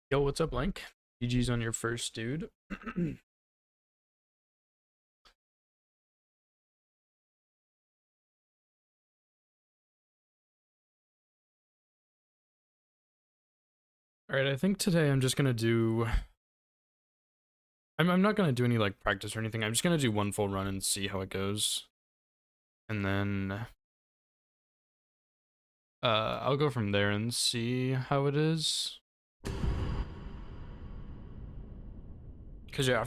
Yo, what's up, Link? GG's on your first, dude. Alright, I think today I'm just gonna do... I'm not gonna do any, like, practice or anything. I'm just gonna do one full run and see how it goes. And then... I'll go from there and see how it is. Because, yeah,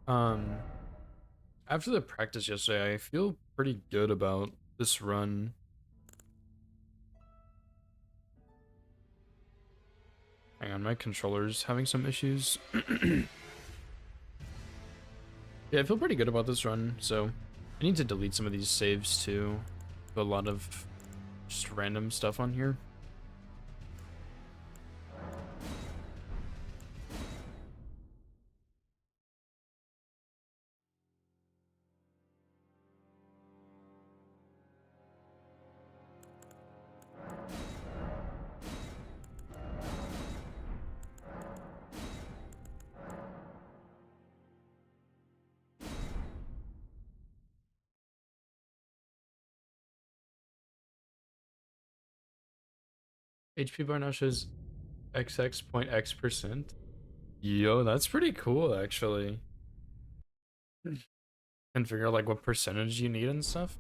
Um... After the practice yesterday, I feel pretty good about this run. Hang on, my controller's having some issues. Yeah, I feel pretty good about this run, so I need to delete some of these saves too. A lot of just random stuff on here. HP bar now shows XX.X%. Yo, that's pretty cool actually. And figure out like what percentage you need and stuff.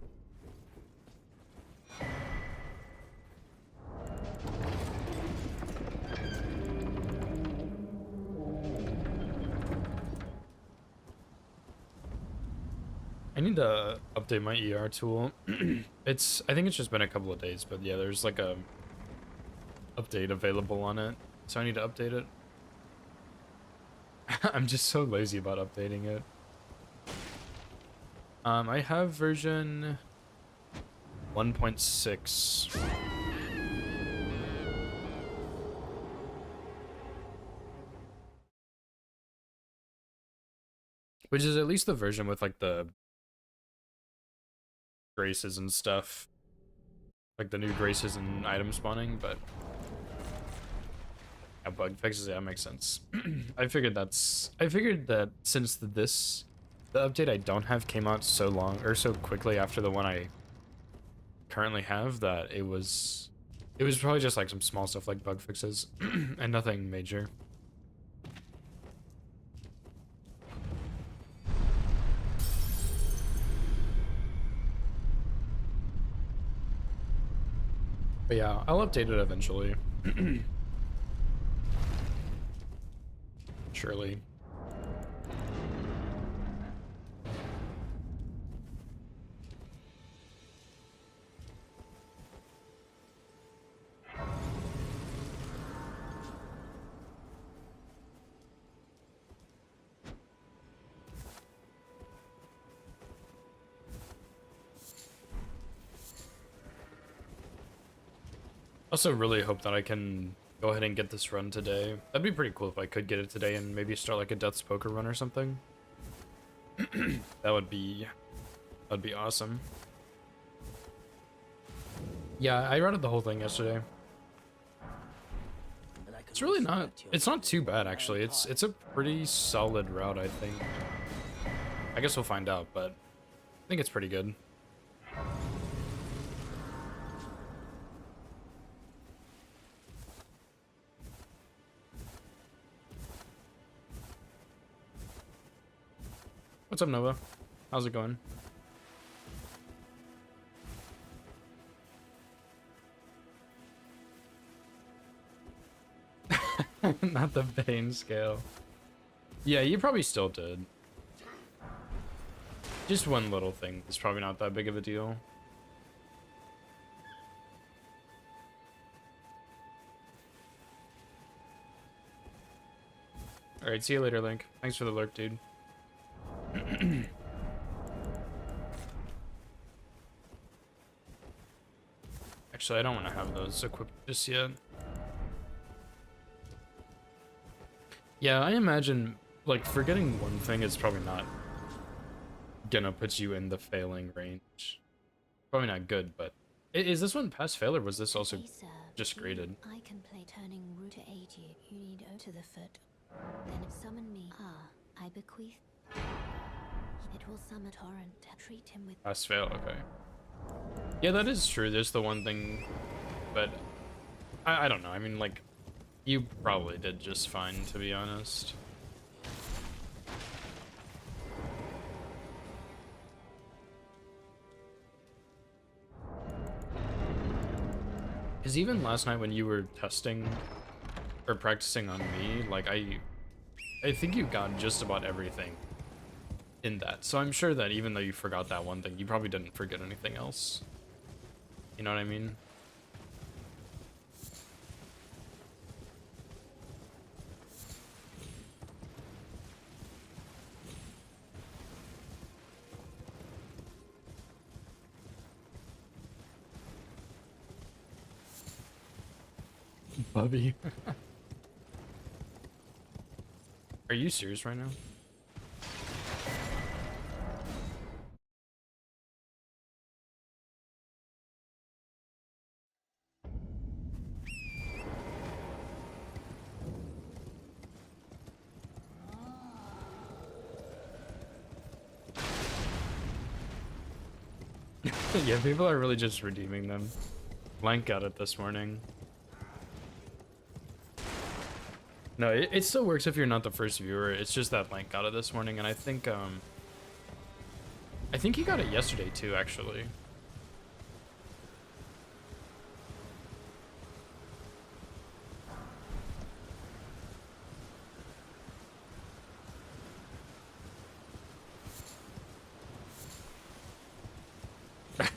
I need to update my ER tool. I think it's just been a couple of days, but yeah, there's like a update available on it. So I need to update it. I'm just so lazy about updating it. I have version 1.6. Which is at least the version with like the graces and stuff. Like the new graces and item spawning, but yeah, bug fixes, yeah, makes sense. I figured that since the update I don't have came out so long or so quickly after the one I currently have, that it was probably just like some small stuff like bug fixes and nothing major. But yeah, I'll update it eventually. Surely. Also really hope that I can go ahead and get this run today. That'd be pretty cool if I could get it today and maybe start like a Death's Poker run or something. That'd be awesome. Yeah, I read the whole thing yesterday. It's really not, it's not too bad actually. It's a pretty solid route, I think. I guess we'll find out, but I think it's pretty good. What's up, Nova? How's it going? Not the Bane scale. Yeah, you probably still did. Just one little thing. It's probably not that big of a deal. Alright, see you later, Link. Thanks for the lurk, dude. Actually, I don't want to have those equipped just yet. Yeah, I imagine, like, forgetting one thing is probably not gonna put you in the failing range. Probably not good, but... Is this one pass fail, or was this also just graded. I can play turning root to aid you. You need O to the foot. Then summon me. Ah, I bequeath. It will summon torrent. Treat him with. Pass fail. Okay. Yeah, that is true. There's the one thing, but I don't know. I mean, like, you probably did just fine, to be honest. Because even last night when you were testing or practicing on me, like, I think you got just about everything in that. So I'm sure that even though you forgot that one thing, you probably didn't forget anything else. You know what I mean? Bubby. Are you serious right now? Yeah, people are really just redeeming them. Blank got it this morning. No, it still works if you're not the first viewer. It's just that Blank got it this morning, and I think he got it yesterday too, actually.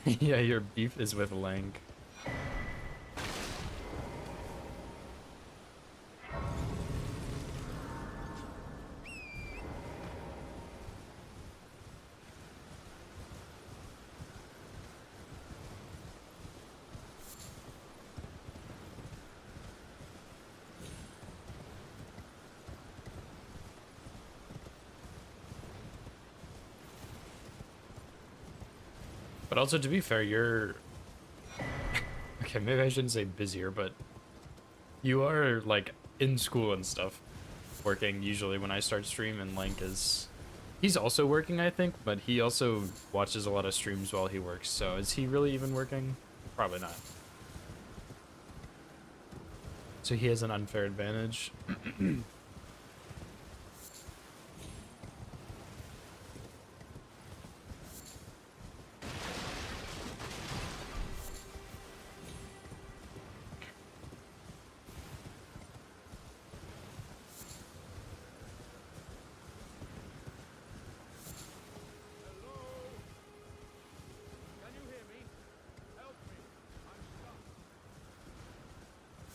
Yeah, your beef is with Lank. But also, to be fair, you're... Okay, maybe I shouldn't say busier, but you are, like, in school and stuff, working usually when I start stream, and Lank is... He's also working, I think, but he also watches a lot of streams while he works, so is he really even working? Probably not. So he has an unfair advantage.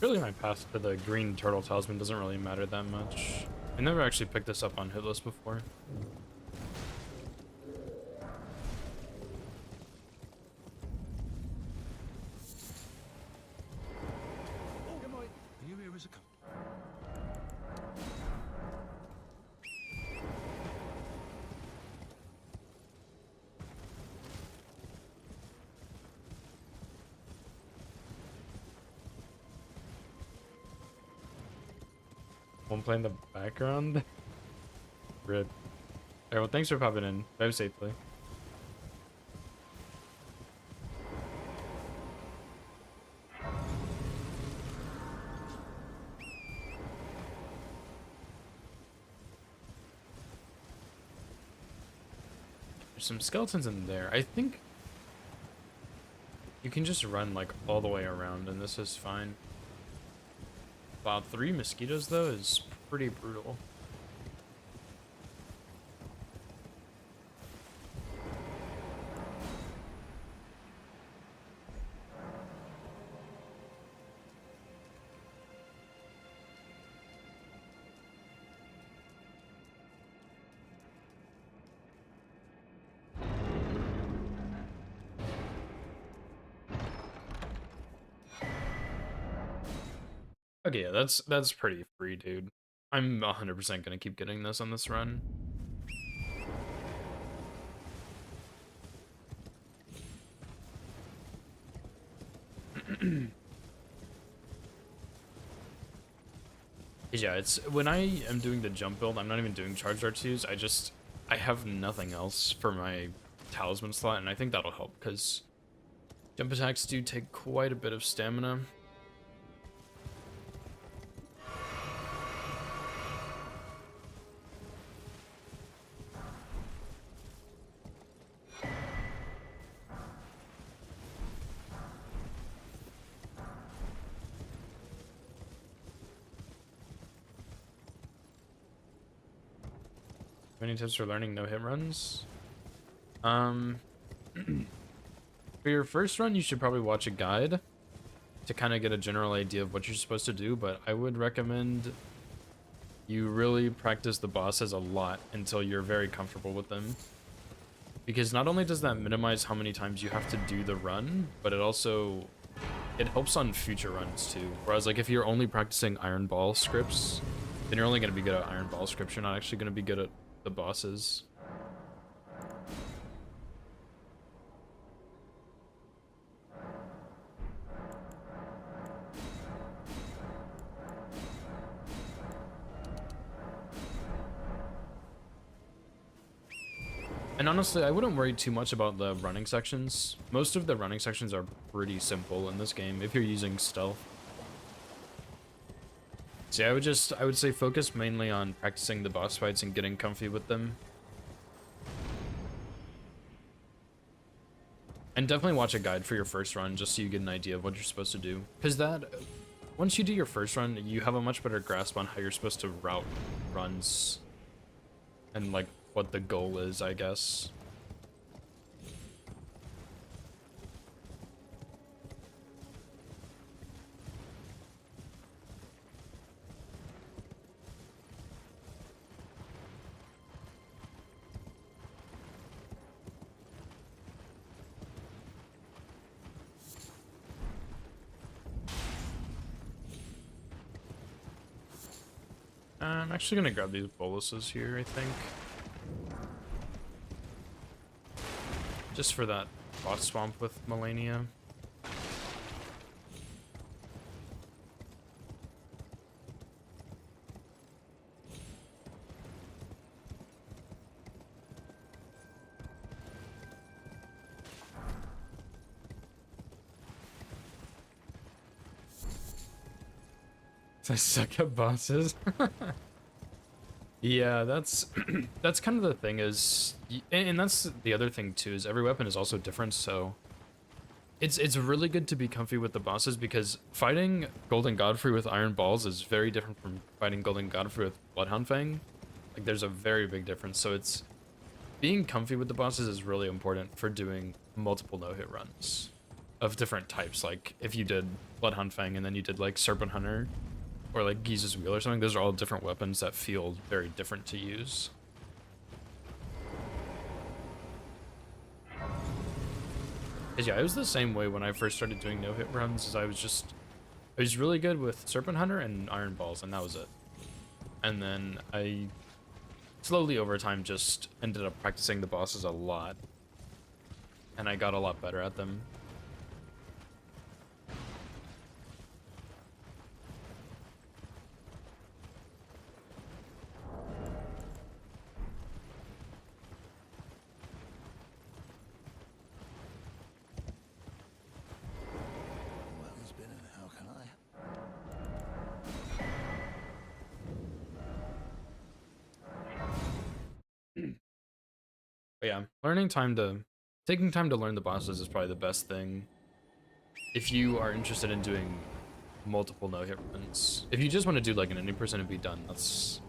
Really, my path to the green turtle talisman doesn't really matter that much. I never actually picked this up on Hitless before. One play in the background. Rip. Alright, well, thanks for popping in. Drive safely. There's some skeletons in there. I think you can just run, like, all the way around, and this is fine. Wow, 3 mosquitoes, though, is pretty brutal. Okay, yeah, that's pretty free, dude. I'm 100% gonna keep getting this on this run. Yeah, it's when I am doing the jump build, I'm not even doing charged R2s. I have nothing else for my talisman slot, and I think that'll help because jump attacks do take quite a bit of stamina. Any tips for learning no hit runs? For your first run, you should probably watch a guide to kind of get a general idea of what you're supposed to do, but I would recommend you really practice the bosses a lot until you're very comfortable with them. Because not only does that minimize how many times you have to do the run, but it helps on future runs too. Whereas like if you're only practicing Iron Ball scripts, then you're only going to be good at Iron Ball scripts. You're not actually going to be good at the bosses. And honestly, I wouldn't worry too much about the running sections. Most of the running sections are pretty simple in this game if you're using stealth. So yeah, I would say focus mainly on practicing the boss fights and getting comfy with them. And definitely watch a guide for your first run just so you get an idea of what you're supposed to do. Because once you do your first run, you have a much better grasp on how you're supposed to route runs. And like what the goal is, I guess. I'm actually gonna grab these boluses here, I think. Just for that boss swamp with Melania. I suck at bosses. Yeah, that's that's kind of the thing is, and that's the other thing too, is every weapon is also different, so it's really good to be comfy with the bosses because fighting Golden Godfrey with Iron Balls is very different from fighting Golden Godfrey with Bloodhound Fang. Like there's a very big difference, so it's being comfy with the bosses is really important for doing multiple no-hit runs of different types. Like if you did Bloodhound Fang and then you did like Serpent Hunter or like Giza's Wheel or something, those are all different weapons that feel very different to use. Cause yeah, it was the same way when I first started doing no-hit runs, is I was really good with Serpent Hunter and Iron Balls, and that was it. And then I slowly over time just ended up practicing the bosses a lot. And I got a lot better at them. But yeah, taking time to learn the bosses is probably the best thing if you are interested in doing multiple no-hit runs. If you just want to do like an 80% and be done, that's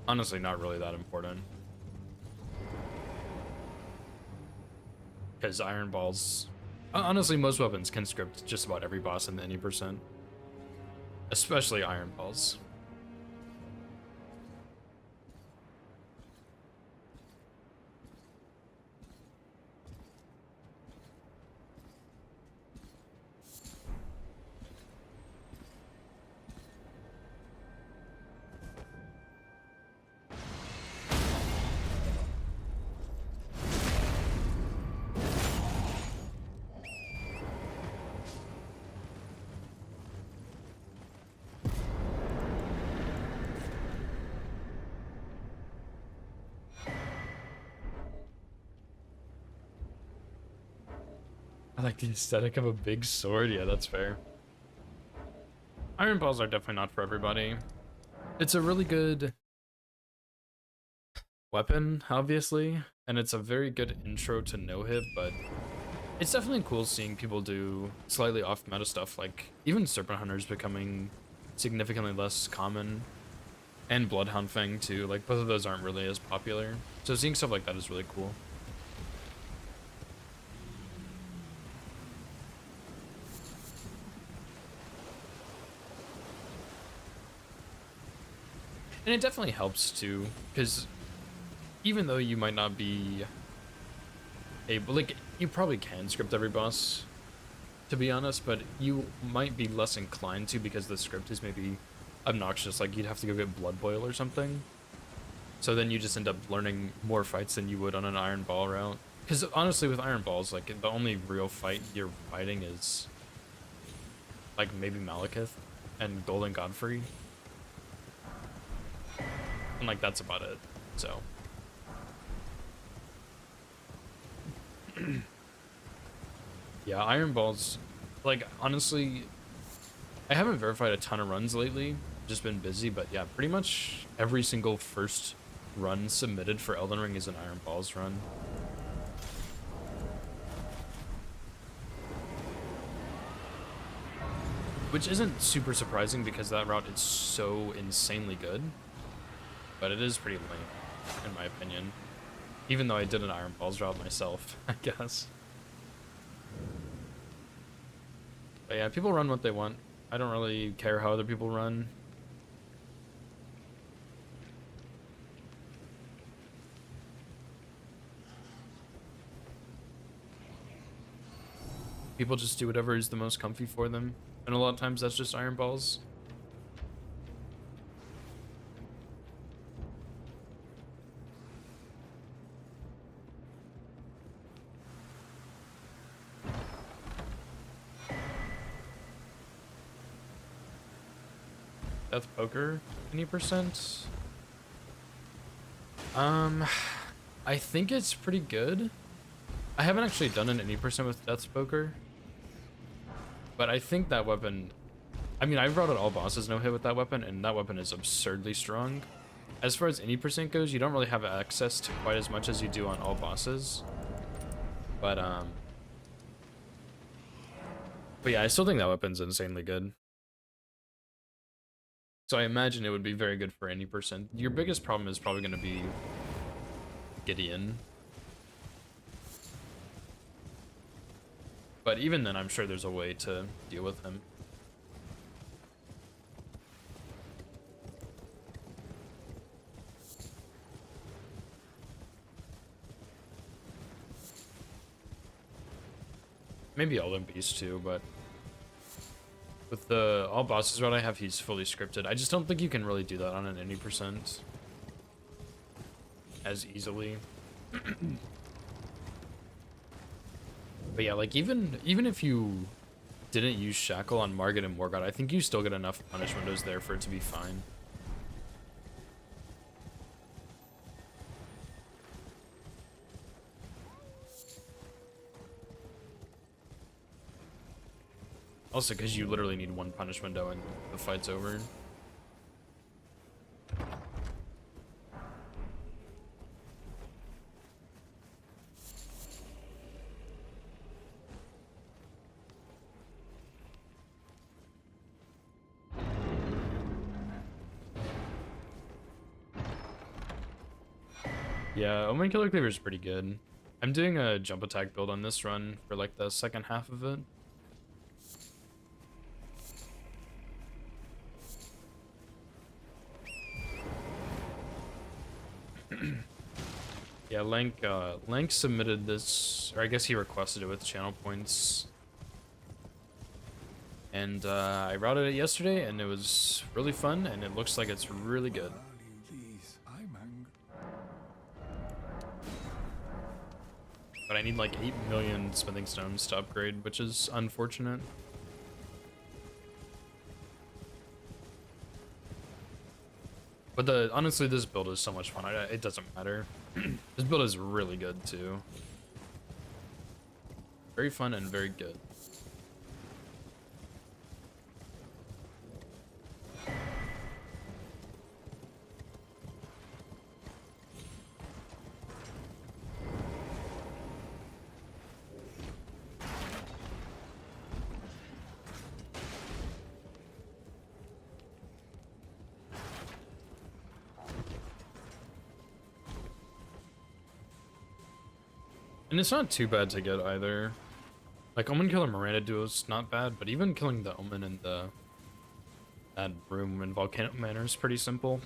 honestly not really that important. Because Iron Balls, honestly, most weapons can script just about every boss in the 80%, especially Iron Balls. I like the aesthetic of a big sword. Yeah, that's fair. Iron balls are definitely not for everybody. It's a really good weapon, obviously, and it's a very good intro to no-hit, but it's definitely cool seeing people do slightly off-meta stuff, like even Serpent Hunter's becoming significantly less common, and Bloodhound Fang too. Like, both of those aren't really as popular, so seeing stuff like that is really cool. And it definitely helps too, because even though you might not be able, like, you probably can script every boss, to be honest, but you might be less inclined to because the script is maybe obnoxious, like you'd have to go get Blood Boil or something. So then you just end up learning more fights than you would on an Iron Ball route. Because honestly, with Iron Balls, like, the only real fight you're fighting is, like, maybe Malekith and Golden Godfrey. And, like, that's about it, so. Yeah, Iron Balls, like, honestly, I haven't verified a ton of runs lately, just been busy, but yeah, pretty much every single first run submitted for Elden Ring is an Iron Balls run. Which isn't super surprising because that route is so insanely good, but it is pretty lame, in my opinion. Even though I did an Iron Balls route myself, I guess. But yeah, people run what they want. I don't really care how other people run. People just do whatever is the most comfy for them. And a lot of times that's just Iron Balls. Death Poker, any percent? I think it's pretty good. I haven't actually done an any percent with Death's Poker, but I think that weapon, I mean, I've routed all bosses no hit with that weapon, and that weapon is absurdly strong. As far as any percent goes, you don't really have access to quite as much as you do on all bosses, but yeah, I still think that weapon's insanely good. So I imagine it would be very good for any percent. Your biggest problem is probably going to be Gideon. But even then, I'm sure there's a way to deal with him. Maybe Olympies too, but with the all bosses route I have, he's fully scripted. I just don't think you can really do that on an any percent as easily. But yeah, like even if you didn't use Shackle on Margit and Morgott, I think you still get enough punish windows there for it to be fine. Also, because you literally need one punish window and the fight's over. Yeah, Omenkiller Cleaver is pretty good. I'm doing a jump attack build on this run for like the second half of it. Yeah, Lank submitted this, or I guess he requested it with channel points. And I routed it yesterday, and it was really fun, and it looks like it's really good. But I need like 8 million smithing stones to upgrade, which is unfortunate. But honestly, this build is so much fun. It doesn't matter. This build is really good too. Very fun and very good. And it's not too bad to get either. Like, Omenkiller Miranda duo's not bad, but even killing the Omen in that room in Volcano Manor is pretty simple.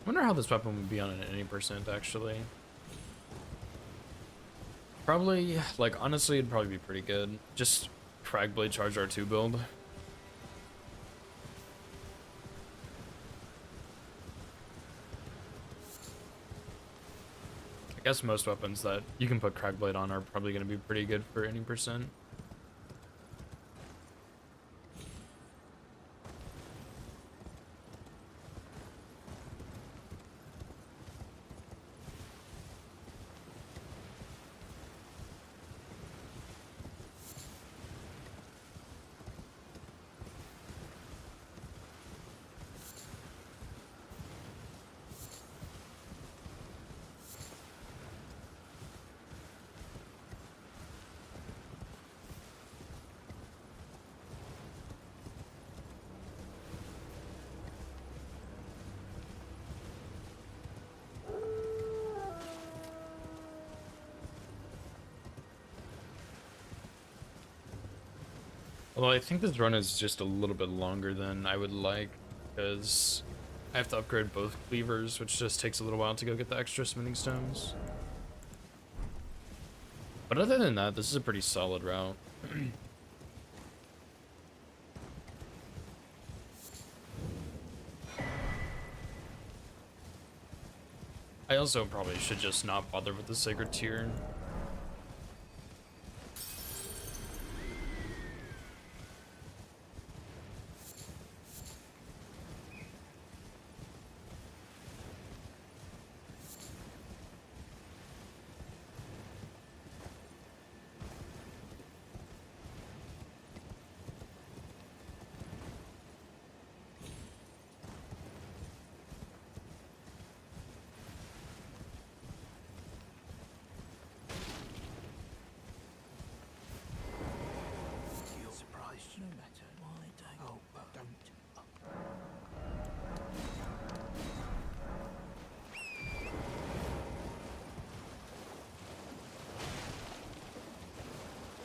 Wonder how this weapon would be on an any percent, actually. Probably, like, honestly, it'd probably be pretty good. Just Cragblade Charge R2 build. I guess most weapons that you can put Cragblade on are probably going to be pretty good for any percent. Well, I think this run is just a little bit longer than I would like, because I have to upgrade both Cleavers, which just takes a little while to go get the extra smithing stones. But other than that, this is a pretty solid route. I also probably should just not bother with the Sacred Tier.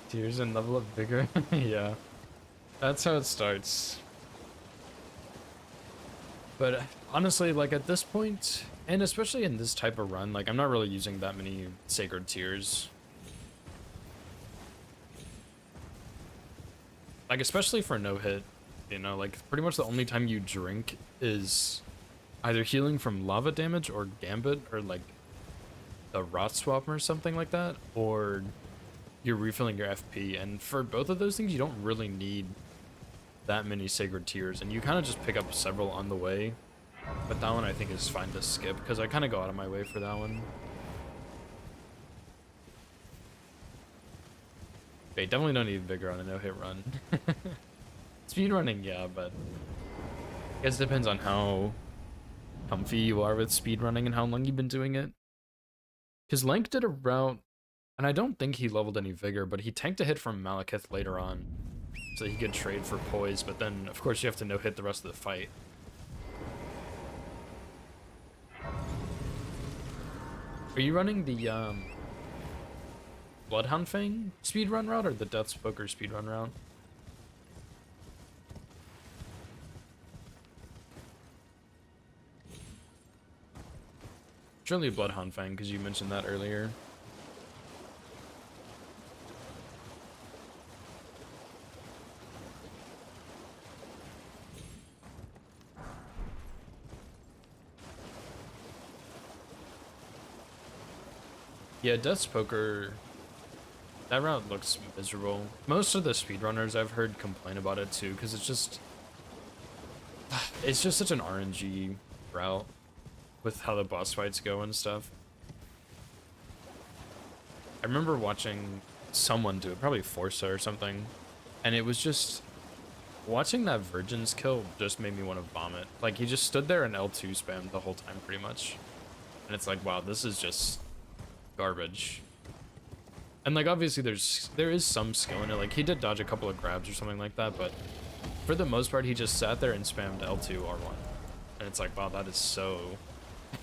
Tears and level up vigor. Yeah, that's how it starts. But honestly, like at this point, and especially in this type of run, like I'm not really using that many Sacred Tears. Like especially for no hit, you know, like pretty much the only time you drink is either healing from lava damage or Gambit or like the Rot Swap or something like that, or you're refilling your FP. And for both of those things, you don't really need that many Sacred Tears, and you kind of just pick up several on the way. But that one I think is fine to skip, because I kind of go out of my way for that one. Okay, definitely don't need Vigor on a no-hit run. Speed running, yeah, but I guess it depends on how comfy you are with speed running and how long you've been doing it. Because Lank did a route, and I don't think he leveled any Vigor, but he tanked a hit from Malekith later on, so he could trade for Poise, but then, of course, you have to no-hit the rest of the fight. Are you running the, Bloodhound Fang speedrun route, or the Deathspoker speedrun route? Surely Bloodhound Fang, because you mentioned that earlier. Yeah, Death's Poker, that route looks miserable. Most of the speedrunners I've heard complain about it too, because it's just such an RNG route with how the boss fights go and stuff. I remember watching someone do it, probably Forza or something, and it was just watching that Virgin's kill just made me want to vomit. Like, he just stood there and L2 spammed the whole time pretty much. And it's like, wow, this is just garbage. And like, obviously there is some skill in it. Like, he did dodge a couple of grabs or something like that, but for the most part he just sat there and spammed L2 R1. And it's like, wow, that is so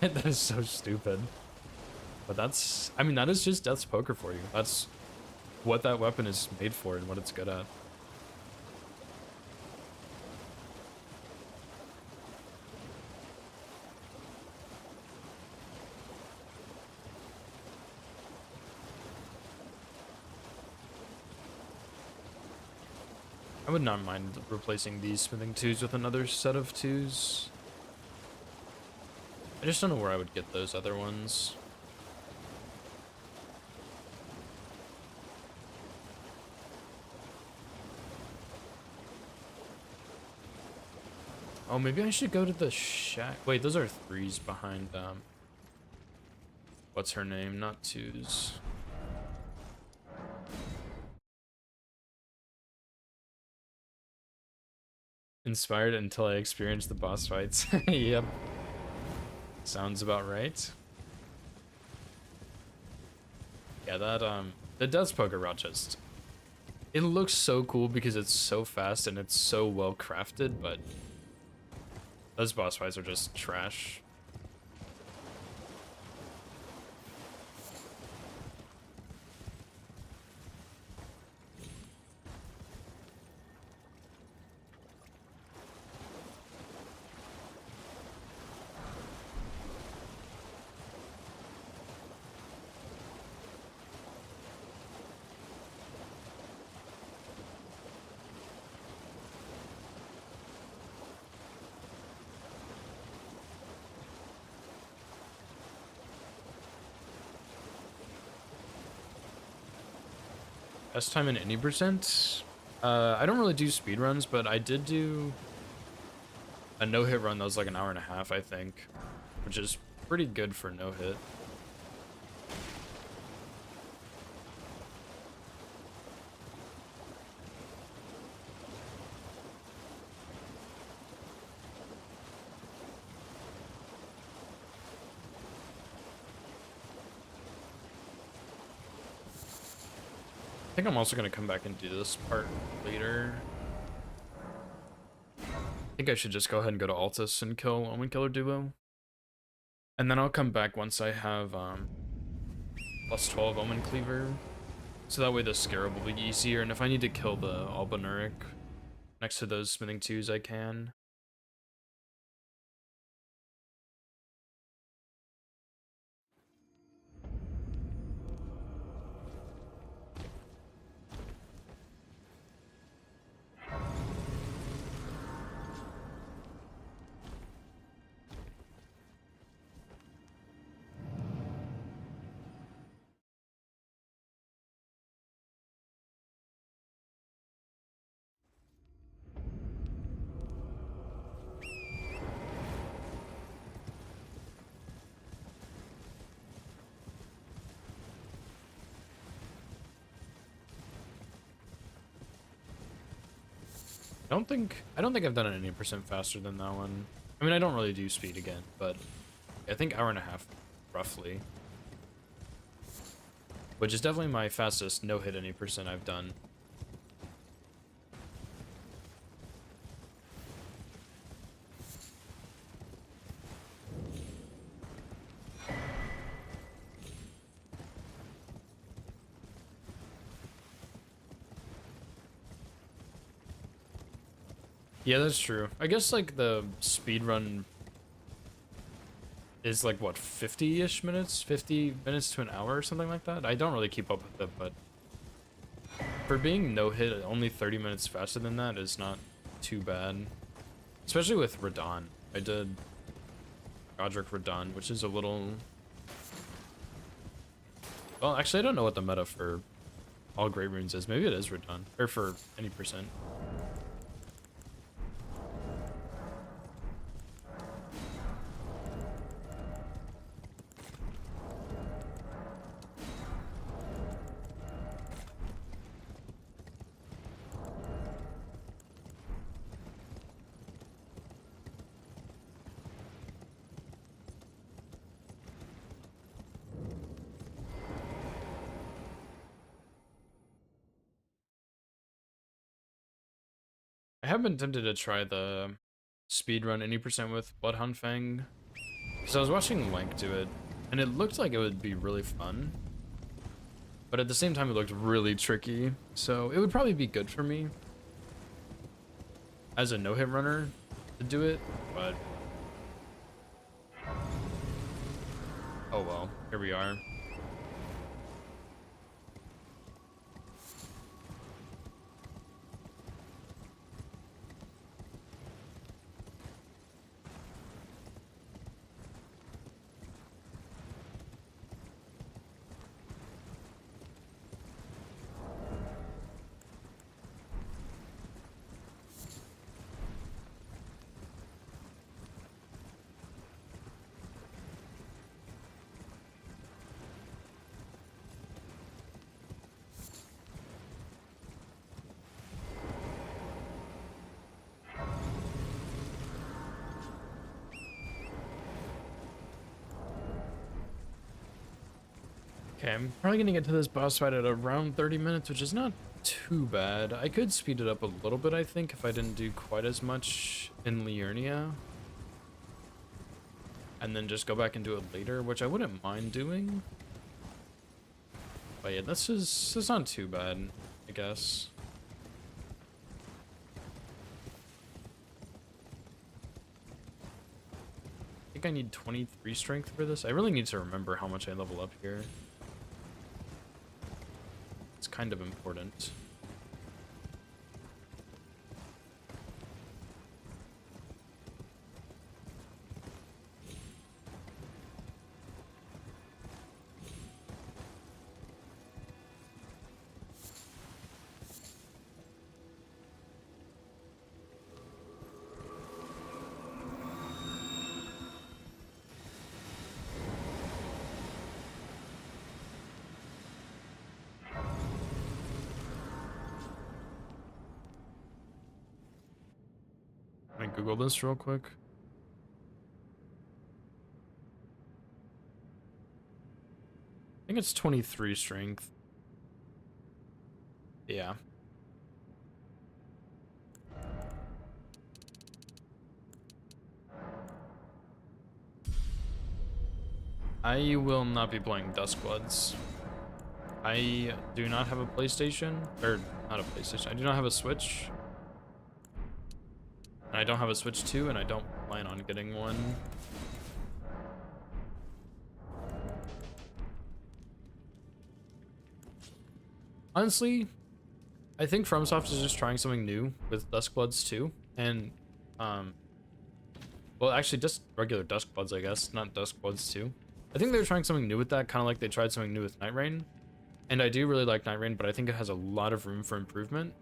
that is so stupid. But that's, I mean, that is just Death's Poker for you. That's what that weapon is made for and what it's good at. I would not mind replacing these smithing 2s with another set of 2s. I just don't know where I would get those other ones. Oh, maybe I should go to the shack. Wait, those are 3s behind, what's her name? Not 2s. Inspired until I experienced the boss fights. Yep. Sounds about right. Yeah, that, the Death's Poker route just, it looks so cool because it's so fast and it's so well crafted, but those boss fights are just trash. Best time in any percent? I don't really do speed runs, but I did do a no-hit run that was like an hour and a half, I think, which is pretty good for no-hit. I think I'm also going to come back and do this part later. I think I should just go ahead and go to Altus and kill Omenkiller duo. And then I'll come back once I have plus 12 Omenkiller. So that way the scarab will be easier, and if I need to kill the Albanuric next to those smithing 2s, I can. I don't think I've done it any percent faster than that one. I mean, I don't really do speed again, but I think hour and a half, roughly. Which is definitely my fastest no-hit any percent I've done. Yeah, that's true. I guess like the speed run is like what, 50-ish minutes? 50 minutes to an hour or something like that? I don't really keep up with it, but for being no hit, only 30 minutes faster than that is not too bad. Especially with Radon. I did Godric Radon, which is a little Well, actually, I don't know what the meta for all great runes is. Maybe it is redone, or for any percent. I have been tempted to try the speedrun any percent with Bloodhound Fang, because I was watching Lank do it, and it looked like it would be really fun, but at the same time it looked really tricky, so it would probably be good for me as a no-hit runner to do it, but oh well, here we are. Okay, I'm probably gonna get to this boss fight at around 30 minutes, which is not too bad. I could speed it up a little bit, I think, if I didn't do quite as much in Liurnia. And then just go back and do it later, which I wouldn't mind doing. But yeah, that's not too bad, I guess. I think I need 23 strength for this. I really need to remember how much I level up here. It's kind of important. Let me Google this real quick. I think it's 23 strength. Yeah. I will not be playing Duskbloods. I do not have a PlayStation, or not a PlayStation. I do not have a Switch. And I don't have a Switch 2, and I don't plan on getting one. Honestly, I think FromSoft is just trying something new with Duskbloods 2, and well, actually just regular Duskbloods, I guess, not Duskbloods 2. I think they're trying something new with that, kind of like they tried something new with Night Rain. And I do really like Night Rain, but I think it has a lot of room for improvement.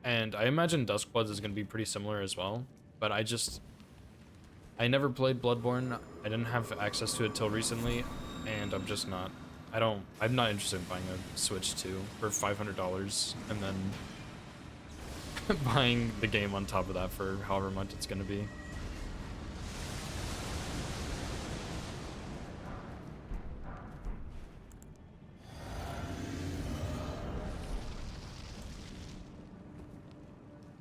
And I imagine Duskbloods is going to be pretty similar as well. But I never played Bloodborne. I didn't have access to it till recently, and I'm just not. I'm not interested in buying a Switch 2 for $500 and then buying the game on top of that for however much it's going to be.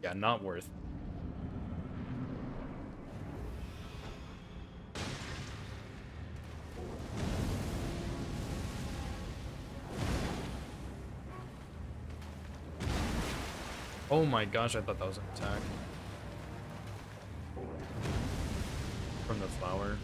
Yeah, not worth. Oh my gosh, I thought that was an attack. From the flower.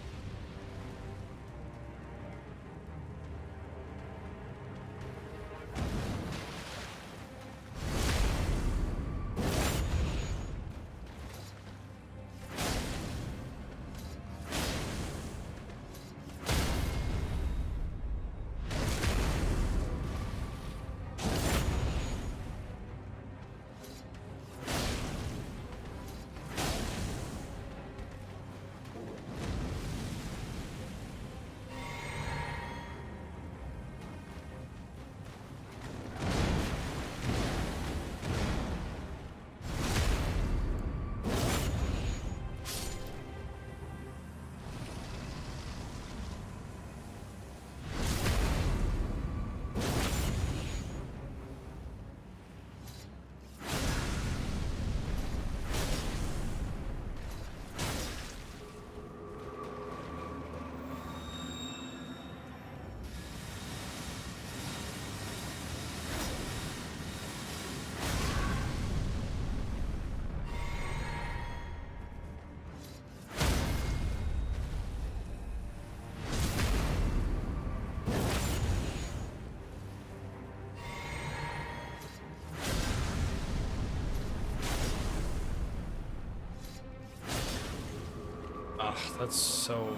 Ah, that's so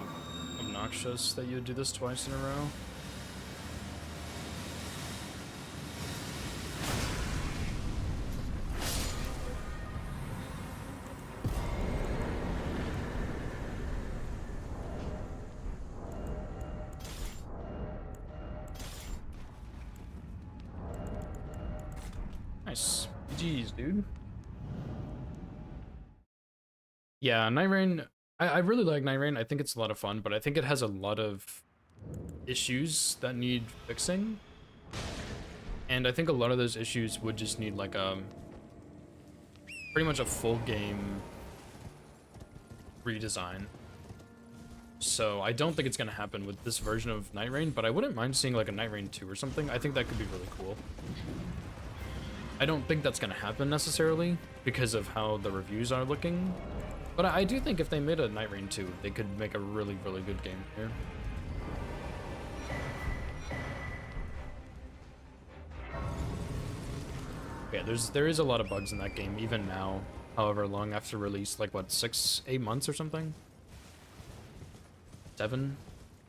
obnoxious that you would do this twice in a row. Nice. GG's, dude. Yeah, Night Rain. I really like Night Rain. I think it's a lot of fun, but I think it has a lot of issues that need fixing. And I think a lot of those issues would just need like a pretty much a full game redesign. So I don't think it's gonna happen with this version of Night Rain, but I wouldn't mind seeing like a Night Rain 2 or something. I think that could be really cool. I don't think that's gonna happen necessarily because of how the reviews are looking, but I do think if they made a Night Rain 2, they could make a really, really good game here. Yeah, there is a lot of bugs in that game, even now, however long after release, like what, 6-8 months or something? 7?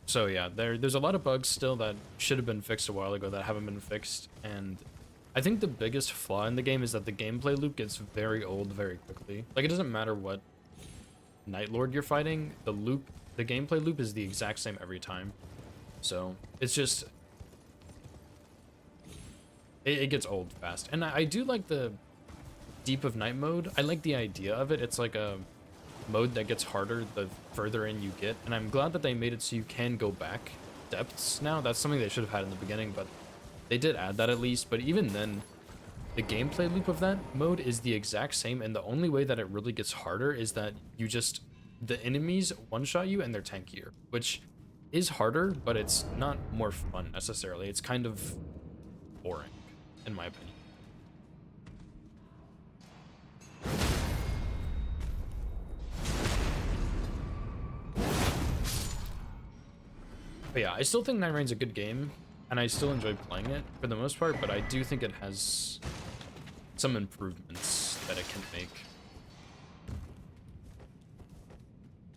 So yeah, there's a lot of bugs still that should have been fixed a while ago that haven't been fixed, and I think the biggest flaw in the game is that the gameplay loop gets very old very quickly. Like, it doesn't matter what Night Lord you're fighting, the gameplay loop is the exact same every time. So, it's just... It gets old fast. And I do like the Deep of Night mode. I like the idea of it. It's like a mode that gets harder the further in you get, and I'm glad that they made it so you can go back depths now. That's something they should have had in the beginning, but they did add that at least. But even then, the gameplay loop of that mode is the exact same, and the only way that it really gets harder is that the enemies one-shot you and they're tankier, which is harder, but it's not more fun necessarily. It's kind of boring, in my opinion. But yeah, I still think Night Rain's a good game, and I still enjoy playing it for the most part, but I do think it has some improvements that it can make.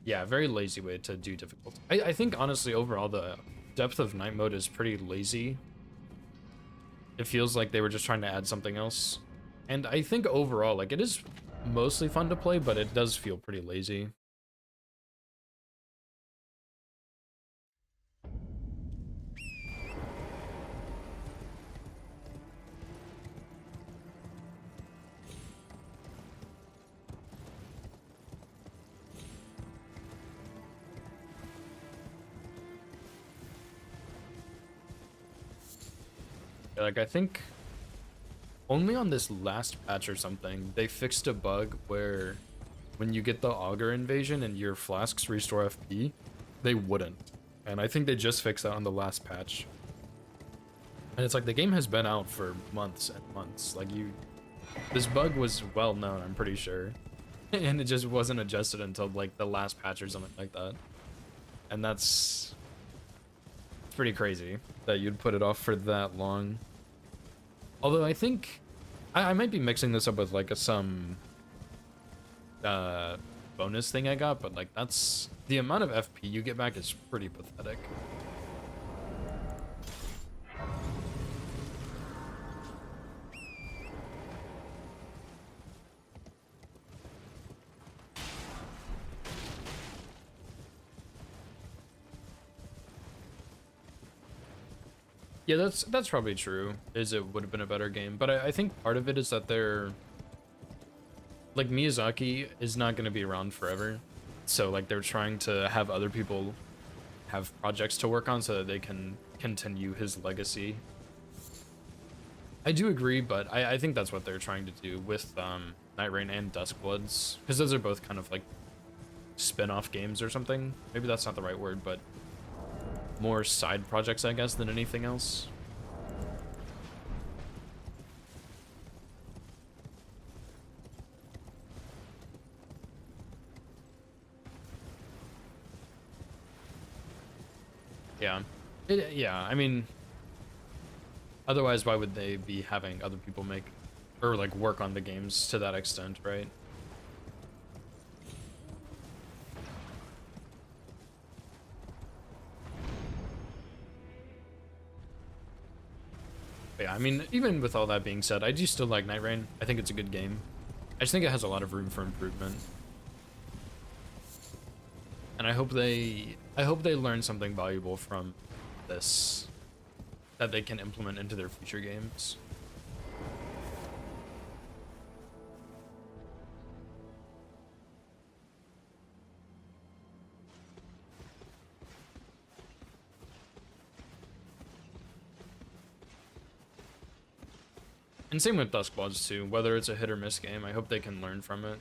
Yeah, very lazy way to do difficulty. I think, honestly, overall, the Depth of Night mode is pretty lazy. It feels like they were just trying to add something else. And I think overall, like, it is mostly fun to play, but it does feel pretty lazy. Like, I think only on this last patch or something, they fixed a bug where when you get the Augur invasion and your flasks restore FP, they wouldn't. And I think they just fixed that on the last patch. And it's like, the game has been out for months and months. Like, this bug was well known, I'm pretty sure. And it just wasn't adjusted until, like, the last patch or something like that. And it's pretty crazy that you'd put it off for that long. Although I think I might be mixing this up with like some bonus thing I got, but like, that's the amount of FP you get back is pretty pathetic. Yeah, that's probably true, is it would have been a better game, but I think part of it is that they're... Like, Miyazaki is not going to be around forever, so, like, they're trying to have other people have projects to work on so that they can continue his legacy. I do agree, but I think that's what they're trying to do with Night Rain and Duskbloods, because those are both kind of, like, spin-off games or something. Maybe that's not the right word, but more side projects, I guess, than anything else. Yeah. Yeah, I mean, otherwise, why would they be having other people make, or like work on the games to that extent, right? Yeah, I mean, even with all that being said, I do still like Night Rain. I think it's a good game. I just think it has a lot of room for improvement. And I hope they learn something valuable from this that they can implement into their future games. And same with Duskbloods too, whether it's a hit or miss game, I hope they can learn from it.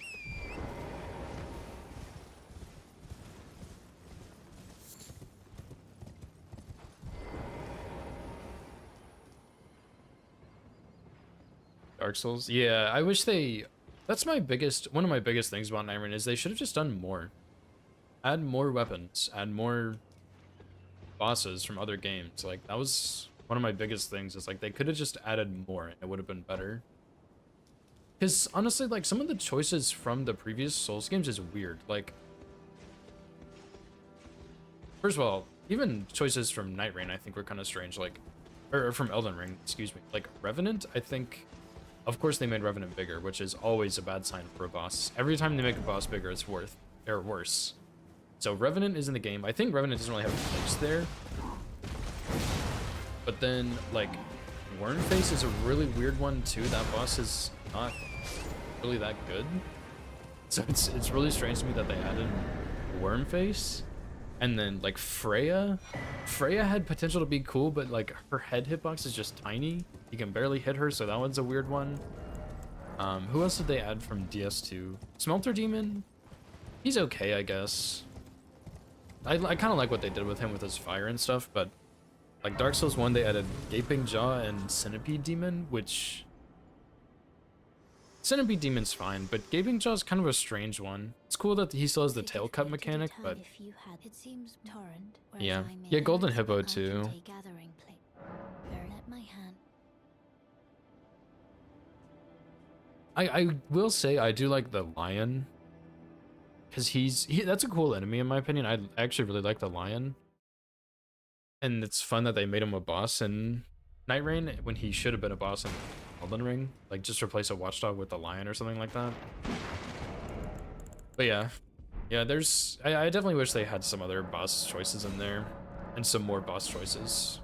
Dark Souls? Yeah, I wish they... That's one of my biggest things about Night Rain is they should have just done more. Add more weapons, add more bosses from other games. Like, that was one of my biggest things, is like, they could have just added more and it would have been better. Because, honestly, like, some of the choices from the previous Souls games is weird. Like, first of all, even choices from Night Rain I think were kind of strange, like, or from Elden Ring, excuse me. Like, Revenant, I think... Of course they made Revenant bigger, which is always a bad sign for a boss. Every time they make a boss bigger, it's worse. So Revenant is in the game. I think Revenant doesn't really have a place there. But then, like, Wormface is a really weird one too. That boss is not really that good. So it's really strange to me that they added Wormface. And then, like, Freya. Freya had potential to be cool, but, like, her head hitbox is just tiny. You can barely hit her, so that one's a weird one. Who else did they add from DS2? Smelter Demon? He's okay, I guess. I kind of like what they did with him with his fire and stuff, but, like, Dark Souls 1, they added Gaping Jaw and Centipede Demon, which... Centipede Demon's fine, but Gaping Jaw's kind of a strange one. It's cool that he still has the tail cut mechanic, but... Yeah. Yeah, Golden Hippo too. I will say I do like the lion. Because that's a cool enemy in my opinion. I actually really like the lion. And it's fun that they made him a boss in Night Rain when he should have been a boss in Elden Ring. Like, just replace a watchdog with a lion or something like that. But yeah. Yeah, I definitely wish they had some other boss choices in there. And some more boss choices.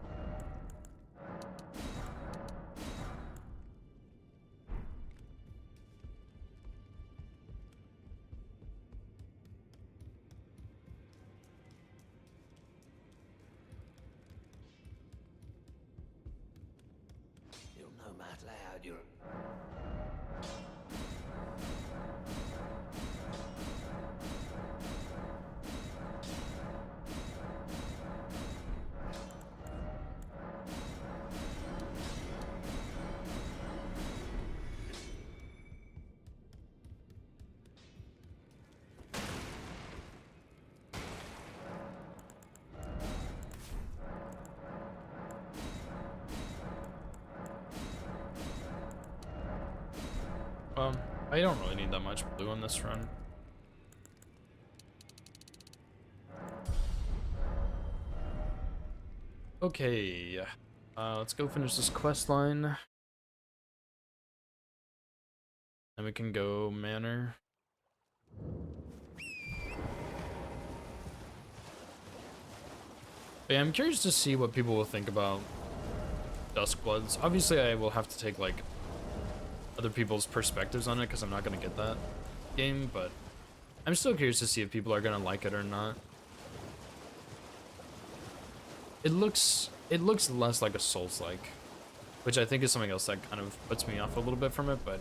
I don't really need that much blue on this run. Okay, let's go finish this quest line. Then we can go Manor. But yeah, I'm curious to see what people will think about Duskbloods. Obviously, I will have to take, like, other people's perspectives on it because I'm not going to get that game, but I'm still curious to see if people are going to like it or not. It looks less like a Souls-like, which I think is something else that kind of puts me off a little bit from it, but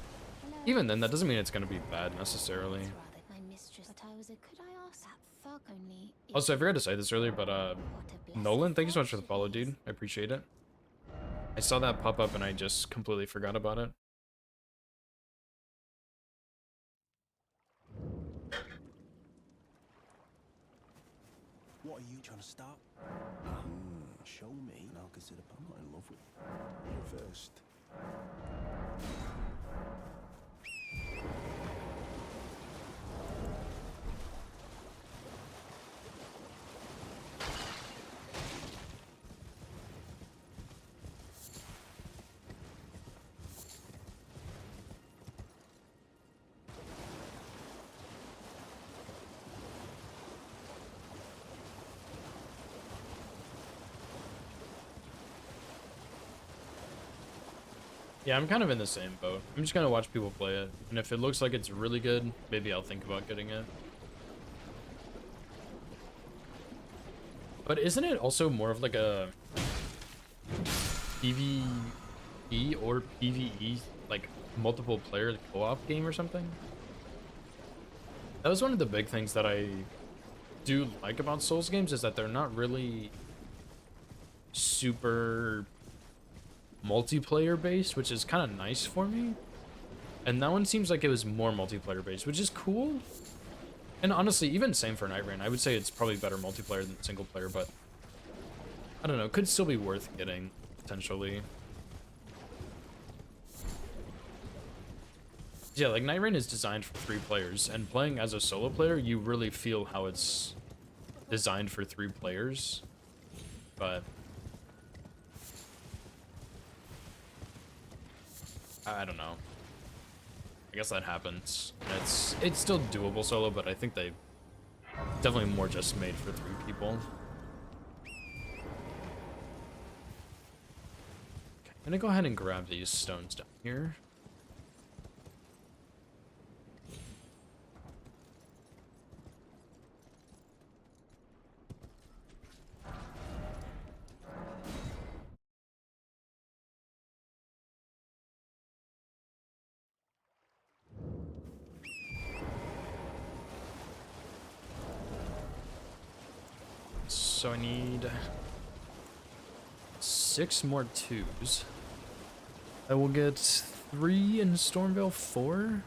even then, that doesn't mean it's going to be bad necessarily. Also, I forgot to say this earlier, but Nolan, thank you so much for the follow, dude. I appreciate it. I saw that pop up and I just completely forgot about it. What are you trying to start? Show me, and I'll consider. I'm not in love with you first. Yeah, I'm kind of in the same boat. I'm just gonna watch people play it, and if it looks like it's really good, maybe I'll think about getting it. But isn't it also more of like a PvE or PvE, like multiple player co-op game or something? That was one of the big things that I do like about Souls games, is that they're not really super multiplayer based, which is kind of nice for me. And that one seems like it was more multiplayer based, which is cool. And honestly, even same for Night Rain. I would say it's probably better multiplayer than single player, but I don't know, could still be worth getting, potentially. Yeah, like Night Rain is designed for 3 players, and playing as a solo player, you really feel how it's designed for 3 players. But I don't know. I guess that happens. And it's still doable solo, but I think they definitely more just made for 3 people. Okay, I'm gonna go ahead and grab these stones down here. So I need 6 more 2s. I will get 3 in Stormvale 4.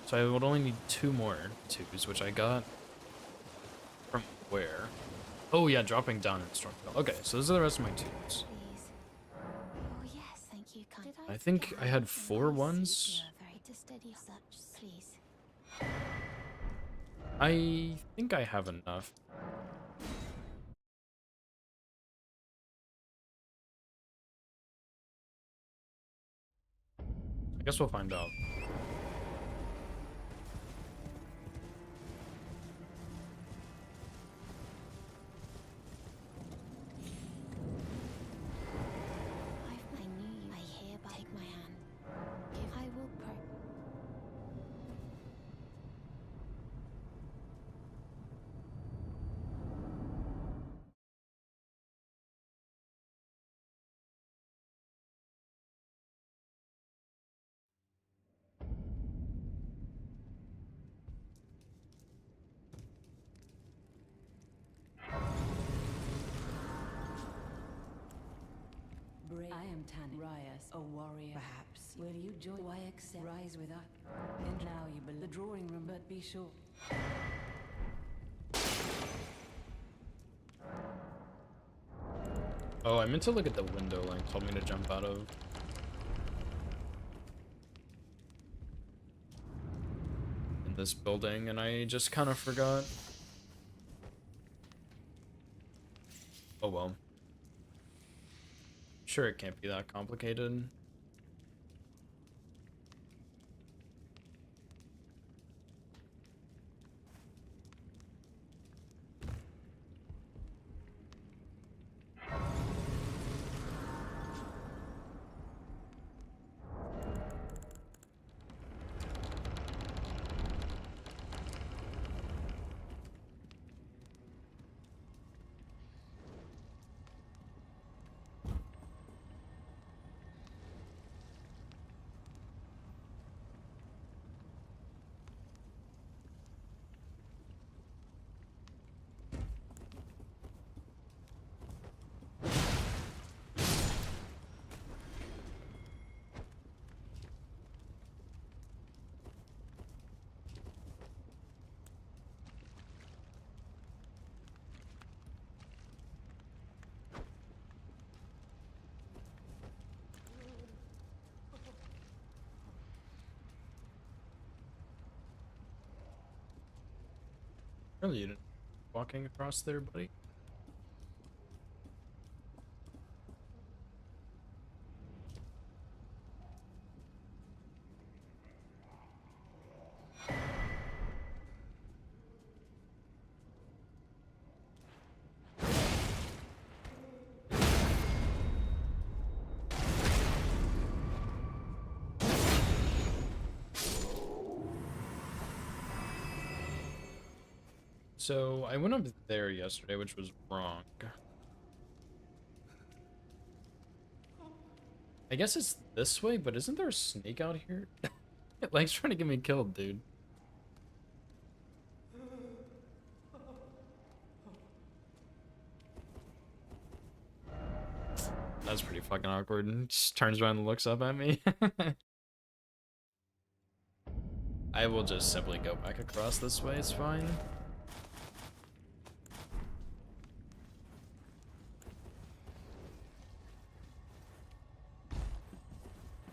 So I would only need 2 more 2s, which I got from where? Oh yeah, dropping down in Stormvale. Okay, so those are the rest of my 2s. Please. Oh yes, thank you. Did I think forget I had how 4 nice ones. you are very to study such, please. I think I have enough. I guess we'll find out. I knew you. I hereby take my hand. If I will I am Tan Rias, a warrior. Perhaps. Will you join? Why accept? Rise with us. And now you believe the drawing room, but be sure. Oh, I meant to look at the window Link told me to jump out of. In this building, and I just kind of forgot. Oh well. Sure, it can't be that complicated. Really, you didn't walking across there, buddy? So I went up there yesterday, which was wrong. I guess it's this way, but isn't there a snake out here? It likes trying to get me killed, dude. That's pretty fucking awkward. And just turns around and looks up at me. I will just simply go back across this way, it's fine.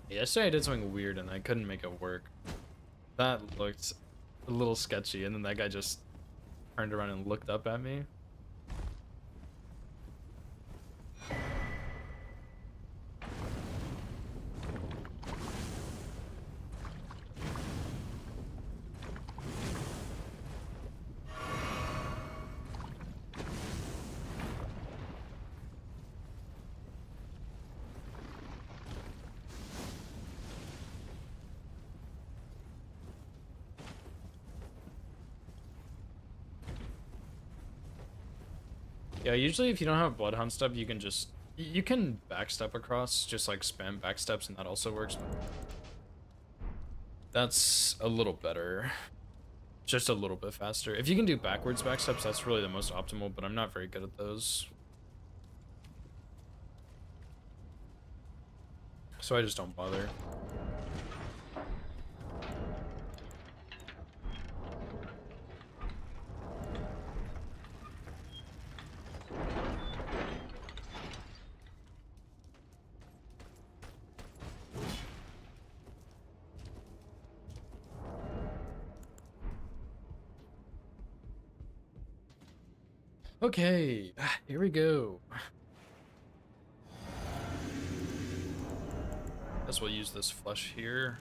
Yesterday I did something weird and I couldn't make it work. That looked a little sketchy, and then that guy just turned around and looked up at me. Yeah, usually if you don't have bloodhound step, you can just you can backstep across, just like spam backsteps, and that also works. That's a little better. Just a little bit faster. If you can do backwards backsteps, that's really the most optimal, but I'm not very good at those. So I just don't bother. Okay, here we go. Guess we'll use this flush here.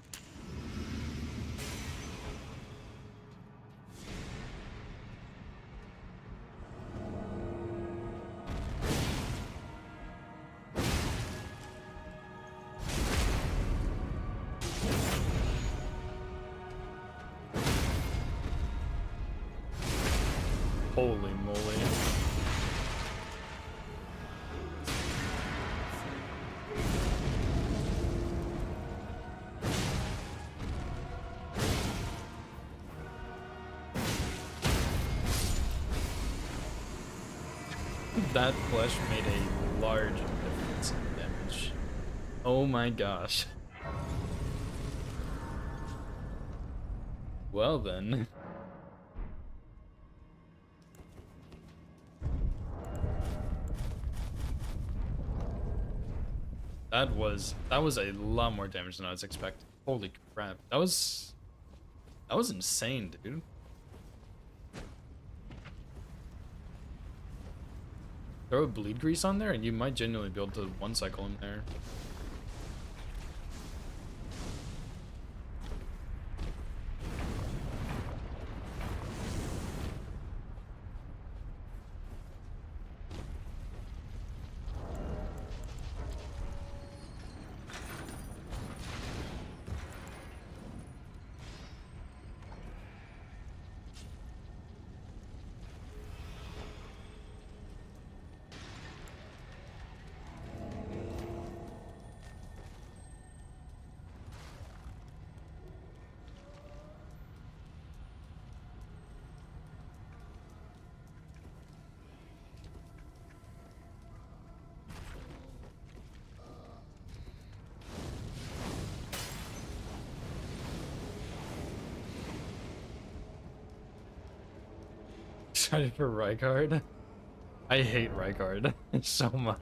Holy moly. That flesh made a large difference in damage. Oh my gosh. Well then. That was a lot more damage than I was expecting. Holy crap. That was insane, dude. Throw a bleed grease on there and you might genuinely be able to one cycle him there. Excited for Rykard? I hate Rykard so much.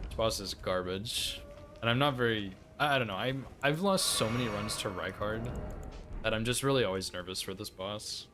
This boss is garbage. And I'm not very... I don't know, I've lost so many runs to Rykard that I'm just really always nervous for this boss.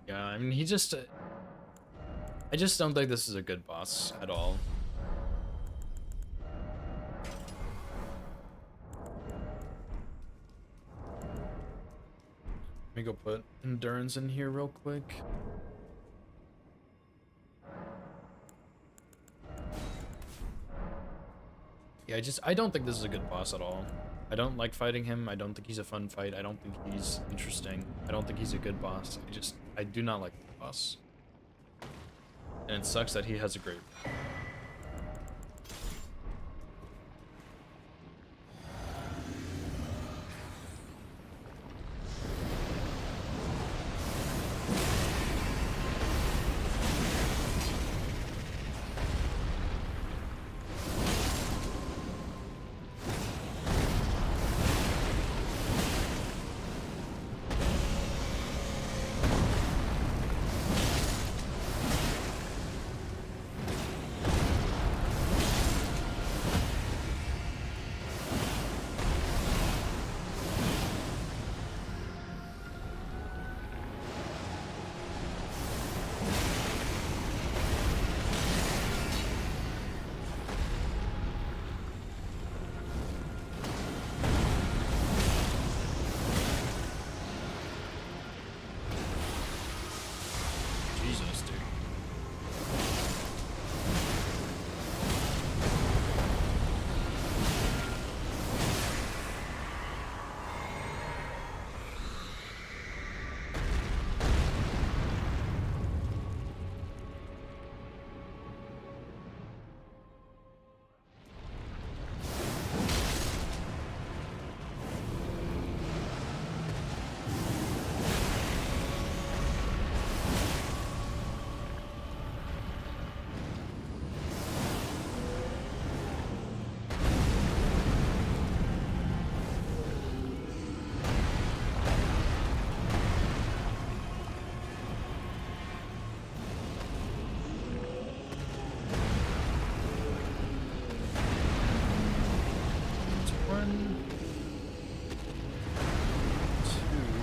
Yeah, I mean, he just... I just don't think this is a good boss at all. Let me go put endurance in here real quick. Yeah, I don't think this is a good boss at all. I don't like fighting him. I don't think he's a fun fight. I don't think he's interesting. I don't think he's a good boss. I do not like the boss. And it sucks that he has a great... Jesus, dude. One, two.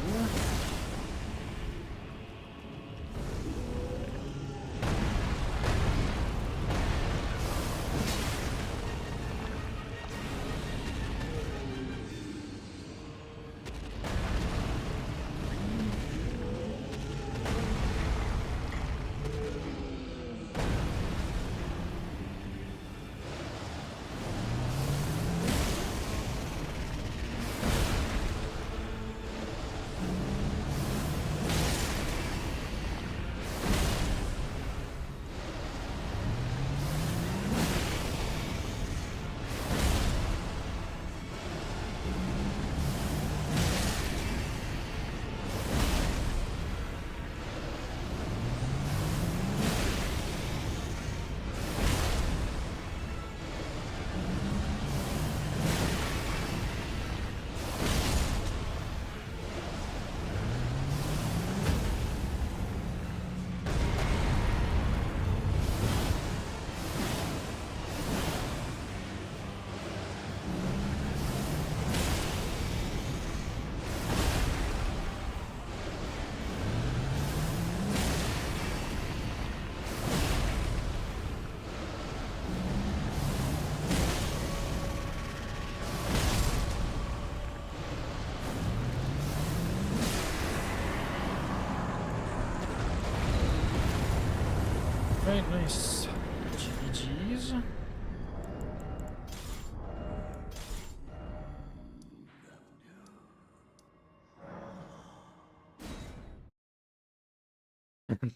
Right, nice. GG's.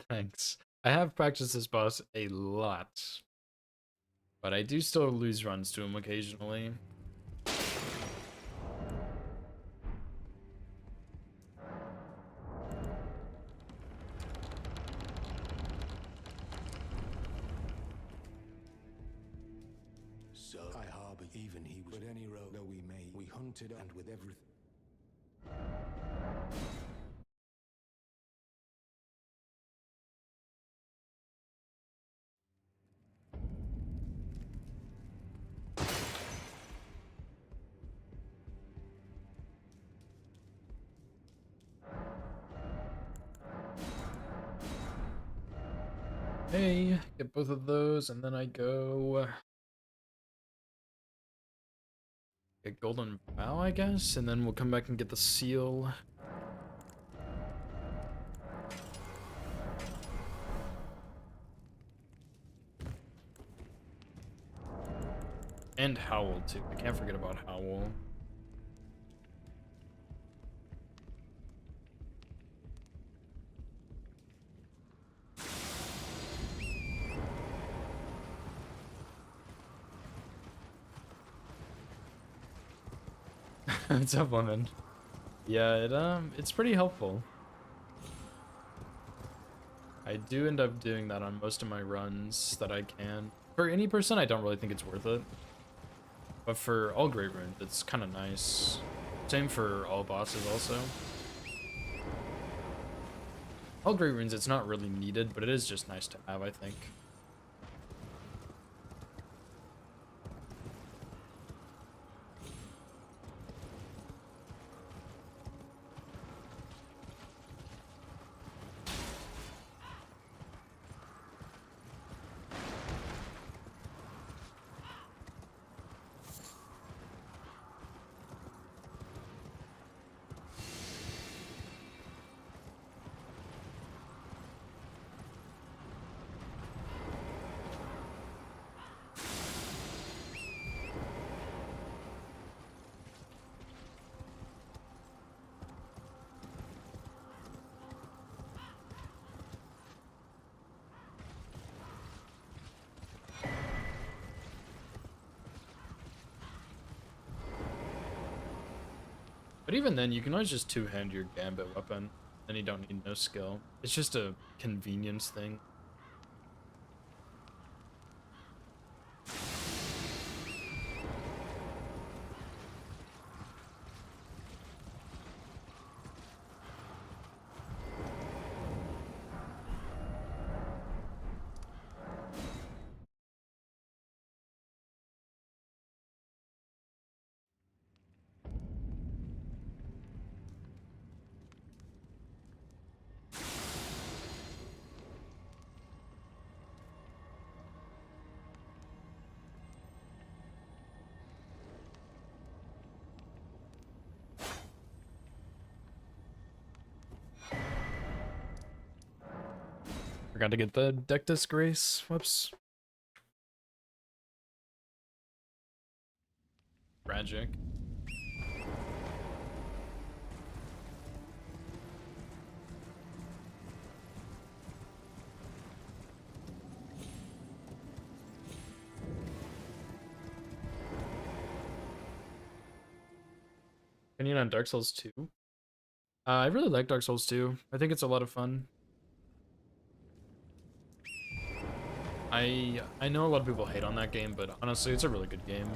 Thanks. I have practiced this boss a lot, but I do still lose runs to him occasionally. So I harbor even he was. But any road that we made, we hunted and with everything. Okay, get both of those, and then I go get golden vow, I guess, and then we'll come back and get the seal. And Howl, too. I can't forget about Howl. What's up, woman? Yeah, it's pretty helpful. I do end up doing that on most of my runs that I can. For any person, I don't really think it's worth it. But for all Great Runes, it's kind of nice. Same for all bosses also. All Great Runes, it's not really needed, but it is just nice to have, I think. But even then, you can always just two-hand your Gambit weapon, and you don't need no skill. It's just a convenience thing. Forgot to get the deck disgrace. Whoops. Tragic. Opinion on Dark Souls 2? I really like Dark Souls 2. I think it's a lot of fun. I know a lot of people hate on that game, but honestly, it's a really good game.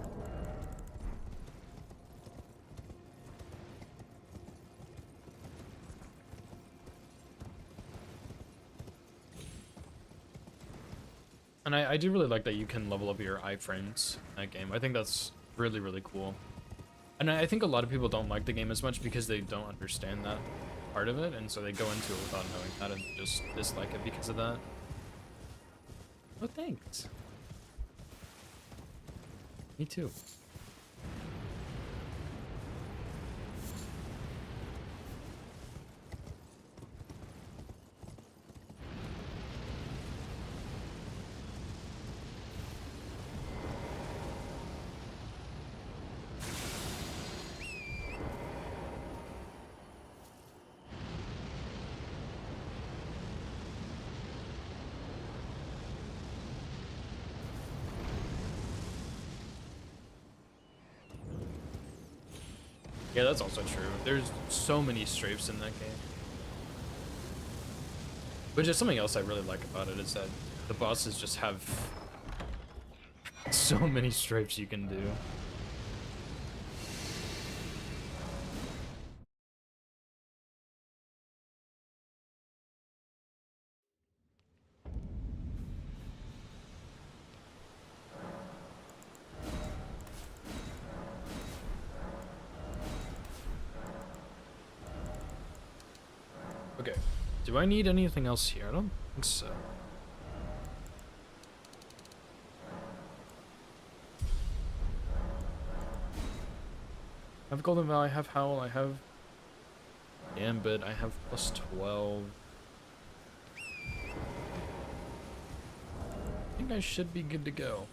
And I do really like that you can level up your iframes in that game. I think that's really, really cool. And I think a lot of people don't like the game as much because they don't understand that part of it, and so they go into it without knowing that and just dislike it because of that. Oh, thanks. Me too. Yeah, that's also true. There's so many strafes in that game. Which is something else I really like about it, is that the bosses just have so many strafes you can do. Okay, do I need anything else here? I don't think so. I have Golden Vow, I have Howl, I have Gambit, I have plus 12. I think I should be good to go.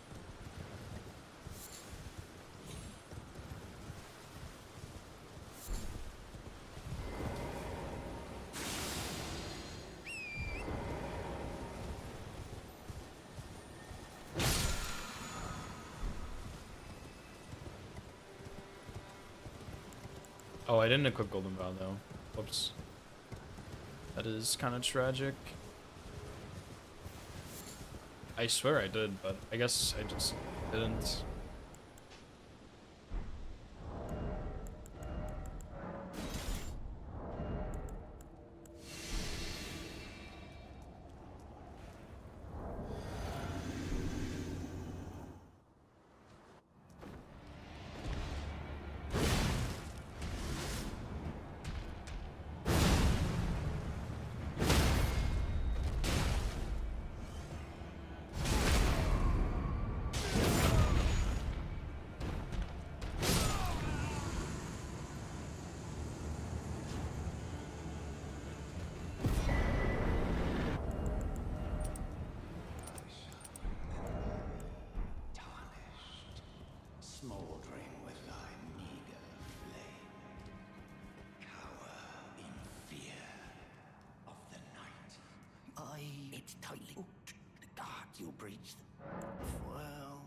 Oh, I didn't equip Golden Vow though. Whoops. That is kind of tragic. I swear I did, but I guess I just didn't. Smouldering with thy meager flame, cower in fear of the night. It's tightly. The guards you breached. Well.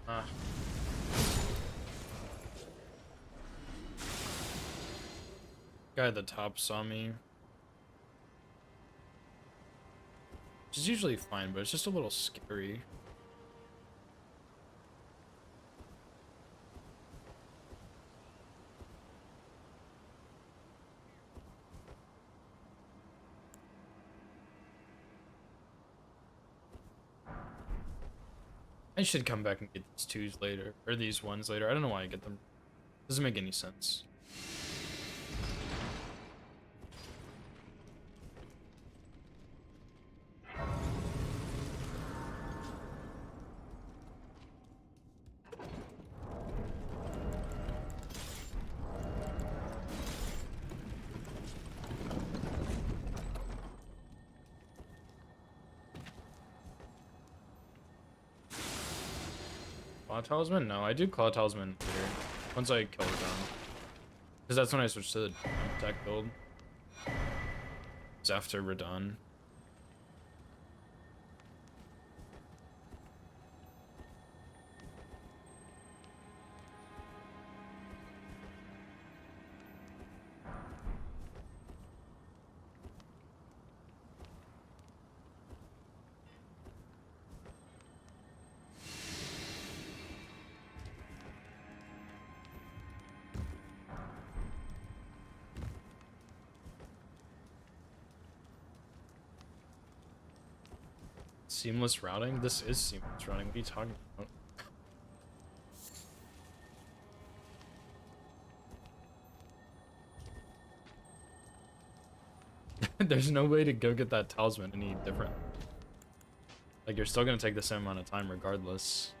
Ah. Guy at the top saw me. Which is usually fine, but it's just a little scary. I should come back and get these twos later, or these ones later. I don't know why I get them. Doesn't make any sense. Claw Talisman? No, I do Claw Talisman later. Once I kill Radon. Because that's when I switch to the attack build. It's after Radon. Seamless routing? This is seamless routing. What are you talking about? There's no way to go get that talisman any different. Like, you're still gonna take the same amount of time regardless.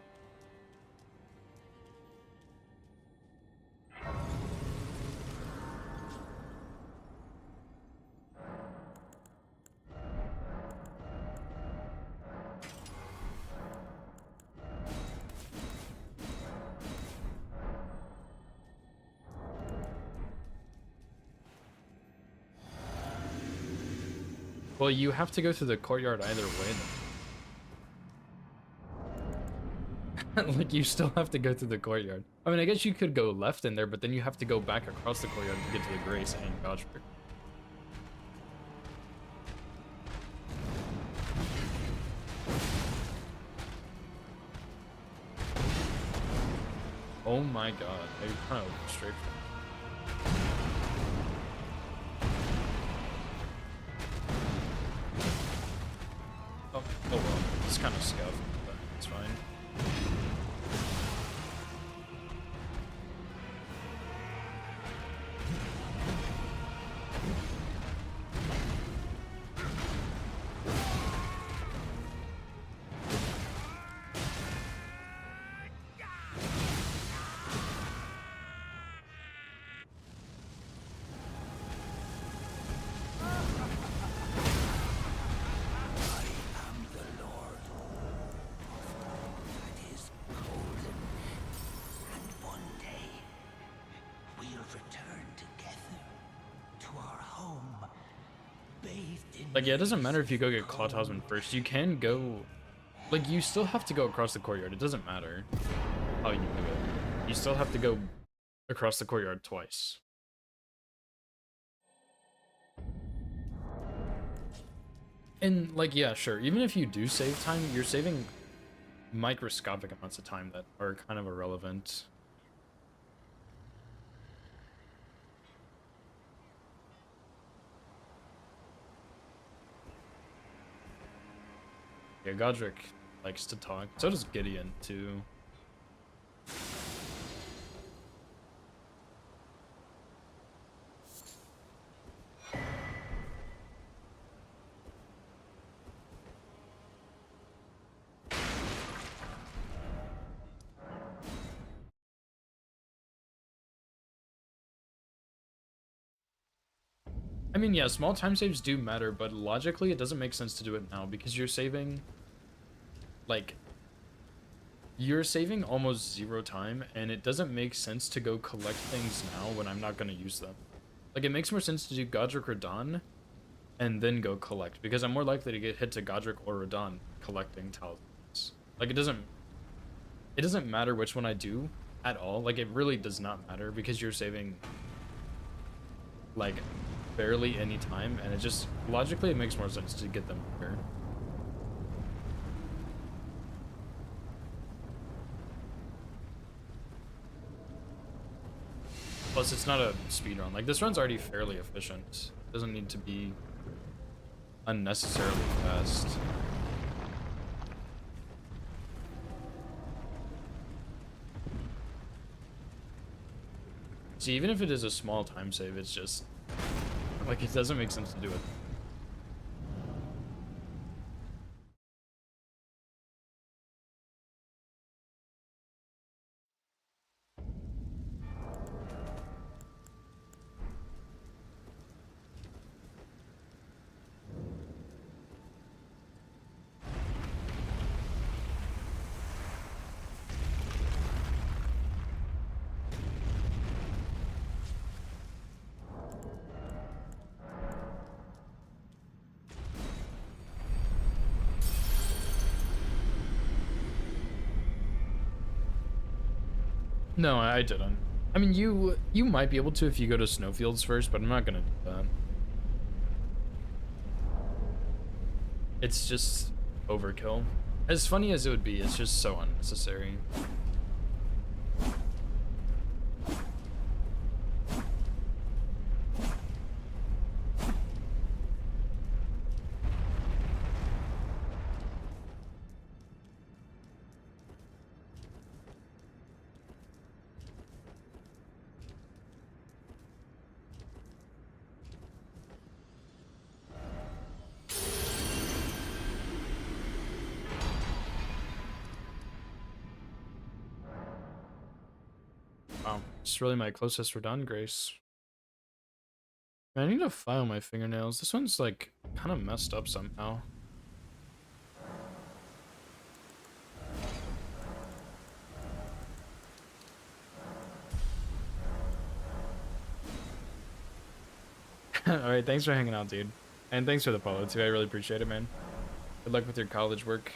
Well, you have to go through the courtyard either way, though. Like, you still have to go through the courtyard. I mean, I guess you could go left in there, but then you have to go back across the courtyard to get to the Grace and Godric. Oh my god, I kind of went straight for Oh, oh well, it's kind of scuffed, but it's fine. Like, yeah, it doesn't matter if you go get Claw Talisman first. You can go... Like, you still have to go across the courtyard. It doesn't matter how you do it. You still have to go across the courtyard twice. And, like, yeah, sure. Even if you do save time, you're saving microscopic amounts of time that are kind of irrelevant. Yeah, Godric likes to talk. So does Gideon, too. I mean, yeah, small time saves do matter, but logically it doesn't make sense to do it now because you're saving... Like, you're saving almost 0 time, and it doesn't make sense to go collect things now when I'm not going to use them. Like, it makes more sense to do Godric Radahn and then go collect, because I'm more likely to get hit to Godric or Radahn collecting talismans. Like, it doesn't matter which one I do at all. Like, it really does not matter, because you're saving, like, barely any time, and it just, logically, it makes more sense to get them here. Plus, it's not a speed run. Like, this run's already fairly efficient. It doesn't need to be unnecessarily fast. See, even if it is a small time save, it's just... Like, it doesn't make sense to do it. No, I didn't. I mean, you might be able to if you go to Snowfields first, but I'm not gonna do that. It's just overkill. As funny as it would be, it's just so unnecessary. It's really my closest we're done, Grace. Man, I need to file my fingernails. This one's like kind of messed up somehow. Alright, thanks for hanging out, dude. And thanks for the follow, too. I really appreciate it, man. Good luck with your college work.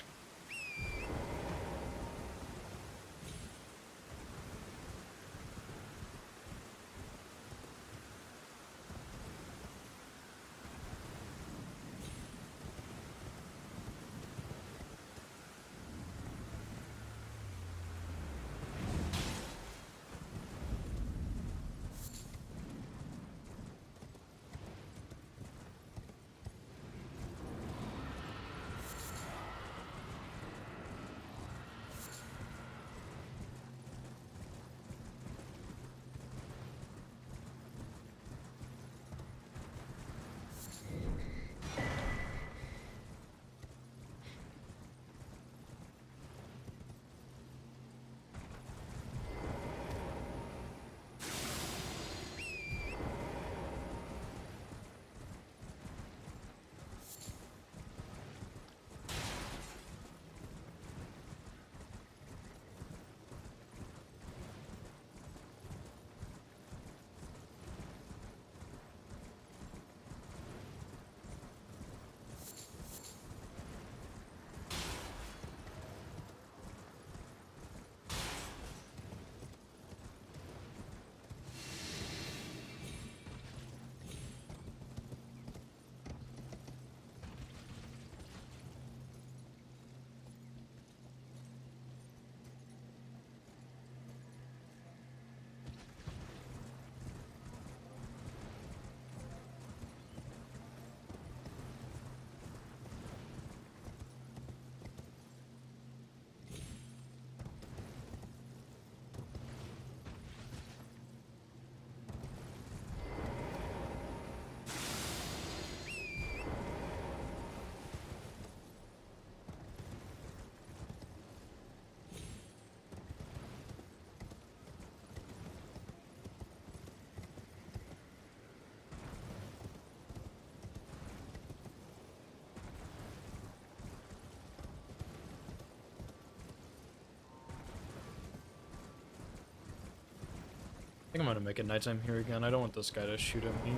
I think I'm gonna make it nighttime here again. I don't want this guy to shoot at me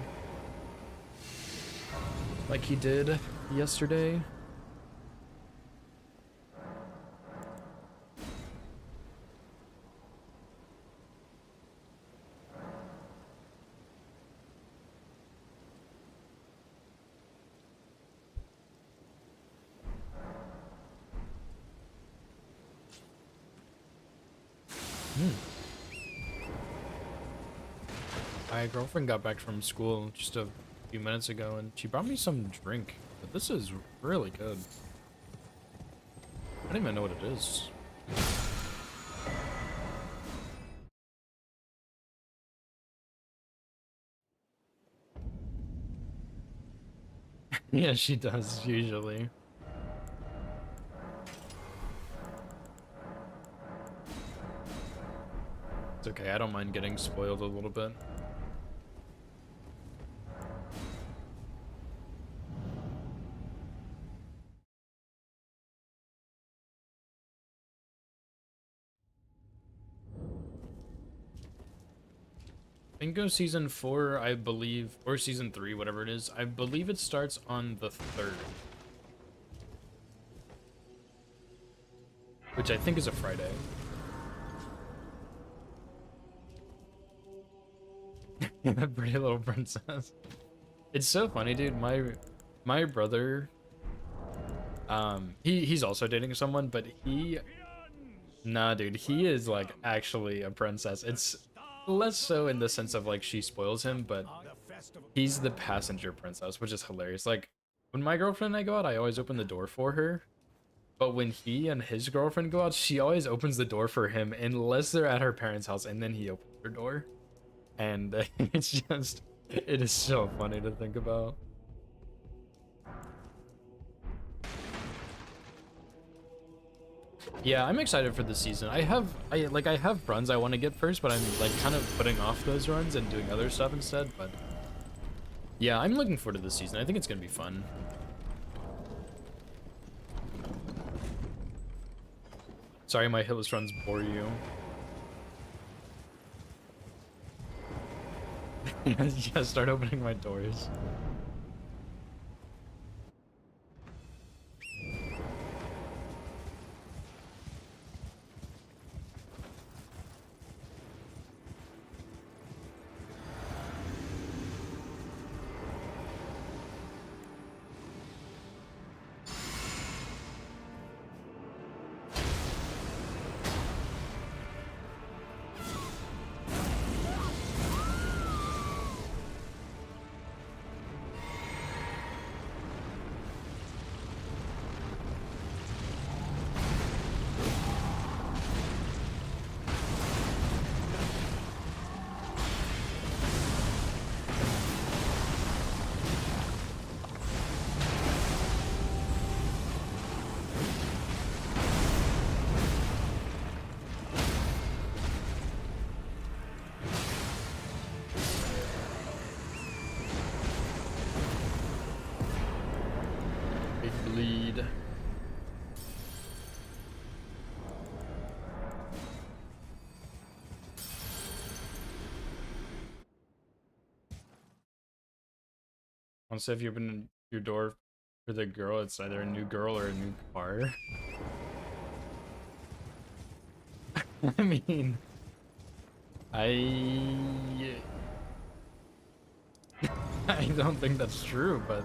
like he did yesterday. My girlfriend got back from school just a few minutes ago and she brought me some drink. But this is really good. I don't even know what it is. Yeah, she does usually. It's okay, I don't mind getting spoiled a little bit. Bingo season 4, I believe, or season 3, whatever it is, I believe it starts on the 3rd. Which I think is a Friday. Pretty Little Princess. It's so funny, dude. My brother, he's also dating someone, but nah, dude, he is like actually a princess. It's less so in the sense of like she spoils him, but he's the passenger princess, which is hilarious. Like when my girlfriend and I go out, I always open the door for her. But when he and his girlfriend go out, she always opens the door for him unless they're at her parents' house, and then he opens her door. And it's just, it is so funny to think about. Yeah, I'm excited for the season. I have runs I want to get first, but I'm like kind of putting off those runs and doing other stuff instead. But yeah, I'm looking forward to the season. I think it's gonna be fun. Sorry, my hitless runs bore you. Yeah, start opening my doors. Big bleed. Once if you open your door for the girl, it's either a new girl or a new car. I mean, I I don't think that's true, but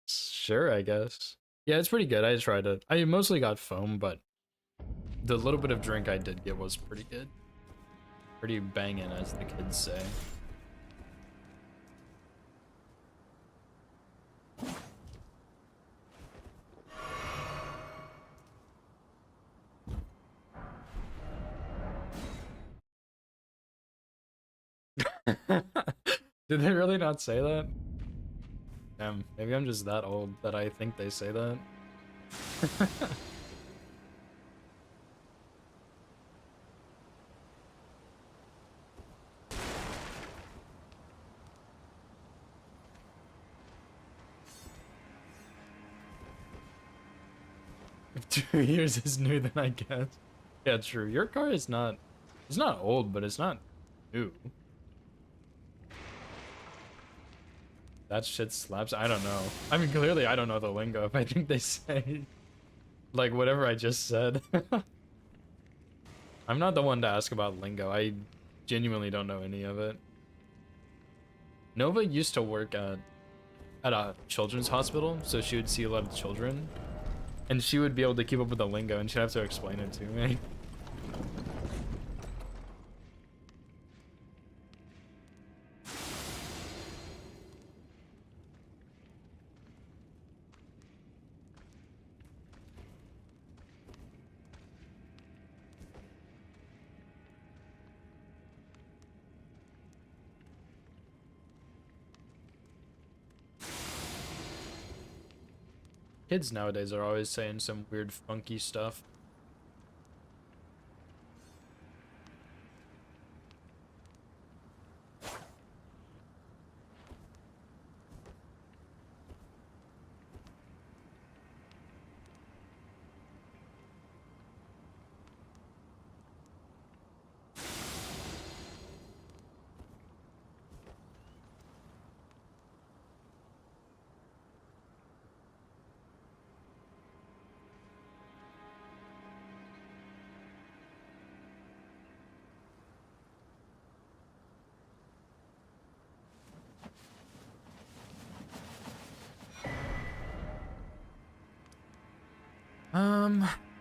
sure, I guess. Yeah, it's pretty good. I tried it. I mostly got foam, but the little bit of drink I did get was pretty good. Pretty banging, as the kids say. Did they really not say that? Damn, maybe I'm just that old that I think they say that. 2 years is new then, I guess. Yeah, true. Your car is not, it's not old, but it's not new. That shit slaps. I don't know. I mean, clearly I don't know the lingo if I think they say like whatever I just said. I'm not the one to ask about lingo. I genuinely don't know any of it. Nova used to work at a children's hospital, so she would see a lot of children, and she would be able to keep up with the lingo, and she'd have to explain it to me. Kids nowadays are always saying some weird funky stuff.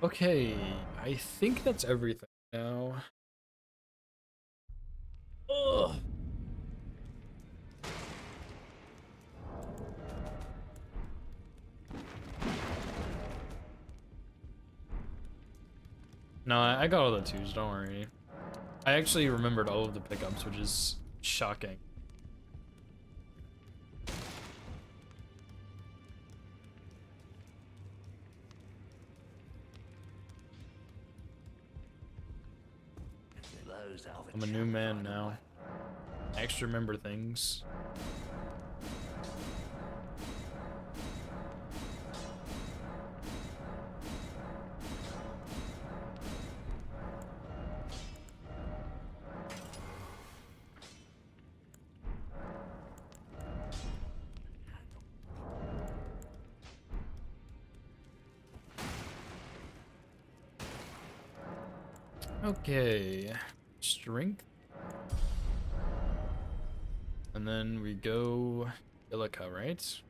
Okay, I think that's everything now. Ugh. No, I got all the twos, don't worry. I actually remembered all of the pickups, which is shocking. dispose of I'm a new man now. I actually remember things. Okay, strength. And then we go Illica, right?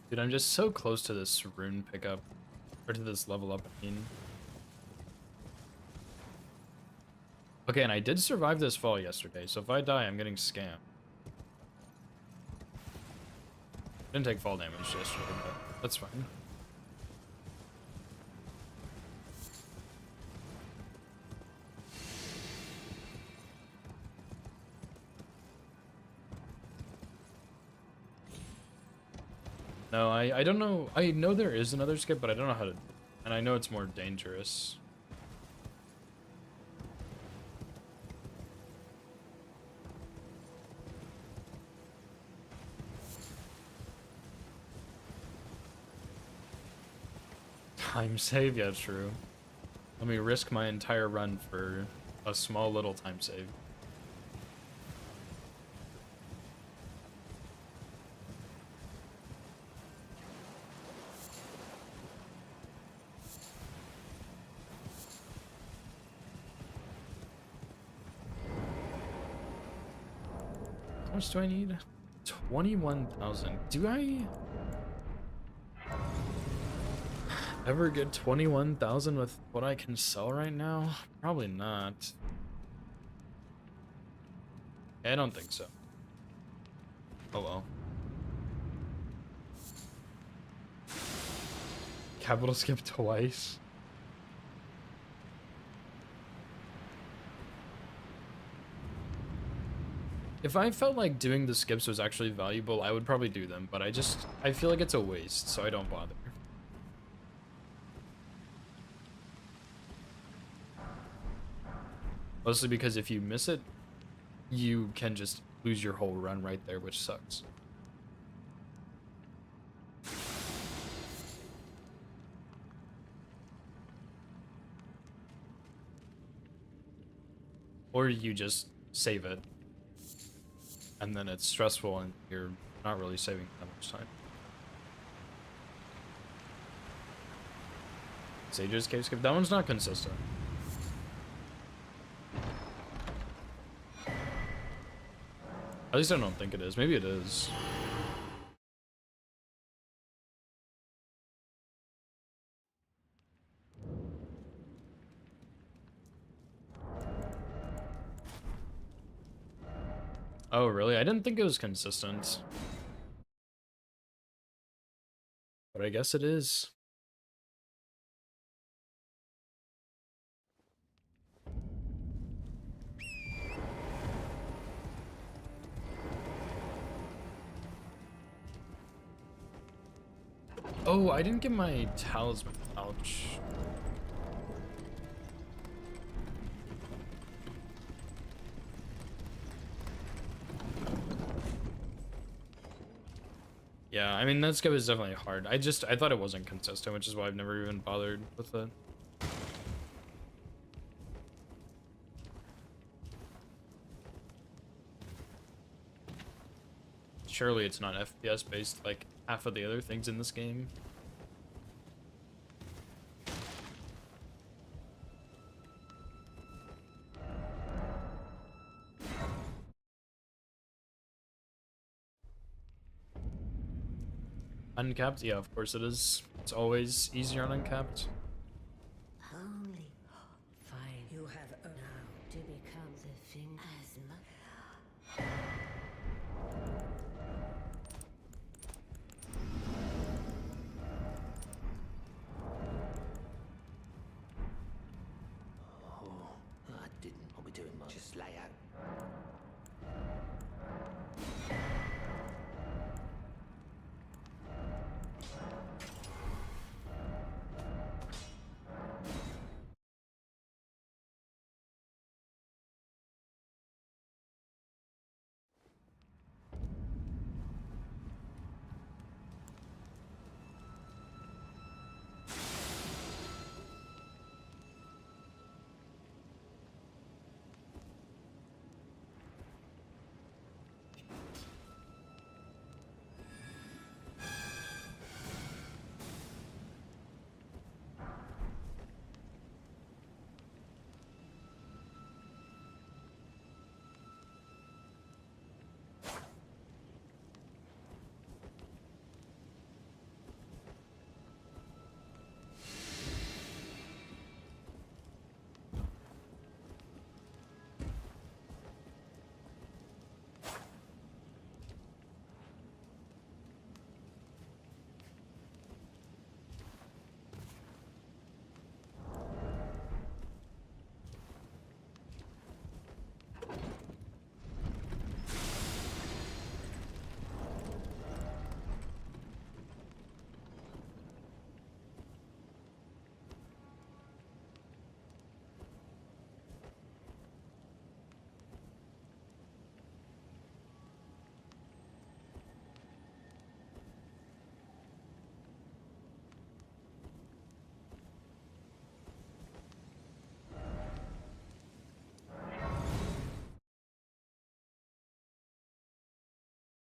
Dude, I'm just so close to this rune pickup. Or to this level up, I mean. Okay, and I did survive this fall yesterday, so if I die, I'm getting scammed. Didn't take fall damage yesterday, but that's fine. No, I don't know. I know there is another skip, but I don't know how to... And I know it's more dangerous. Time save? Yeah, true. Let me risk my entire run for a small little time save. How much do I need? 21,000. Do I ever get 21,000 with what I can sell right now? Probably not. I don't think so. Oh well. Capital skip twice. If I felt like doing the skips was actually valuable, I would probably do them, but I feel like it's a waste, so I don't bother. Mostly because if you miss it, you can just lose your whole run right there, which sucks. Or you just save it, and then it's stressful and you're not really saving that much time. Sage's cave skip, that one's not consistent. At least I don't think it is. Maybe it is. Oh, really? I didn't think it was consistent. But I guess it is. Oh, I didn't get my talisman. Ouch. Yeah, I mean, that scope is definitely hard. I thought it wasn't consistent, which is why I've never even bothered with it. Surely it's not FPS based like half of the other things in this game. Uncapped? Yeah, of course it is. It's always easier on uncapped. Only fine. You have now to become the thing as much. Oh, I didn't. I'll be doing much. Just lay out.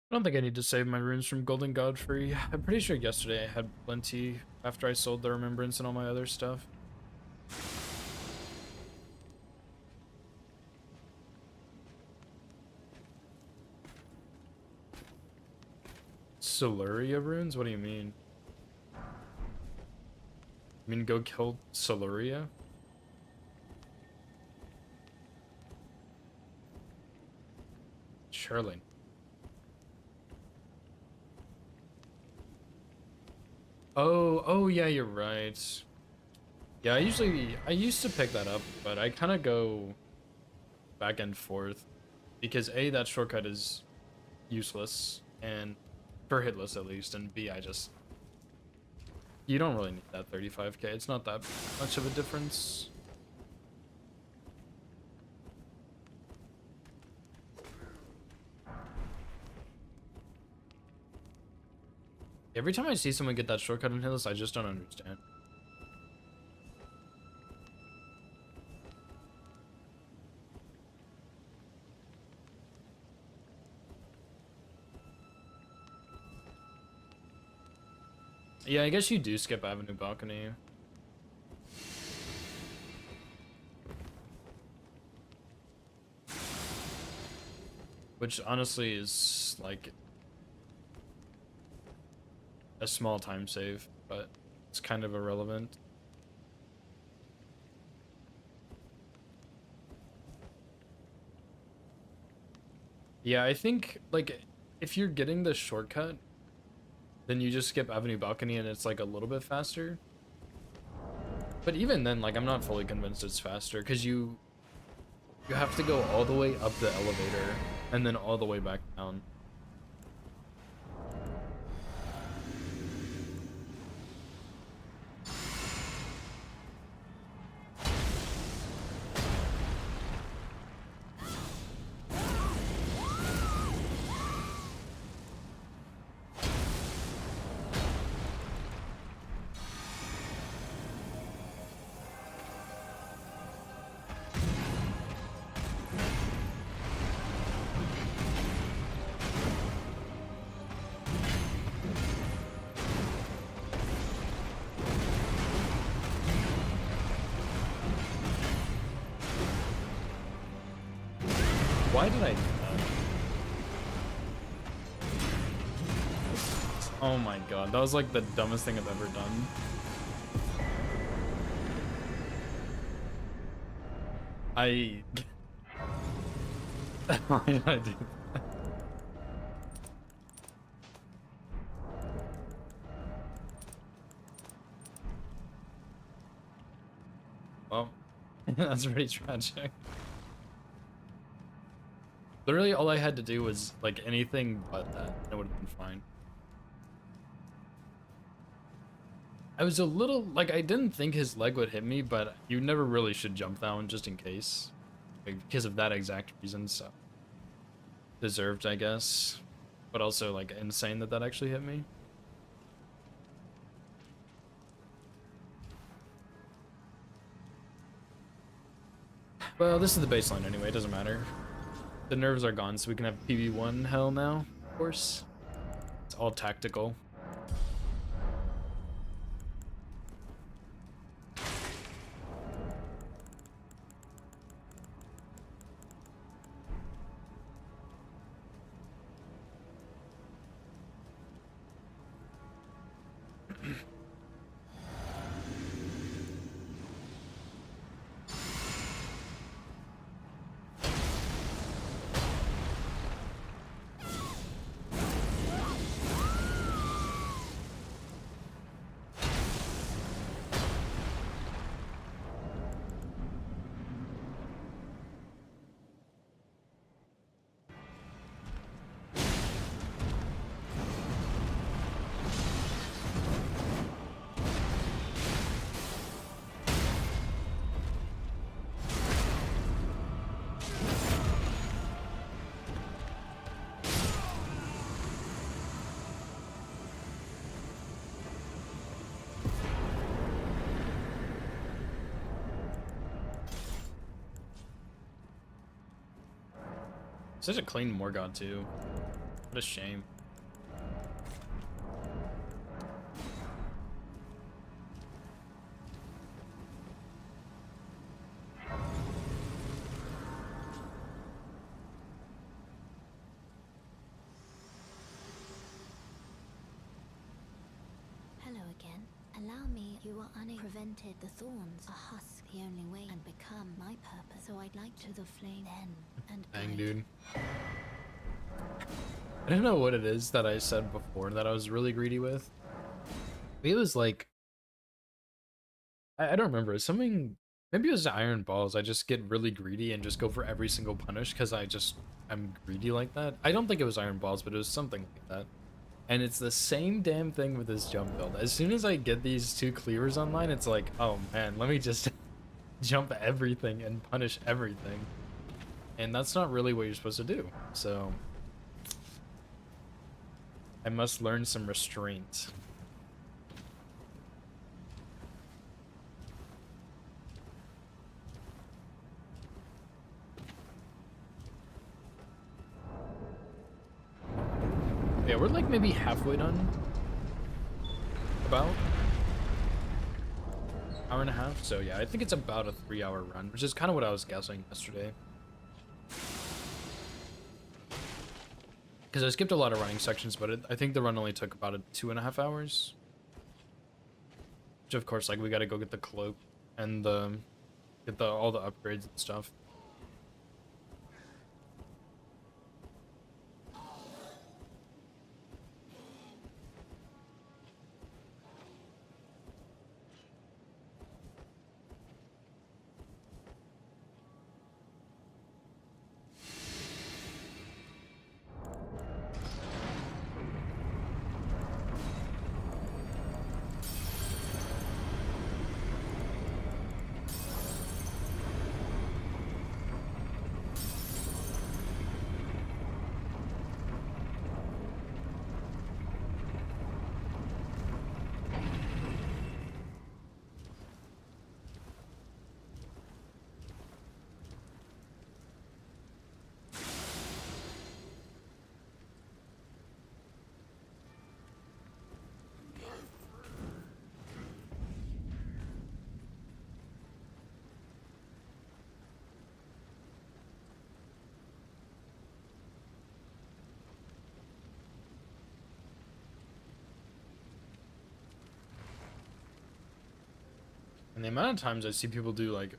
I don't think I need to save my runes from Golden Godfrey. I'm pretty sure yesterday I had plenty after I sold the Remembrance and all my other stuff. Siluria runes? What do you mean? You mean go kill Siluria? Surely. Oh yeah, you're right. Yeah, I used to pick that up, but I kind of go back and forth because A, that shortcut is useless, and for hitless at least, and B, you don't really need that 35k. It's not that much of a difference. Every time I see someone get that shortcut in hitless, I just don't understand. Yeah, I guess you do skip Avenue Balcony. Which honestly is like a small time save, but it's kind of irrelevant. Yeah, I think like if you're getting the shortcut, then you just skip Avenue Balcony and it's like a little bit faster. But even then, like I'm not fully convinced it's faster because you have to go all the way up the elevator and then all the way back down. Why did I do that? Oh my god, that was like the dumbest thing I've ever done. Why did I do that? Well, that's pretty tragic. Literally all I had to do was like anything but that, and it would have been fine. I was a little, like, I didn't think his leg would hit me, but you never really should jump that one just in case. Like, because of that exact reason, so. Deserved, I guess. But also, like, insane that that actually hit me. Well, this is the baseline anyway, it doesn't matter. The nerves are gone, so we can have PB1 hell now, of course. It's all tactical. Such a clean Morgott too. What a shame. Hello again. Allow me. You are prevented. The thorns are husk the only way and become my purpose. So I'd like to the flame then and Dang, guide. dude. I don't know what it is that I said before that I was really greedy with. Maybe it was like, I don't remember. It's something, maybe it was Iron Balls. I just get really greedy and just go for every single punish because I'm greedy like that. I don't think it was Iron Balls, but it was something like that. And it's the same damn thing with this jump build. As soon as I get these two cleavers online, it's like, oh man, let me just jump everything and punish everything. And that's not really what you're supposed to do. So I must learn some restraint. Yeah, we're like maybe halfway done. About hour and a half. So yeah, I think it's about a 3-hour run, which is kind of what I was guessing yesterday. Because I skipped a lot of running sections, but I think the run only took about 2.5 hours. Which of course, like, we got to go get the cloak and get all the upgrades and stuff. And the amount of times I see people do like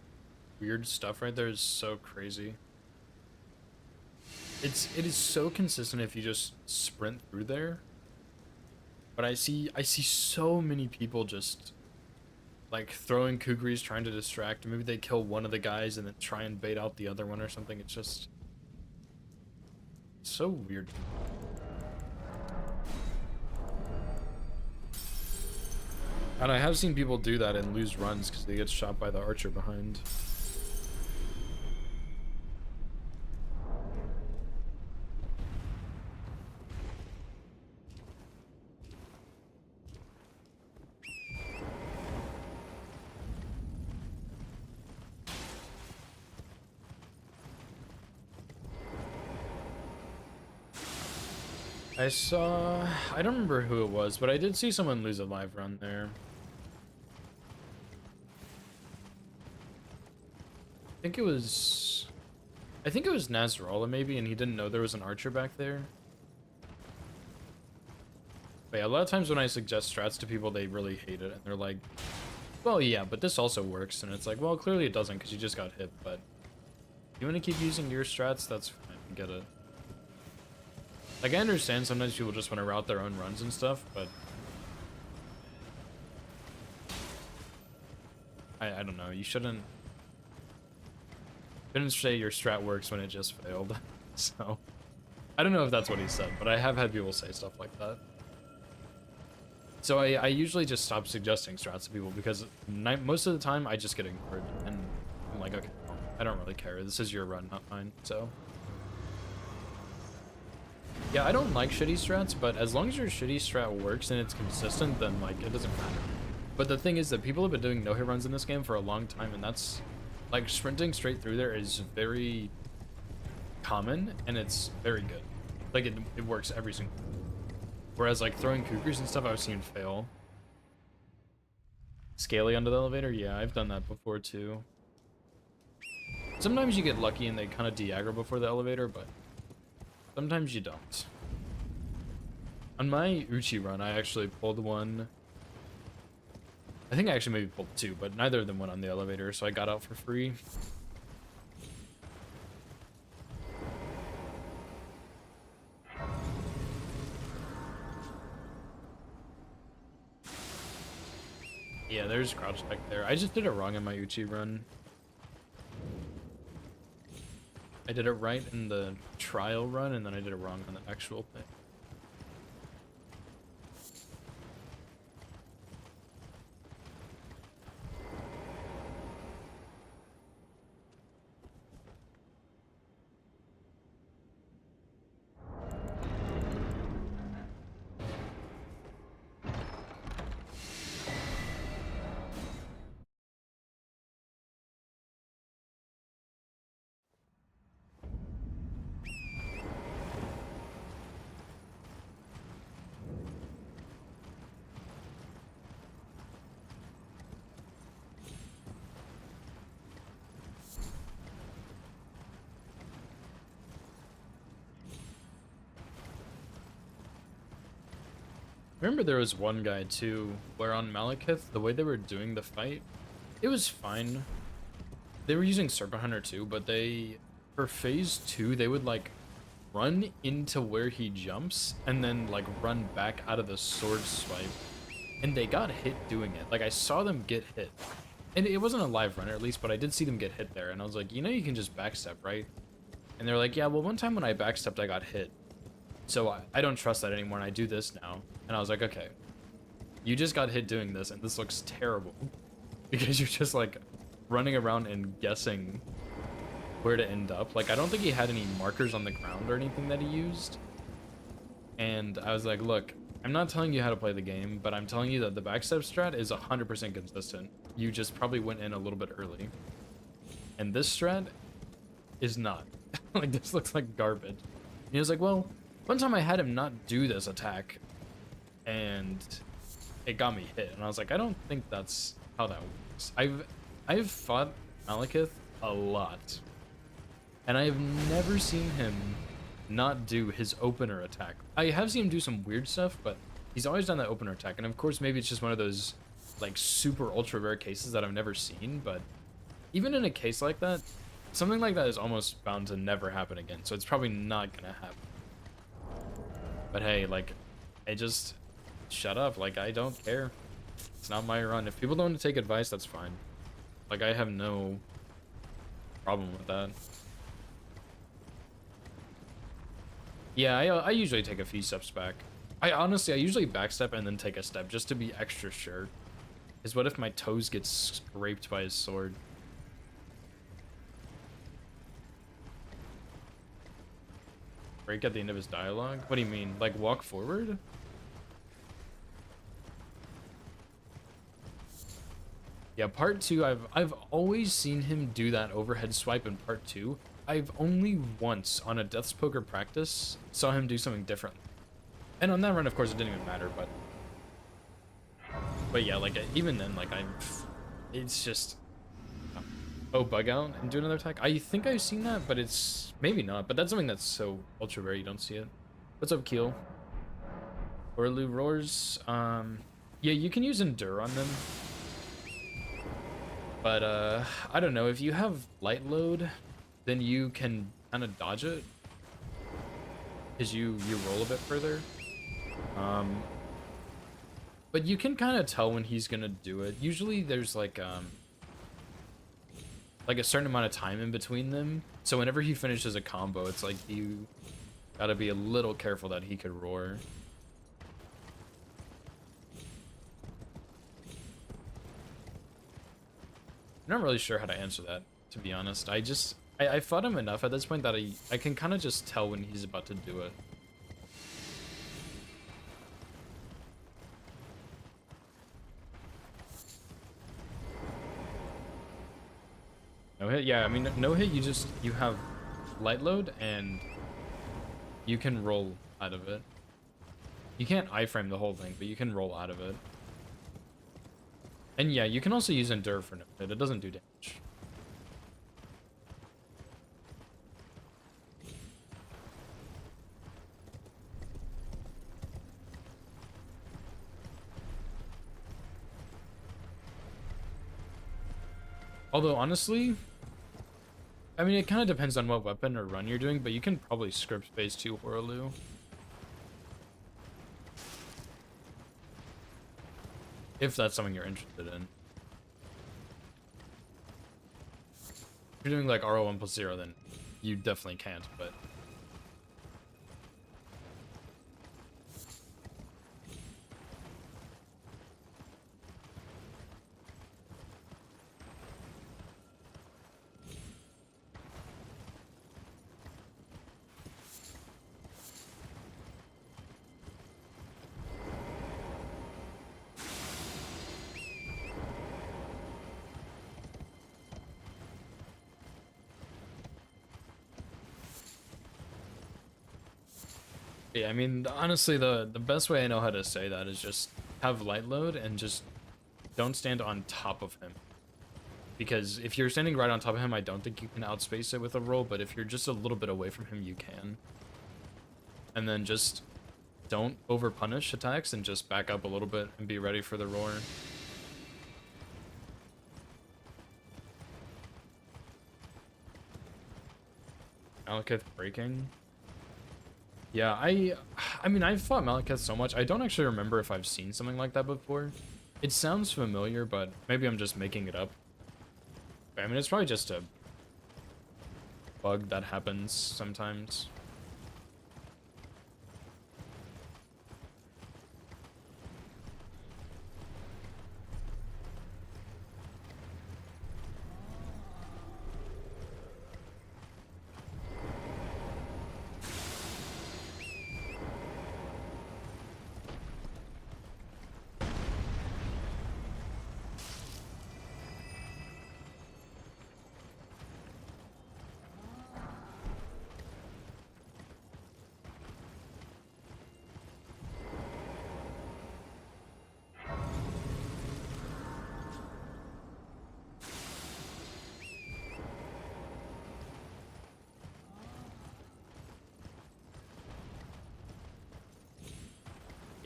weird stuff right there is so crazy. It is so consistent if you just sprint through there. But I see so many people just like throwing kukris, trying to distract. Maybe they kill one of the guys and then try and bait out the other one or something. It's just so weird. And I have seen people do that and lose runs because they get shot by the archer behind. I don't remember who it was, but I did see someone lose a live run there. I think it was Nasrallah maybe, and he didn't know there was an archer back there. But yeah, a lot of times when I suggest strats to people, they really hate it, and they're like, well, yeah, but this also works, and it's like, well, clearly it doesn't, because you just got hit, but if you want to keep using your strats, that's fine, I get it. Like, I understand sometimes people just want to route their own runs and stuff, but I don't know, you shouldn't say your strat works when it just failed. So, I don't know if that's what he said, but I have had people say stuff like that. So I usually just stop suggesting strats to people because most of the time I just get ignored, and I'm like, okay, I don't really care. This is your run, not mine, so. Yeah, I don't like shitty strats, but as long as your shitty strat works and it's consistent, then, like, it doesn't matter. But the thing is that people have been doing no-hit runs in this game for a long time, and that's, like, sprinting straight through there is very common, and it's very good. Like, it works every single time. Whereas, like, throwing kukris and stuff, I've seen fail. Scaly under the elevator? Yeah, I've done that before, too. Sometimes you get lucky and they kind of de-aggro before the elevator, but sometimes you don't. On my Uchi run, I actually pulled one. I think I actually maybe pulled two, but neither of them went on the elevator, so I got out for free. Yeah, there's crouch back there. I just did it wrong in my Uchi run. I did it right in the trial run, and then I did it wrong on the actual thing. Remember there was one guy too, where on Malekith, the way they were doing the fight, it was fine. They were using Serpent Hunter too, but for phase 2, they would like run into where he jumps and then like run back out of the sword swipe. And they got hit doing it. Like I saw them get hit. And it wasn't a live runner at least, but I did see them get hit there. And I was like, you know, you can just backstep, right? And they're like, yeah, well, one time when I backstepped, I got hit. So I don't trust that anymore, and I do this now. And I was like, okay, you just got hit doing this, and this looks terrible. Because you're just, like, running around and guessing where to end up. Like, I don't think he had any markers on the ground or anything that he used. And I was like, look, I'm not telling you how to play the game, but I'm telling you that the backstep strat is 100% consistent. You just probably went in a little bit early. And this strat is not. Like, this looks like garbage. And he was like, well, one time I had him not do this attack, and it got me hit. And I was like, I don't think that's how that works. I've fought Malekith a lot, and I have never seen him not do his opener attack. I have seen him do some weird stuff, but he's always done that opener attack. And of course, maybe it's just one of those like super ultra rare cases that I've never seen, but even in a case like that, something like that is almost bound to never happen again, so it's probably not gonna happen. But hey, like, I just shut up. Like, I don't care. It's not my run. If people don't want to take advice, that's fine. Like, I have no problem with that. Yeah, I usually take a few steps back. I usually backstep and then take a step just to be extra sure. Because what if my toes get scraped by his sword? Break at the end of his dialogue? What do you mean? Like, walk forward? Yeah, part 2, I've always seen him do that overhead swipe in part 2. I've only once, on a Death's Poker practice, saw him do something different. And on that run, of course, it didn't even matter, but yeah, like, even then, like, it's just... Oh, bug out and do another attack? I think I've seen that, but it's... Maybe not, but that's something that's so ultra rare you don't see it. What's up, Keel? Orlu roars. Yeah, you can use Endure on them. But, I don't know. If you have light load, then you can kind of dodge it. Because you roll a bit further. But you can kind of tell when he's gonna do it. Usually there's like a certain amount of time in between them. So whenever he finishes a combo, it's like you gotta be a little careful that he could roar. I'm not really sure how to answer that, to be honest. I fought him enough at this point that I can kind of just tell when he's about to do it. No hit? Yeah, I mean, no hit, you have light load and you can roll out of it. You can't iframe the whole thing, but you can roll out of it. And yeah, you can also use Endure for no hit. It doesn't do damage. Although, honestly, I mean, it kind of depends on what weapon or run you're doing, but you can probably script phase 2 Horaloo. If that's something you're interested in. If you're doing like RO1+0, then you definitely can't, but... Yeah, I mean, honestly, the best way I know how to say that is just have light load and just don't stand on top of him. Because if you're standing right on top of him, I don't think you can outspace it with a roll, but if you're just a little bit away from him, you can. And then just don't over punish attacks and just back up a little bit and be ready for the roar. Malekith breaking. Yeah, I mean, I've fought Malekith so much, I don't actually remember if I've seen something like that before. It sounds familiar, but maybe I'm just making it up. I mean, it's probably just a bug that happens sometimes.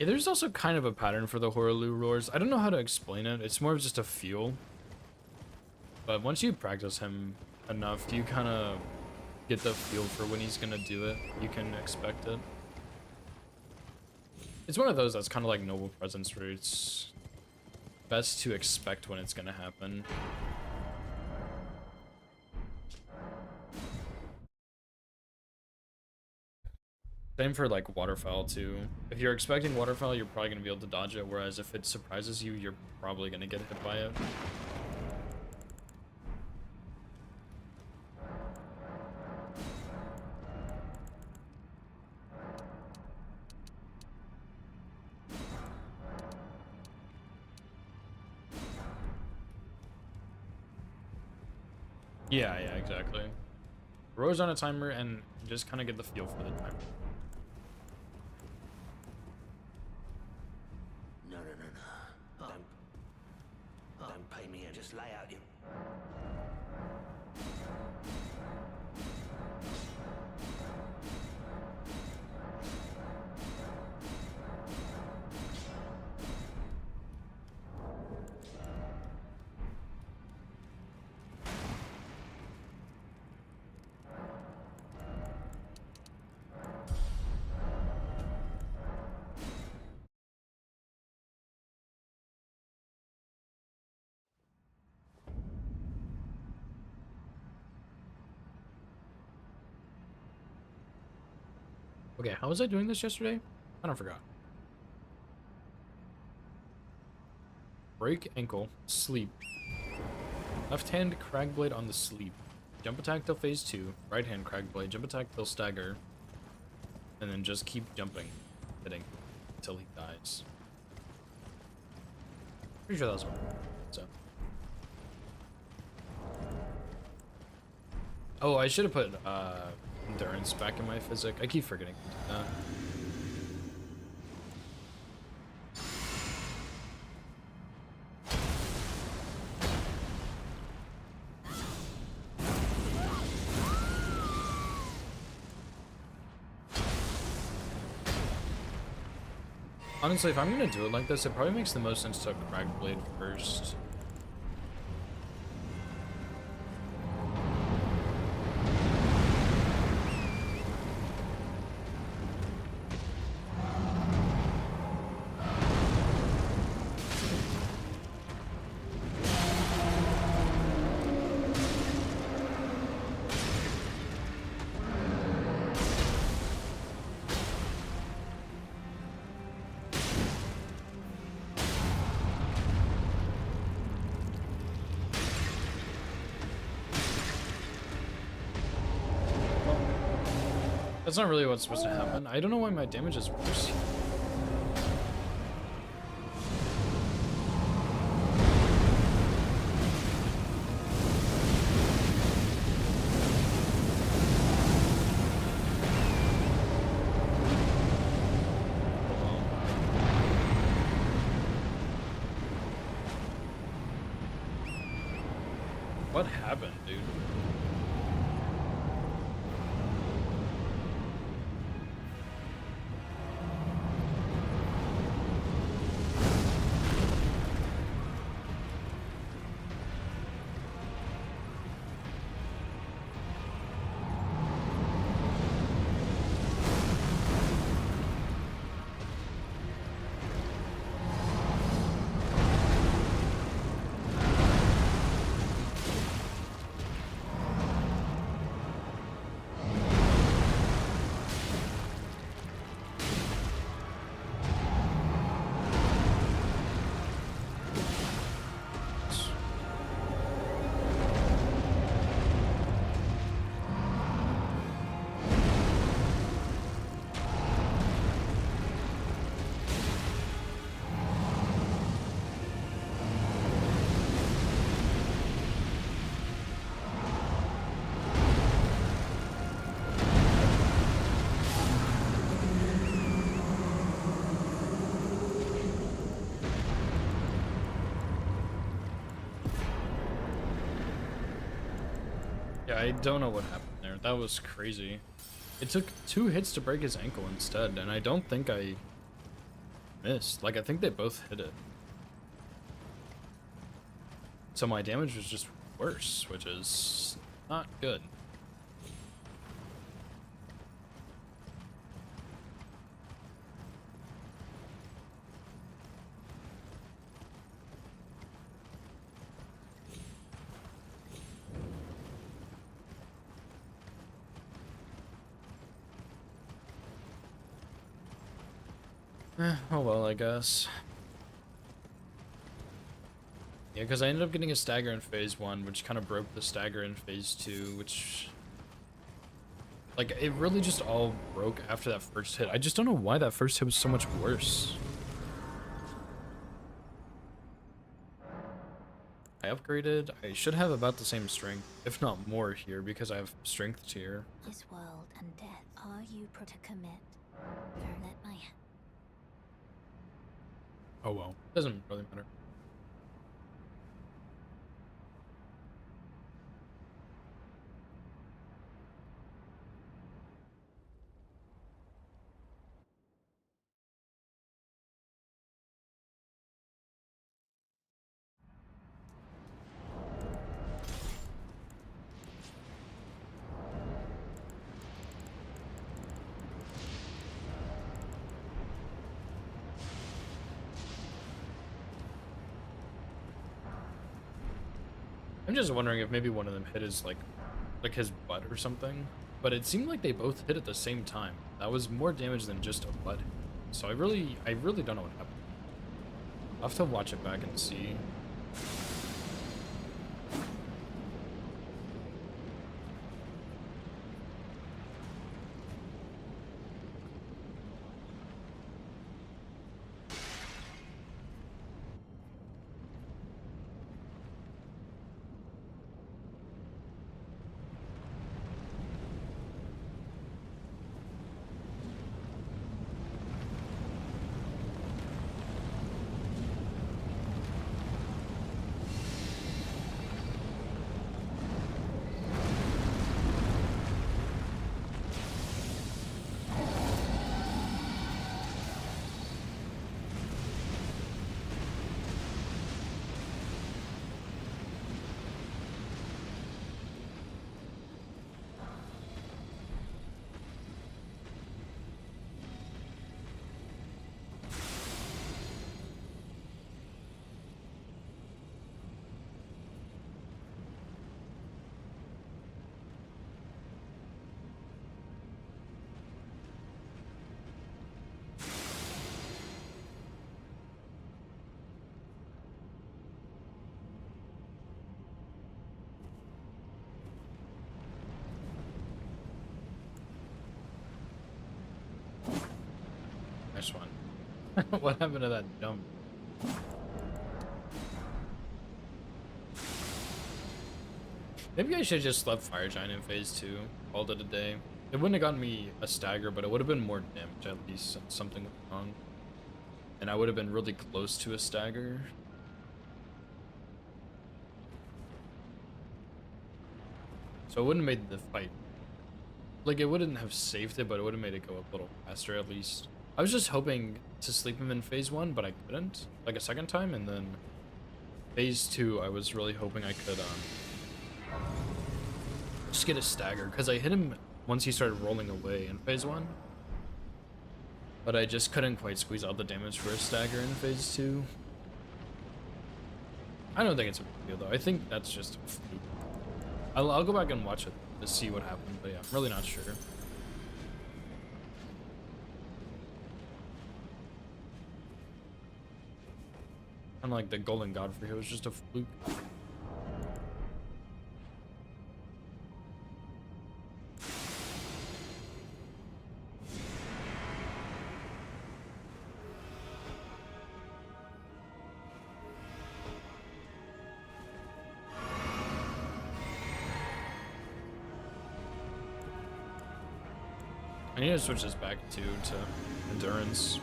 Yeah, there's also kind of a pattern for the Horaloo roars. I don't know how to explain it. It's more of just a feel. But once you practice him enough, you kind of get the feel for when he's gonna do it. You can expect it. It's one of those that's kind of like Noble Presence, where it's best to expect when it's gonna happen. Same for like waterfowl too. If you're expecting waterfowl, you're probably gonna be able to dodge it, whereas if it surprises you, you're probably gonna get hit by it. Yeah, yeah, exactly. Roar's on a timer and just kind of get the feel for the timer. No. Don't pay me, I just lay out you. Okay, how was I doing this yesterday? I don't forgot. Break ankle, sleep. Left hand Cragblade on the sleep. Jump attack till phase 2. Right hand Cragblade, jump attack till stagger. And then just keep jumping, hitting, until he dies. Pretty sure that was one. So. Oh, I should have put endurance back in my physic. I keep forgetting to do that. Honestly, if I'm gonna do it like this, it probably makes the most sense to Cragblade first. That's not really what's supposed to happen. I don't know why my damage is worse. What happened, dude? Yeah, I don't know what happened there. That was crazy. It took 2 hits to break his ankle instead, and I don't think I missed. Like, I think they both hit it. So my damage was just worse, which is not good. Oh well, I guess. Yeah, because I ended up getting a stagger in phase 1, which kind of broke the stagger in phase 2, which... Like, it really just all broke after that first hit. I just don't know why that first hit was so much worse. I upgraded. I should have about the same strength, if not more here, because I have strength tier. This world and death, are you to commit? Let my... Oh well, doesn't really matter. I'm just wondering if maybe one of them hit his, like his butt or something. But it seemed like they both hit at the same time. That was more damage than just a butt. So I really don't know what happened. I'll have to watch it back and see. Nice one. What happened to that jump? Maybe I should have just left Fire Giant in phase 2. Called it a day. It wouldn't have gotten me a stagger, but it would have been more damage at least since something went wrong. And I would have been really close to a stagger. So it wouldn't have made the fight. Like, it wouldn't have saved it, but it would have made it go a little faster at least. I was just hoping to sleep him in phase 1, but I couldn't. Like, a second time, and then phase 2, I was really hoping I could, just get a stagger, because I hit him once he started rolling away in phase 1. But I just couldn't quite squeeze out the damage for a stagger in phase 2. I don't think it's a big deal, though. I think that's just a fluke. I'll go back and watch it to see what happened, but yeah, I'm really not sure. Kind of like the Golden Godfrey, it was just a fluke. I need to switch this back to endurance.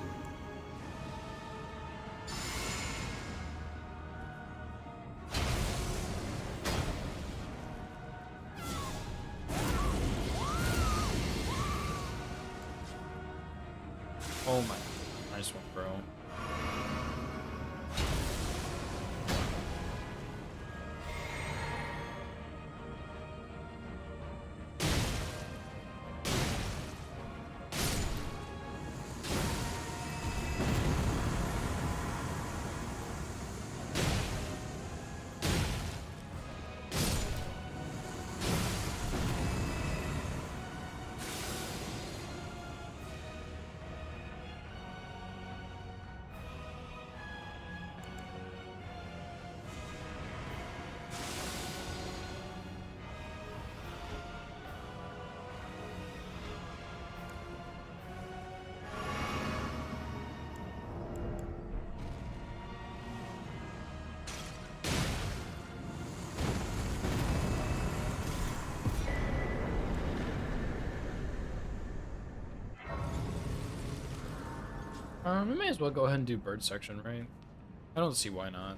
Oh my, nice one, bro. We may as well go ahead and do bird section, right? I don't see why not.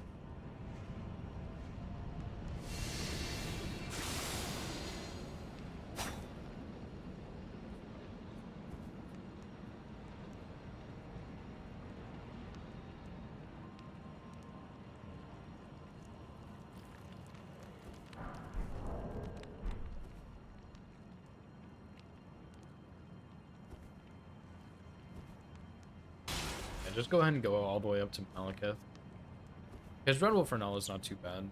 Yeah, just go ahead and go all the way up to Malekith. Because Red Wolf Renala is not too bad.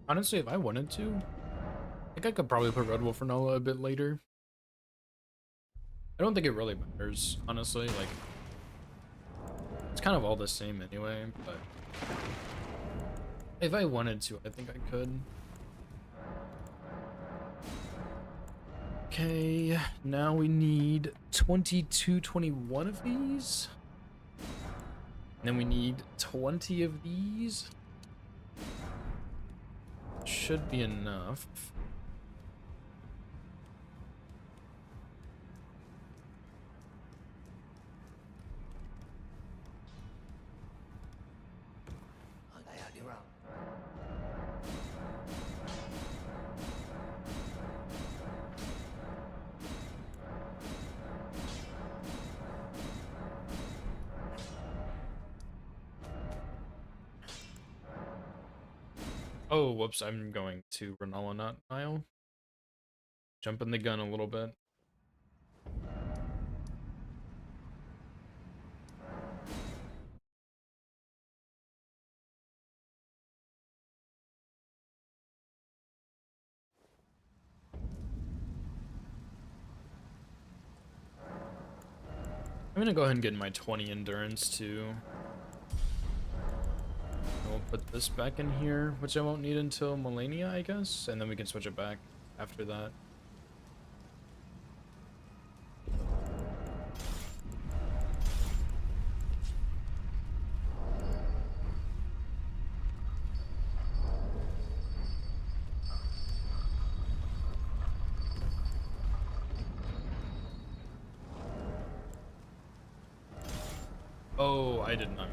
Honestly, if I wanted to, I think I could probably put Red Wolf Renala a bit later. I don't think it really matters, honestly. Like, it's kind of all the same anyway, but if I wanted to, I think I could. Okay, now we need 21 of these. And then we need 20 of these. Should be enough. Okay, you're up. Oh, whoops, I'm going to Renala, not Nile. Jumping the gun a little bit. I'm gonna go ahead and get my 20 endurance too. I'll put this back in here, which I won't need until Millennia, I guess, and then we can switch it back after that. Oh, I did not.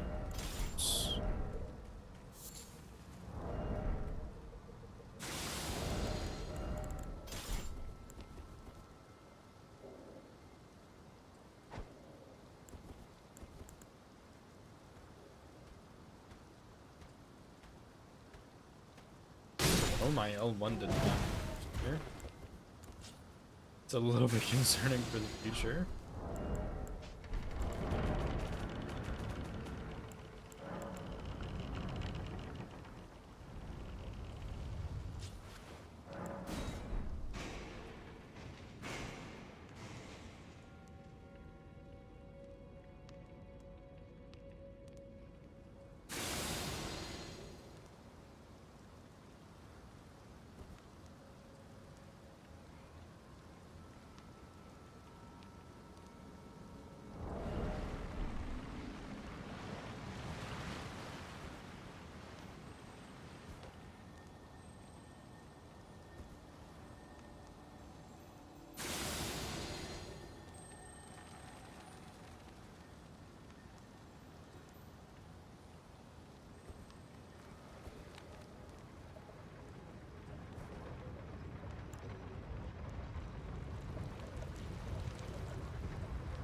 Oh, my L1 did not. Here. It's a little bit concerning for the future.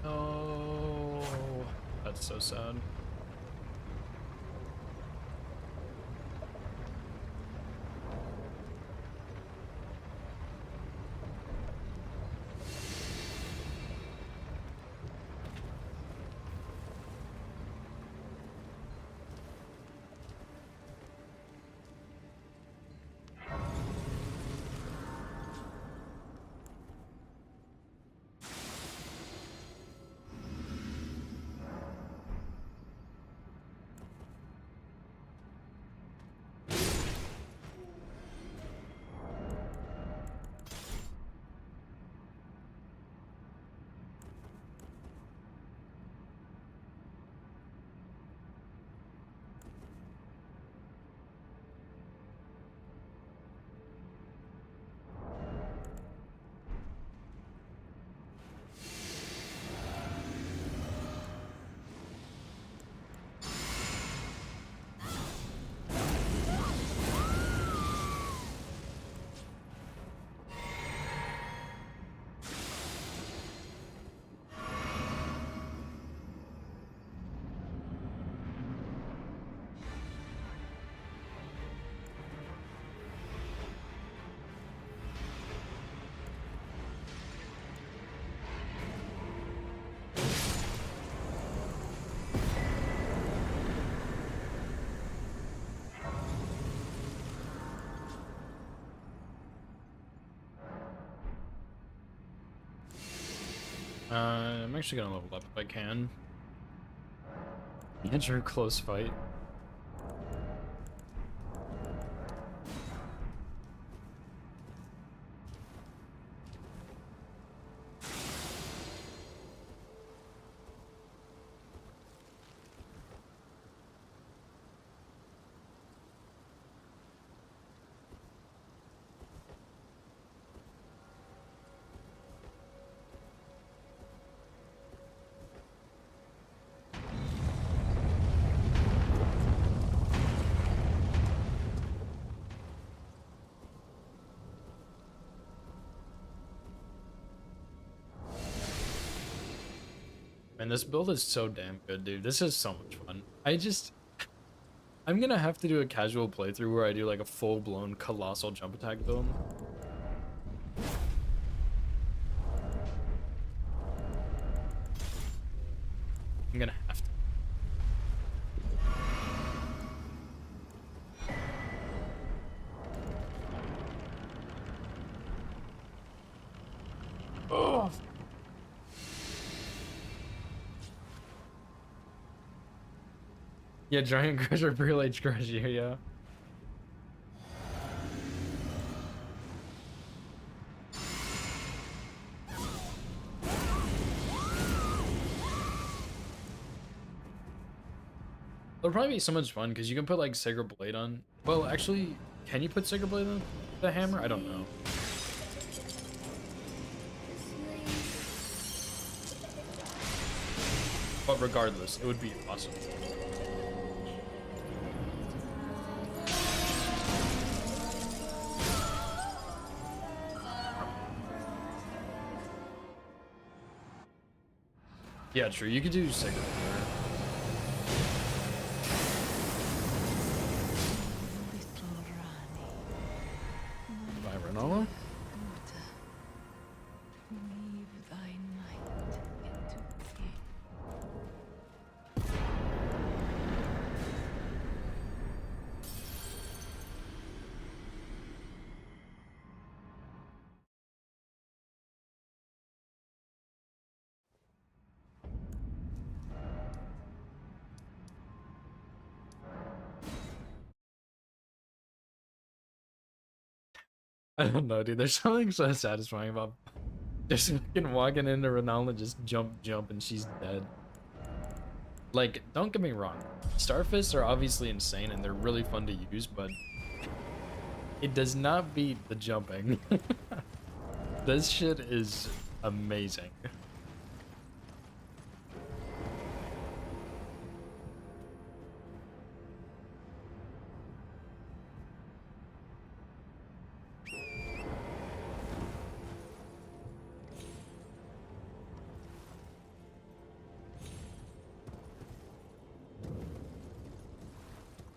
Oh, that's so sad. I'm actually gonna level up if I can. Enter a close fight. Man, this build is so damn good, dude. This is so much fun. I'm gonna have to do a casual playthrough where I do like a full-blown colossal jump attack build. I'm gonna have to. Oh. Yeah, Giant Crusher, Real Age Crush, yeah. It'll probably be so much fun because you can put like Sacred Blade on. Well, actually, can you put Sacred Blade on the hammer? I don't know. But regardless, it would be awesome. Yeah, true. You could do Sacred Flare. Little Rani, Renola? daughter, weave thy night into day. I don't know, dude. There's something so satisfying about just fucking walking into Renola, just jump, and she's dead. Like, don't get me wrong. Starfists are obviously insane and they're really fun to use, but it does not beat the jumping. This shit is amazing.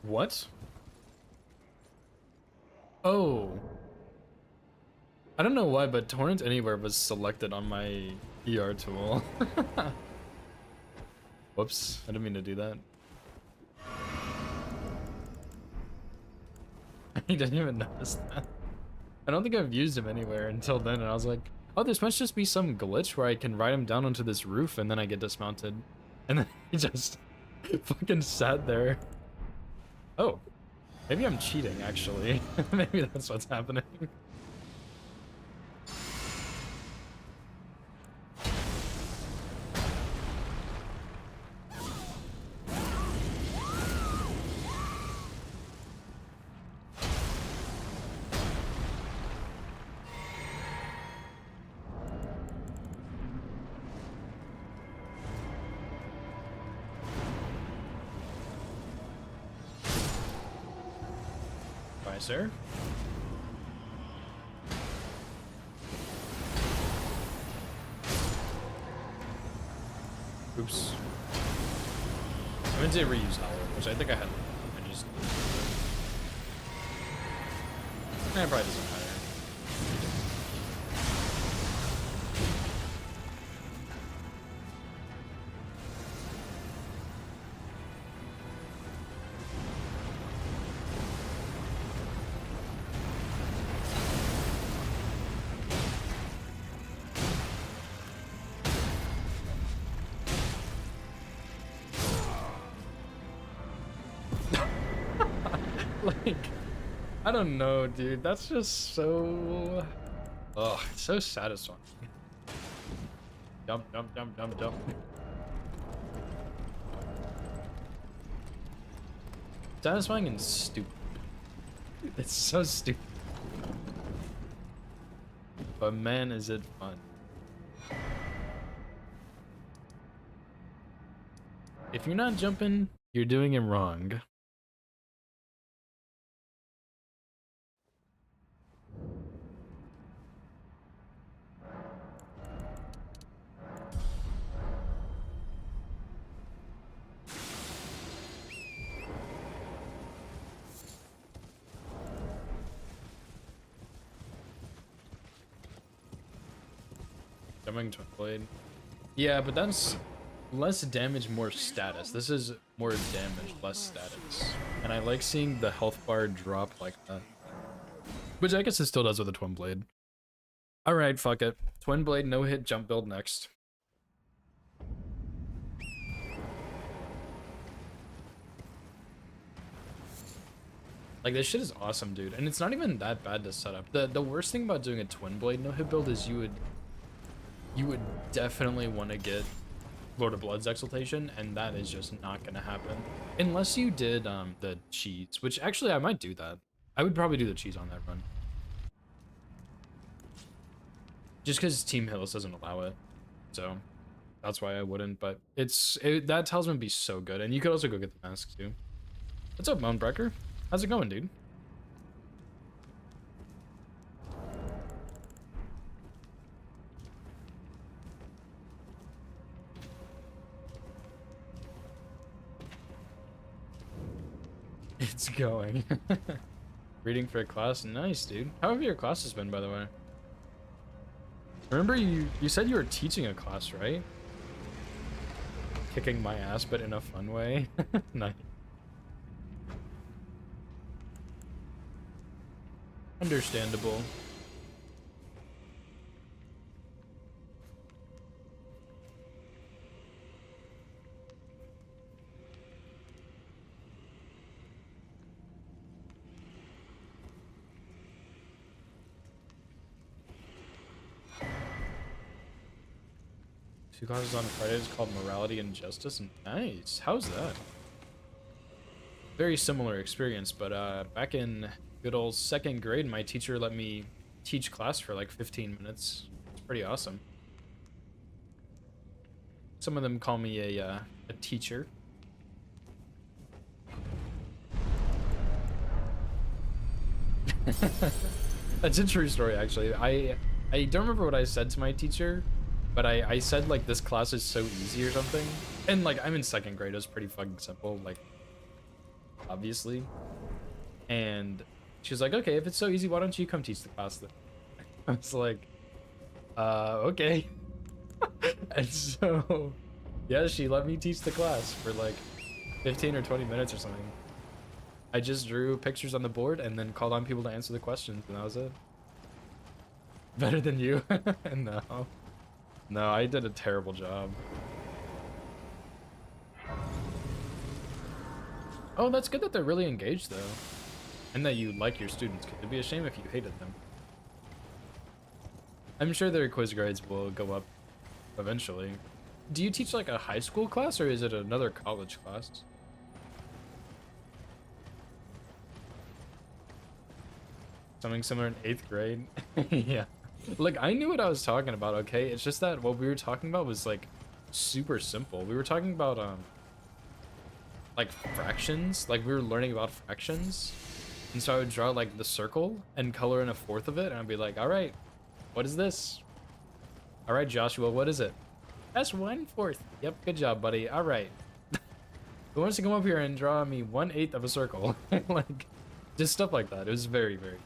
What? Oh. I don't know why, but Torrent Anywhere was selected on my ER tool. Whoops, I didn't mean to do that. He didn't even notice that. I don't think I've used him anywhere until then, and I was like, oh, this must just be some glitch where I can ride him down onto this roof and then I get dismounted. And then he just fucking sat there. Oh, maybe I'm cheating, actually. Maybe that's what's happening. Bye, sir. Oops. I meant to reuse Howl, which I think I had. I just. Probably doesn't matter. Like, I don't know, dude. That's just so... Oh, it's so satisfying. Jump. Satisfying and stupid. It's so stupid. But man, is it fun. If you're not jumping, you're doing it wrong. Jumping Twin Blade. Yeah, but that's less damage, more status. This is more damage, less status. And I like seeing the health bar drop like that. Which I guess it still does with a Twin Blade. Alright, fuck it. Twin Blade, no hit, jump build next. Like, this shit is awesome, dude. And it's not even that bad to set up. The worst thing about doing a Twin Blade no hit build is you would definitely want to get Lord of Blood's Exaltation, and that is just not gonna happen. Unless you did the cheese, which actually I might do that. I would probably do the cheese on that run. Just because Team Hills doesn't allow it. So, That's why I wouldn't, but that talisman would be so good. And you could also go get the mask too. What's up, Moanbreaker? How's it going, dude? It's going. Reading for a class. Nice, dude. How have your classes been, by the way? Remember you said you were teaching a class, right? Kicking my ass, but in a fun way. Nice. Understandable. Two classes on Fridays called Morality and Justice. Nice. How's that? Very similar experience, but back in good old 2nd grade, my teacher let me teach class for like 15 minutes. It's pretty awesome. Some of them call me a teacher. That's a true story, actually. I don't remember what I said to my teacher, but I said like this class is so easy or something. And like I'm in 2nd grade, it was pretty fucking simple, like obviously. And she was like, okay, if it's so easy, why don't you come teach the class then? I was like, okay. And so yeah, she let me teach the class for like 15 or 20 minutes or something. I just drew pictures on the board and then called on people to answer the questions, and that was it. Better than you? No. No, I did a terrible job. Oh, that's good that they're really engaged, though. And that you like your students. It'd be a shame if you hated them. I'm sure their quiz grades will go up eventually. Do you teach like a high school class, or is it another college class? Something similar in 8th grade? Yeah. Like, I knew what I was talking about, okay? It's just that what we were talking about was, like, super simple. We were talking about, like, fractions. Like, we were learning about fractions. And so I would draw, like, the circle and color in a fourth of it, and I'd be like, all right, what is this? All right, Joshua, what is it? That's 1/4. Yep, good job, buddy. All right. Who wants to come up here and draw me 1/8 of a circle? Like, just stuff like that. It was very, very...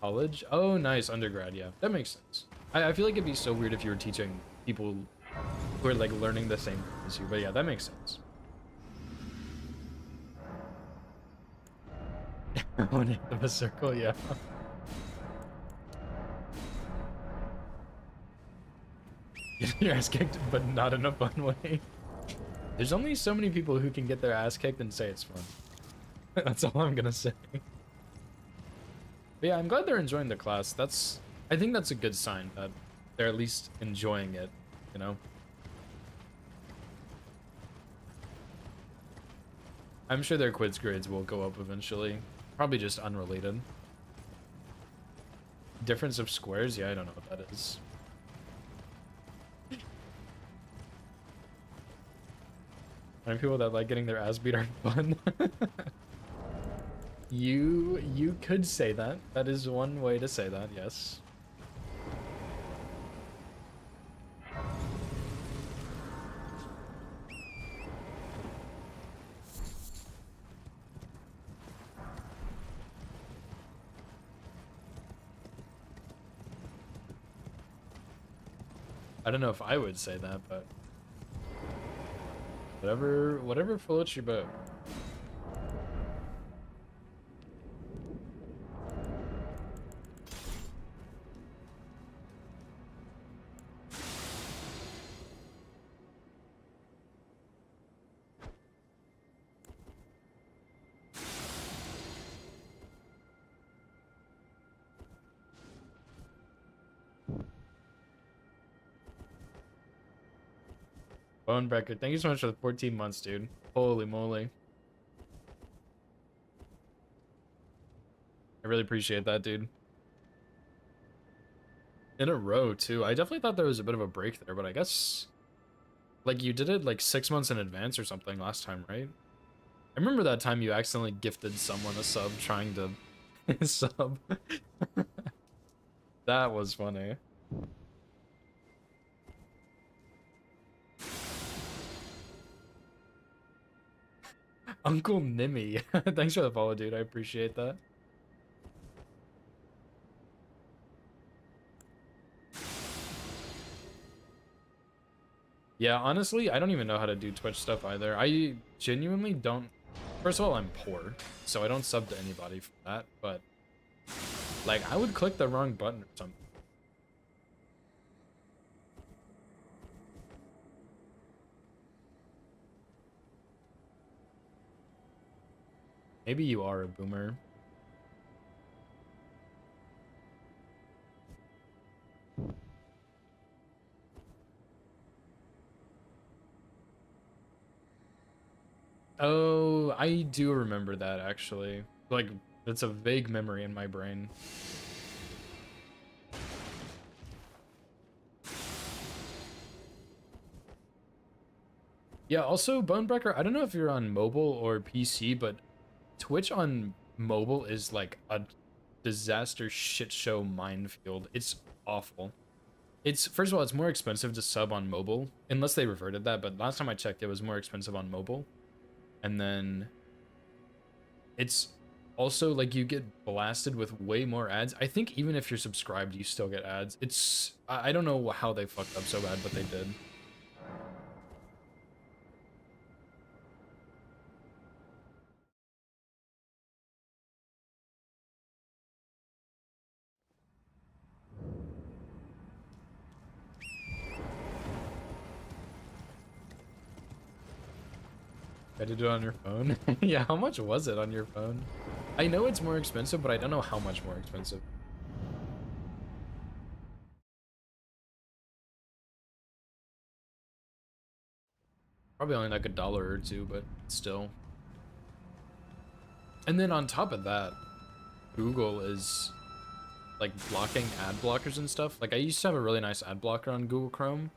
College? Oh, nice. Undergrad, yeah. That makes sense. I feel like it'd be so weird if you were teaching people who are, like, learning the same as you. But yeah, that makes sense. 1/8 of a circle, yeah. Get your ass kicked, but not in a fun way. There's only so many people who can get their ass kicked and say it's fun. That's all I'm gonna say. But yeah, I'm glad they're enjoying the class. I think that's a good sign that they're at least enjoying it, you know? I'm sure their quiz grades will go up eventually. Probably just unrelated. Difference of squares? Yeah, I don't know what that is. How many people that like getting their ass beat are fun? You could say that. That is one way to say that, yes. I don't know if I would say that, but whatever floats your boat. Bonebreaker, thank you so much for the 14 months, dude. Holy moly. I really appreciate that, dude. In a row too. I definitely thought there was a bit of a break there, but I guess like you did it like 6 months in advance or something last time, right? I remember that time you accidentally gifted someone a sub trying to sub. That was funny. Uncle Nimmy. Thanks for the follow, dude. I appreciate that. Yeah, honestly, I don't even know how to do Twitch stuff either. I genuinely don't. First of all, I'm poor, so I don't sub to anybody for that, but like I would click the wrong button or something. Maybe you are a boomer. Oh, I do remember that actually. Like, it's a vague memory in my brain. Yeah, also, Bonebreaker, I don't know if you're on mobile or PC, but Twitch on mobile is like a disaster shit show minefield. It's awful. It's, first of all, it's more expensive to sub on mobile, unless they reverted that, but last time I checked, it was more expensive on mobile. And then it's also like you get blasted with way more ads. I think even if you're subscribed, you still get ads. It's, I don't know how they fucked up so bad, but they did. I did it on your phone. Yeah, how much was it on your phone? I know it's more expensive, but I don't know how much more expensive. Probably only like $1 or $2, but still. And then on top of that, Google is like blocking ad blockers and stuff. Like I used to have a really nice ad blocker on Google Chrome,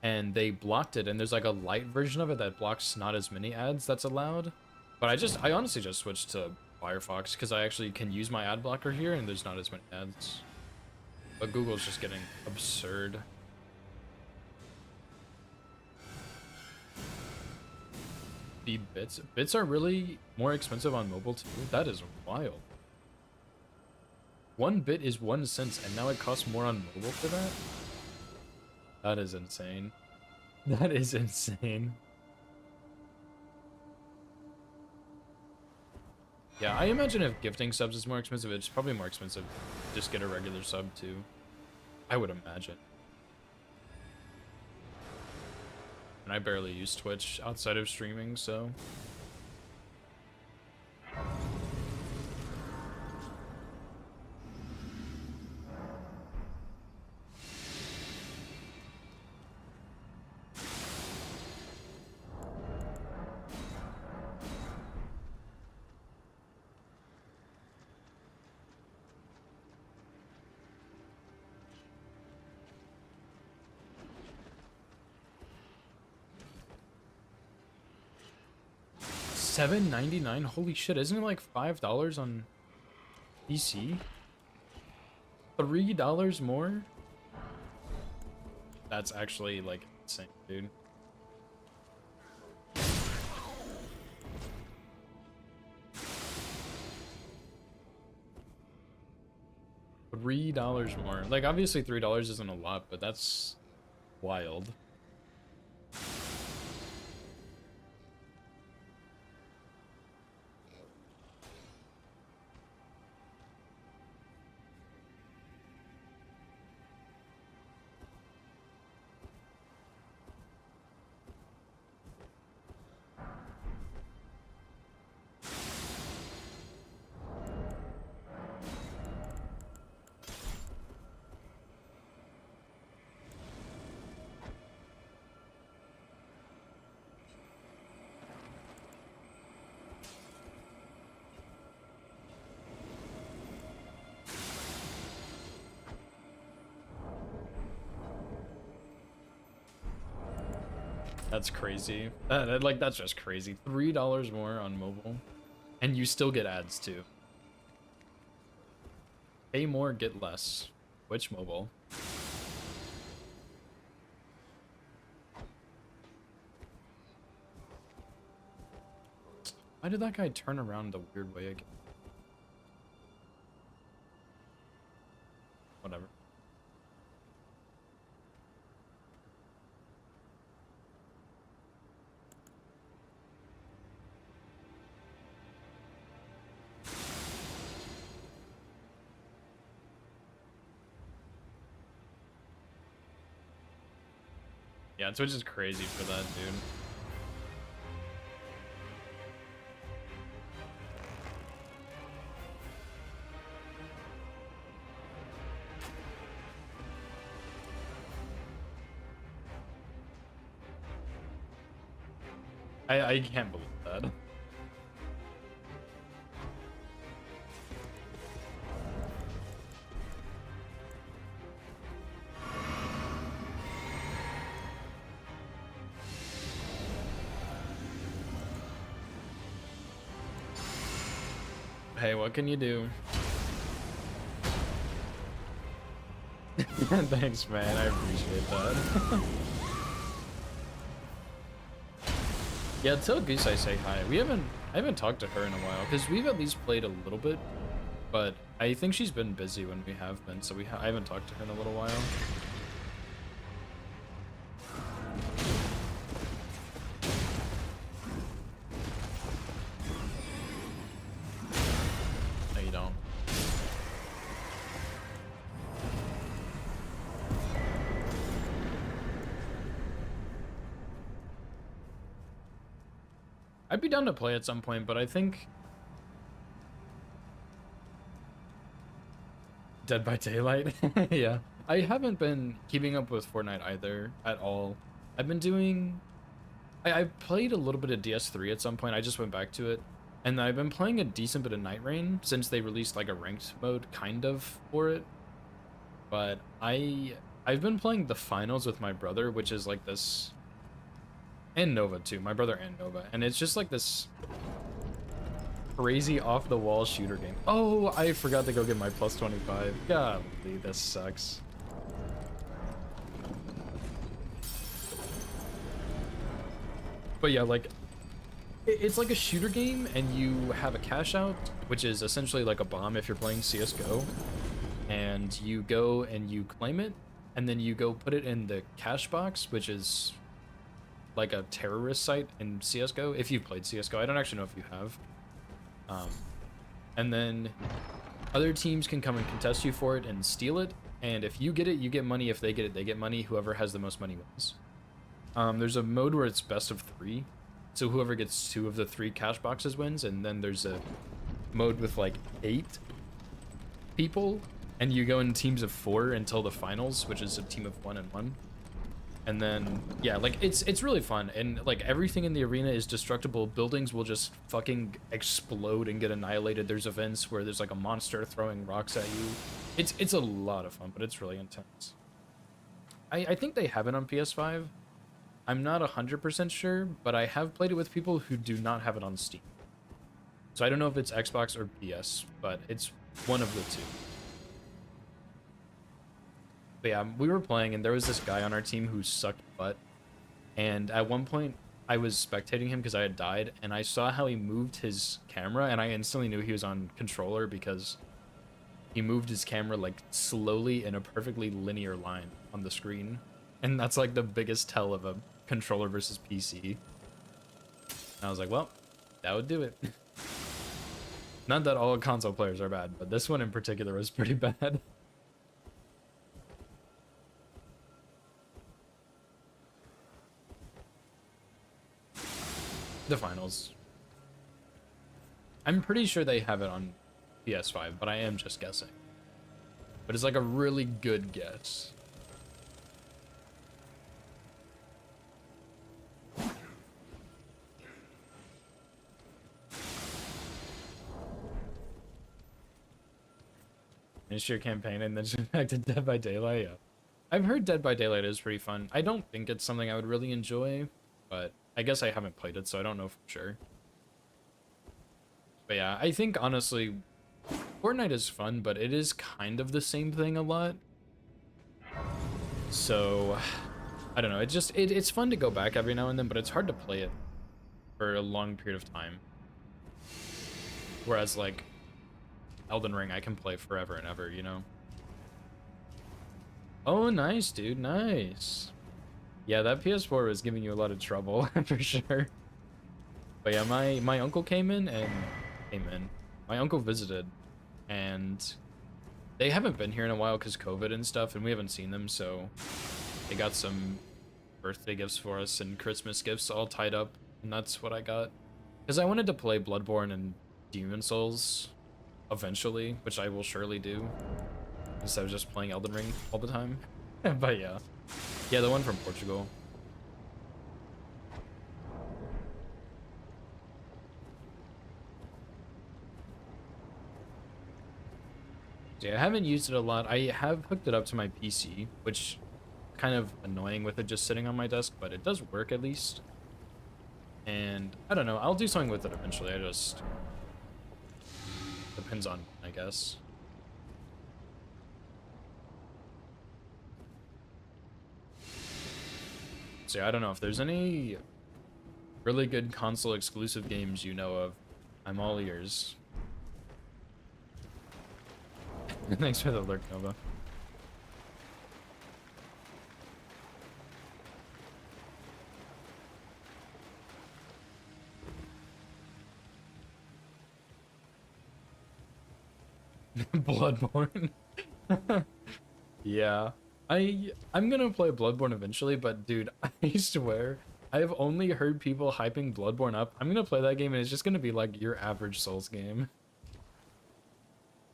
and they blocked it, and there's like a light version of it that blocks not as many ads that's allowed. But I honestly just switched to Firefox because I actually can use my ad blocker here and there's not as many ads. But Google's just getting absurd. The bits are really more expensive on mobile too. That is wild. 1 bit is 1 cent, and now it costs more on mobile for that? That is insane. That is insane. Yeah, I imagine if gifting subs is more expensive, it's probably more expensive to just get a regular sub too. I would imagine. And I barely use Twitch outside of streaming, so... $7.99? Holy shit, isn't it like $5 on PC? $3 more? That's actually like insane, dude. $3 more. Like obviously $3 isn't a lot, but that's wild. That's crazy. Like, that's just crazy. $3 more on mobile. And you still get ads, too. Pay more, get less. Which mobile? Why did that guy turn around a weird way again? Whatever. Yeah, Twitch is crazy for that, dude. I can't believe that. Hey, what can you do? Thanks, man. I appreciate that. Yeah, tell Goose I say hi. I haven't talked to her in a while because we've at least played a little bit, but I think she's been busy when we have been, so I haven't talked to her in a little while. No, you don't. I'd be down to play at some point, but I think Dead by Daylight. Yeah. I haven't been keeping up with Fortnite either at all. I've been doing I played a little bit of DS3 at some point. I just went back to it. And I've been playing a decent bit of Night Rain since they released like a ranked mode kind of for it. But I've been playing the finals with my brother, which is like this, and Nova too, my brother and Nova, and it's just like this crazy off the wall shooter game. Oh, I forgot to go get my plus 25. Golly, this sucks. But yeah, like it's like a shooter game, and you have a cash out, which is essentially like a bomb if you're playing CS:GO, and you go and you claim it, and then you go put it in the cash box, which is like a terrorist site in CS:GO. If you've played CS:GO, I don't actually know if you have. And then other teams can come and contest you for it and steal it, and if you get it, you get money. If they get it, they get money. Whoever has the most money wins. There's a mode where it's best of 3, so whoever gets 2 of the 3 cash boxes wins, and then there's a mode with like 8 people, and you go in teams of 4 until the finals, which is a team of 1 and 1. And then yeah, like it's really fun, and like everything in the arena is destructible. Buildings will just fucking explode and get annihilated. There's events where there's like a monster throwing rocks at you. It's a lot of fun, but it's really intense. I think they have it on PS5. I'm not 100% sure, but I have played it with people who do not have it on Steam. So I don't know if it's Xbox or PS, but it's one of the two. But yeah, we were playing, and there was this guy on our team who sucked butt. And at one point, I was spectating him because I had died, and I saw how he moved his camera, and I instantly knew he was on controller because he moved his camera like slowly in a perfectly linear line on the screen. And that's like the biggest tell of a controller versus PC. And I was like, well, that would do it. Not that all console players are bad, but this one in particular was pretty bad. The finals. I'm pretty sure they have it on PS5, but I am just guessing. But it's like a really good guess. Finish your campaign and then jump back to Dead by Daylight. Yeah. I've heard Dead by Daylight is pretty fun. I don't think it's something I would really enjoy. but I guess I haven't played it, so I don't know for sure. But yeah, I think honestly, Fortnite is fun, but it is kind of the same thing a lot. So I don't know. It's fun to go back every now and then, but it's hard to play it for a long period of time. Whereas like Elden Ring, I can play forever and ever, you know? Oh, nice, dude. Nice. Yeah, that PS4 was giving you a lot of trouble for sure. But yeah, my uncle came in. My uncle visited, and they haven't been here in a while because COVID and stuff, and we haven't seen them, so they got some birthday gifts for us and Christmas gifts all tied up, and that's what I got. Because I wanted to play Bloodborne and Demon Souls eventually, which I will surely do, instead of just playing Elden Ring all the time. But yeah. Yeah, the one from Portugal. Yeah, I haven't used it a lot. I have hooked it up to my PC, which kind of annoying with it just sitting on my desk, but it does work at least. And I don't know, I'll do something with it eventually. I just depends on, I guess. So yeah, I don't know if there's any really good console exclusive games you know of. I'm all ears. Thanks for the lurk, Nova. Bloodborne. Yeah. I'm gonna play Bloodborne eventually, but dude, I swear, I have only heard people hyping Bloodborne up. I'm gonna play that game and it's just gonna be like your average Souls game.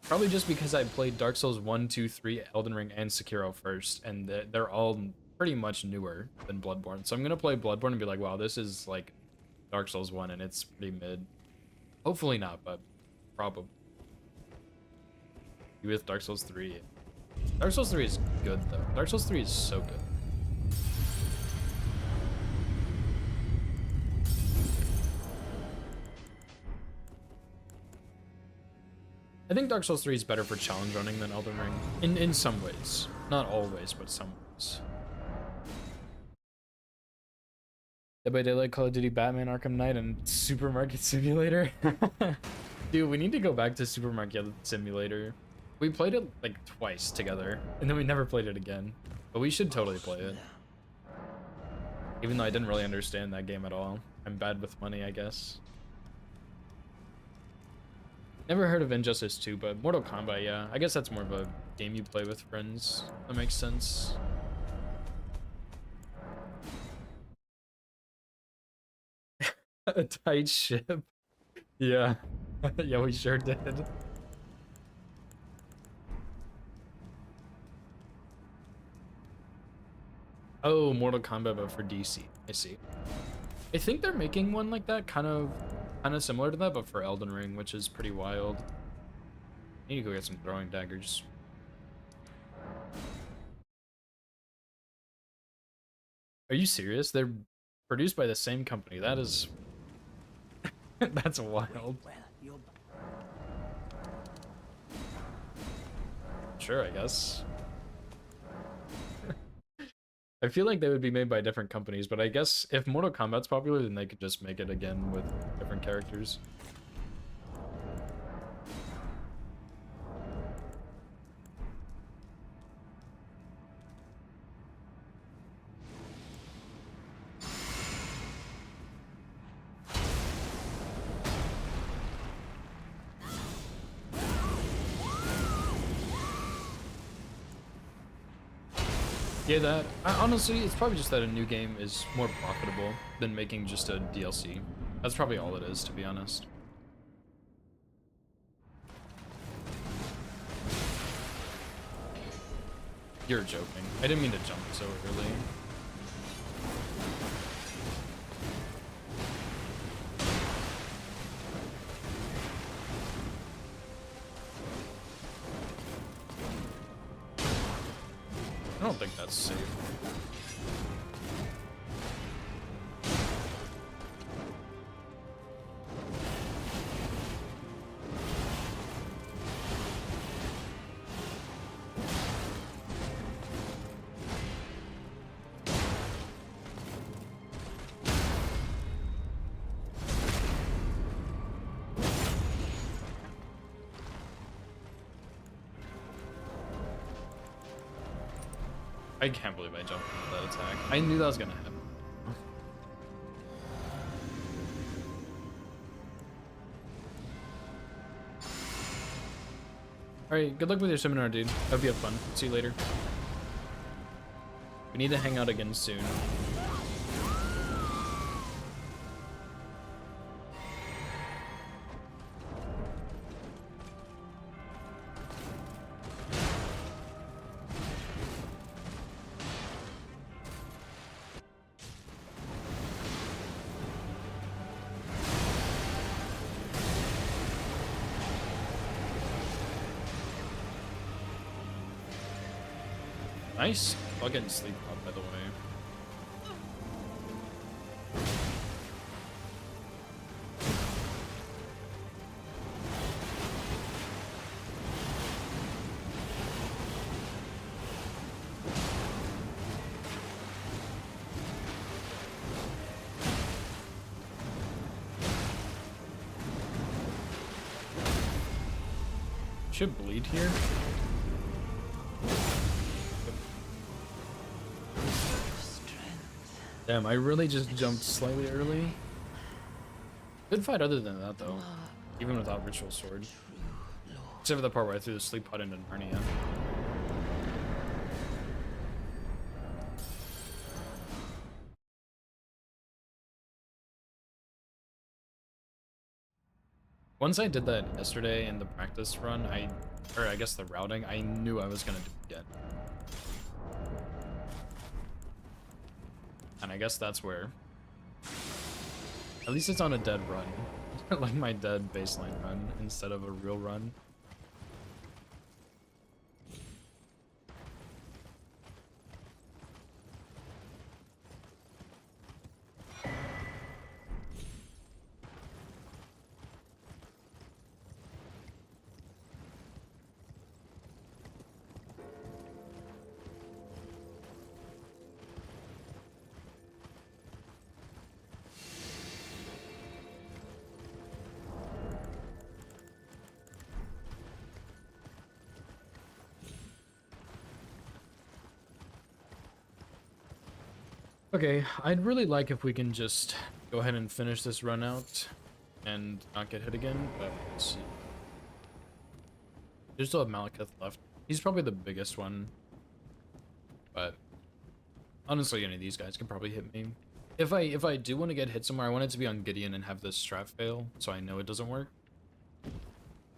Probably just because I played Dark Souls 1, 2, 3, Elden Ring, and Sekiro first, and they're all pretty much newer than Bloodborne. So I'm gonna play Bloodborne and be like, wow, this is like Dark Souls 1 and it's pretty mid. Hopefully not, but probably. With Dark Souls 3. Dark Souls 3 is good though. Dark Souls 3 is so good. I think Dark Souls 3 is better for challenge running than Elden Ring. In some ways. Not always, but some ways. Dead by Daylight, Call of Duty, Batman, Arkham Knight, and Supermarket Simulator. Dude, we need to go back to Supermarket Simulator. We played it like twice together, and then we never played it again. But we should totally play it. Even though I didn't really understand that game at all. I'm bad with money, I guess. Never heard of Injustice 2, but Mortal Kombat, yeah. I guess that's more of a game you play with friends. That makes sense. A tight ship. Yeah. Yeah, we sure did. Oh, Mortal Kombat, but for DC. I see. I think they're making one like that, kind of similar to that, but for Elden Ring, which is pretty wild. I need to go get some throwing daggers. Are you serious? They're produced by the same company. That is... That's wild. Sure, I guess. I feel like they would be made by different companies, but I guess if Mortal Kombat's popular, then they could just make it again with different characters. Yeah, that honestly, it's probably just that a new game is more profitable than making just a DLC. That's probably all it is, to be honest. You're joking. I didn't mean to jump so early. I don't think that's safe. I can't believe I jumped into that attack. I knew that was gonna happen. Alright, good luck with your seminar, dude. Hope you have fun. See you later. We need to hang out again soon. Nice. I'll get sleep up, by the way. Should bleed here. Damn, I really just jumped slightly early. Good fight other than that, though. Even without Ritual Sword. Except for the part where I threw the sleep pot into Narnia. Once I did that yesterday in the practice run, or I guess the routing, I knew I was gonna do it again. And I guess that's where. At least it's on a dead run. Like my dead baseline run instead of a real run. Okay, I'd really like if we can just go ahead and finish this run out and not get hit again, but let's see. There's still have Malekith left. He's probably the biggest one, but honestly, any of these guys can probably hit me. If I do want to get hit somewhere, I want it to be on Gideon and have this strat fail, so I know it doesn't work.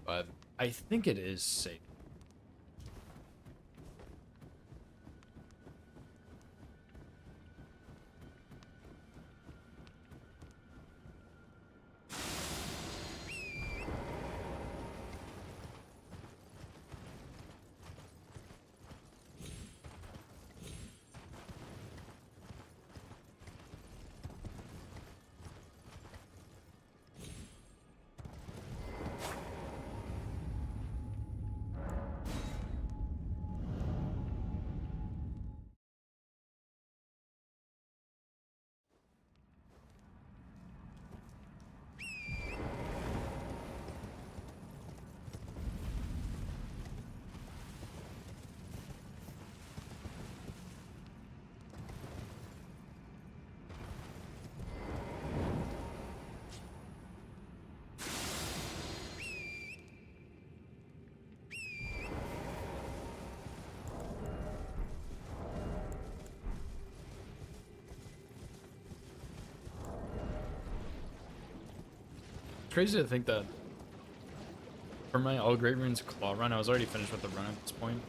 But I think it is safe. Crazy to think that for my All Great Runes Claw run, I was already finished with the run at this point.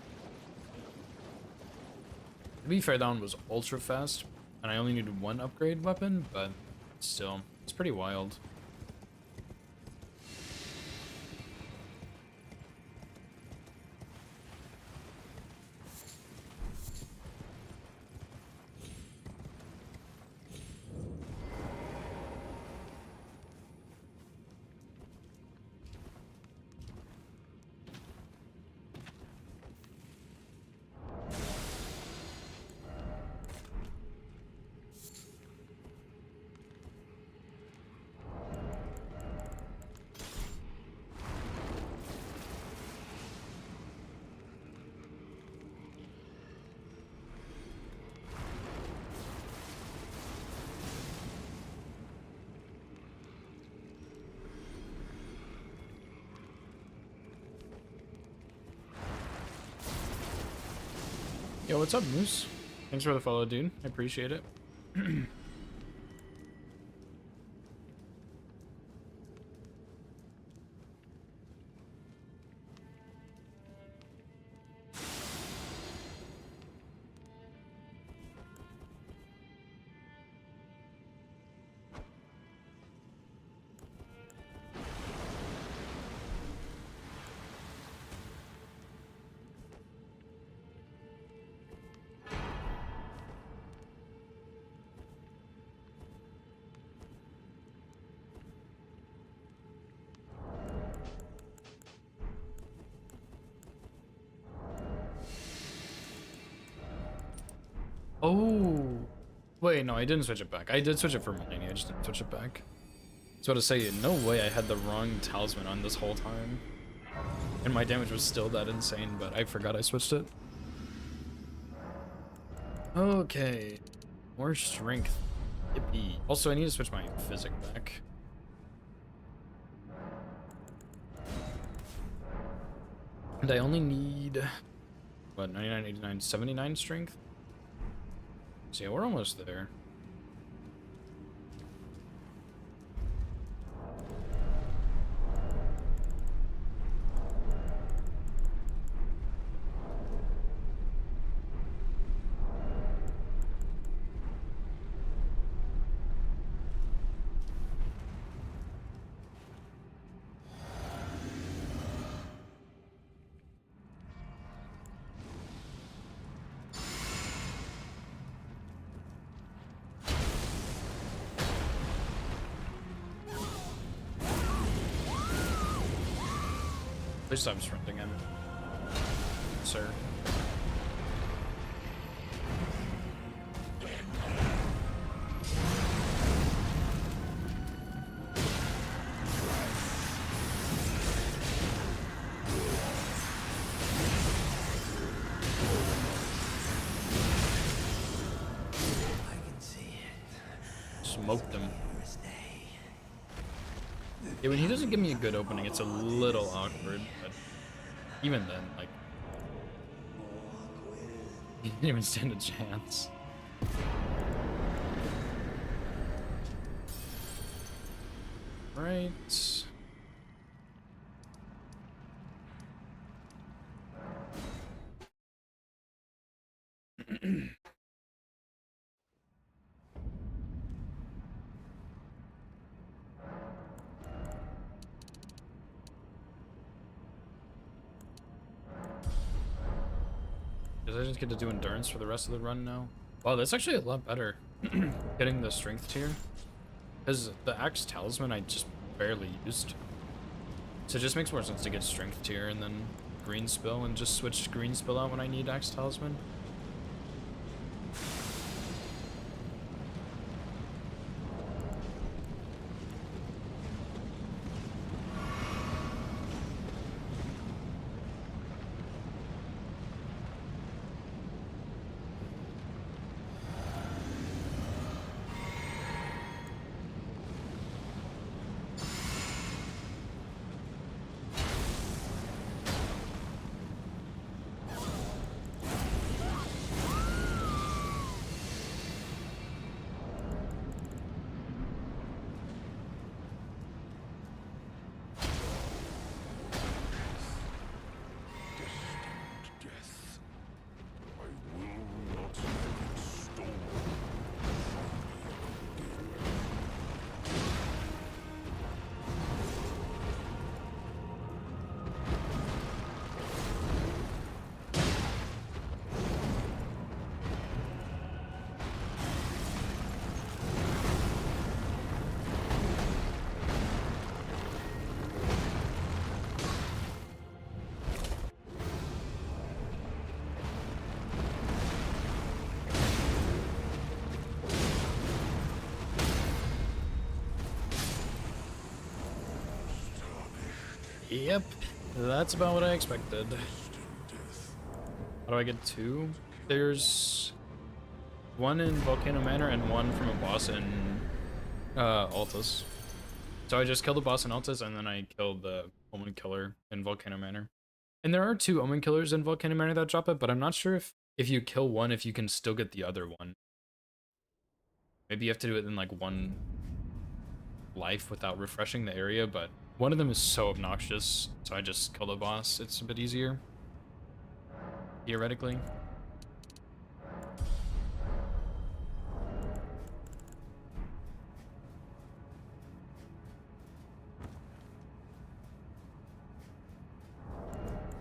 To be fair, that one was ultra fast, and I only needed one upgrade weapon, but still, it's pretty wild. Yo, what's up, Moose? Thanks for the follow, dude. I appreciate it. Oh, wait, no, I didn't switch it back. I did switch it for mining, I just didn't switch it back. I was about to say, no way I had the wrong talisman on this whole time. And my damage was still that insane, but I forgot I switched it. Okay, more strength. Yippee. Also, I need to switch my physic back. And I only need, what, 99, 89, 79 strength? So yeah, we're almost there. Please stop sprinting in, sir. Smoked him. Yeah, when he doesn't give me a good opening, it's a little awkward, but even then, like, he didn't even stand a chance. Right. Does I just get to do endurance for the rest of the run now? Wow, that's actually a lot better. Getting the strength tier. Because the axe talisman I just barely used. So it just makes more sense to get strength tier and then green spill and just switch green spill out when I need axe talisman. Yep, that's about what I expected. How do I get two? There's one in Volcano Manor and one from a boss in Altus. So I just killed the boss in Altus and then I killed the Omenkiller in Volcano Manor. And there are two Omenkillers in Volcano Manor that drop it, but I'm not sure if if you kill one, if you can still get the other one. Maybe you have to do it in like one life without refreshing the area, but one of them is so obnoxious, so I just kill the boss. It's a bit easier, theoretically.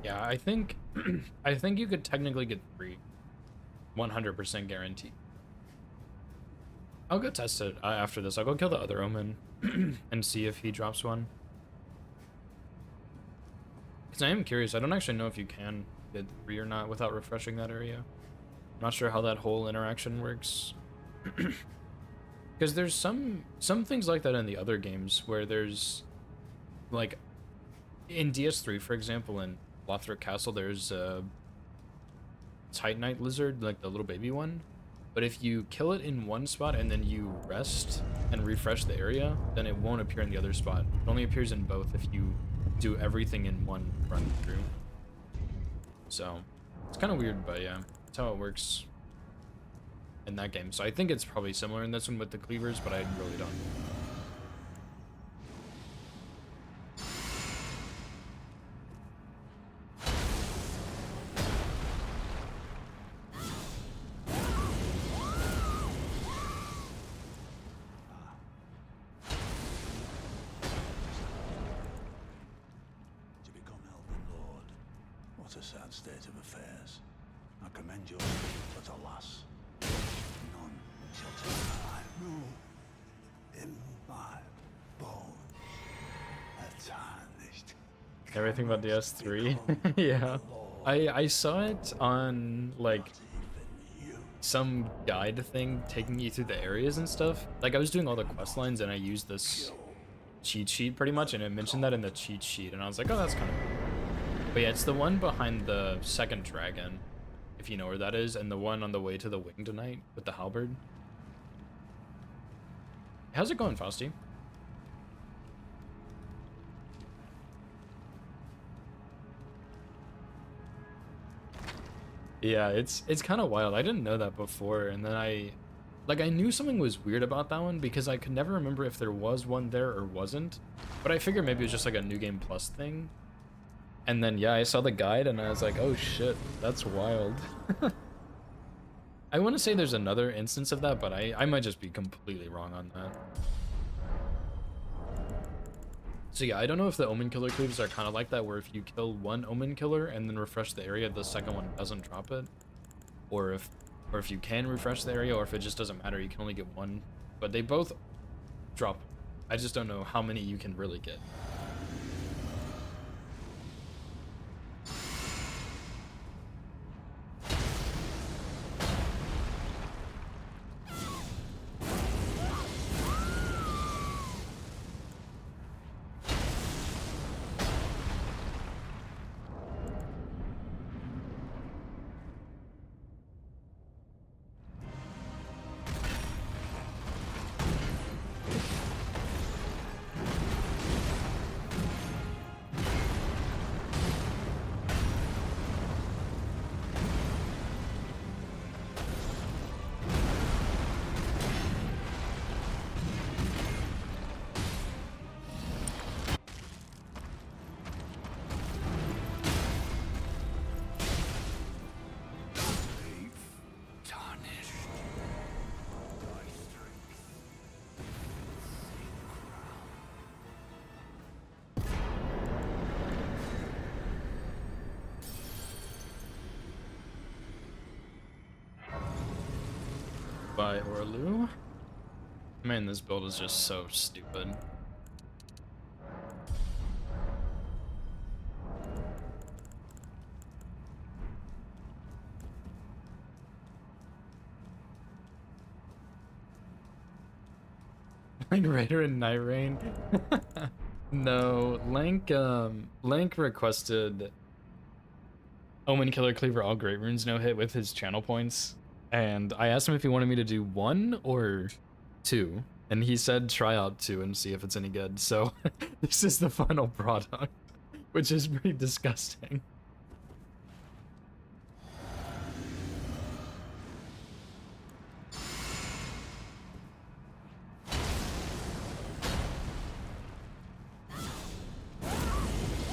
Yeah, I think I think you could technically get 3. 100% guaranteed. I'll go test it after this. I'll go kill the other Omen and see if he drops one. Because I am curious. I don't actually know if you can get 3 or not without refreshing that area. I'm not sure how that whole interaction works. Because there's some things like that in the other games where there's, like, in DS3, for example, in Lothric Castle, there's a Titanite lizard, like the little baby one. But if you kill it in one spot and then you rest and refresh the area, then it won't appear in the other spot. It only appears in both if you do everything in one run through. So it's kind of weird, but yeah, that's how it works in that game. So I think it's probably similar in this one with the cleavers, but I really don't. To become Elven Lord, what a sad state of affairs. I commend your faith, but alas, none shall take my rule in my bones. A tarnished. Everything about the S3. Yeah. I saw it on like some guide thing taking you through the areas and stuff. Like I was doing all the quest lines and I used this cheat sheet pretty much, and it mentioned that in the cheat sheet, and I was like, oh, that's kind of cool. But yeah, it's the one behind the second dragon, if you know where that is, and the one on the way to the Winged Knight with the halberd. How's it going, Fausty? Yeah, it's kind of wild. I didn't know that before, and then I knew something was weird about that one because I could never remember if there was one there or wasn't. But I figured maybe it was just like a New Game Plus thing. And then yeah, I saw the guide and I was like, oh shit, that's wild. I want to say there's another instance of that, but I might just be completely wrong on that. So yeah, I don't know if the Omenkiller cleaves are kind of like that, where if you kill one Omenkiller and then refresh the area, the second one doesn't drop it. Or if you can refresh the area, or if it just doesn't matter, you can only get one. But they both drop. I just don't know how many you can really get. By Orlu. Man, this build is just so stupid. Like Raider and Night Rain. No, Lank requested Omenkiller Cleaver all Great Runes no hit with his channel points. And I asked him if he wanted me to do 1 or 2, and he said try out 2 and see if it's any good. So this is the final product, which is pretty disgusting.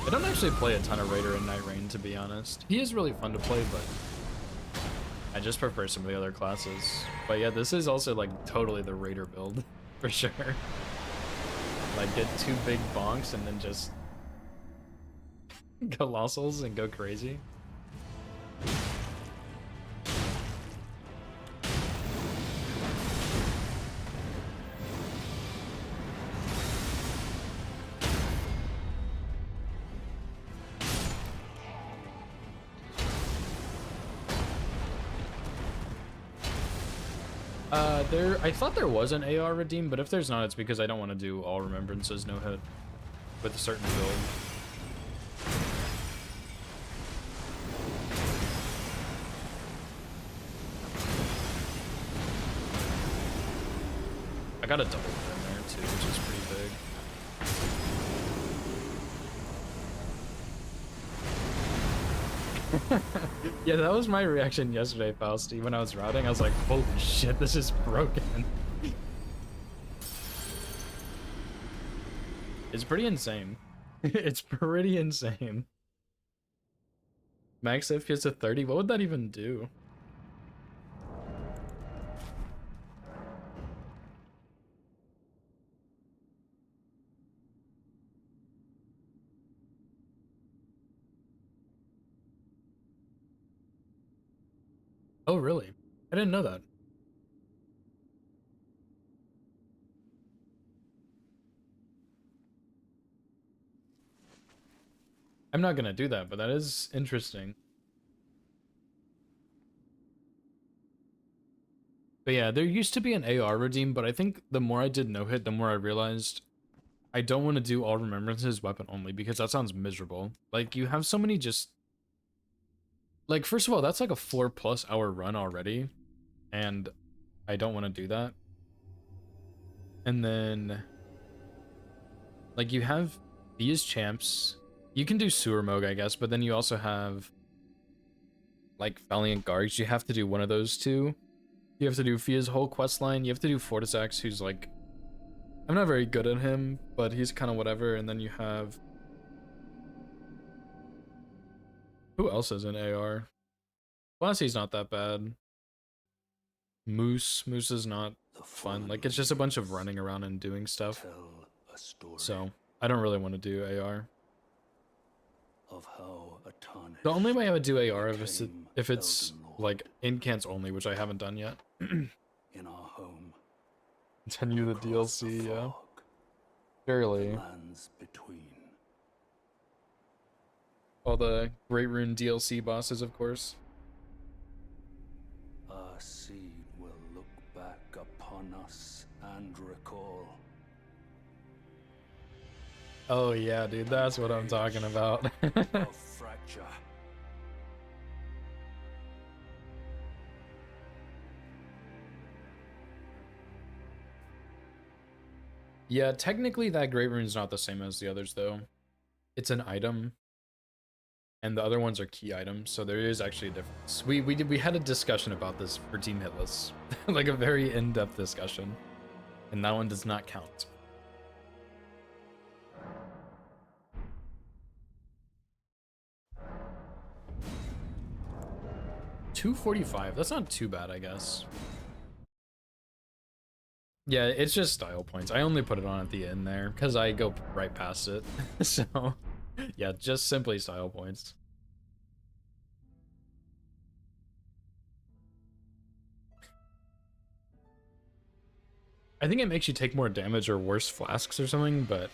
I don't actually play a ton of Raider in Night Rain, to be honest. He is really fun to play, but I just prefer some of the other classes. But yeah, this is also like totally the Raider build, for sure. Like get 2 big bonks and then just colossals and go crazy. I thought there was an AR redeem, but if there's not, it's because I don't want to do all remembrances no hit with a certain build. I got a double in there too, which is pretty big. Yeah, that was my reaction yesterday, Fausty, when I was routing. I was like, holy shit, this is broken. It's pretty insane. It's pretty insane. Max FPS at 30, what would that even do? Oh, really? I didn't know that. I'm not gonna do that, but that is interesting. But yeah, there used to be an AR redeem, but I think the more I did no hit, the more I realized I don't want to do all remembrances weapon only, because that sounds miserable. Like, you have so many just... Like, first of all, that's like a 4+ hour run already, and I don't want to do that. And then, like, you have these champs. You can do Sewer Moog, I guess, but then you also have, like, Valiant Guards. You have to do one of those two. You have to do Fia's whole quest line. You have to do Fortisax, who's, like... I'm not very good at him, but he's kind of whatever. And then you have... Who else is in AR? Blassie's not that bad. Moose is not fun. Like, it's just a bunch of running around and doing stuff. So, I don't really want to do AR. The only way I would do AR if it's like incants only, which I haven't done yet. In our home. Continue the DLC, yeah. Barely. All the Great Rune DLC bosses, of course. Our seed will look back upon us and recall. Oh yeah, dude, that's what I'm talking about. Of fracture. Yeah, technically that Great Rune's not the same as the others, though. It's an item, and the other ones are key items, so there is actually a difference. We had a discussion about this for Team Hitless, like a very in-depth discussion, and that one does not count. $245. That's not too bad, I guess. Yeah, it's just style points. I only put it on at the end there because I go right past it. So, yeah, just simply style points. I think it makes you take more damage or worse flasks or something, but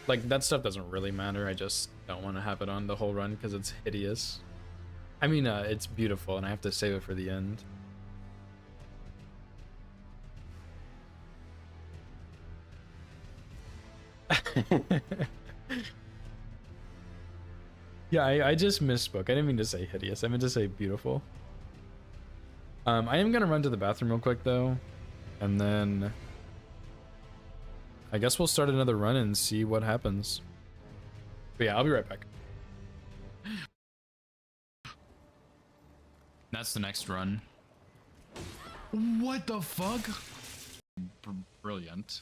like that stuff doesn't really matter. I just don't want to have it on the whole run because it's hideous. I mean, it's beautiful and I have to save it for the end. Yeah, I just misspoke. I didn't mean to say hideous. I meant to say beautiful. I am gonna run to the bathroom real quick though, and then I guess we'll start another run and see what happens. But yeah, I'll be right back. That's the next run. What the fuck? Brilliant.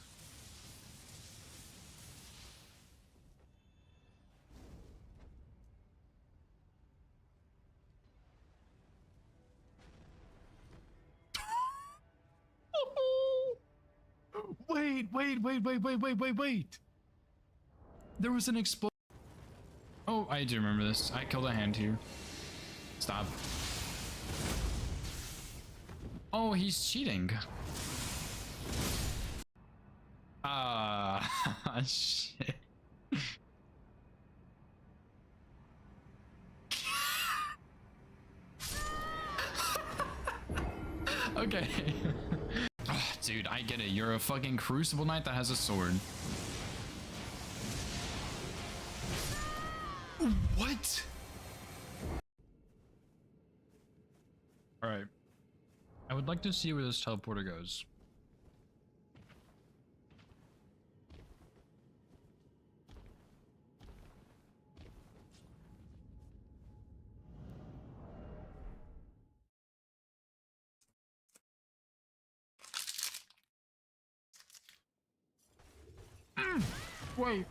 Wait. There was an explosion. Oh, I do remember this. I killed a hand here. Stop. Oh, he's cheating. Shit. Okay. Oh, dude, I get it. You're a fucking Crucible Knight that has a sword. What? Alright. I would like to see where this teleporter goes. Wait.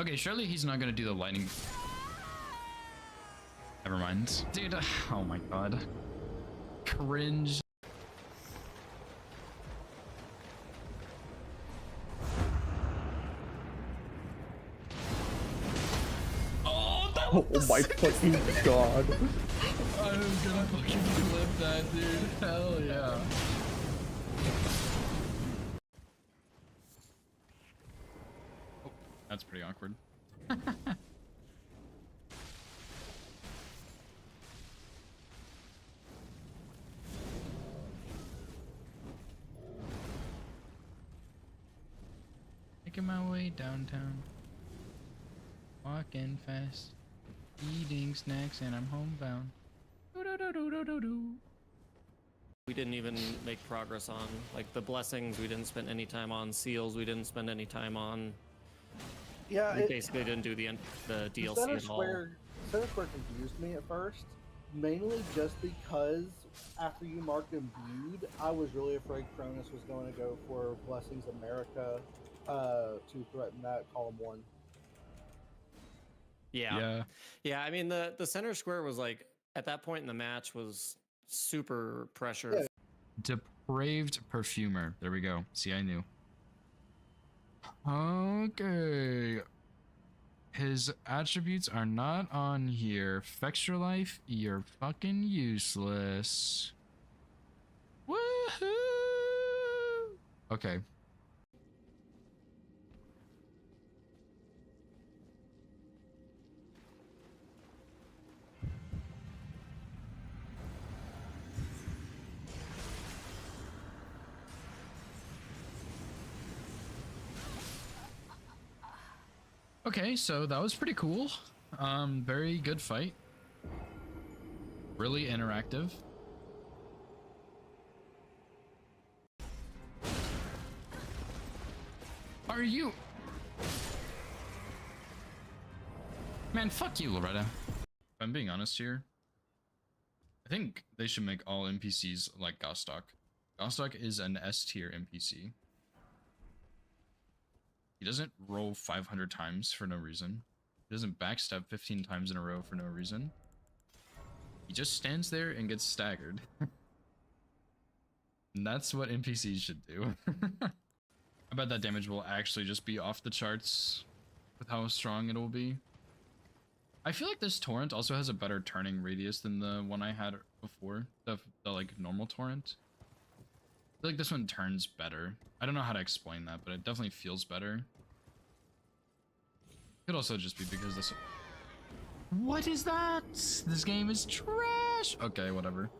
Okay, surely he's not gonna do the lightning. Never mind. Dude, oh my god. Cringe. Oh, that was my fucking god. I'm gonna fucking clip that, dude. Hell yeah. Oh, that's pretty awkward. Making my way downtown. Walking fast. Eating snacks and I'm homebound. We didn't even make progress on. Like the blessings, we didn't spend any time on. Seals, we didn't spend any time on. Yeah, We basically didn't do the DLC Center at all. Square confused me at first, mainly just because after you marked imbued, I was really afraid Cronus was going to go for Blessings America to threaten that column 1. Yeah. I mean, the center square was like at that point in the match was super pressure. Yeah. Depraved perfumer. There we go. See, I knew. Okay. His attributes are not on here. Fextra life, you're fucking useless. Woohoo! Okay. Okay, so that was pretty cool. Very good fight. Really interactive. Are you? Man, fuck you, Loretta. If I'm being honest here, I think they should make all NPCs like Gostok. Gostok is an S tier NPC. He doesn't roll 500 times for no reason. He doesn't backstab 15 times in a row for no reason. He just stands there and gets staggered. And that's what NPCs should do. I bet that damage will actually just be off the charts with how strong it will be. I feel like this torrent also has a better turning radius than the one I had before. The like normal torrent. I feel like this one turns better. I don't know how to explain that, but it definitely feels better. Could also just be because this... What is that? This game is trash! Okay, whatever.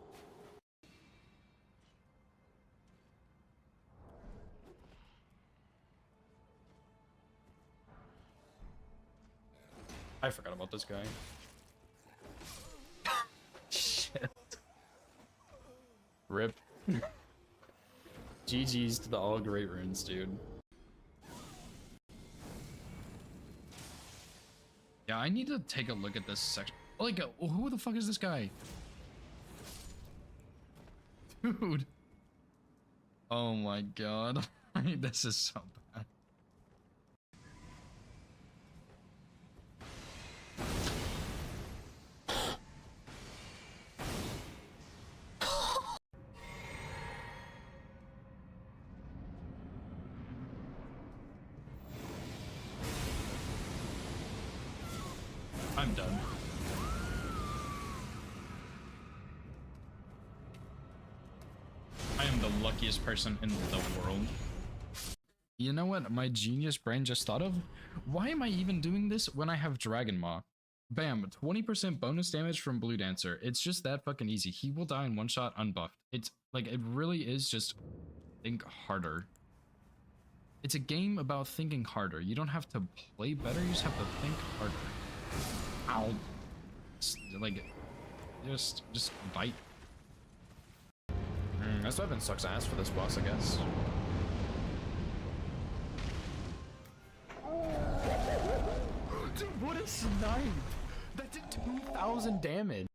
I forgot about this guy. Shit. Rip. GG's to the all great runes, dude. Yeah, I need to take a look at this section. Like, who the fuck is this guy? Dude. Oh my god. This is so bad. I'm done. I am the luckiest person in the world. You know what my genius brain just thought of? Why am I even doing this when I have Dragon Maw? Bam, 20% bonus damage from Blue Dancer. It's just that fucking easy. He will die in one shot unbuffed. It's like, it really is just think harder. It's a game about thinking harder. You don't have to play better, you just have to think harder. Ow. Like, just bite. This weapon sucks ass for this boss, I guess. Dude, what a snipe! That did 2,000 damage.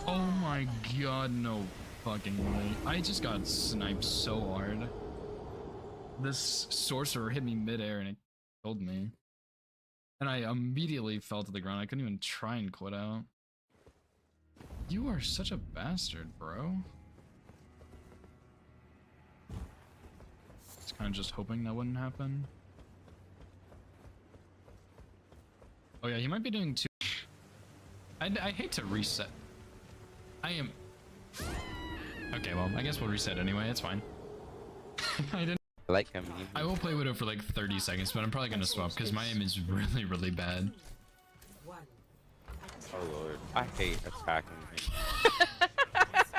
Oh my god, no fucking way. I just got sniped so hard. This sorcerer hit me midair and it killed me. And I immediately fell to the ground. I couldn't even try and quit out. You are such a bastard, bro. It's kind of just hoping that wouldn't happen. Oh yeah, he might be doing two. I hate to reset. I am... Okay, well, I guess we'll reset anyway, it's fine. I didn't... I like him. I will play Widow for like 30 seconds, but I'm probably gonna swap because my aim is really, really bad. Oh lord, I hate attacking me.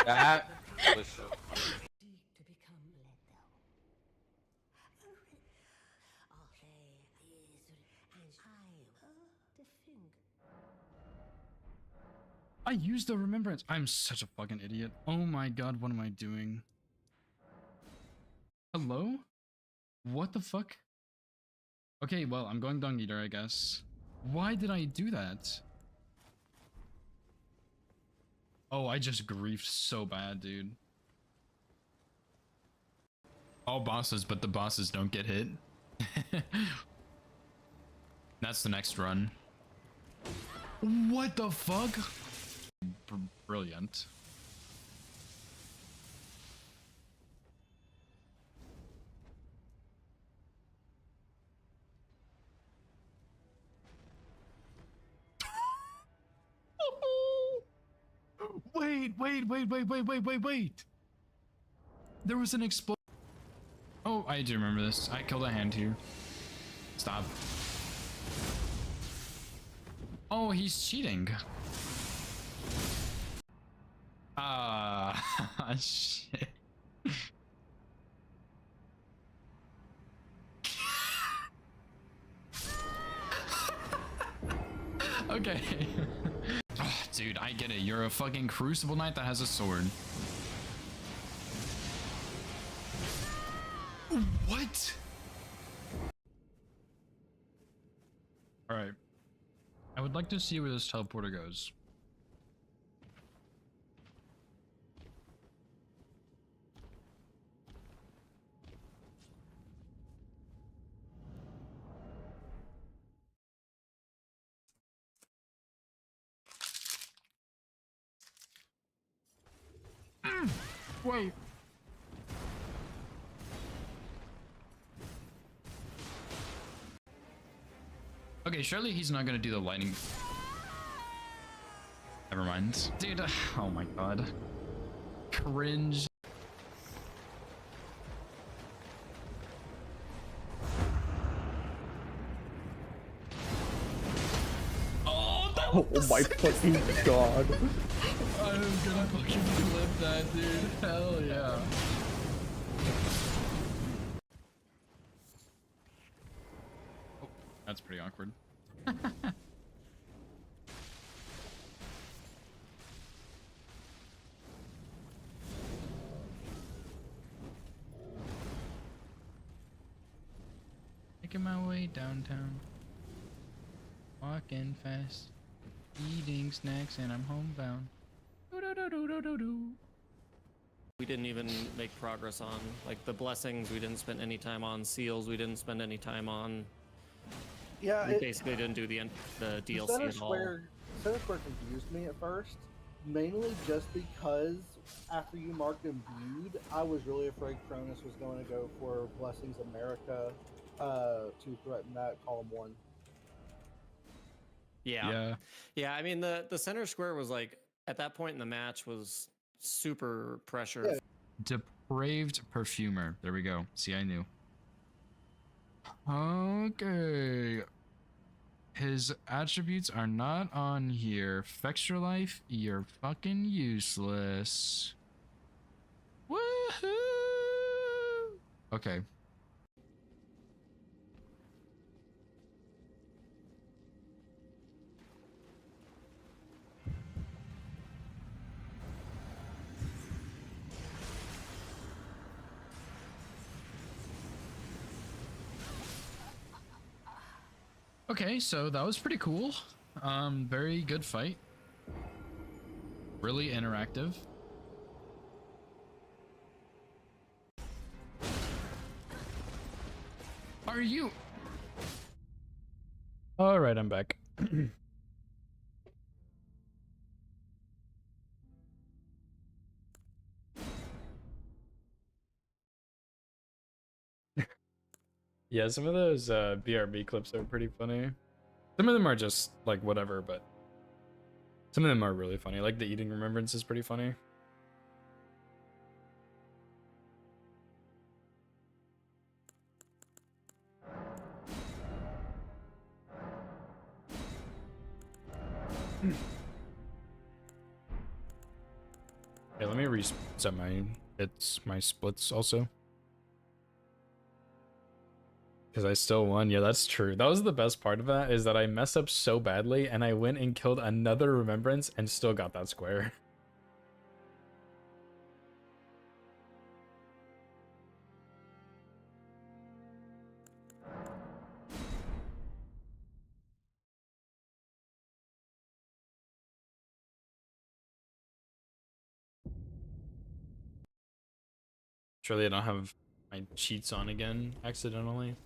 That was so funny. To become lethal. I'll play and I will defend. I used the remembrance. I'm such a fucking idiot. Oh my god, what am I doing? Hello? What the fuck? Okay, well, I'm going Dung Eater, I guess. Why did I do that? Oh, I just griefed so bad, dude. All bosses, but the bosses don't get hit. That's the next run. What the fuck? Brilliant. Wait. There was an explosion. Oh, I do remember this. I killed a hand here. Stop. Oh, he's cheating. Ah, shit. Okay. Oh, dude, I get it. You're a fucking Crucible Knight that has a sword. What? Alright. I would like to see where this teleporter goes. Wait. Okay, surely he's not gonna do the lightning. Never mind. Dude, oh my god. Cringe. Oh my fucking god. I'm gonna fucking clip that, dude. Hell yeah. Oh, that's pretty awkward. Making my way downtown. Walking fast. Eating snacks and I'm homebound. We didn't even make progress on. Like the blessings, we didn't spend any time on. Seals, we didn't spend any time on. Yeah, We basically didn't do the DLC Center at all. Center Square confused me at first, mainly just because after you marked imbued, I was really afraid Cronus was going to go for Blessings America to threaten that column 1. Yeah. I mean, the center square was like at that point in the match was super pressured. Yeah. Depraved perfumer. There we go. See, I knew. Okay. His attributes are not on here. Fextra life, you're fucking useless. Woohoo! Okay. Okay, so that was pretty cool. Very good fight. Really interactive. Are you? All right, I'm back. Yeah, some of those BRB clips are pretty funny. Some of them are just like whatever, but some of them are really funny. Like the eating remembrance is pretty funny. Yeah, let me reset my splits also. Because I still won. Yeah, that's true. That was the best part of that, is that I messed up so badly and I went and killed another remembrance and still got that square. Surely I don't have my cheats on again accidentally.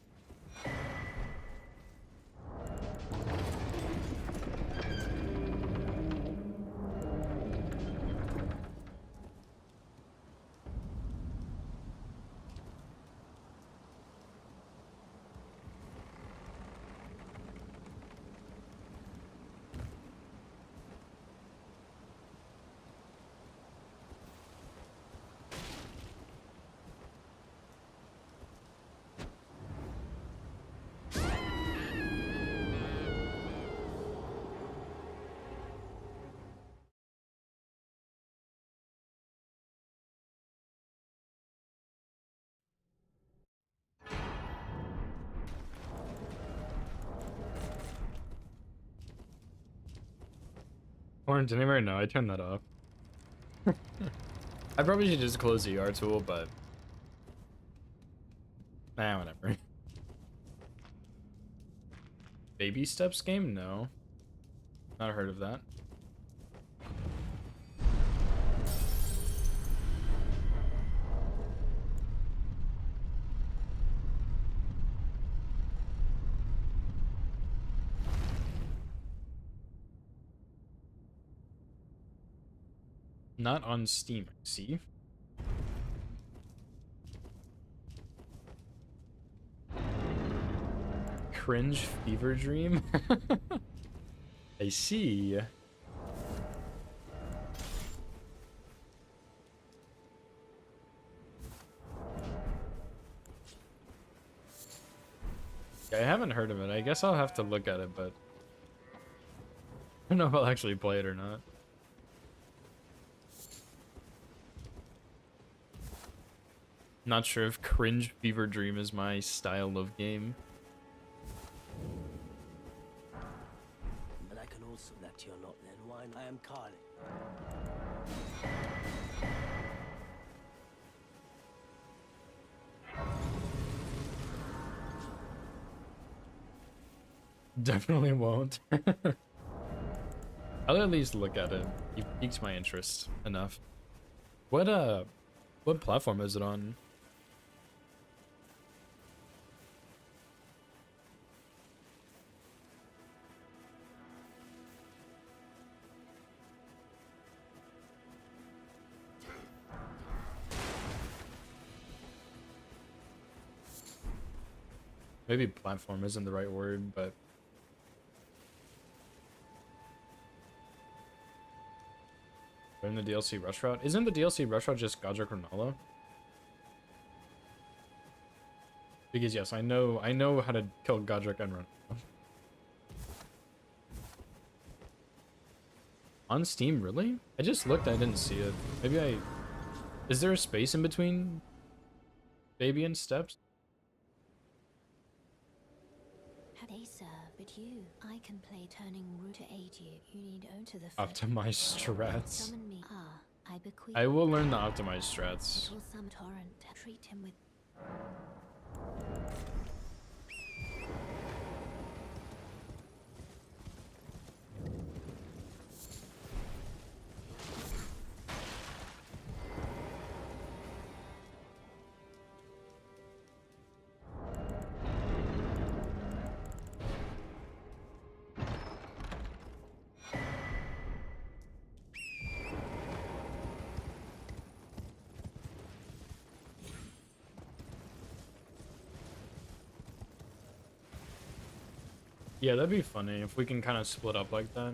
Orange, anywhere? No, I turned that off. I probably should just close the ER tool, but nah, whatever. Baby steps game? No. Not heard of that. Not on Steam, see? Cringe fever dream? I see. I haven't heard of it. I guess I'll have to look at it, but I don't know if I'll actually play it or not. Not sure if cringe fever dream is my style of game. But I can also let you not then wine. I am Carly. Definitely won't. I'll at least look at it. You piqued my interest enough. What platform is it on? Maybe platform isn't the right word, but in the DLC rush route. Isn't the DLC rush route just Godric Renala? Because yes, I know how to kill Godric and Renala. On Steam, really? I just looked, I didn't see it. Maybe I... Is there a space in between Baby and Steps? Hey sir, but you, I can play turning root to aid you. You need O to the foot. Optimize strats. Summon me. I bequeath. I will learn the optimized strats. It will summon torrent. Treat him with. Yeah, that'd be funny if we can kind of split up like that.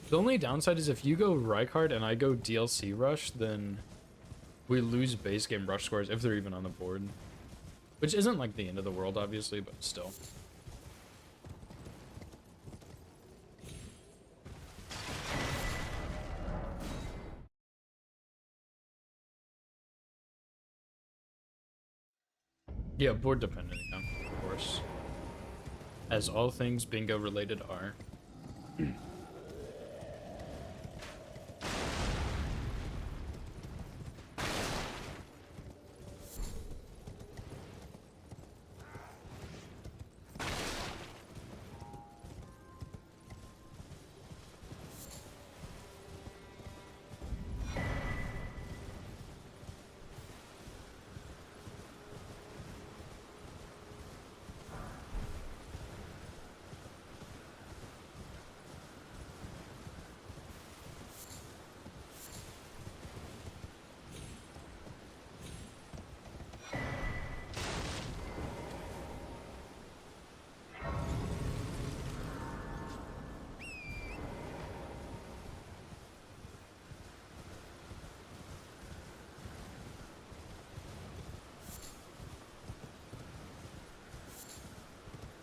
The only downside is if you go Rykard and I go DLC rush, then we lose base game rush scores if they're even on the board. Which isn't like the end of the world, obviously, but still. Yeah, board dependent, yeah, of course. As all things bingo related are.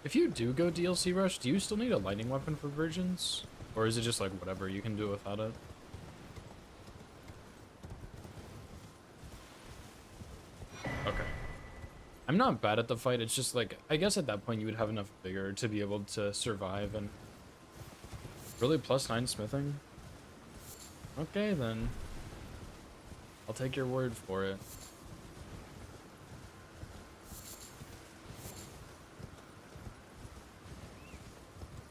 If you do go DLC rush, do you still need a lightning weapon for virgins? Or is it just like whatever, you can do without it? Okay. I'm not bad at the fight, it's just like, I guess at that point you would have enough vigor to be able to survive and... Really, +9 smithing? Okay then. I'll take your word for it.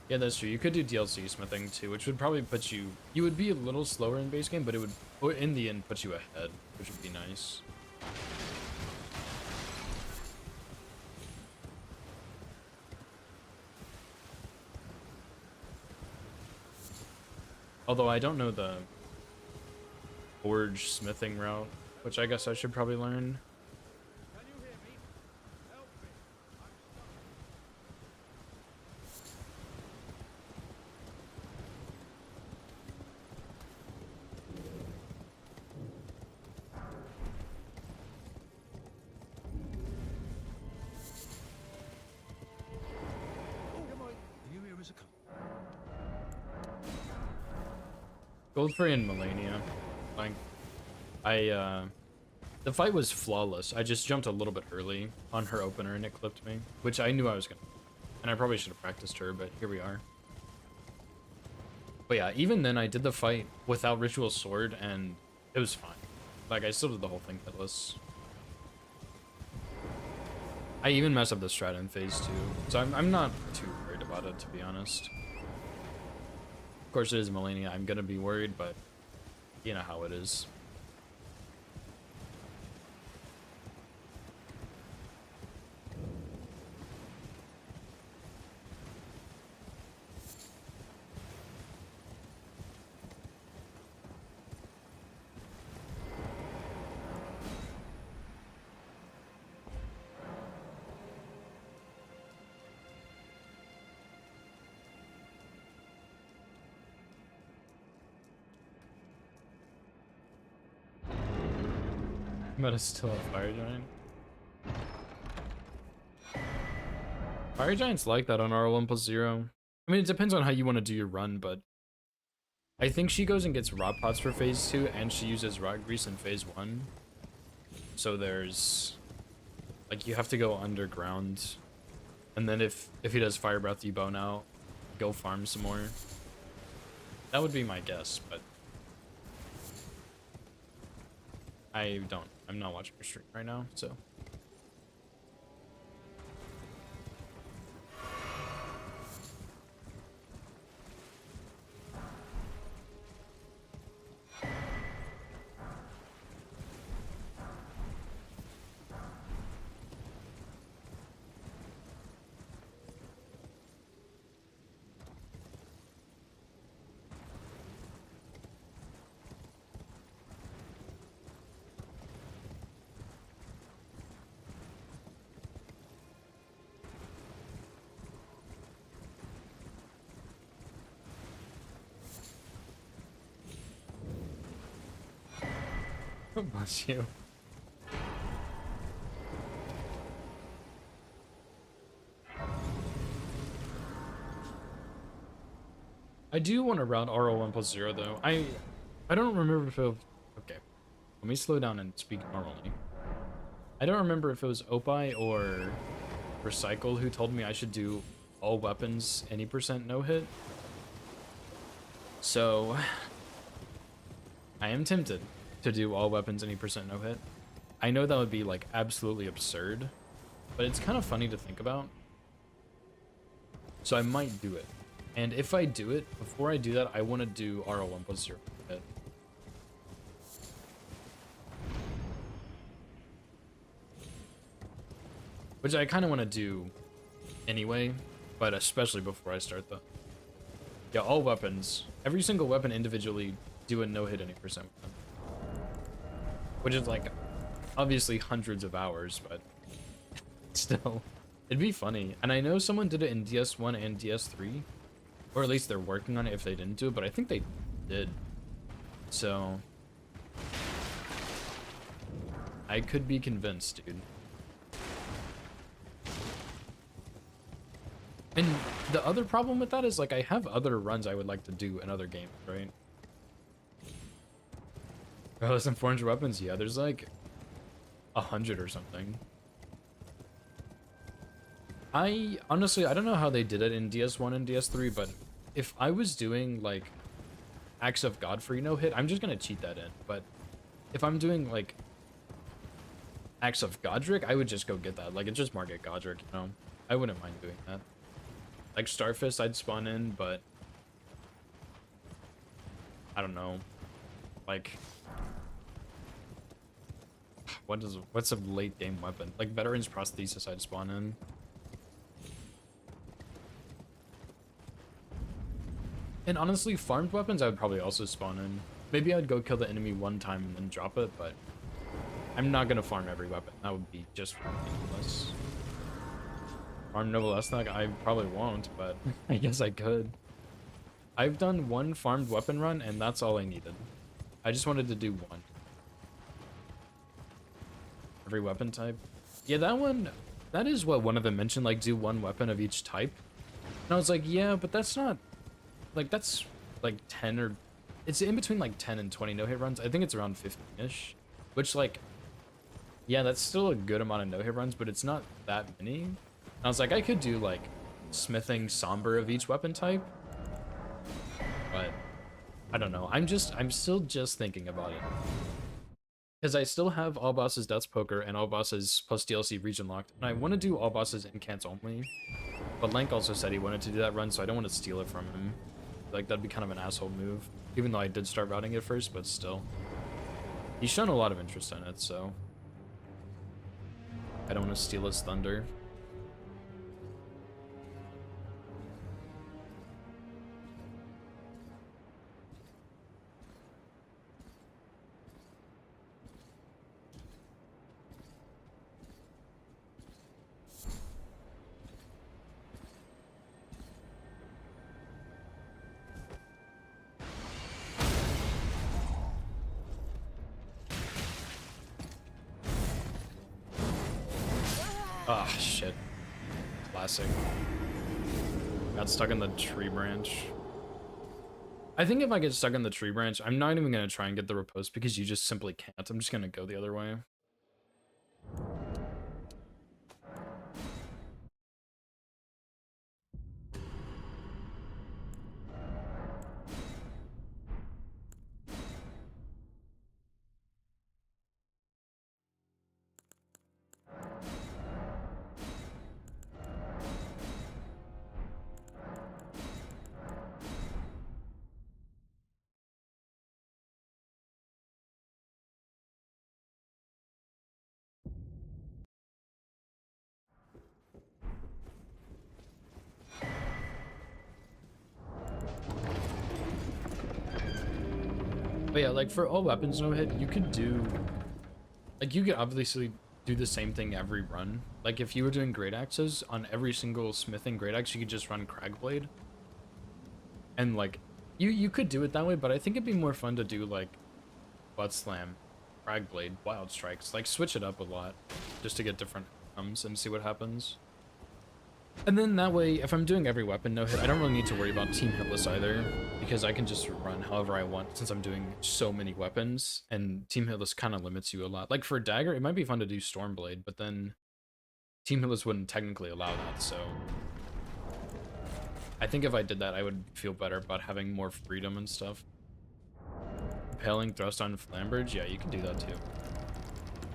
Yeah, that's true. You could do DLC smithing too, which would probably put you... You would be a little slower in base game, but it would, in the end, put you ahead, which would be nice. Although I don't know the forge smithing route, which I guess I should probably learn. Goldfrey and Melania. Like, the fight was flawless. I just jumped a little bit early on her opener and it clipped me, which I knew I was gonna. And I probably should have practiced her, but here we are. But yeah, even then I did the fight without Ritual Sword and it was fine. Like, I still did the whole thing hitless. I even messed up the strat in phase 2, so I'm not too worried about it, to be honest. course, it is Melania. I'm gonna be worried, but you know how it is. But it's still a fire giant. Fire giants like that on R1+0. I mean, it depends on how you want to do your run, but I think she goes and gets rot pots for phase 2, and she uses rot grease in phase 1. So there's like, you have to go underground, and then if he does fire breath, you bone out, go farm some more. That would be my guess, but I'm not watching your stream right now, so. Bless you. I do want to route RO1+0 though. I don't remember if it was, okay. Let me slow down and speak normally. I don't remember if it was Opie or Recycle who told me I should do all weapons any % no hit. So I am tempted to do all weapons any % no hit. I know that would be like absolutely absurd, but it's kind of funny to think about. So I might do it. And if I do it, before I do that, I want to do RO1+0 hit. Which I kind of want to do anyway, but especially before I start the... Yeah, all weapons. Every single weapon individually do a no hit any %. Which is like, obviously hundreds of hours, but still, it'd be funny. And I know someone did it in DS1 and DS3, or at least they're working on it if they didn't do it, but I think they did. So, I could be convinced, dude. And the other problem with that is, like, I have other runs I would like to do in other games, right? Oh, there's some 400 weapons? Yeah, there's like 100 or something. I honestly, I don't know how they did it in DS1 and DS3, but if I was doing like Acts of Godfrey no hit, I'm just gonna cheat that in. But if I'm doing like Acts of Godric, I would just go get that. Like, it's just market Godric, you know? I wouldn't mind doing that. Like Starfist, I'd spawn in, but I don't know. Like, what's a late game weapon? Like Veteran's Prosthesis, I'd spawn in. And honestly, farmed weapons I would probably also spawn in. Maybe I'd go kill the enemy one time and then drop it, but I'm not gonna farm every weapon. That would be just ridiculous. Farm Noble Esnag, I probably won't, but I guess I could. I've done one farmed weapon run, and that's all I needed. I just wanted to do one. Every weapon type. Yeah, that one, that is what one of them mentioned, like, do one weapon of each type. And I was like, yeah, but that's not, like, that's like 10 or, it's in between like 10 and 20 no-hit runs. I think it's around 15-ish, which, like, yeah, that's still a good amount of no-hit runs, but it's not that many. And I was like, I could do, like, smithing somber of each weapon type, but I don't know. I'm still just thinking about it. Because I still have all bosses Death's Poker and all bosses plus DLC region locked, and I want to do all bosses in cans only. But Lank also said he wanted to do that run, so I don't want to steal it from him. Like, that'd be kind of an asshole move. Even though I did start routing it first, but still. He's shown a lot of interest in it, so... I don't want to steal his thunder. Ah, shit. Classic. Got stuck in the tree branch. I think if I get stuck in the tree branch, I'm not even going to try and get the riposte because you just simply can't. I'm just going to go the other way. But yeah, like for all weapons no hit, you could do, like you could obviously do the same thing every run. Like if you were doing great axes on every single smithing great axe, you could just run Cragblade. And like, you could do it that way, but I think it'd be more fun to do like Butt Slam, Cragblade, Wild Strikes, like switch it up a lot, just to get different outcomes and see what happens. And then that way, if I'm doing every weapon no hit, I don't really need to worry about team hitless either, because I can just run however I want since I'm doing so many weapons, and team hitless kind of limits you a lot. Like for dagger, it might be fun to do Stormblade, but then team hitless wouldn't technically allow that, so I think if I did that, I would feel better about having more freedom and stuff. Impaling thrust on Flamberge, yeah, you can do that too.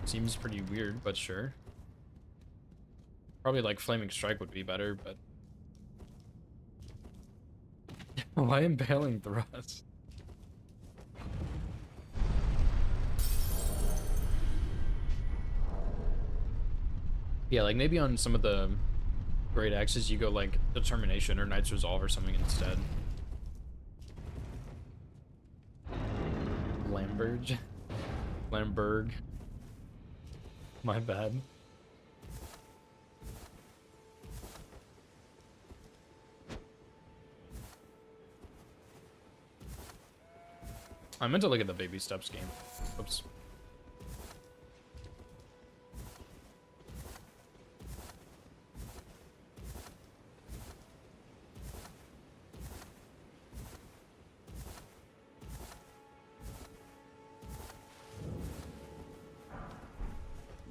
Seems pretty weird, but sure. Probably like Flaming Strike would be better, but... Why Impaling Thrust? Yeah, like maybe on some of the great axes you go like Determination or Knight's Resolve or something instead. Lamberg. My bad. I meant to look at the baby steps game. Oops.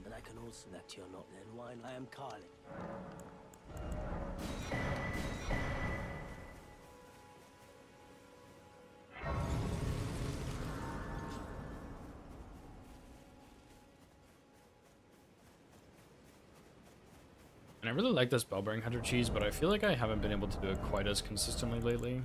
But I can also that you're not then wine. I am Carly. And I really like this Bellbearing Hunter cheese, but I feel like I haven't been able to do it quite as consistently lately.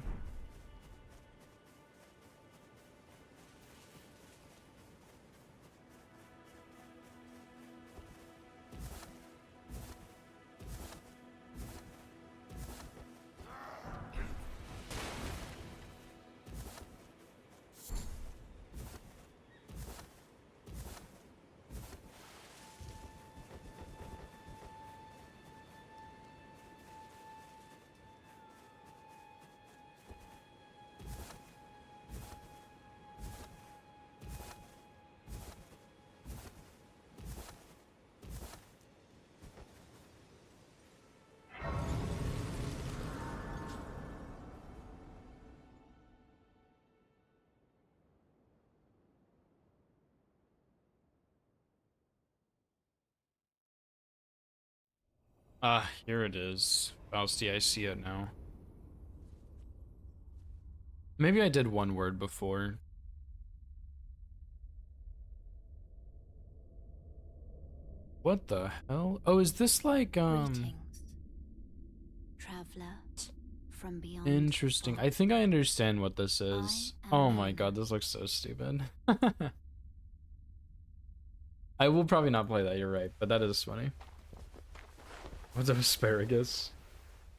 Ah, here it is. Fausty, I see it now. Maybe I did one word before. What the hell? Oh, is this like, Greetings, traveler. from beyond. Interesting. I think I understand what this is. I am Oh my Lena. god, this looks so stupid. I will probably not play that, you're right, but that is funny. What's up, asparagus?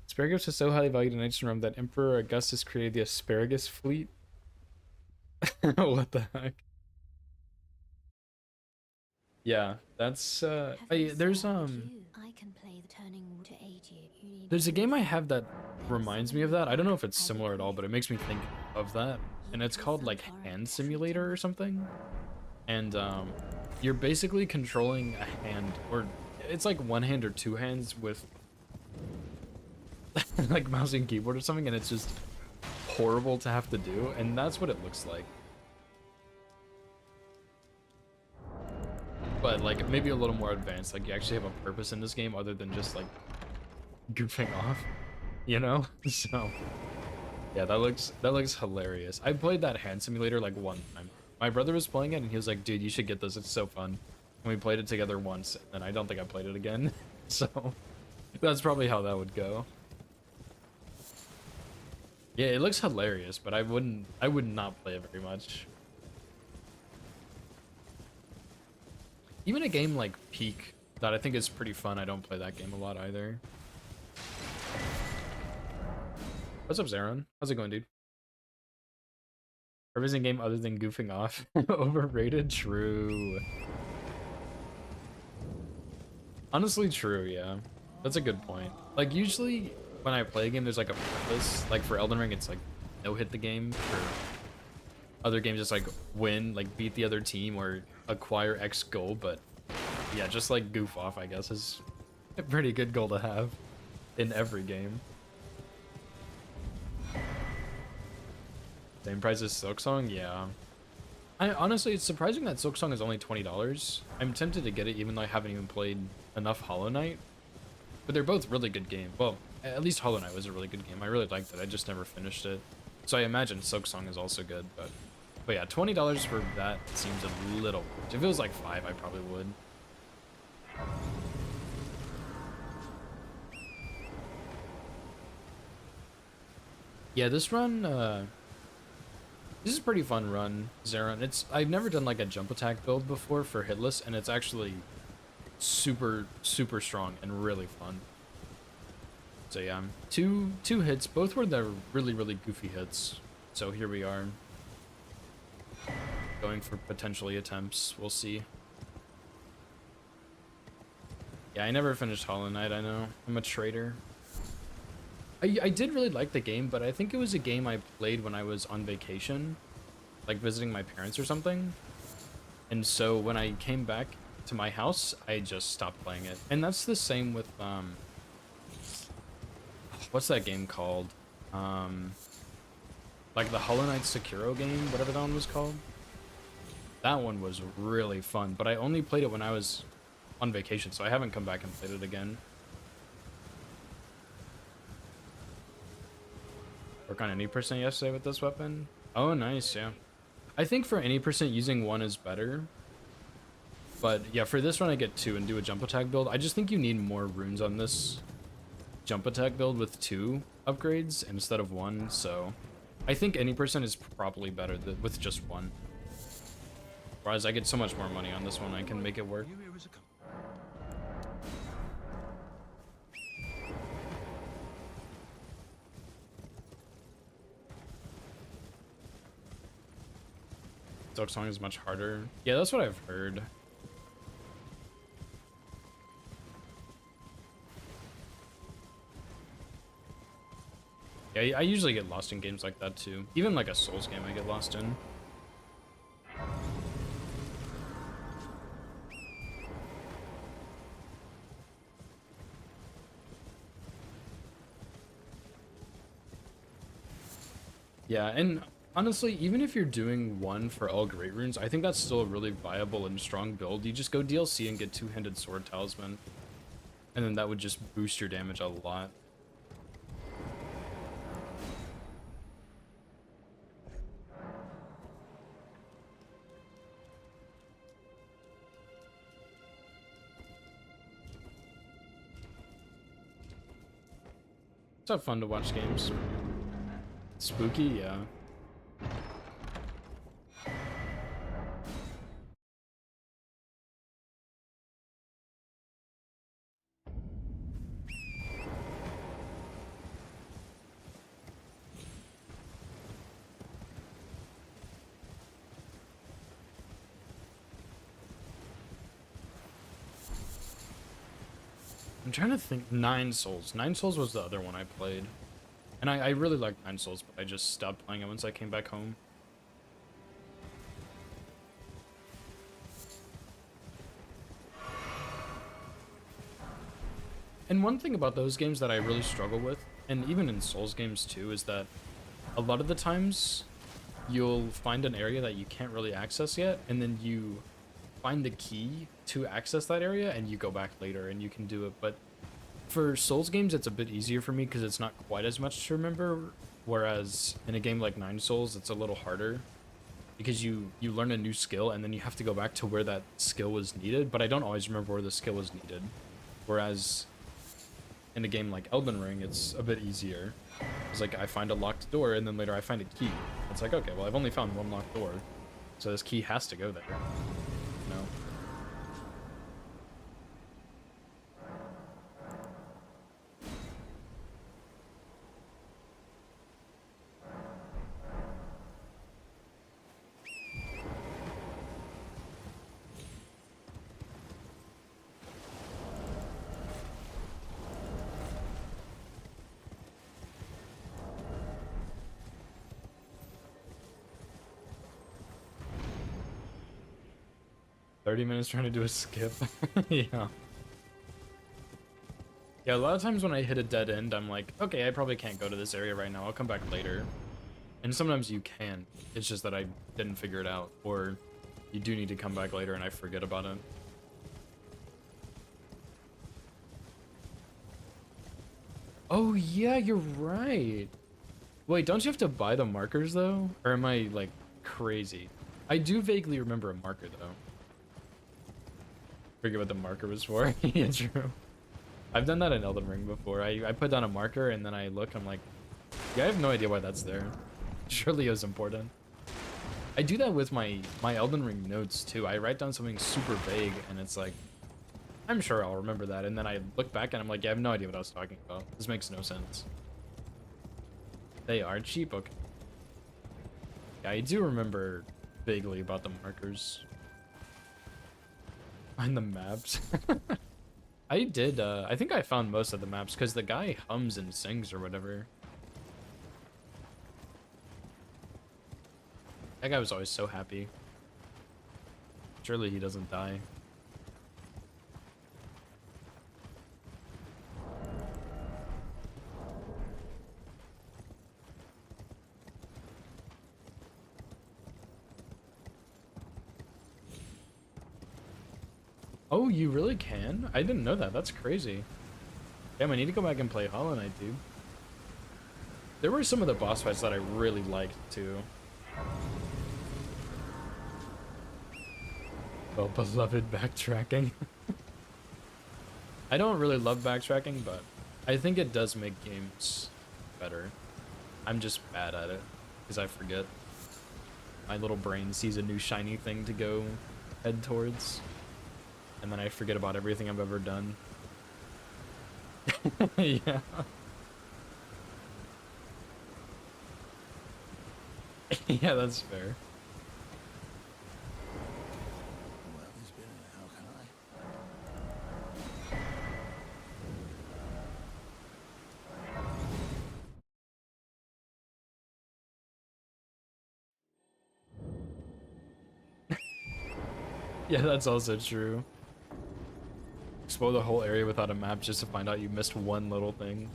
Asparagus is so highly valued in ancient Rome that Emperor Augustus created the asparagus fleet. What the heck? Yeah, that's there's I can play the turning to aid you. You need there's a game I have that Then reminds me of summon that. I don't know if it's I similar at all, but it makes me think of that. And it's called like Hand Simulator or something. And you're basically controlling a hand, or it's like one hand or two hands with like mouse and keyboard or something, and it's just horrible to have to do, and that's what it looks like. But like maybe a little more advanced, like you actually have a purpose in this game other than just like goofing off, you know? So yeah, that looks hilarious. I played that Hand Simulator like one time. My brother was playing it and he was like, dude, you should get this, it's so fun. And we played it together once, and I don't think I played it again. So that's probably how that would go. Yeah, it looks hilarious, but I would not play it very much. Even a game like Peak, that I think is pretty fun, I don't play that game a lot either. What's up, Zaron? How's it going, dude? Purpose game other than goofing off. Overrated? True. Honestly, true, yeah. That's a good point. Like, usually when I play a game, there's like a purpose. Like for Elden Ring, it's like no hit the game. For other games, it's like win, like beat the other team or acquire X goal. But yeah, just like goof off, I guess, is a pretty good goal to have in every game. Same price as Silksong? Yeah. Honestly, it's surprising that Silksong is only $20. I'm tempted to get it even though I haven't even played enough Hollow Knight. But they're both really good games. Well, at least Hollow Knight was a really good game. I really liked it. I just never finished it. So I imagine Silksong is also good. But yeah, $20 for that seems a little much. If it was like $5, I probably would. Yeah, this run, this is a pretty fun run, Zaron. I've never done like a jump attack build before for hitless, and it's actually super strong and really fun. So yeah, two hits. Both were the really goofy hits. So here we are, going for potentially attempts. We'll see. Yeah, I never finished Hollow Knight. I know, I'm a traitor. I did really like the game, but I think it was a game I played when I was on vacation, like visiting my parents or something. And so when I came back to my house, I just stopped playing it. And that's the same with, what's that game called? Like the Hollow Knight Sekiro game, whatever that one was called. That one was really fun, but I only played it when I was on vacation, so I haven't come back and played it again. Work on any percent yesterday with this weapon. Oh, nice, yeah. I think for any percent using one is better. But yeah, for this one I get 2 and do a jump attack build. I just think you need more runes on this jump attack build with 2 upgrades instead of 1. So I think any percent is probably better with just 1. Whereas I get so much more money on this one, I can make it work. Silksong is much harder. Yeah, that's what I've heard. Yeah, I usually get lost in games like that too. Even like a Souls game I get lost in. Yeah, and honestly, even if you're doing 1 for all Great Runes, I think that's still a really viable and strong build. You just go DLC and get 2-handed Sword Talisman. And then that would just boost your damage a lot. It's not fun to watch games. Spooky, yeah. I'm trying to think. Nine Souls. Nine Souls was the other one I played. And I really liked Nine Souls, but I just stopped playing it once I came back home. And one thing about those games that I really struggle with, and even in Souls games too, is that a lot of the times you'll find an area that you can't really access yet, and then you find the key to access that area and you go back later and you can do it. But for Souls games, it's a bit easier for me because it's not quite as much to remember, whereas in a game like Nine Souls, it's a little harder because you learn a new skill and then you have to go back to where that skill was needed, but I don't always remember where the skill was needed. Whereas in a game like Elden Ring, it's a bit easier. It's like I find a locked door and then later I find a key. It's like, okay, well, I've only found one locked door, so this key has to go there. No. 30 minutes trying to do a skip. Yeah. Yeah, a lot of times when I hit a dead end, I'm like, okay, I probably can't go to this area right now. I'll come back later. And sometimes you can. It's just that I didn't figure it out. Or you do need to come back later and I forget about it. Oh, yeah, you're right. Wait, don't you have to buy the markers, though? Or am I, like, crazy? I do vaguely remember a marker, though. Forget what the marker was for. Yeah, true. I've done that in Elden Ring before. I put down a marker and then I look, I'm like, yeah, I have no idea why that's there. Surely it was important. I do that with my Elden Ring notes too. I write down something super vague and it's like, I'm sure I'll remember that. And then I look back and I'm like, yeah, I have no idea what I was talking about. This makes no sense. They are cheap, okay. Yeah, I do remember vaguely about the markers. Find the maps. I did, I think I found most of the maps because the guy hums and sings or whatever. That guy was always so happy. Surely he doesn't die. Oh, you really can? I didn't know that. That's crazy. Damn, I need to go back and play Hollow Knight, dude. There were some of the boss fights that I really liked, too. Well, beloved backtracking. I don't really love backtracking, but I think it does make games better. I'm just bad at it, because I forget. My little brain sees a new shiny thing to go head towards. And then I forget about everything I've ever done. Yeah. Yeah, that's fair. Well, he's been in it. How can I? Yeah, that's also true. Explore the whole area without a map just to find out you missed one little thing.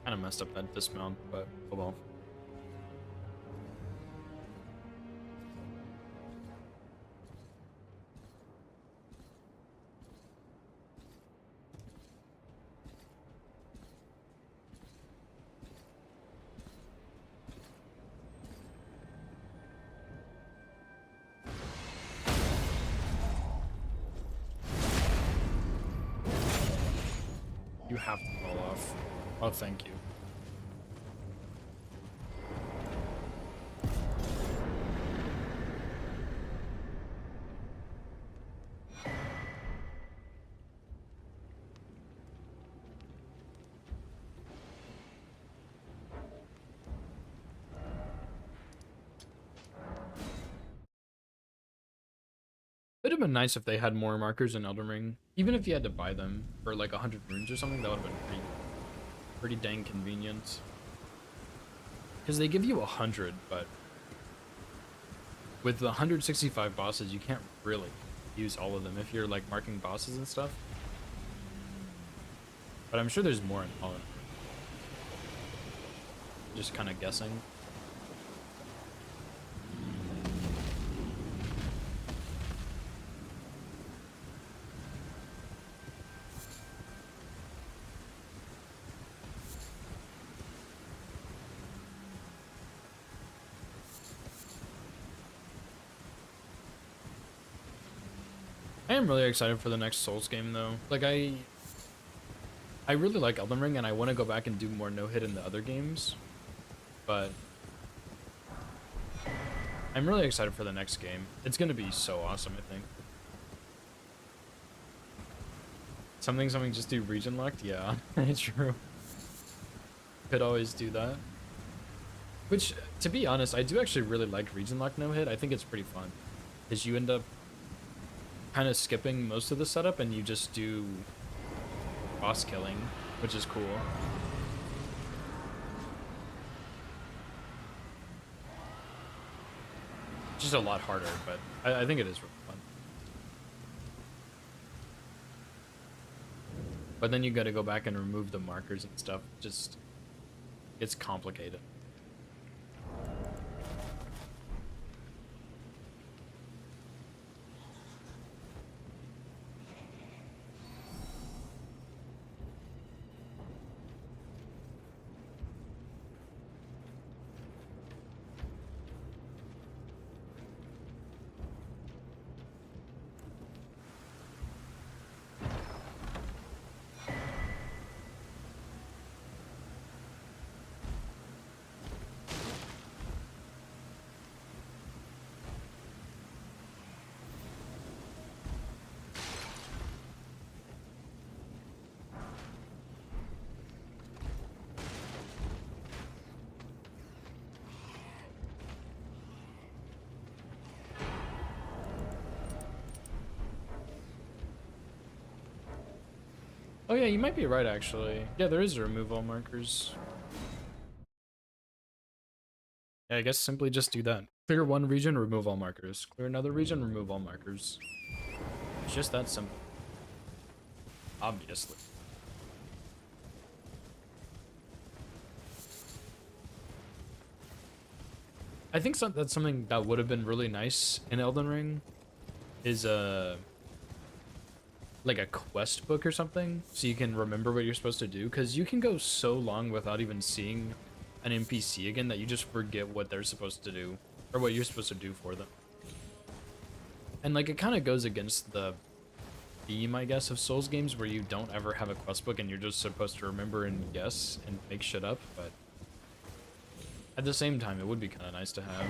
Kind of messed up that dismount, but oh well. You have to fall off. Oh, thank you. It'd have been nice if they had more markers in Elden Ring. Even if you had to buy them for like 100 runes or something, that would have been pretty dang convenient. Because they give you 100, but with the 165 bosses, you can't really use all of them if you're like marking bosses and stuff. But I'm sure there's more in Holland. Just kind of guessing. I am really excited for the next Souls game though. Like I really like Elden Ring and I want to go back and do more no-hit in the other games. But I'm really excited for the next game. It's going to be so awesome, I think. Something just do region locked? Yeah, it's true. Could always do that. Which, to be honest, I do actually really like region lock no-hit. I think it's pretty fun. Because you end up kind of skipping most of the setup and you just do boss killing, which is cool. Just a lot harder, but I think it is really fun. But then you got to go back and remove the markers and stuff. Just, it's complicated. Oh yeah, you might be right actually. Yeah, there is a remove all markers. Yeah, I guess simply just do that. Clear one region, remove all markers. Clear another region, remove all markers. It's just that simple. Obviously. I think that's something that would have been really nice in Elden Ring is like a quest book or something, so you can remember what you're supposed to do, because you can go so long without even seeing an NPC again that you just forget what they're supposed to do, or what you're supposed to do for them. And like, it kind of goes against the theme, I guess, of Souls games, where you don't ever have a quest book and you're just supposed to remember and guess and make shit up, but at the same time, it would be kind of nice to have.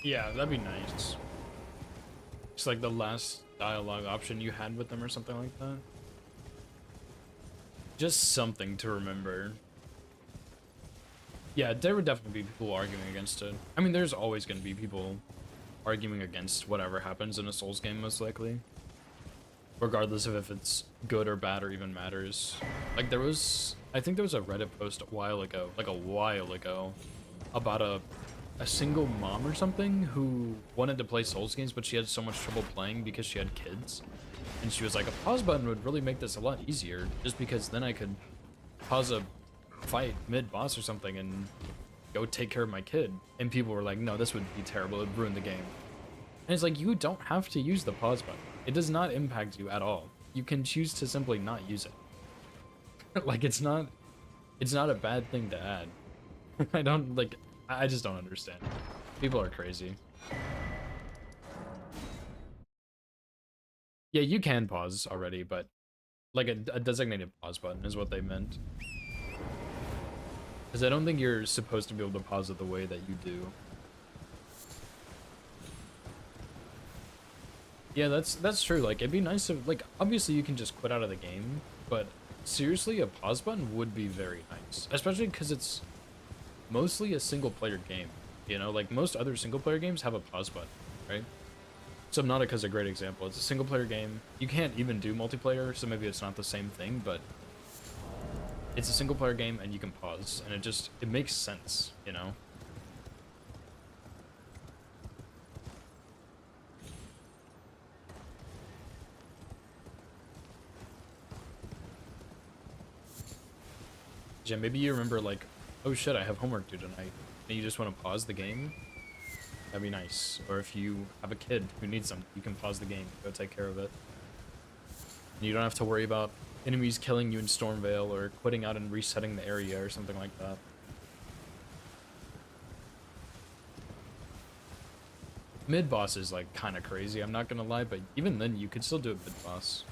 Yeah, that'd be nice. It's like the last dialogue option you had with them or something like that. Just something to remember. Yeah, there would definitely be people arguing against it. I mean, there's always going to be people arguing against whatever happens in a Souls game, most likely. Regardless of if it's good or bad or even matters. Like, I think there was a Reddit post a while ago, about a single mom or something who wanted to play Souls games, but she had so much trouble playing because she had kids. And she was like, a pause button would really make this a lot easier, just because then I could pause a fight mid-boss or something and go take care of my kid. And people were like, no, this would be terrible, it would ruin the game. And it's like, you don't have to use the pause button. It does not impact you at all. You can choose to simply not use it. Like, it's not a bad thing to add. I just don't understand. People are crazy. Yeah, you can pause already, but like a designated pause button is what they meant. Because I don't think you're supposed to be able to pause it the way that you do. Yeah, that's true. Like, it'd be nice if, like, obviously you can just quit out of the game, but seriously, a pause button would be very nice. Especially because it's mostly a single-player game, you know? Like, most other single-player games have a pause button, right? Subnautica is a great example. It's a single-player game. You can't even do multiplayer, so maybe it's not the same thing, but it's a single-player game, and you can pause, and it makes sense, you know? Yeah, maybe you remember, like, oh shit, I have homework due tonight, and you just want to pause the game. That'd be nice. Or if you have a kid who needs something, you can pause the game, go take care of it. And you don't have to worry about enemies killing you in Stormvale or quitting out and resetting the area or something like that. Mid-boss is, like, kind of crazy, I'm not gonna lie, but even then, you could still do a mid-boss.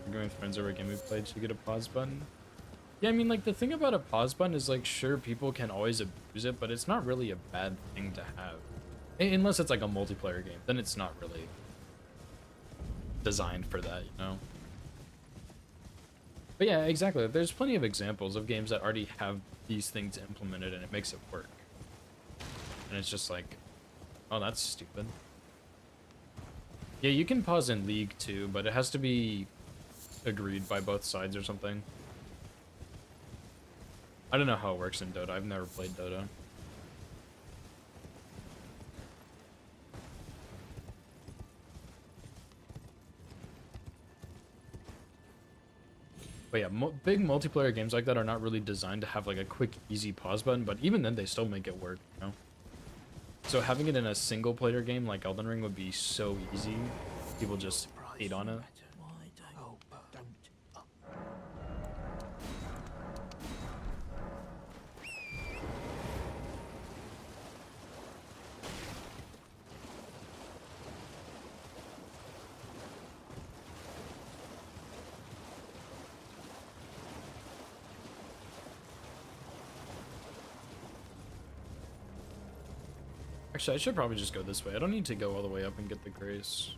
Arguing with friends over a game we played, should you get a pause button? Yeah, I mean, like, the thing about a pause button is, like, sure, people can always abuse it, but it's not really a bad thing to have. Unless it's, like, a multiplayer game, then it's not really designed for that, you know? But yeah, exactly. There's plenty of examples of games that already have these things implemented, and it makes it work. And it's just like, oh, that's stupid. Yeah, you can pause in League, too, but it has to be agreed by both sides or something. I don't know how it works in Dota. I've never played Dota. But yeah, big multiplayer games like that are not really designed to have like a quick, easy pause button, but even then they still make it work, you know? So having it in a single player game like Elden Ring would be so easy. People just hate on it. Actually, I should probably just go this way. I don't need to go all the way up and get the grace.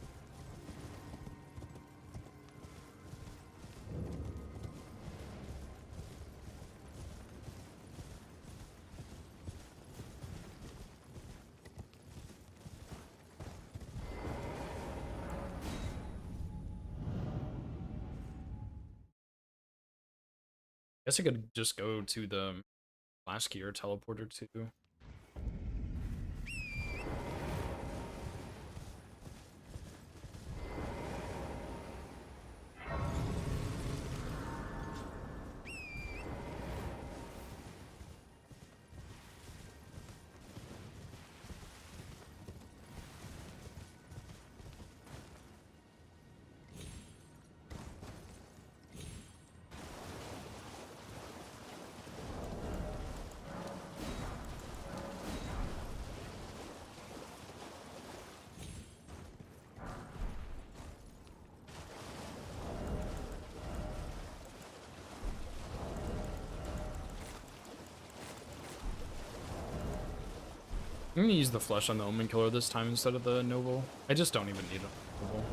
Guess I could just go to the last key or teleporter too. I'm gonna use the flesh on the Omenkiller this time instead of the noble. I just don't even need a noble.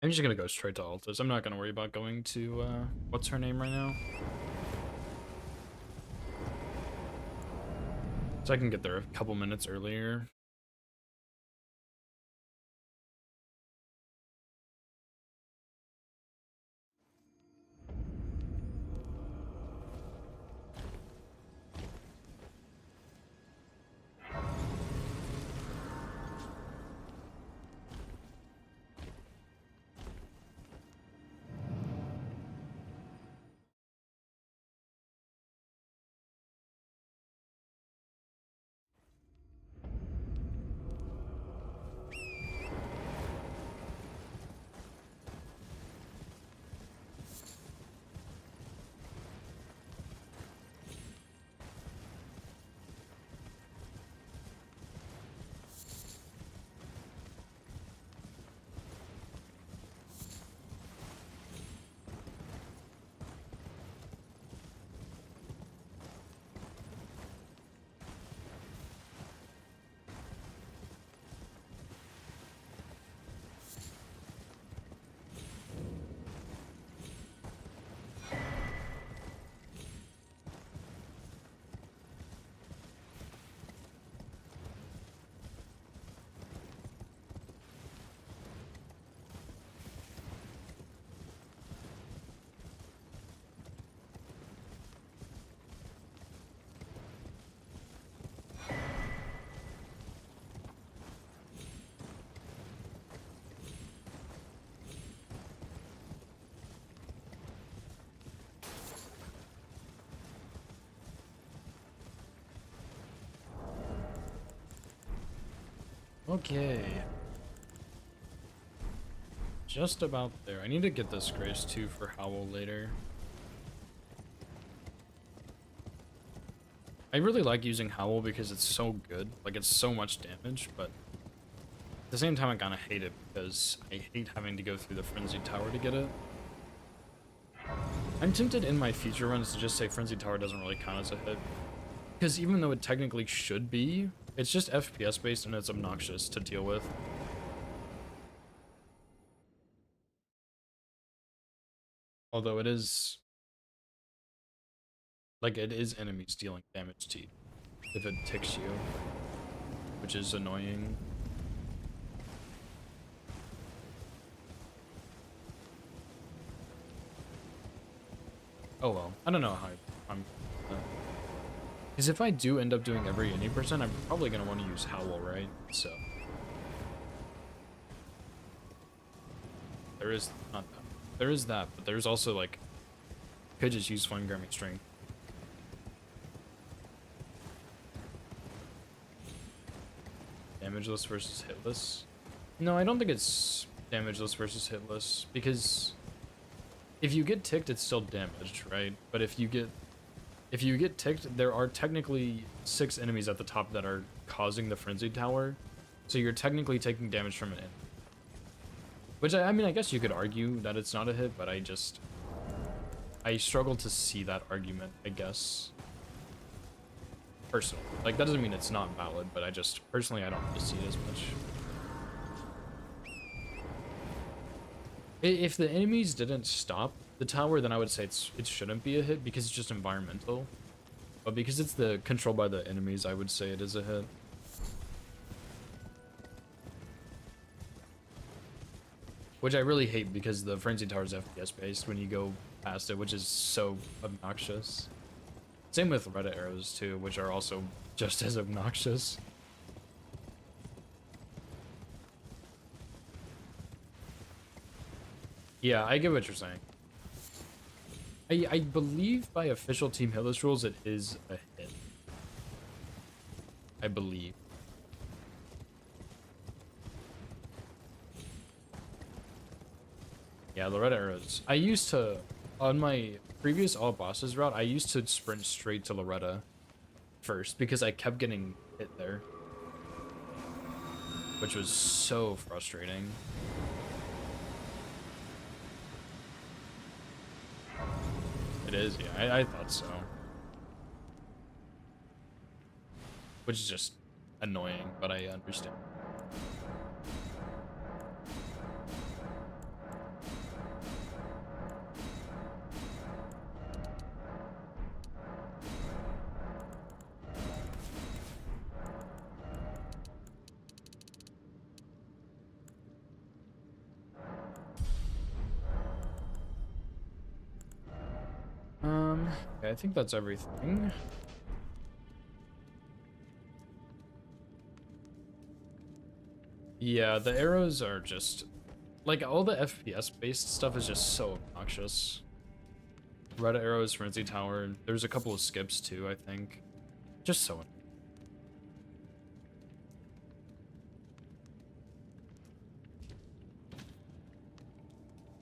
I'm just gonna go straight to Altus. I'm not gonna worry about going to, what's her name right now? So I can get there a couple minutes earlier. Okay. Just about there. I need to get this Grace too for Howl later. I really like using Howl because it's so good. Like, it's so much damage, but at the same time I kinda hate it because I hate having to go through the Frenzied Tower to get it. I'm tempted in my future runs to just say Frenzied Tower doesn't really count as a hit. Because even though it technically should be, it's just FPS based and it's obnoxious to deal with. Although it is... like, it is enemies dealing damage to you if it ticks you, which is annoying. Oh well, I don't know how I'm... because if I do end up doing every any percent, I'm probably going to want to use Howl, right? So... there is... not that. There is that, but there's also, like... could just use Flame Gramming Strength. Damageless versus hitless? No, I don't think it's damageless versus hitless, because... if you get ticked, it's still damaged, right? But if you get ticked, there are technically 6 enemies at the top that are causing the Frenzied Tower. So you're technically taking damage from an enemy. Which, I mean, I guess you could argue that it's not a hit, but I just... I struggle to see that argument, I guess. Personally. Like, that doesn't mean it's not valid, but I just, personally, I don't really see it as much. If the enemies didn't stop the tower, then I would say it shouldn't be a hit because it's just environmental. But because it's the controlled by the enemies, I would say it is a hit. Which I really hate because the Frenzy Tower is FPS based when you go past it, which is so obnoxious. Same with Reddit arrows too, which are also just as obnoxious. Yeah, I get what you're saying. I believe by official Team Hitless rules it is a hit. I believe. Yeah, Loretta arrows. I used to, on my previous all bosses route, I used to sprint straight to Loretta first because I kept getting hit there. Which was so frustrating. It is, yeah, I thought so. Which is just annoying, but I understand. Okay, I think that's everything. Yeah, the arrows are just... Like, all the FPS-based stuff is just so obnoxious. Red arrows, Frenzy Tower. There's a couple of skips, too, I think. Just so...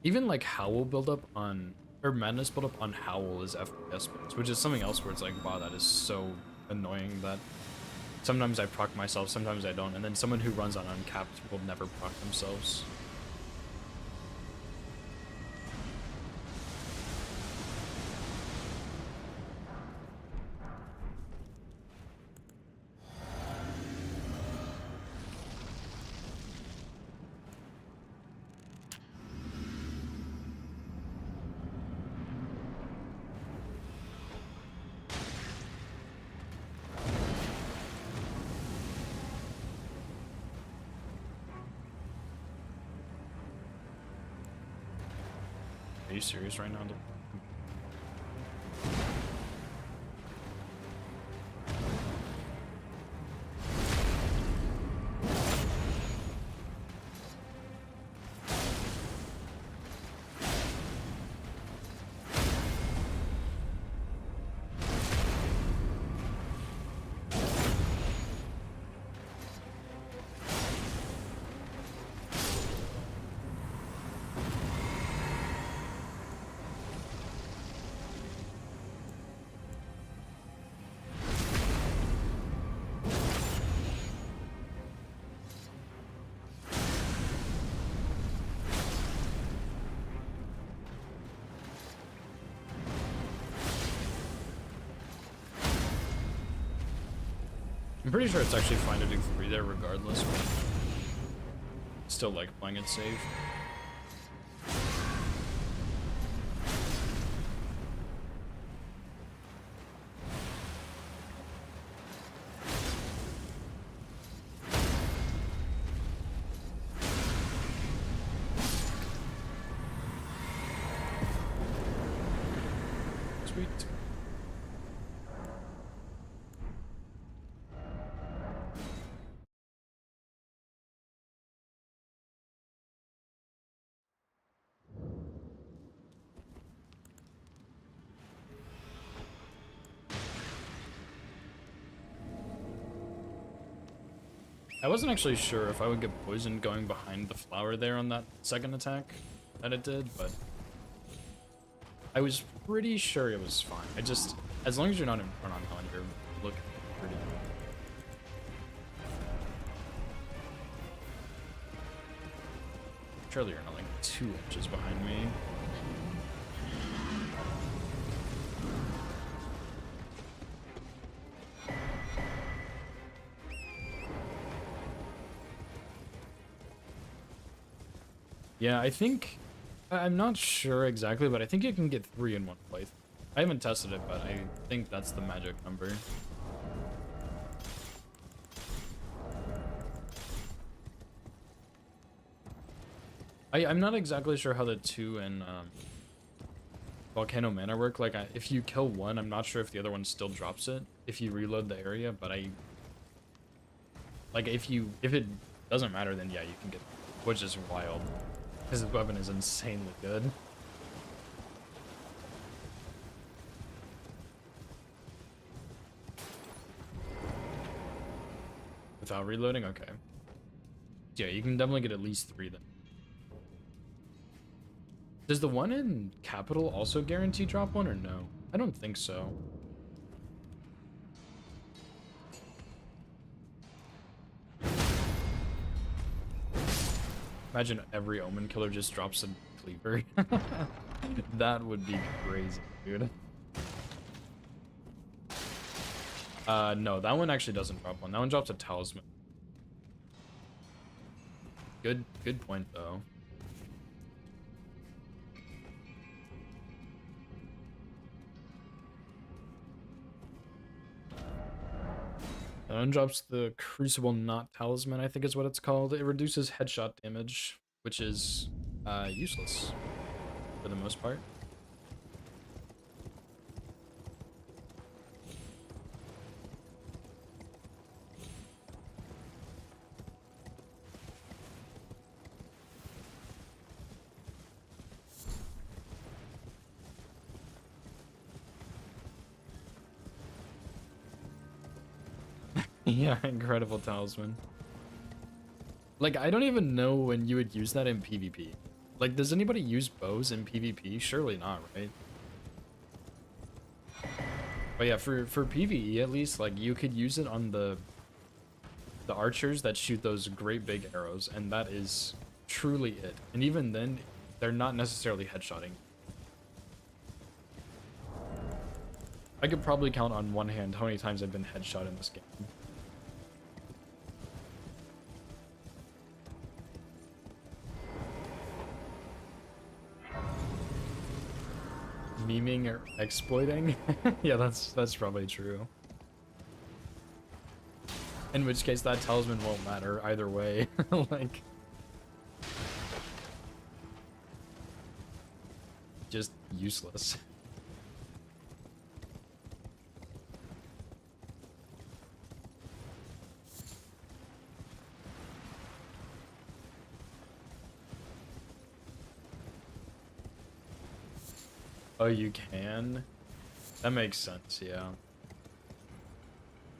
Even, like, Howl build-up on... Or Madness build-up on Howl is FPS-based, which is something else where it's like, wow, that is so annoying that... Sometimes I proc myself, sometimes I don't, and then someone who runs on uncapped will never proc themselves. Are you serious right now? I'm pretty sure it's actually fine to do 3 there regardless, but still like playing it safe. Sweet. I wasn't actually sure if I would get poisoned going behind the flower there on that second attack that it did, but I was pretty sure it was fine. I just, as long as you're not in front on Helen, you're looking pretty good. Surely you're not like 2 inches behind me. Yeah, I think I'm not sure exactly, but I think you can get 3 in one playthrough. I haven't tested it, but I think that's the magic number. I'm not exactly sure how the 2 and Volcano Mana work. Like, if you kill one, I'm not sure if the other one still drops it if you reload the area, but like, if it doesn't matter, then yeah, you can get, which is wild, because his weapon is insanely good. Without reloading? Okay. Yeah, you can definitely get at least 3 then. Does the one in Capital also guarantee drop one or no? I don't think so. Imagine every Omenkiller just drops a Cleaver. That would be crazy, dude. No, that one actually doesn't drop one. That one drops a Talisman. Good point, though. That one drops the Crucible Knot Talisman, I think is what it's called. It reduces headshot damage, which is useless for the most part. Yeah, incredible talisman. Like, I don't even know when you would use that in PvP. Like, does anybody use bows in PvP? Surely not, right? But yeah, for PvE at least, like, you could use it on the archers that shoot those great big arrows, and that is truly it. And even then, they're not necessarily headshotting. I could probably count on one hand how many times I've been headshot in this game. Memeing or exploiting? Yeah, that's probably true. In which case, that talisman won't matter either way. Like, just useless. Oh, you can? That makes sense, yeah.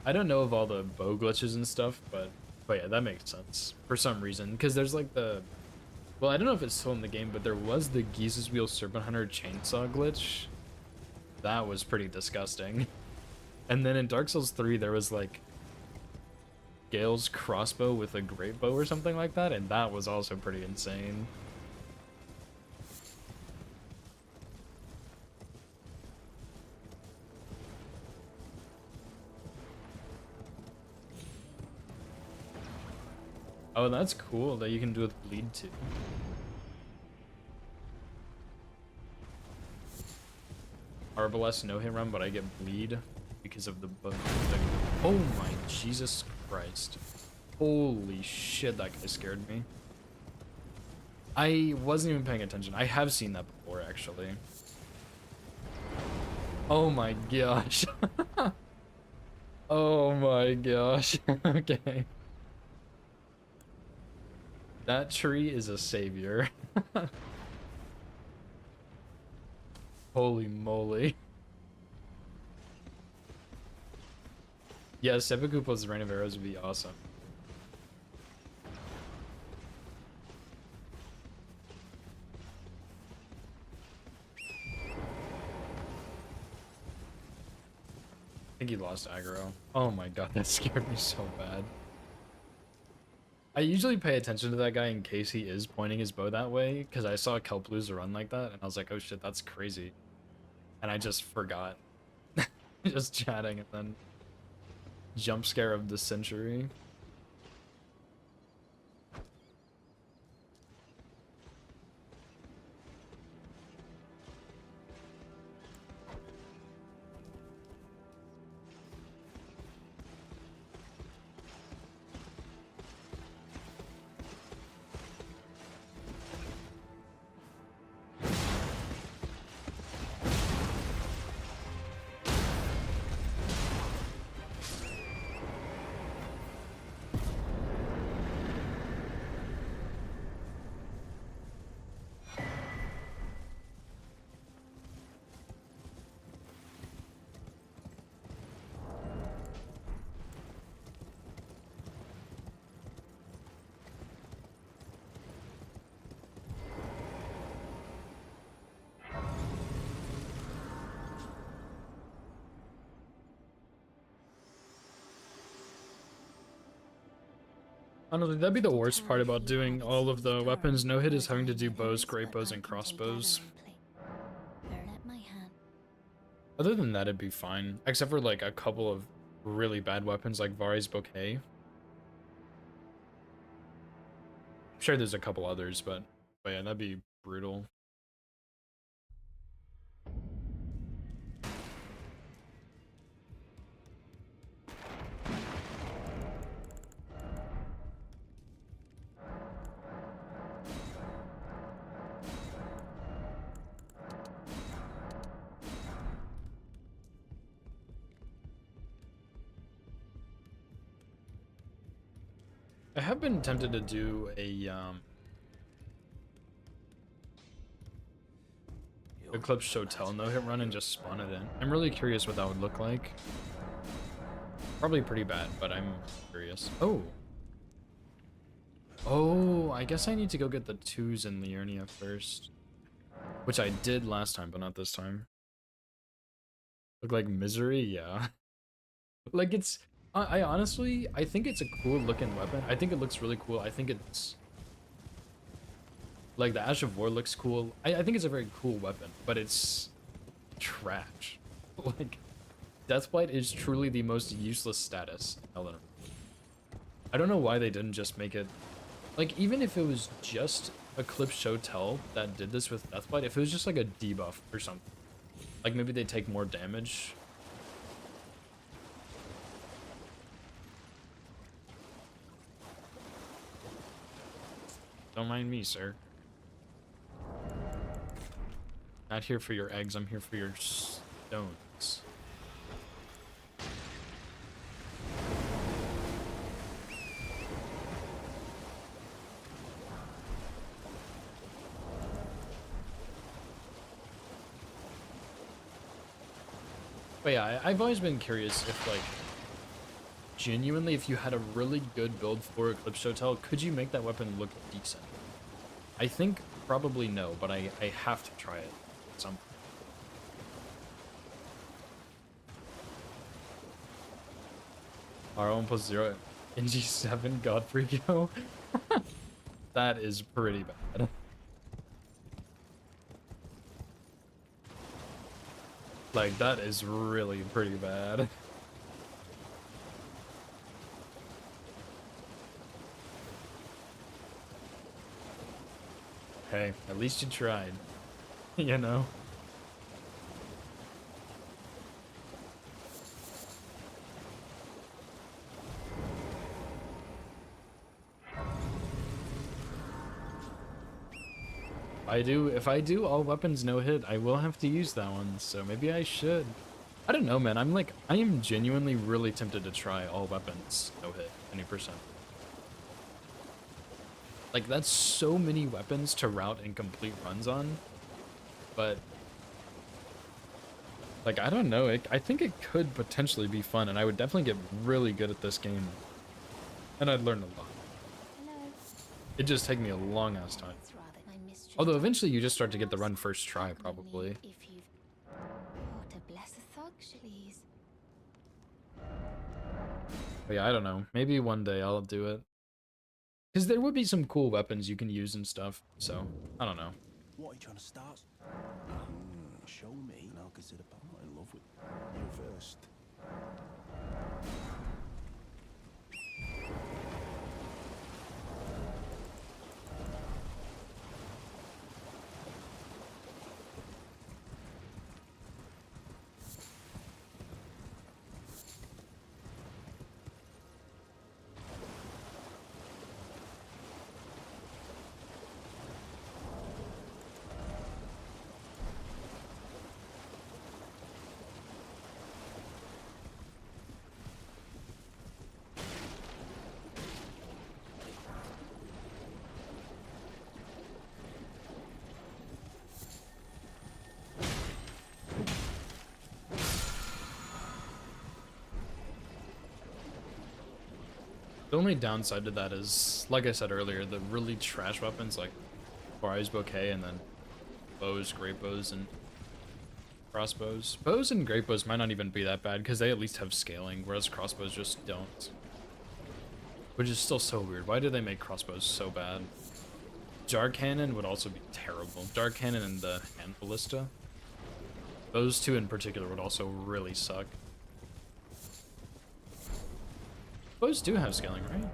I don't know of all the bow glitches and stuff, but yeah, that makes sense for some reason. Because there's like well, I don't know if it's still in the game, but there was the Geese's Wheel Serpent Hunter chainsaw glitch. That was pretty disgusting. And then in Dark Souls 3, there was like Gale's crossbow with a great bow or something like that, and that was also pretty insane. Oh, that's cool that you can do with bleed too. Arbalest no hit run, but I get bleed because of the oh my Jesus Christ. Holy shit, that guy scared me. I wasn't even paying attention. I have seen that before, actually. Oh my gosh. Oh my gosh. Okay. That tree is a savior. Holy moly. Yeah, Seppuku plus Rain of Arrows would be awesome. I think he lost aggro. Oh my god, that scared me so bad. I usually pay attention to that guy in case he is pointing his bow that way, because I saw Kelp lose a run like that, and I was like, oh shit, that's crazy. And I just forgot. Just chatting, and then jump scare of the century. Honestly, that'd be the worst part about doing all of the weapons no hit is having to do bows, great bows, and crossbows. Let my hand. Other than that, it'd be fine. Except for like a couple of really bad weapons like Vari's Bouquet. I'm sure there's a couple others, but yeah, that'd be brutal. I have been tempted to do a Eclipse Hotel no-hit run and just spawn it in. I'm really curious what that would look like. Probably pretty bad, but I'm curious. Oh! Oh, I guess I need to go get the 2s in the Liurnia first. Which I did last time, but not this time. Look like Misery? Yeah. Like, it's... I honestly, I think it's a cool looking weapon. I think it looks really cool. I think it's... Like, the Ash of War looks cool. I think it's a very cool weapon, but it's... trash. Like, Deathblight is truly the most useless status in Elden Ring. I don't know why they didn't just make it... Like, even if it was just Eclipse Hotel that did this with Deathblight, if it was just like a debuff or something. Like, maybe they take more damage. Don't mind me, sir. Not here for your eggs, I'm here for your stones. But yeah, I've always been curious if, like, genuinely, if you had a really good build for Eclipse Hotel, could you make that weapon look decent? I think probably no, but I have to try it at some point. R1 plus 0 in G7 Godfrey Go. That is pretty bad. Like, that is really pretty bad. Hey, at least you tried. You know? If I do all weapons no hit, I will have to use that one, so maybe I should. I don't know, man. I am genuinely really tempted to try all weapons no hit, 20%. Like, that's so many weapons to route and complete runs on, but like, I don't know. I think it could potentially be fun, and I would definitely get really good at this game, and I'd learn a lot. Hello. It'd just take me a long ass time. It's rather my mistress. Although eventually you just start to get the run first try, probably. If you've... Oh, to bless a thug, please. But yeah, I don't know. Maybe one day I'll do it. Because there would be some cool weapons you can use and stuff, so I don't know. What are you trying to start? Show me, and I'll consider. I'm not in love with you first. The only downside to that is, like I said earlier, the really trash weapons like Vari's Bouquet and then bows, great bows, and crossbows. Bows and great bows might not even be that bad because they at least have scaling, whereas crossbows just don't. which is still so weird. Why did they make crossbows so bad? Jar cannon would also be terrible. Jar cannon and the hand ballista. Those two in particular would also really suck. Bows do have scaling, right?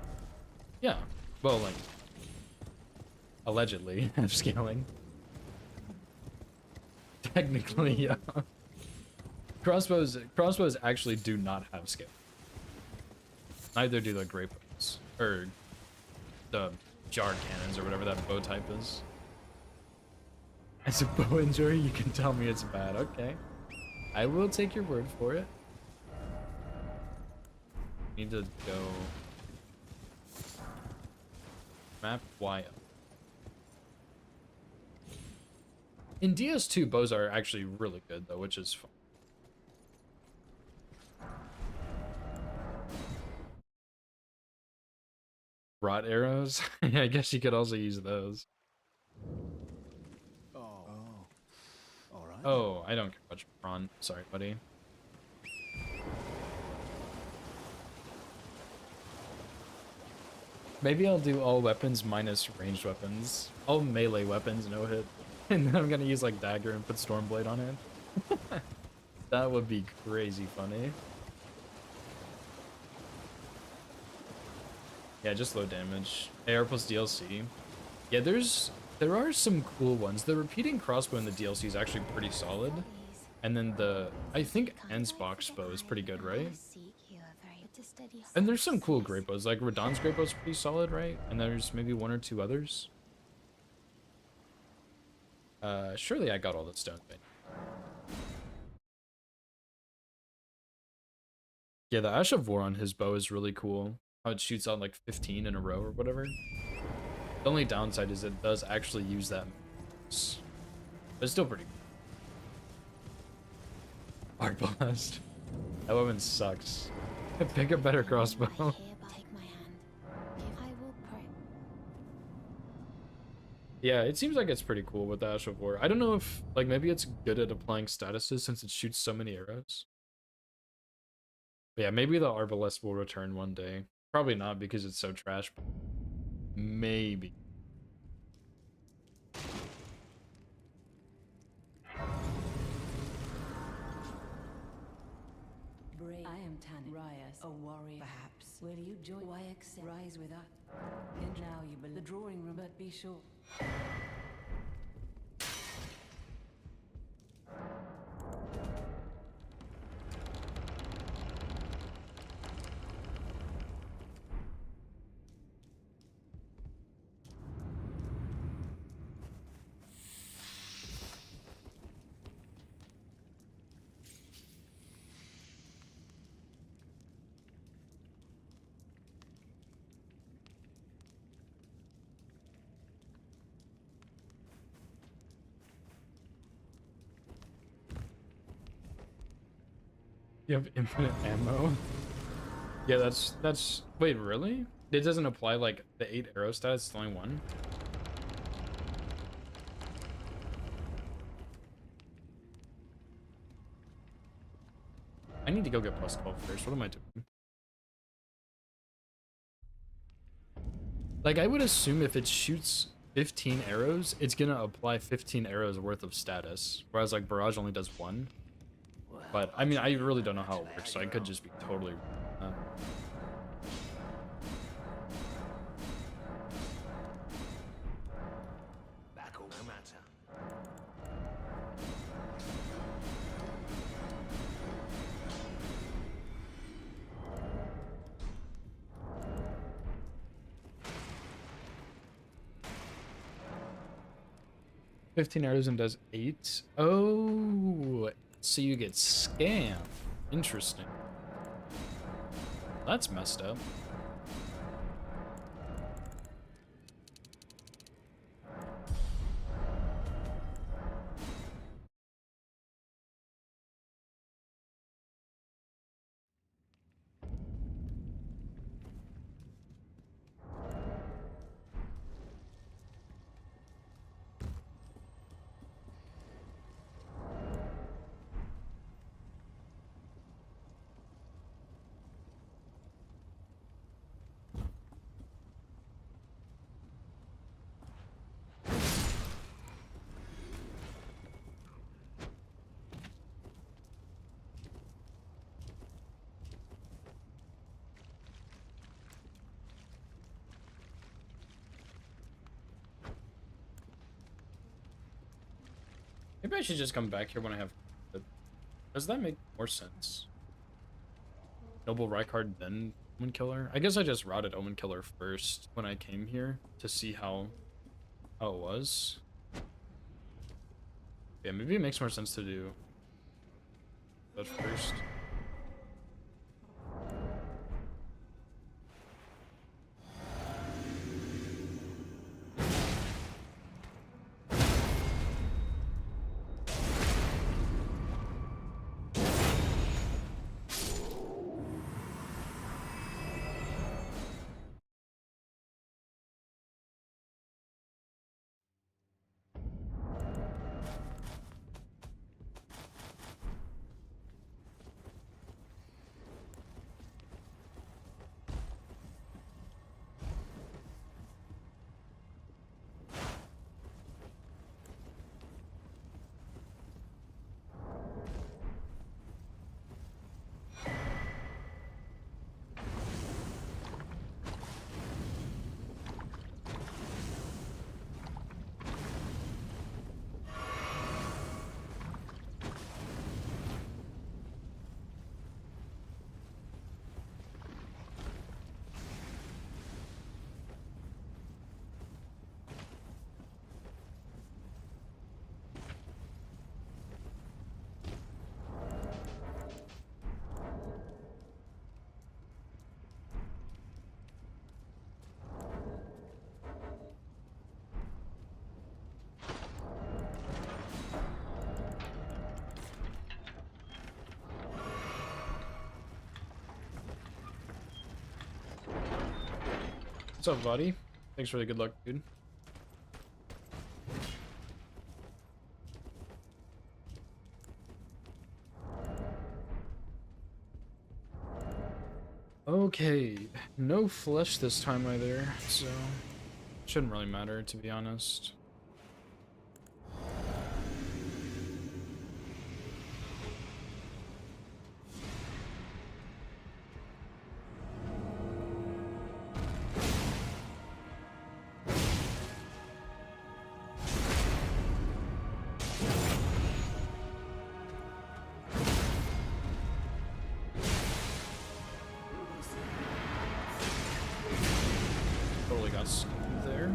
Yeah. Well, like, allegedly have scaling. Technically, yeah. Crossbows actually do not have scale. Neither do the great bows or the jar cannons or whatever that bow type is. As a bow injury, you can tell me it's bad. Okay, I will take your word for it. Need to go map Y up. In DS2, bows are actually really good though, which is fun. Rot arrows? I guess you could also use those. Oh. All right. Oh, I don't care much prawn. Sorry, buddy. Maybe I'll do all weapons minus ranged weapons. All melee weapons, no hit. And then I'm gonna use like dagger and put Stormblade on it. That would be crazy funny. Yeah, just low damage. AR plus DLC. Yeah, there are some cool ones. The repeating crossbow in the DLC is actually pretty solid. And then I think Ansbach's bow is pretty good, right? And there's some cool great bows, like Radahn's great bow is pretty solid, right? And there's maybe one or two others. Surely I got all the stones, right? Yeah, the Ash of War on his bow is really cool. How it shoots out like 15 in a row or whatever. The only downside is it does actually use that. But it's still pretty cool. Arc Blast. That weapon sucks. Pick a better crossbow. Yeah, it seems like it's pretty cool with the Ash of War. I don't know if, like, maybe it's good at applying statuses since it shoots so many arrows. But yeah, maybe the Arbalest will return one day. Probably not because it's so trash, but maybe. Brave. I am Tan Rias, a warrior, perhaps. Will you join YX Rise with us? And now you believe the drawing room, but be sure. You have infinite ammo? Yeah, that's wait, really? It doesn't apply like the 8 arrow stats, it's only 1? I need to go get plus 12 first. What am I doing? Like, I would assume if it shoots 15 arrows, it's gonna apply 15 arrows worth of status. Whereas, like, Barrage only does 1. But, I mean, I really don't know how it works, so I could just be totally wrong. Back over matter. $15 arrows and does 8. Oh, so you get scammed. Interesting. That's messed up. Maybe I should just come back here when I have... Does that make more sense? Noble Rykard, then Omenkiller? I guess I just routed Omenkiller first when I came here to see how it was. Yeah, maybe it makes more sense to do that first. What's up, buddy? Thanks for the good luck, dude. Okay, no flesh this time either, so shouldn't really matter, to be honest. Totally got schemed there.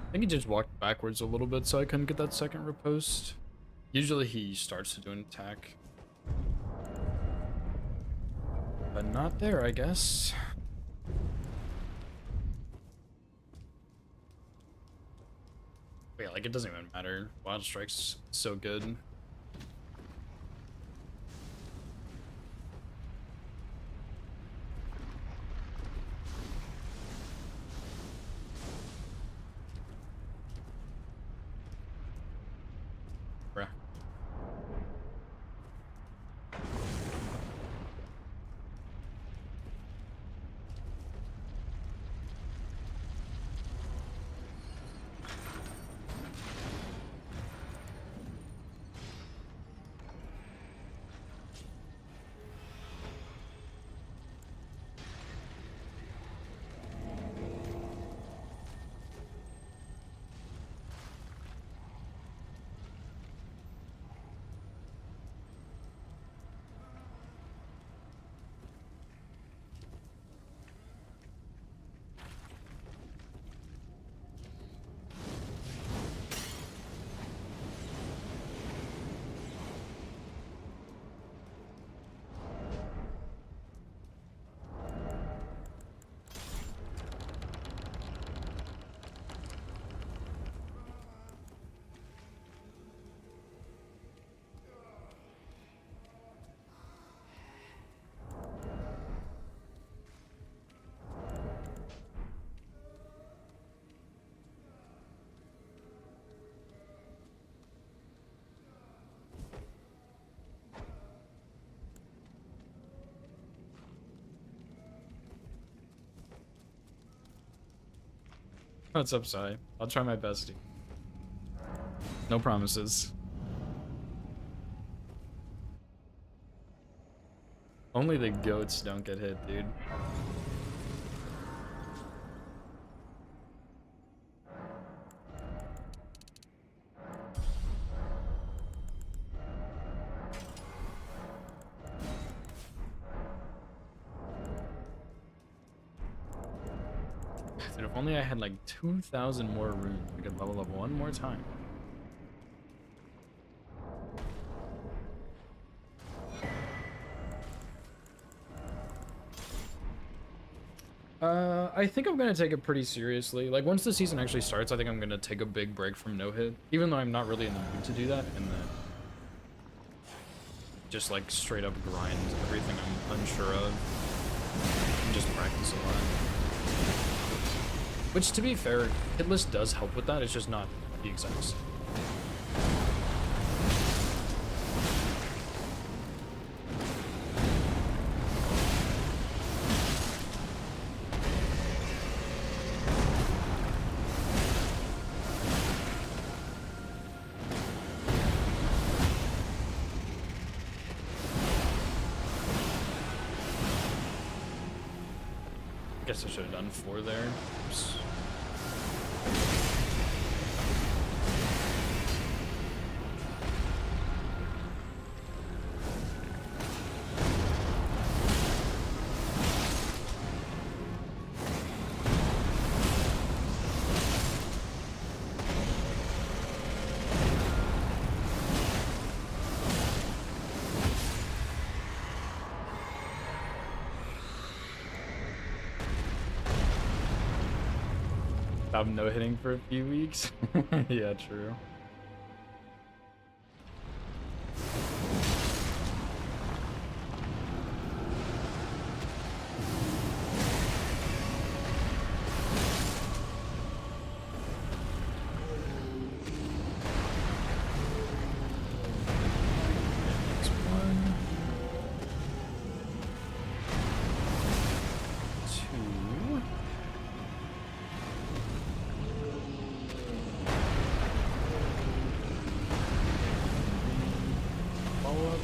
I think he just walked backwards a little bit so I couldn't get that second riposte. Usually he starts to do an attack. But not there, I guess. But yeah, like it doesn't even matter. Wild Strike's so good. Bruh. What's up, Sai? I'll try my best. No promises. Only the goats don't get hit, dude. Dude, if only I had like 2,000 more runes, I could level up one more time. I think I'm gonna take it pretty seriously. Like, once the season actually starts, I think I'm gonna take a big break from no-hit. Even though I'm not really in the mood to do that, and then just like straight up grind everything I'm unsure of. And just practice a lot. Which, to be fair, hitless does help with that, it's just not the exact same. Guess I should have done 4 there. Oops. I'm no hitting for a few weeks. Yeah, true. Next one. 2. Follow up.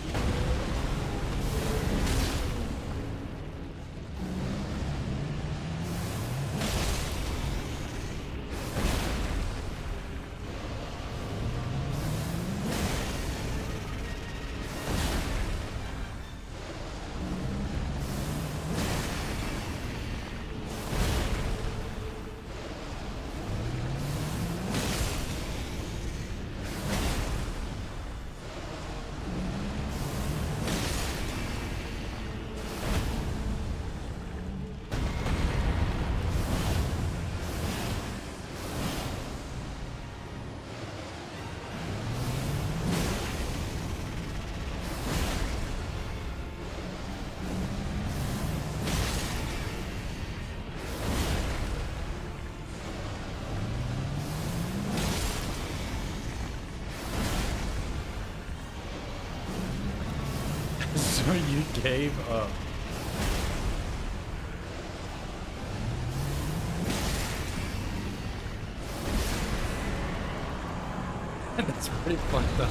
So you gave up. That's pretty fucked up.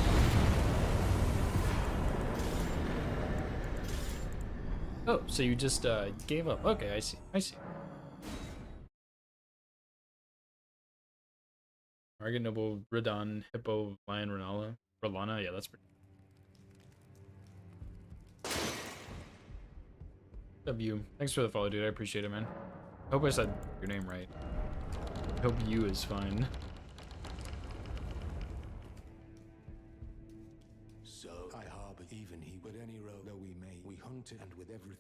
Oh, so you just gave up. Okay, I see. I see. Argon Noble, Radon, Hippo, Lion, Ralana. Yeah, that's pretty. W. Thanks for the follow, dude. I appreciate it, man. I hope I said your name right. I hope you is fine. So I harbor even he with any road though we may. We hunted and with everything.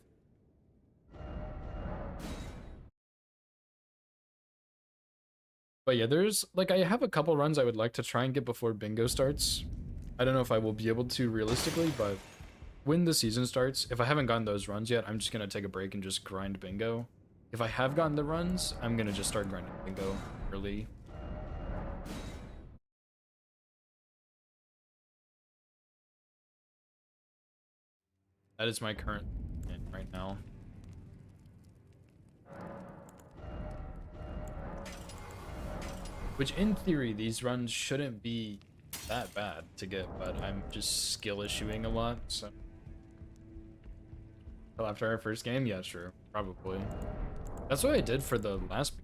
But yeah, there's like I have a couple runs I would like to try and get before bingo starts. I don't know if I will be able to realistically, but when the season starts, if I haven't gotten those runs yet, I'm just gonna take a break and just grind bingo. If I have gotten the runs, I'm gonna just start grinding bingo early. That is my current plan right now. Which in theory, these runs shouldn't be that bad to get, but I'm just skill issuing a lot, so. Well, after our first game, yeah, sure, probably. That's what I did for the last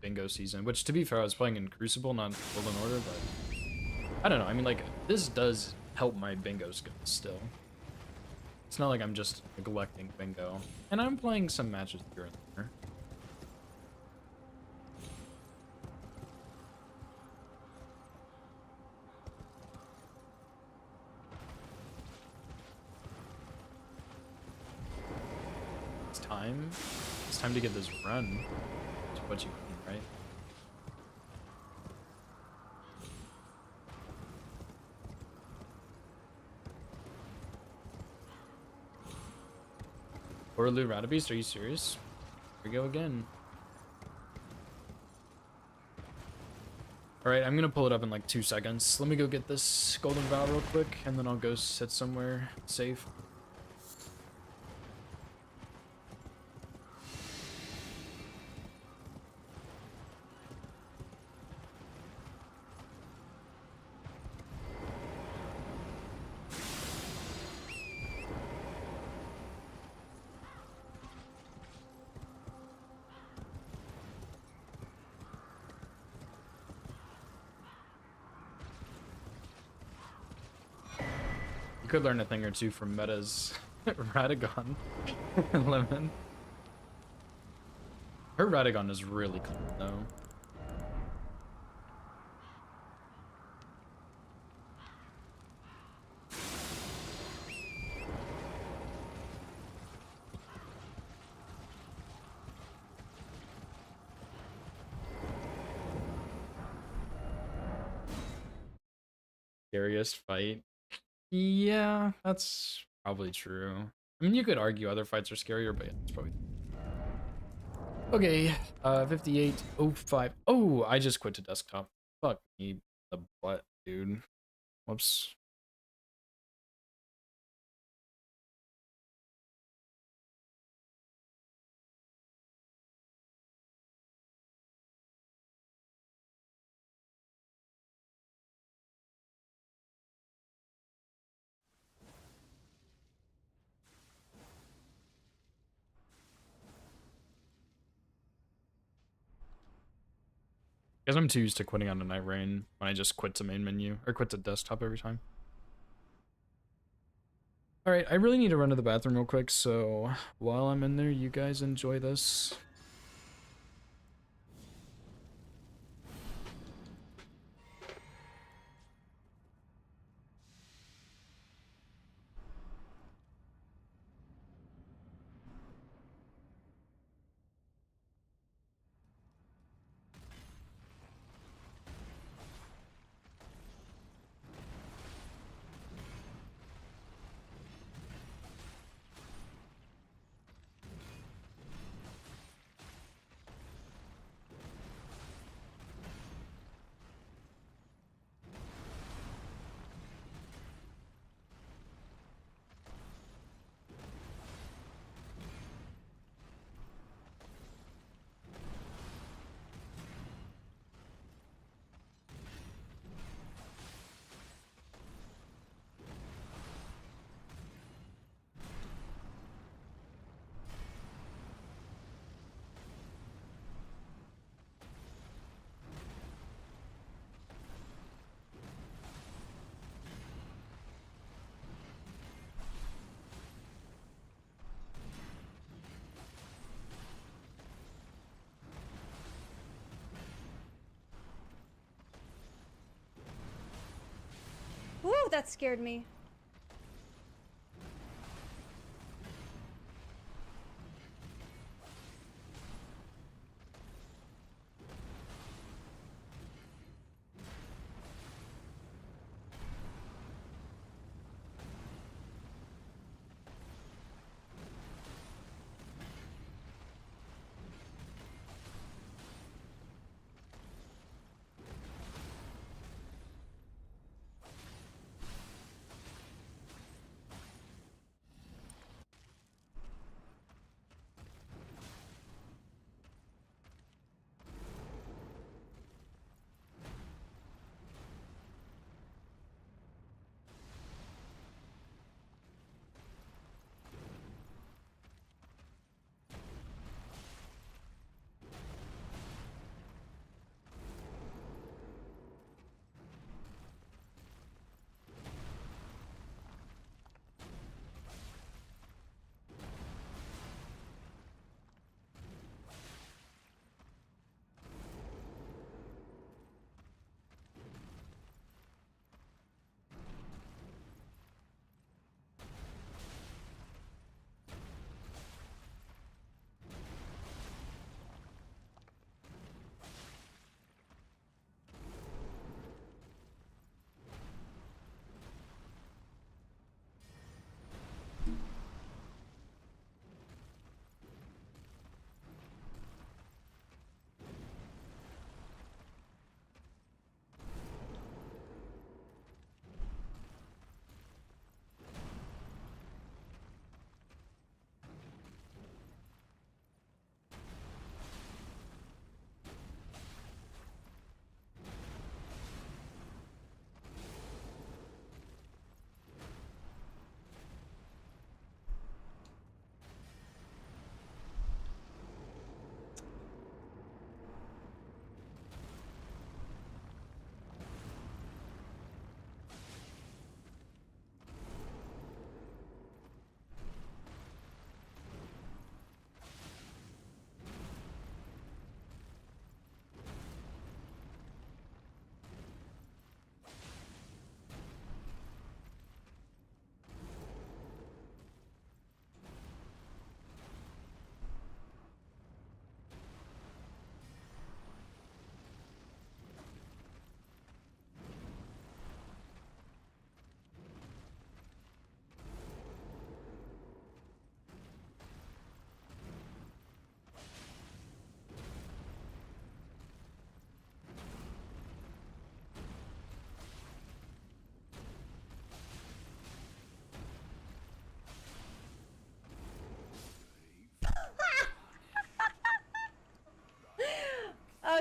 bingo season, which to be fair, I was playing in Crucible, not Golden Order, but I don't know, I mean, like, this does help my bingo skills still. It's not like I'm just neglecting bingo. And I'm playing some matches here and there. It's time. It's time to get this run. That's what you mean, right? Orlu Radabeast, are you serious? Here we go again. Alright, I'm gonna pull it up in like 2 seconds. Let me go get this golden vow real quick, and then I'll go sit somewhere safe. You could learn a thing or two from Meta's Radagon Lemon. Her Radagon is really cool, though. Scariest fight? Yeah, that's probably true. I mean, you could argue other fights are scarier, but yeah, it's probably. Okay, 58:05. Oh, I just quit to desktop. Fuck me, the butt, dude. Whoops. Guess I'm too used to quitting on a night rain when I just quit to main menu or quit to desktop every time. All right, I really need to run to the bathroom real quick, so while I'm in there, you guys enjoy this. Woo, that scared me.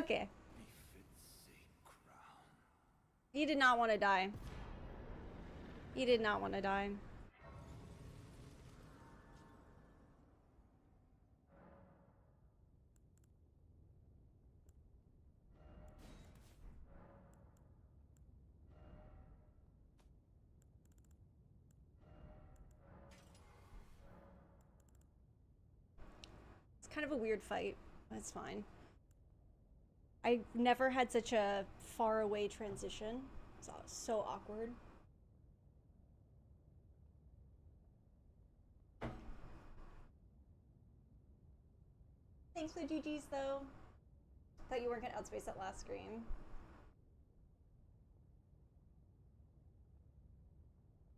okay. He did not want to die. He did not want to die. It's kind of a weird fight. That's fine. I've never had such a far away transition. It's so awkward. Thanks for the GGs though. Thought you weren't gonna outspace that last scream.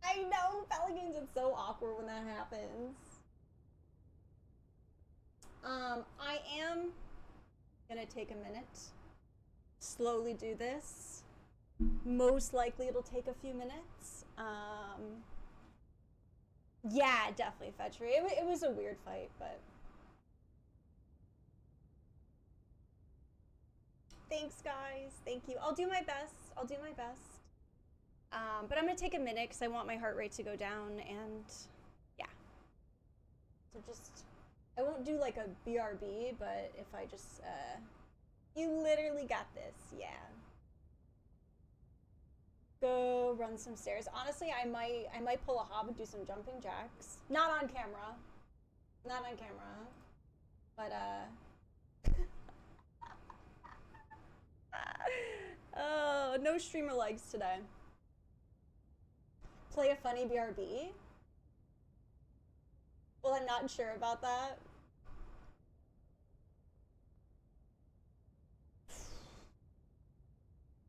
I know, Pelicans, it's so awkward when that happens. I am gonna take a minute, slowly do this. Most likely it'll take a few minutes. Yeah, definitely Fetchery. It was a weird fight, but thanks, guys. Thank you. I'll do my best. I'll do my best. But I'm gonna take a minute because I want my heart rate to go down, and yeah. So just, I won't do like a BRB, but if I just, you literally got this, yeah. Go run some stairs. Honestly, I might pull a hob and do some jumping jacks. Not on camera. Not on camera. But, oh, no streamer likes today. Play a funny BRB? Well, I'm not sure about that.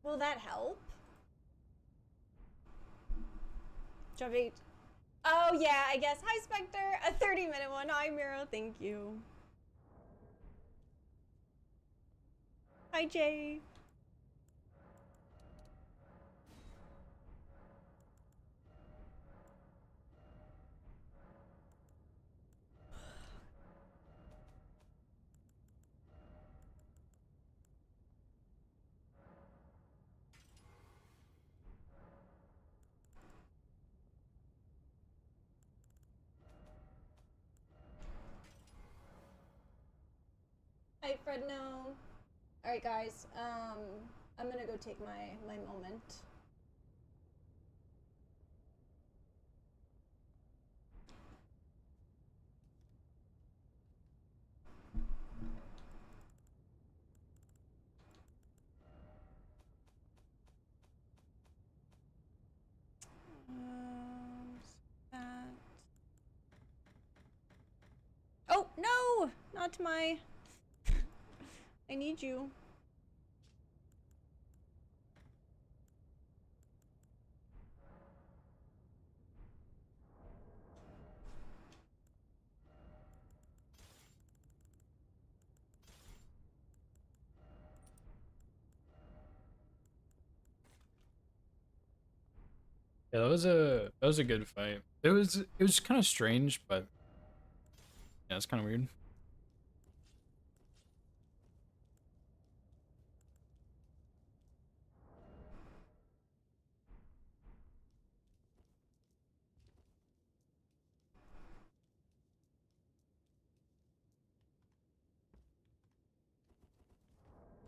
Will that help? Jumping. Oh, yeah, I guess. Hi, Spectre. A 30-minute one. Hi, Miro. Thank you. Hi, Jay. Hi, Fred. No. All right, guys. I'm gonna go take my moment. That. Oh no! Not my. I need you. Yeah, that was a good fight. It was kind of strange, but yeah, it's kind of weird.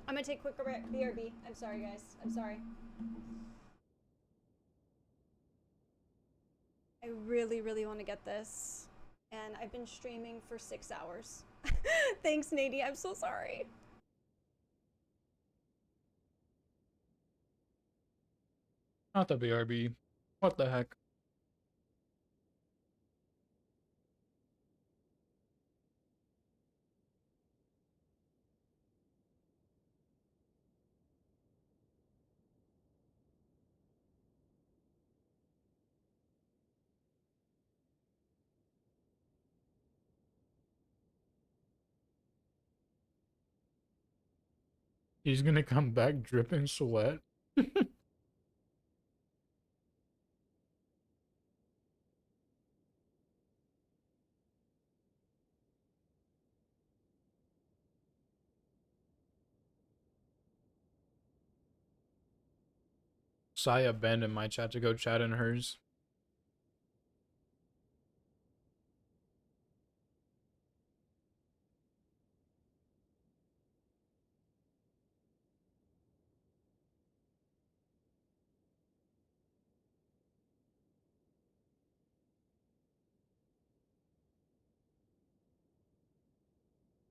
I'm gonna take quick BRB. I'm sorry, guys. I'm sorry. I really, really want to get this. And I've been streaming for 6 hours. Thanks, Nadie. I'm so sorry. Not the BRB. What the heck? He's gonna come back dripping sweat. Saya abandoned my chat to go chat in hers.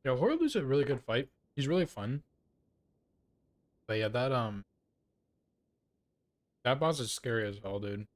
Yeah, Horlu's a really good fight. He's really fun. But yeah, that boss is scary as hell, dude.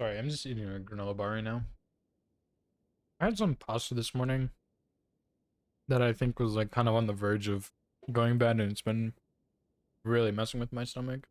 Sorry, I'm just eating a granola bar right now. I had some pasta this morning that I think was like kind of on the verge of going bad, and it's been really messing with my stomach.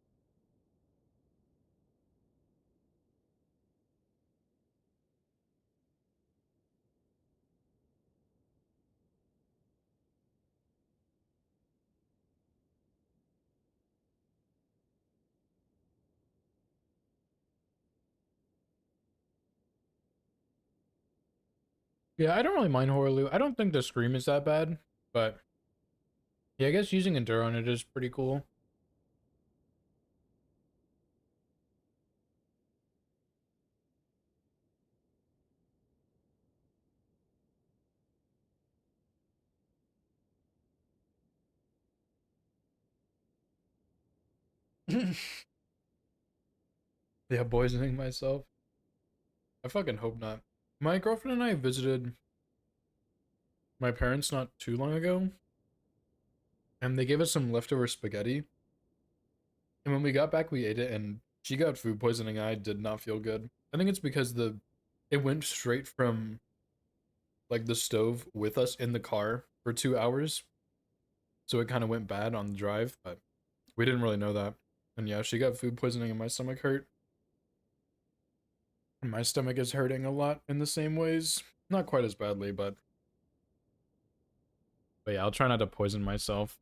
Yeah, I don't really mind Horlu. I don't think the scream is that bad, but yeah, I guess using Endure on it is pretty cool. Yeah, poisoning myself. I fucking hope not. My girlfriend and I visited my parents not too long ago, and they gave us some leftover spaghetti. And when we got back, we ate it, and she got food poisoning. I did not feel good. I think it's because it went straight from like the stove with us in the car for 2 hours, so it kind of went bad on the drive. But we didn't really know that. And yeah, she got food poisoning, and my stomach hurt. And my stomach is hurting a lot in the same ways. Not quite as badly, but yeah, I'll try not to poison myself.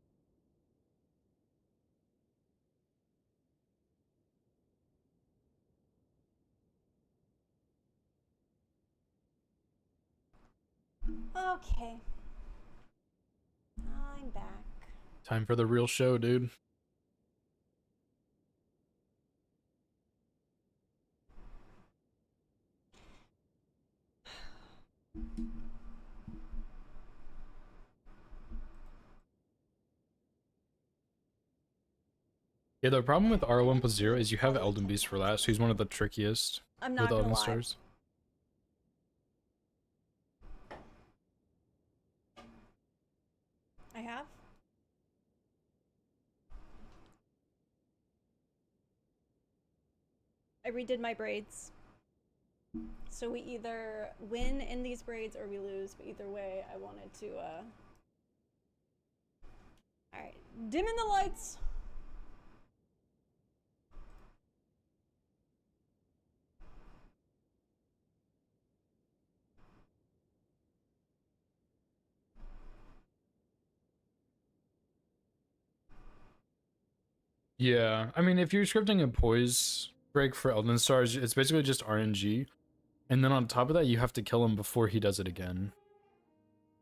Okay. I'm back. Time for the real show, dude. Yeah, the problem with R1 plus 0 is you have Elden Beast for last, who's one of the trickiest I'm with not gonna Elden lie. Stars. I have. I redid my braids. So we either win in these braids or we lose, but either way, I wanted to, Alright, dimming the lights. Yeah, I mean, if you're scripting a poise break for Elden Stars, it's basically just RNG. And then on top of that, you have to kill him before he does it again.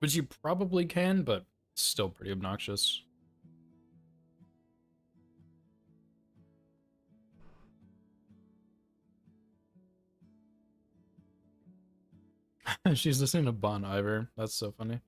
Which you probably can, but still pretty obnoxious. She's listening to Bon Iver. That's so funny.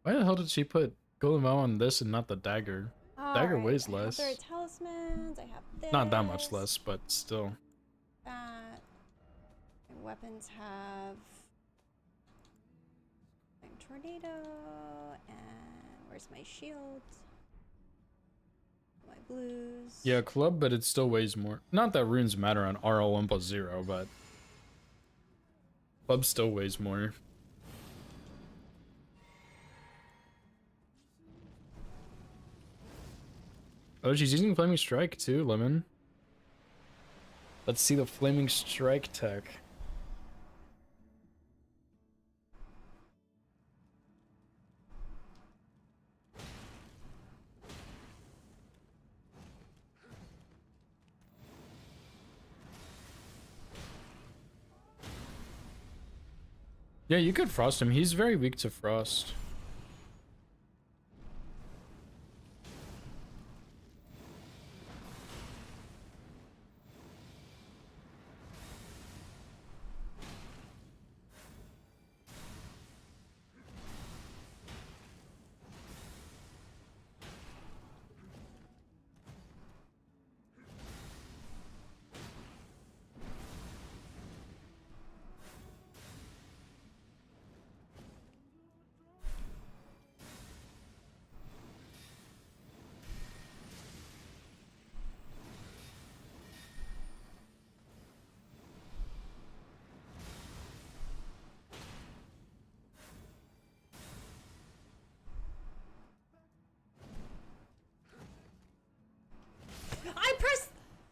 Why the hell did she put Golden Vow on this and not the dagger? Dagger Alright, weighs I have less. their talismans. I have this. Not that much less, but still. That. My weapons have Flame Tornado, and where's my shield? My blues. Yeah, club, but it still weighs more. Not that runes matter on RL 1+0, but club still weighs more. Oh, she's using Flaming Strike too, Lemon. Let's see the Flaming Strike tech. Yeah, you could frost him. He's very weak to frost.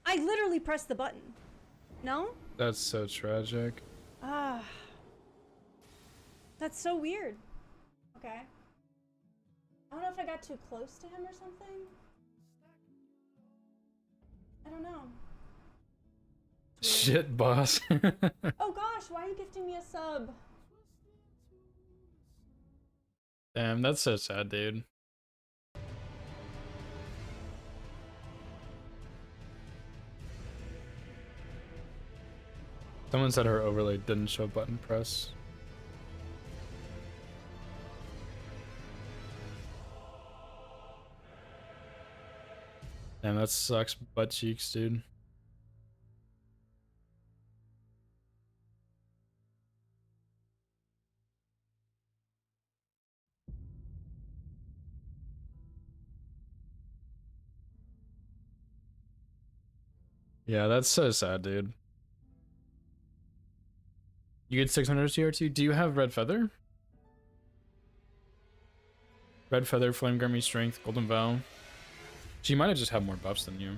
I literally pressed the button. No? That's so tragic. Ah. That's so weird. Okay. I don't know if I got too close to him or something. I don't know. Shit, boss. Oh gosh, why are you gifting me a sub? Damn, that's so sad, dude. Someone said her overlay didn't show button press. Damn, that sucks butt cheeks, dude. Yeah, that's so sad, dude. You get 600 CR2. Do you have Red Feather? Red Feather, Flame Gummy, Strength, Golden Vow. She might have just had more buffs than you.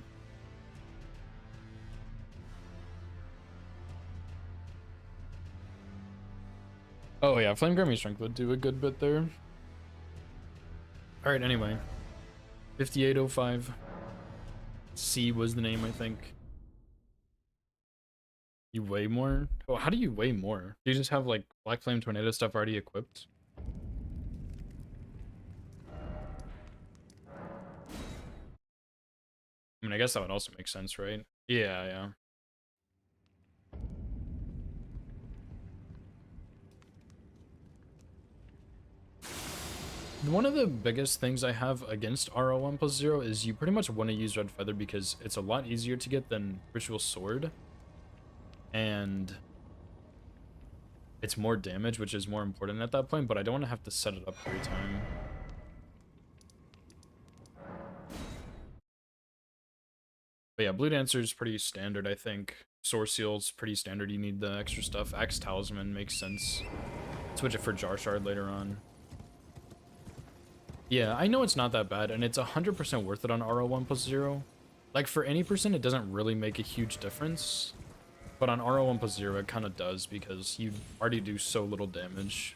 Oh yeah, Flame Gummy Strength would do a good bit there. Alright, anyway. 5805. C was the name, I think. You weigh more? Oh, how do you weigh more? Do you just have like Black Flame Tornado stuff already equipped? I mean, I guess that would also make sense, right? Yeah, yeah. One of the biggest things I have against RL 1+0 is you pretty much want to use Red Feather because it's a lot easier to get than Ritual Sword. And it's more damage, which is more important at that point, but I don't want to have to set it up every time. But yeah, Blue Dancer is pretty standard, I think. Source Seal's pretty standard, you need the extra stuff. Axe Talisman makes sense. Switch it for Jar Shard later on. Yeah, I know it's not that bad, and it's 100% worth it on RL 1+0. Like, for any percent, it doesn't really make a huge difference. But on RL 1+0, it kind of does, because you already do so little damage.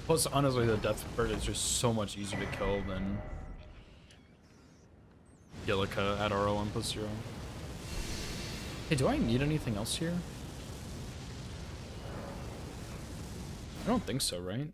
Plus, honestly, the Death Bird is just so much easier to kill than Gillica at RLM plus 0. Hey, do I need anything else here? I don't think so, right?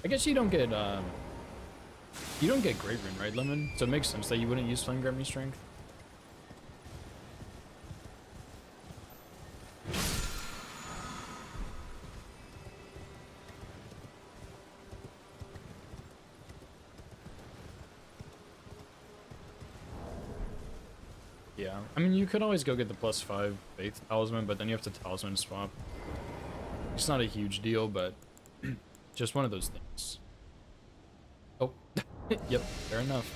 I guess you don't get Great Rune, right, Lemon? So it makes sense that you wouldn't use Flame Grammy Strength. Yeah, I mean, you could always go get the +5 Faith Talisman, but then you have to Talisman swap. It's not a huge deal, but just one of those things. Oh, yep, fair enough.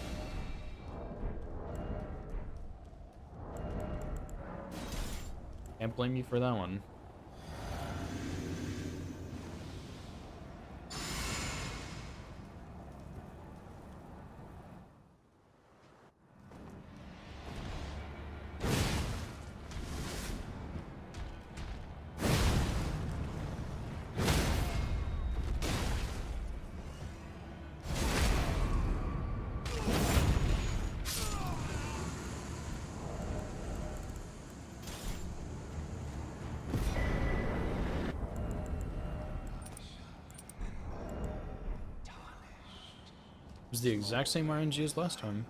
Can't blame you for that one. It was the exact same RNG as last time.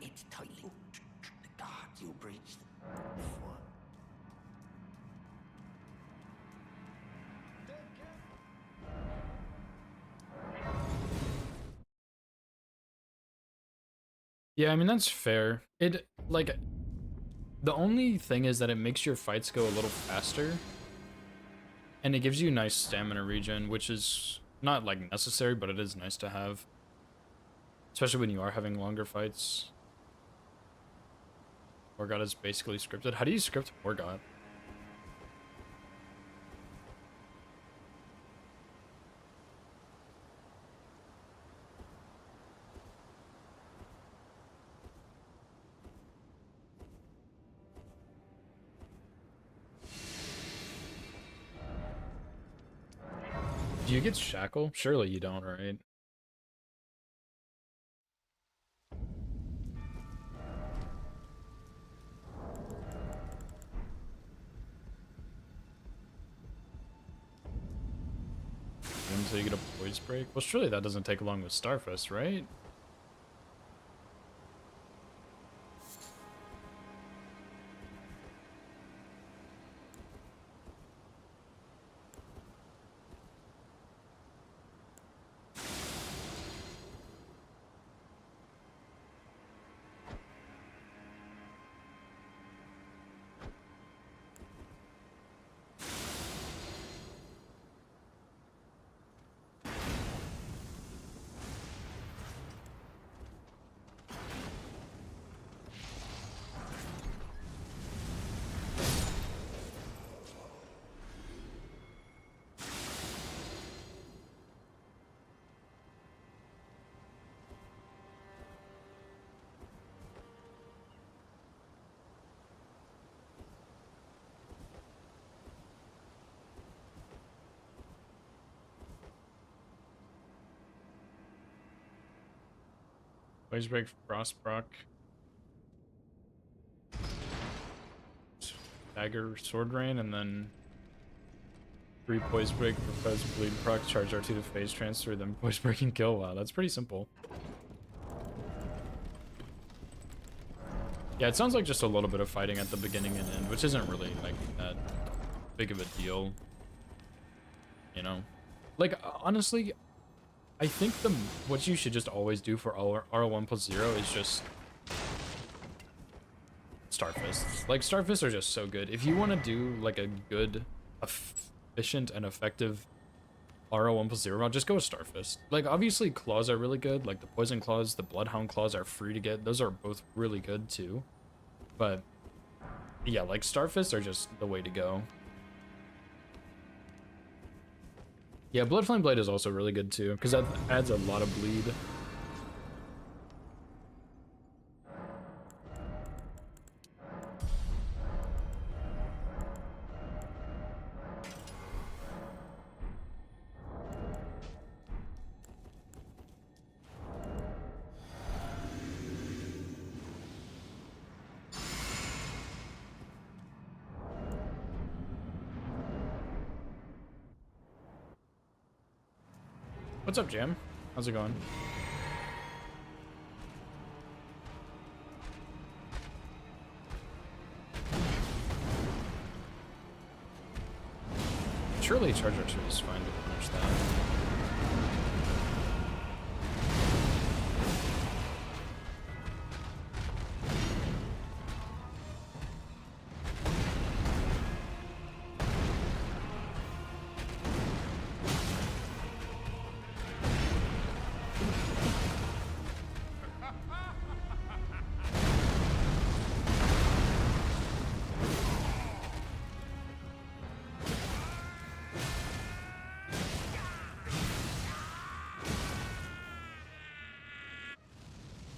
It's tightly. The gods you breached. Yeah, I mean, that's fair. It, like, the only thing is that it makes your fights go a little faster. And it gives you nice stamina regen, which is not, like, necessary, but it is nice to have. Especially when you are having longer fights. Morgott is basically scripted. How do you script Morgott? Do you get Shackle? Surely you don't, right? Until you get a Poise Break? Well, surely that doesn't take long with Starfist, right? Poise Break, Frost proc. Dagger, Sword Rain, and then 3 Poise Break, Profess Bleed proc, charge R2 to phase transfer, then Poise Break and kill. Wow, that's pretty simple. Yeah, it sounds like just a little bit of fighting at the beginning and end, which isn't really like that big of a deal, you know? Like, honestly, I think what you should just always do for R1+0 is just Starfists. Like, Starfists are just so good. If you want to do, like, a good, efficient, and effective R1+0 route, just go with Starfist. Like, obviously, claws are really good. Like, the Poison Claws, the Bloodhound Claws are free to get. Those are both really good, too. But, yeah, like, Starfists are just the way to go. Yeah, Bloodflame Blade is also really good, too, because that adds a lot of bleed. What's up, Jam? How's it going? Surely Charger 2 is fine to punish that.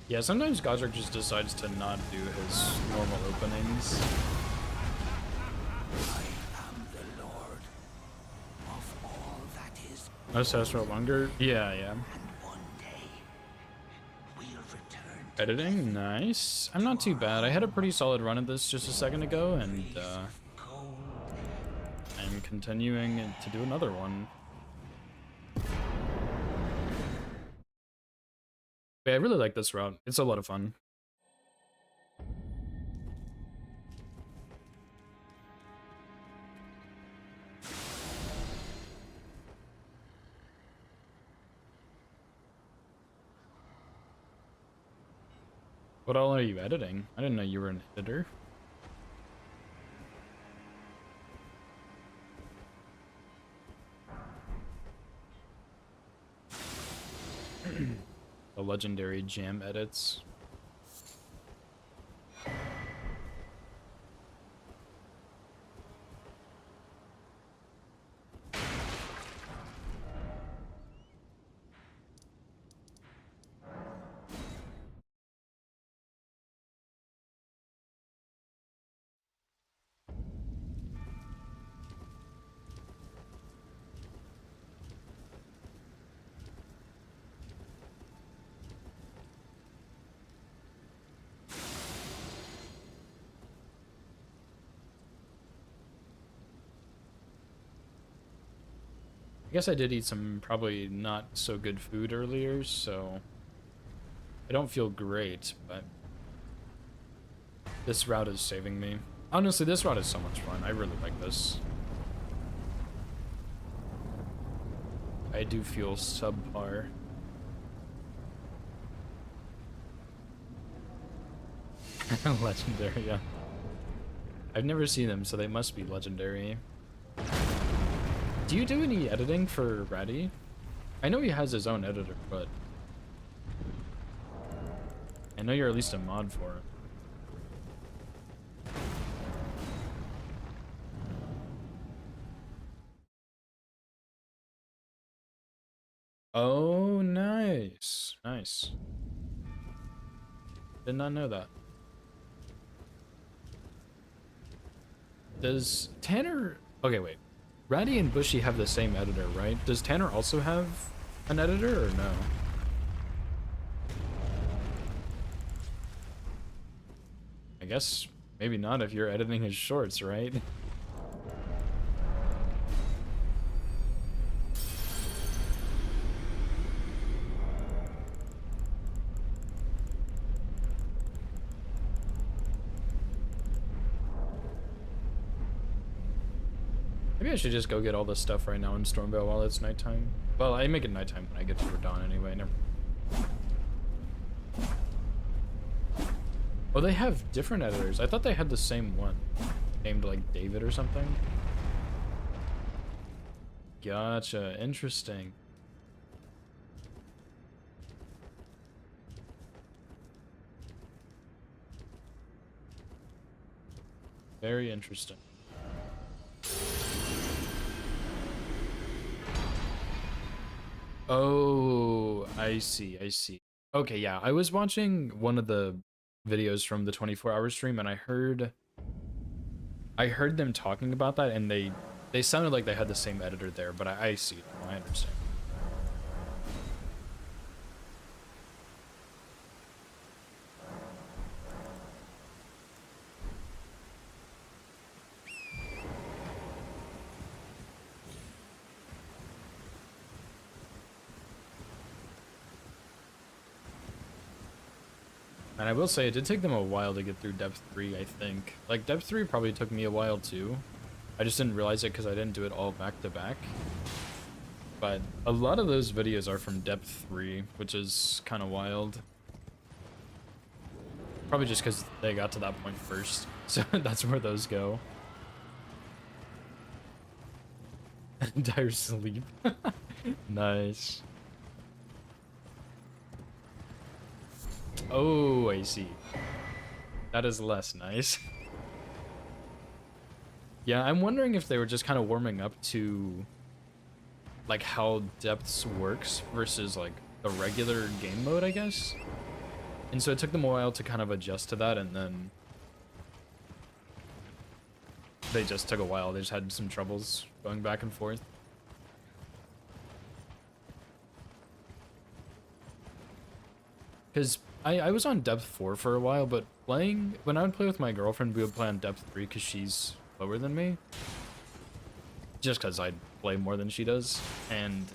Yeah, sometimes Godric just decides to not do his normal openings. I am the Lord of all that is. Ancestral longer? Yeah, yeah. And one day we'll return to Editing? Nice. I'm not too bad. I had a pretty solid run at this just a second ago, and cold. I'm continuing to do another one. But I really like this route. It's a lot of fun. What all are you editing? I didn't know you were an editor. The legendary jam edits. I guess I did eat some probably not so good food earlier, so I don't feel great, but this route is saving me. Honestly, this route is so much fun. I really like this. I do feel subpar. Legendary, yeah. I've never seen them, so they must be legendary. Do you do any editing for Ratty? I know he has his own editor, but I know you're at least a mod for it. Oh, nice. Nice. Did not know that. Does Tanner... Okay, wait. Ratty and Bushy have the same editor, right? Does Tanner also have an editor, or no? I guess maybe not if you're editing his shorts, right? Maybe Maybe I should just go get all this stuff right now in Stormvale while it's nighttime. Well, I make it nighttime when I get to dawn anyway. Never. Oh, they have different editors. I thought they had the same one, named like David or something. Gotcha. Interesting. Very interesting. Oh, I see. I see. Okay, yeah. I was watching one of the videos from the 24-hour stream and I heard them talking about that and they sounded like they had the same editor there, but I see it. I understand. And I will say, it did take them a while to get through Depth 3, I think. Like, Depth 3 probably took me a while, too. I just didn't realize it because I didn't do it all back to back. But a lot of those videos are from Depth 3, which is kind of wild. Probably just because they got to that point first. So that's where those go. Dire sleep. Nice. Oh, I see. That is less nice. Yeah, I'm wondering if they were just kind of warming up to like how Depths works versus like the regular game mode, I guess. And so it took them a while to kind of adjust to that, and then they just took a while. They just had some troubles going back and forth. Because I was on Depth 4 for a while, but when I would play with my girlfriend, we would play on Depth 3 because she's lower than me. Just because I play more than she does. And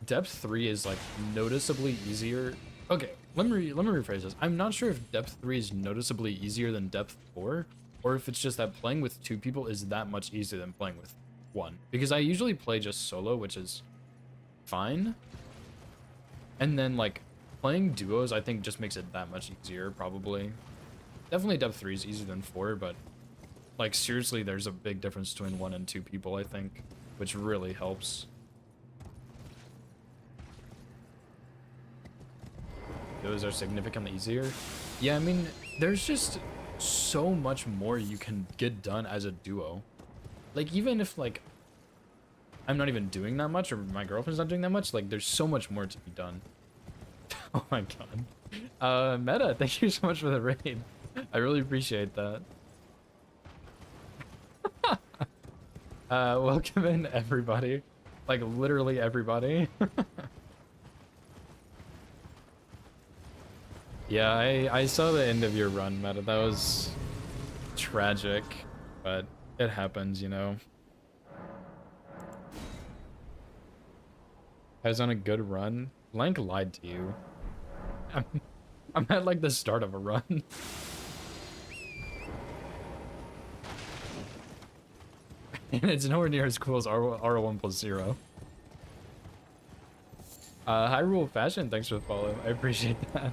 Depth 3 is like noticeably easier. Okay, let me rephrase this. I'm not sure if Depth 3 is noticeably easier than Depth 4, or if it's just that playing with 2 people is that much easier than playing with 1. Because I usually play just solo, which is fine. And then like playing duos, I think just makes it that much easier, probably. Definitely Depth 3 is easier than 4, but like seriously, there's a big difference between 1 and 2 people, I think, which really helps. Those are significantly easier. Yeah, I mean, there's just so much more you can get done as a duo. Like, even if, like, I'm not even doing that much, or my girlfriend's not doing that much, like, there's so much more to be done. Oh my god. Meta, thank you so much for the raid. I really appreciate that. Welcome in, everybody. Like, literally everybody. Yeah, I saw the end of your run, Meta. That was tragic, but it happens, you know. I was on a good run. Blank lied to you. I'm at like the start of a run. And it's nowhere near as cool as R1 plus 0. Hyrule Fashion, thanks for the follow. I appreciate that.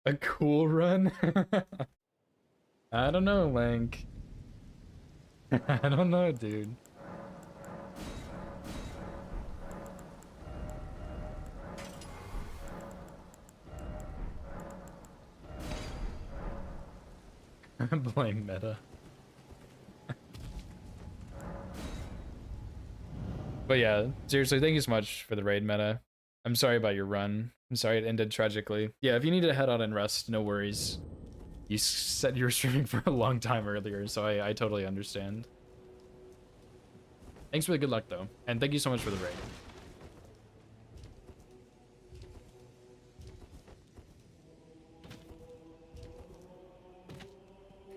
A cool run? I don't know, Link. I don't know, dude. Blame Meta. But yeah, seriously, thank you so much for the raid, Meta. I'm sorry about your run. I'm sorry it ended tragically. Yeah, if you need to head out and rest, no worries. You said you were streaming for a long time earlier, so I totally understand. Thanks for the good luck, though. And thank you so much for the raid.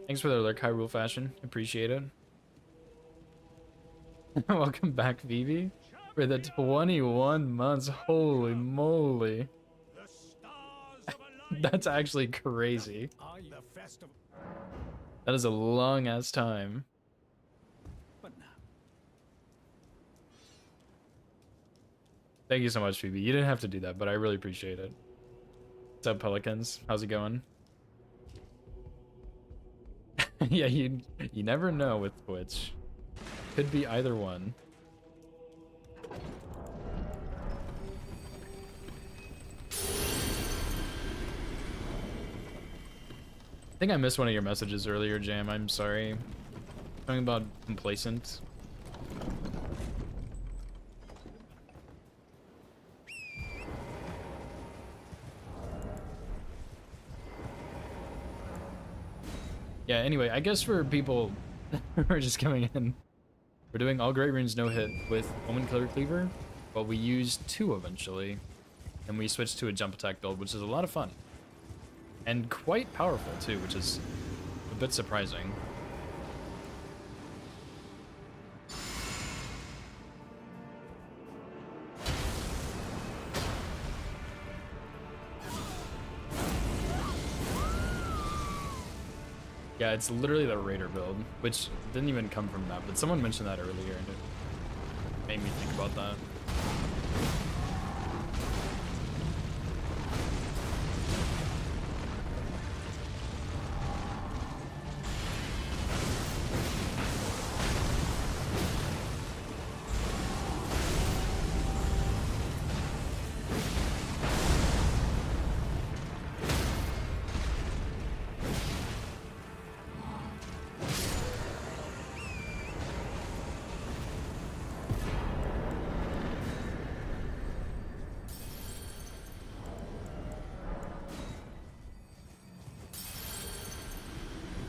Thanks for the alert, Hyrule Fashion. Appreciate it. Welcome back, Vivi. For the 21 months. Holy moly. That's actually crazy. That is a long ass time. But now, Thank you so much, Phoebe. You didn't have to do that, but I really appreciate it. What's up, Pelicans? How's it going? Yeah, you never know with Twitch. Could be either one. I think I missed one of your messages earlier, Jam. I'm sorry. Something about complacent. Yeah, anyway, I guess for people who are just coming in, we're doing all Great Runes no hit with Omenkiller Cleaver, but we used 2 eventually, and we switched to a jump attack build, which is a lot of fun. And quite powerful too, which is a bit surprising. Yeah, it's literally the Raider build, which didn't even come from that, but someone mentioned that earlier, and it made me think about that.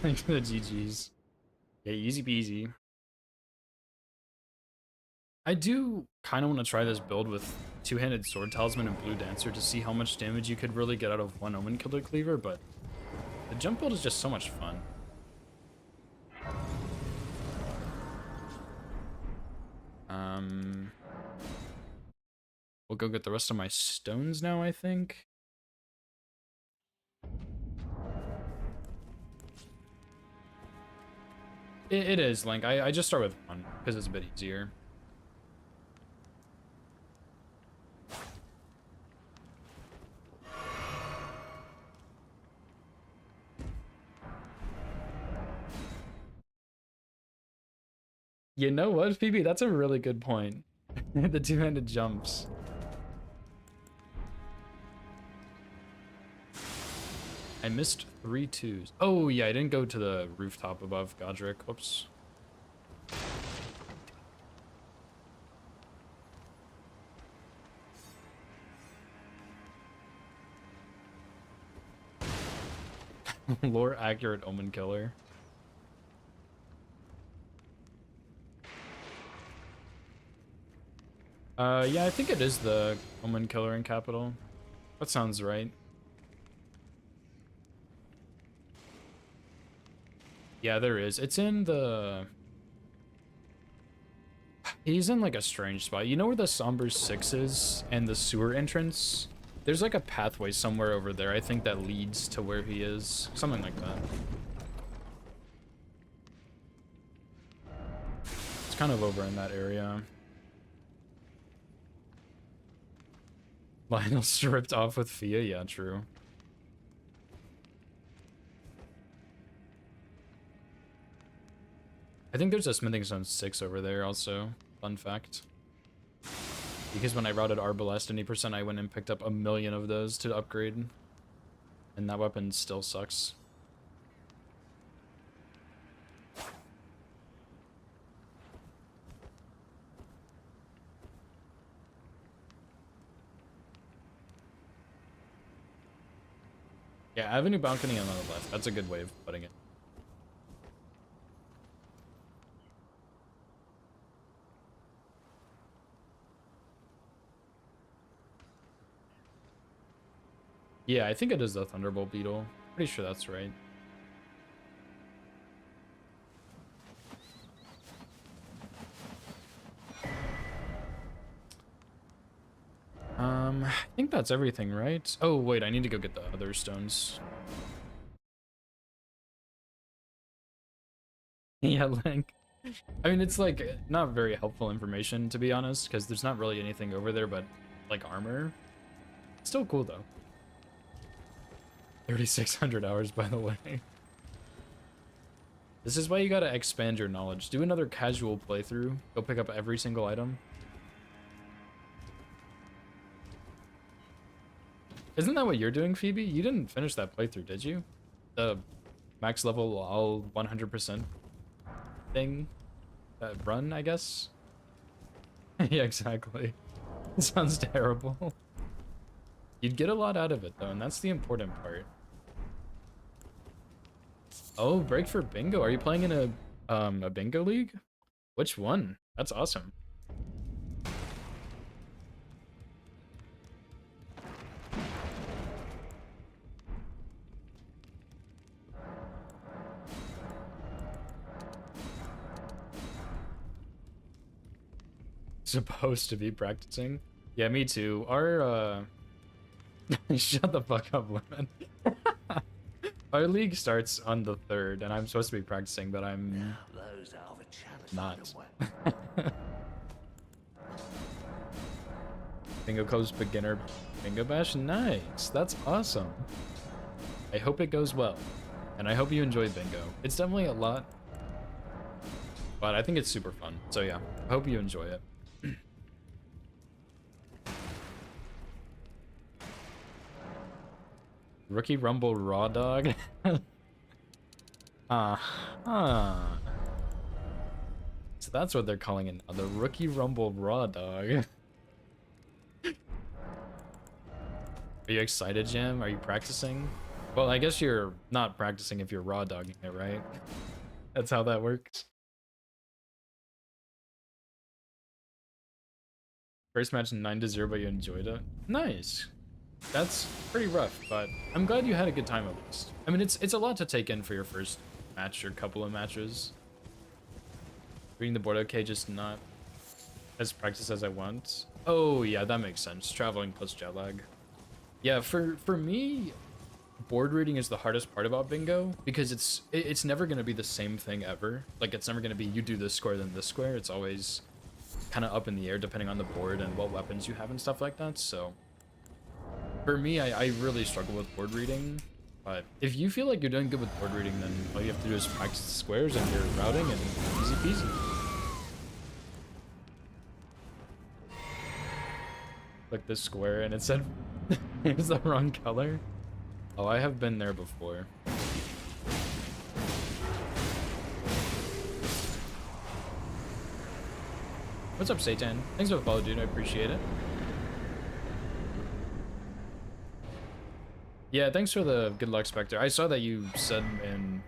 Thanks for the GGs. Yeah, easy peasy. I do kind of want to try this build with 2-handed Sword Talisman and Blue Dancer to see how much damage you could really get out of one Omenkiller Cleaver, but the jump build is just so much fun. We'll go get the rest of my stones now, I think. It is, Link. I just start with 1, because it's a bit easier. You know what, Phoebe? That's a really good point. The 2-handed jumps. I missed 3 2s. Oh, yeah, I didn't go to the rooftop above Godric. Whoops. Lore accurate Omenkiller. Yeah, I think it is the Omenkiller in capital. That sounds right. Yeah, there is. It's in the... He's in like a strange spot. You know where the Somber 6 is and the sewer entrance? There's like a pathway somewhere over there, I think, that leads to where he is. Something like that. It's kind of over in that area. Lionel stripped off with Fia? Yeah, true. I think there's a Smithing Stone 6 over there also. Fun fact. Because when I routed Arbalest 80%, I went and picked up 1,000,000 of those to upgrade. And that weapon still sucks. Yeah, Avenue Balcony on the left. That's a good way of putting it. Yeah, I think it is the Thunderbolt Beetle. Pretty sure that's right. I think that's everything, right? Oh, wait, I need to go get the other stones. Yeah, Link. I mean, it's like not very helpful information to be honest, because there's not really anything over there but like armor. Still cool though. 3,600 hours, by the way. This is why you gotta expand your knowledge. Do another casual playthrough. Go pick up every single item. Isn't that what you're doing, Phoebe? You didn't finish that playthrough, did you? The max level all 100% thing? Run, I guess? Yeah, exactly. It sounds terrible. You'd get a lot out of it, though, and that's the important part. Oh, break for bingo. Are you playing in a bingo league? Which one? That's awesome. Supposed to be practicing. Yeah, me too. Our shut the fuck up, Lemon. Our league starts on the 3rd, and I'm supposed to be practicing, but I'm not. Bingo Co's beginner bingo bash. Nice. That's awesome. I hope it goes well, and I hope you enjoy bingo. It's definitely a lot, but I think it's super fun. So yeah, I hope you enjoy it. Rookie Rumble Raw Dog. So that's what they're calling it now, the Rookie Rumble Raw Dog. Are you excited, Jim? Are you practicing? Well, I guess you're not practicing if you're raw dogging it, right? That's how that works. First match 9-0, but you enjoyed it. Nice. That's pretty rough, but I'm glad you had a good time at least. I mean, it's a lot to take in for your first match or couple of matches. Reading the board okay, just not as practice as I want. Oh yeah, that makes sense. Traveling plus jet lag. Yeah, for me, board reading is the hardest part about bingo because it's never gonna be the same thing ever. Like it's never gonna be you do this square then this square. It's always kind of up in the air depending on the board and what weapons you have and stuff like that. So for me, I really struggle with board reading. But if you feel like you're doing good with board reading, then all you have to do is practice the squares and your routing and easy peasy. Click this square and it said it was the wrong color. Oh, I have been there before. What's up, Satan? Thanks for the follow, dude. I appreciate it. Yeah, thanks for the good luck, Spectre. I saw that you said in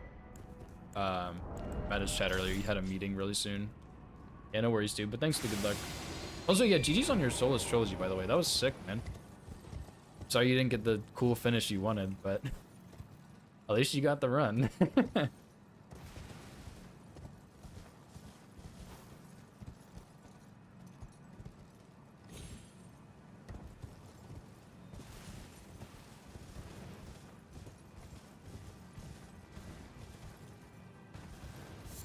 Meta's chat earlier you had a meeting really soon. Yeah, no worries, dude. But thanks for the good luck. Also, yeah, GG's on your Soulless Trilogy, by the way. That was sick, man. Sorry you didn't get the cool finish you wanted, but at least you got the run.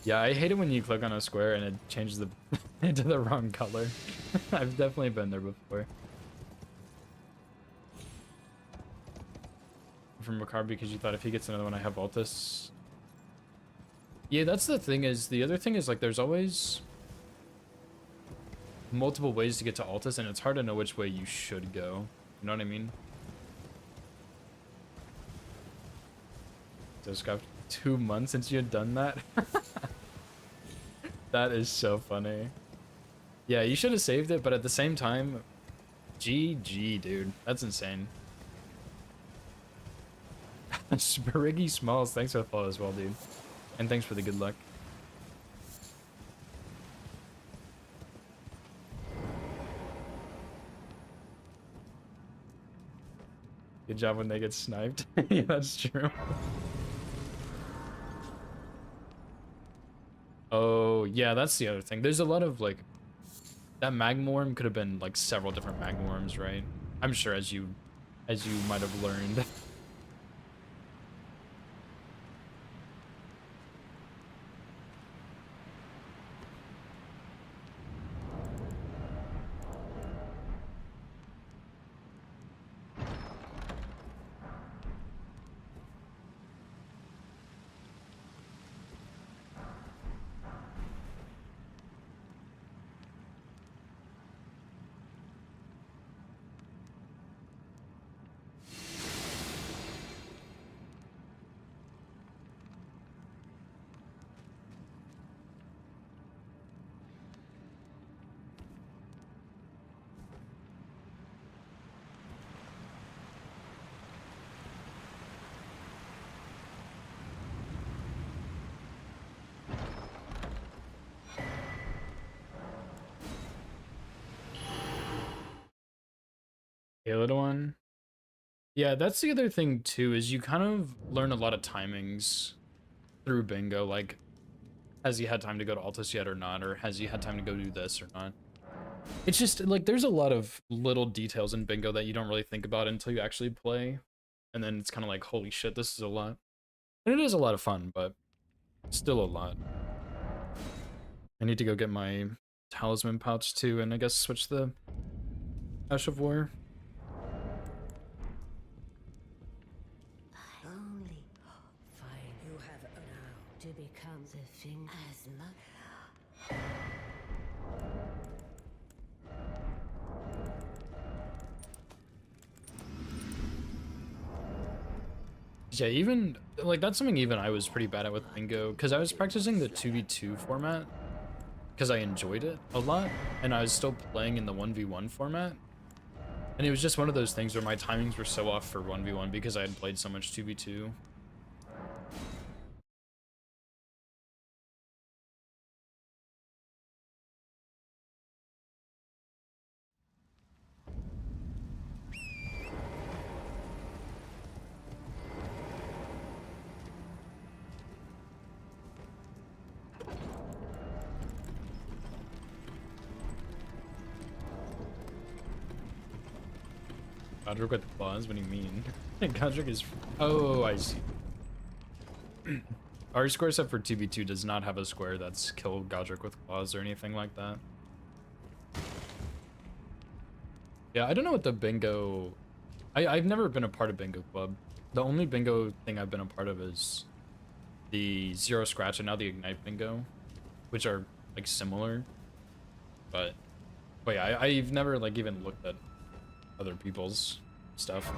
Yeah, I hate it when you click on a square and it changes the into the wrong color. I've definitely been there before. From Ricard because you thought if he gets another one I have Altus. Yeah, that's the thing is, the other thing is like there's always multiple ways to get to Altus and it's hard to know which way you should go. You know what I mean? So it's got 2 months since you had done that. That is so funny. Yeah, you should have saved it, but at the same time, GG, dude. That's insane. Spiriggy Smalls, thanks for the follow as well, dude. And thanks for the good luck. Good job when they get sniped. Yeah, that's true. Oh, yeah, that's the other thing. There's a lot of, like, that Magmorm could have been, like, several different Magmorms, right? I'm sure as you might have learned. Halo one. Yeah, that's the other thing too, is you kind of learn a lot of timings through bingo, like has he had time to go to Altus yet or not, or has he had time to go do this or not. It's just like there's a lot of little details in bingo that you don't really think about until you actually play, and then it's kind of like, holy shit, this is a lot. And it is a lot of fun, but still a lot. I need to go get my talisman pouch too, and I guess switch the Ash of War. Only fine. You have now to become the thing as much. Yeah, even like that's something even I was pretty bad at with bingo, because I was practicing the 2v2 format because I enjoyed it a lot, and I was still playing in the 1v1 format, and it was just one of those things where my timings were so off for 1v1 because I had played so much 2v2. Godric with claws? What do you mean? Godric is... Oh, I see. Our square set for 2v2 does not have a square that's kill Godric with claws or anything like that. Yeah, I don't know what the bingo... I've never been a part of bingo club. The only bingo thing I've been a part of is the Zero Scratch and now the Ignite bingo, which are like similar. But yeah, I've never like even looked at other people's stuff.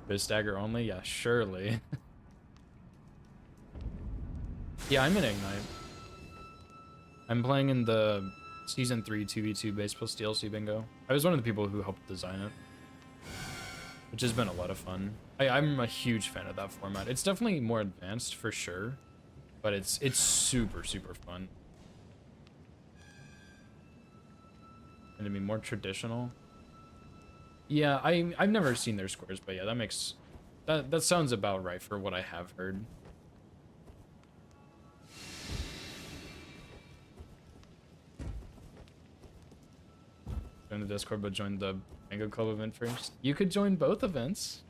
Fist dagger only? Yeah, surely. Yeah, I'm in Ignite. I'm playing in the Season 3 2v2 base plus DLC bingo. I was one of the people who helped design it, which has been a lot of fun. I'm a huge fan of that format. It's definitely more advanced for sure, but it's super fun. And to be more traditional. Yeah, I've never seen their scores, but yeah, that sounds about right for what I have heard. Join the Discord, but join the Bingo Club event first. You could join both events.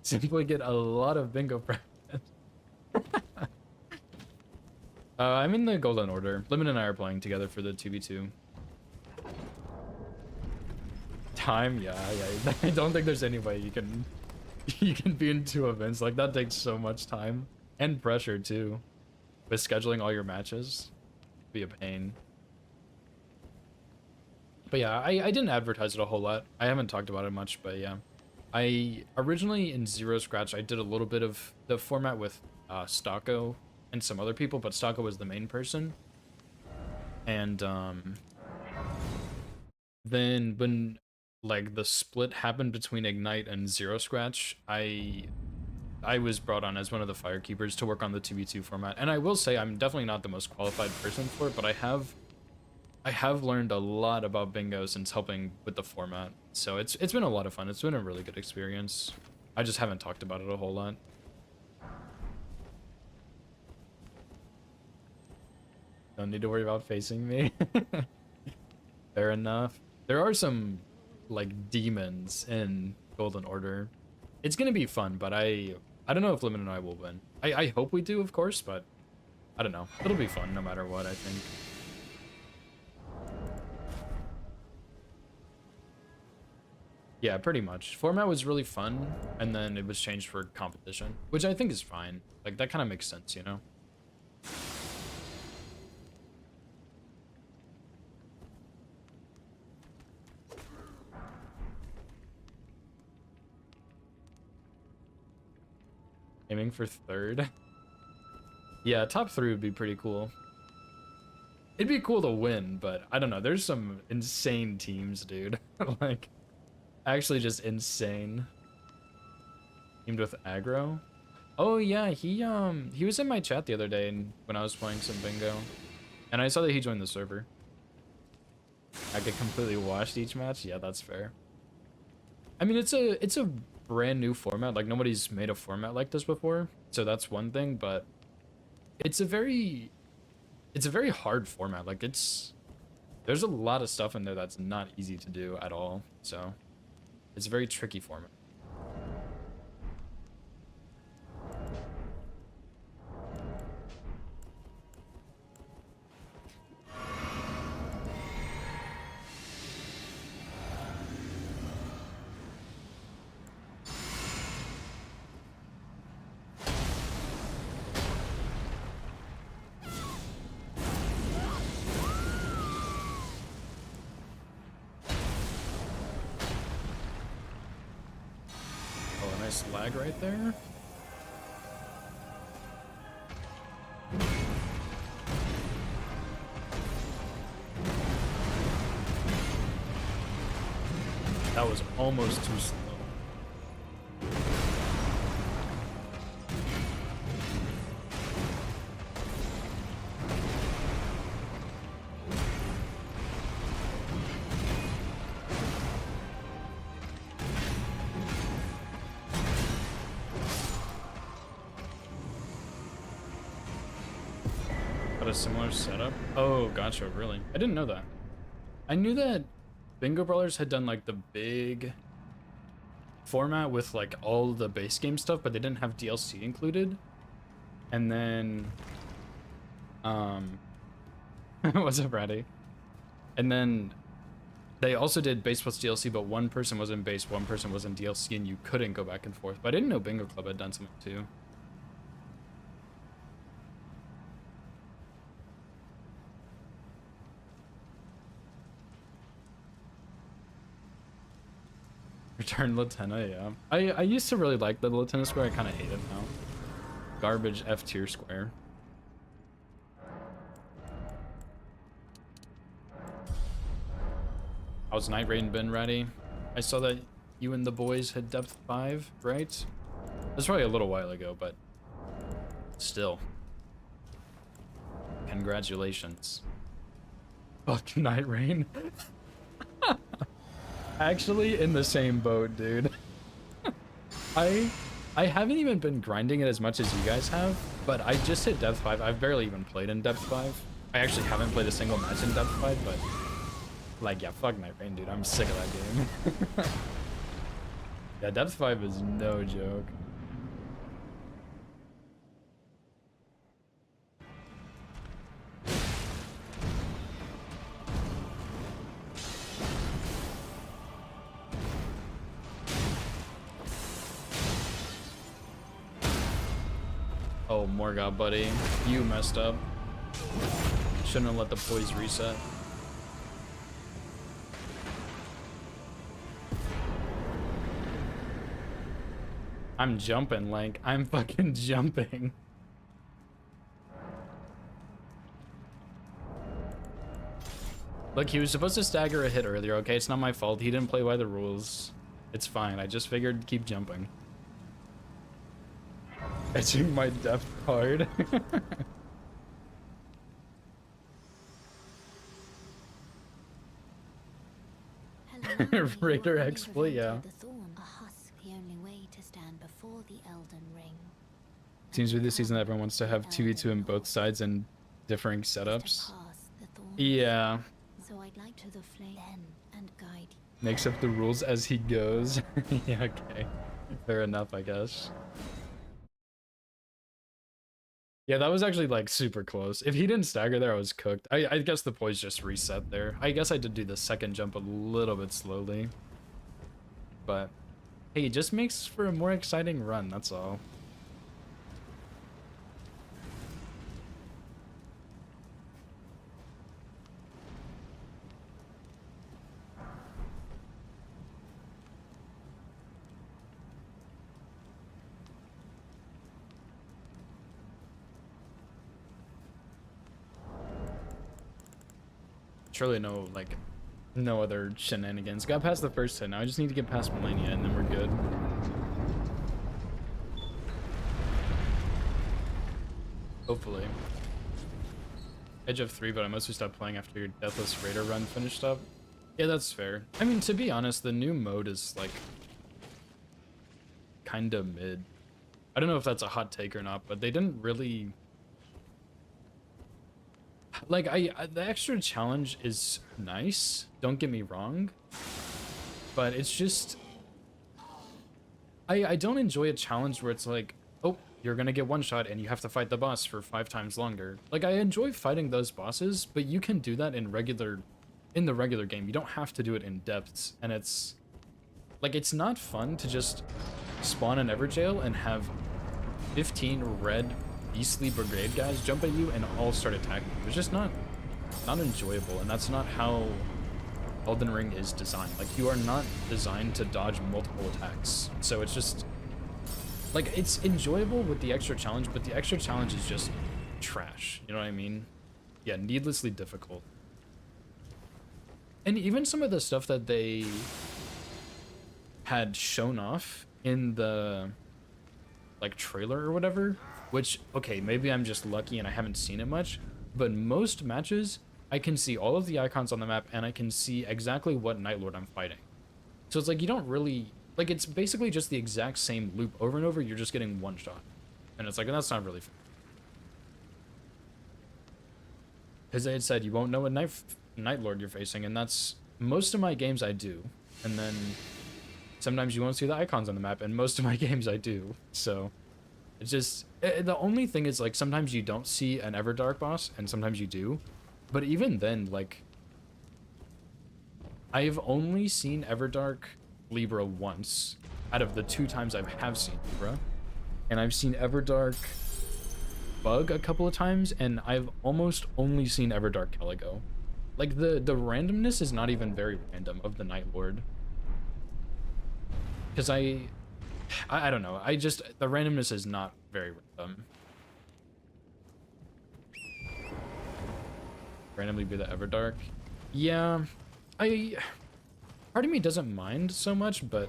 Simply get a lot of bingo practice. I'm in the Golden Order. Limit and I are playing together for the 2v2. Time? Yeah. I don't think there's any way you can be in 2 events. Like, that takes so much time. And pressure, too. With scheduling all your matches. It'd be a pain. But yeah, I didn't advertise it a whole lot. I haven't talked about it much, but yeah. I originally in Zero Scratch, I did a little bit of the format with Stocko and some other people, but Stocko was the main person. And then when like the split happened between Ignite and Zero Scratch, I was brought on as one of the firekeepers to work on the 2v2 format. And I will say I'm definitely not the most qualified person for it, but I have learned a lot about bingo since helping with the format. So it's been a lot of fun. It's been a really good experience. I just haven't talked about it a whole lot. Don't need to worry about facing me. Fair enough. There are some like demons in Golden Order. It's gonna be fun, but I don't know if Limit and I will win. I hope we do, of course, but I don't know. It'll be fun no matter what, I think. Yeah, pretty much. Format was really fun, and then it was changed for competition, which I think is fine. Like, that kind of makes sense, you know? Aiming for 3rd. Yeah, top 3 would be pretty cool. It'd be cool to win, but I don't know. There's some insane teams, dude. Like, actually just insane. Teamed with aggro. Oh yeah, he was in my chat the other day when I was playing some bingo, and I saw that he joined the server. I get completely washed each match. Yeah, that's fair. I mean, it's a brand new format. Like nobody's made a format like this before, so that's one thing. But it's a very hard format. Like there's a lot of stuff in there that's not easy to do at all. So it's a very tricky format. Oh, a nice lag right there. That was almost too slow. But a similar setup? Oh, gotcha, really? I didn't know that. I knew that Bingo Brawlers had done like the big format with like all the base game stuff, but they didn't have DLC included. And then what's up, Ratty? And then they also did base plus DLC, but one person was in base, one person was in DLC, and you couldn't go back and forth. But I didn't know Bingo Club had done something too. Return Latenna, yeah. I used to really like the Latenna square. I kind of hate it now. Garbage F tier square. How's Night Rain been, ready? I saw that you and the boys had depth 5, right? That's probably a little while ago, but still. Congratulations. Fuck Night Rain. Actually in the same boat, dude. I haven't even been grinding it as much as you guys have, but I just hit depth 5. I've barely even played in depth 5. I actually haven't played a single match in depth 5, but like, yeah, fuck Night Rain, dude. I'm sick of that game. Yeah, depth 5 is no joke. Oh, Morgoth, buddy. You messed up. Shouldn't have let the poise reset. I'm jumping, Link. I'm fucking jumping. Look, he was supposed to stagger a hit earlier, okay? It's not my fault. He didn't play by the rules. It's fine. I just figured keep jumping. Etching my depth card. Raider exploit, yeah. Seems to be the season that everyone wants to have 2v2 in both sides and differing setups. Yeah. So I'd like to the flame and guide. Makes up the rules as he goes. Yeah, okay. Fair enough, I guess. Yeah, that was actually like super close. If he didn't stagger there, I was cooked. I guess the poise just reset there. I guess I did do the second jump a little bit slowly. But hey, it just makes for a more exciting run, that's all. Surely no, like, no other shenanigans. Got past the first hit, now I just need to get past Millennia and then we're good. Hopefully. Edge of 3, but I mostly stopped playing after your Deathless Raider run finished up. Yeah, that's fair. I mean, to be honest, the new mode is, like, kinda mid. I don't know if that's a hot take or not, but they didn't really... Like, the extra challenge is nice, don't get me wrong, but it's just... I don't enjoy a challenge where it's like, oh, you're gonna get one shot and you have to fight the boss for 5 times longer. Like, I enjoy fighting those bosses, but you can do that in the regular game. You don't have to do it in depths, and it's... Like, it's not fun to just spawn an Everjail and have 15 red beastly brigade guys jump at you and all start attacking you. It's just not enjoyable, and that's not how Elden Ring is designed. Like, you are not designed to dodge multiple attacks. So it's just... Like, it's enjoyable with the extra challenge, but the extra challenge is just trash. You know what I mean? Yeah, needlessly difficult. And even some of the stuff that they had shown off in the, like, trailer or whatever, which, okay, maybe I'm just lucky and I haven't seen it much, but most matches, I can see all of the icons on the map and I can see exactly what Night Lord I'm fighting. So it's like, you don't really... Like, it's basically just the exact same loop over and over, you're just getting one shot. And it's like, that's not really fair. Because they had said you won't know what Night Lord you're facing, and that's... Most of my games I do. And then sometimes you won't see the icons on the map, and most of my games I do. So, it's just... The only thing is, like, sometimes you don't see an Everdark boss, and sometimes you do. But even then, like... I've only seen Everdark Libra once out of the 2 times I have seen Libra, and I've seen Everdark Bug a couple of times, and I've almost only seen Everdark Caligo. Like, the randomness is not even very random of the Night Lord, because I don't know, the randomness is not very random. Randomly be the Everdark. Yeah, part of me doesn't mind so much, but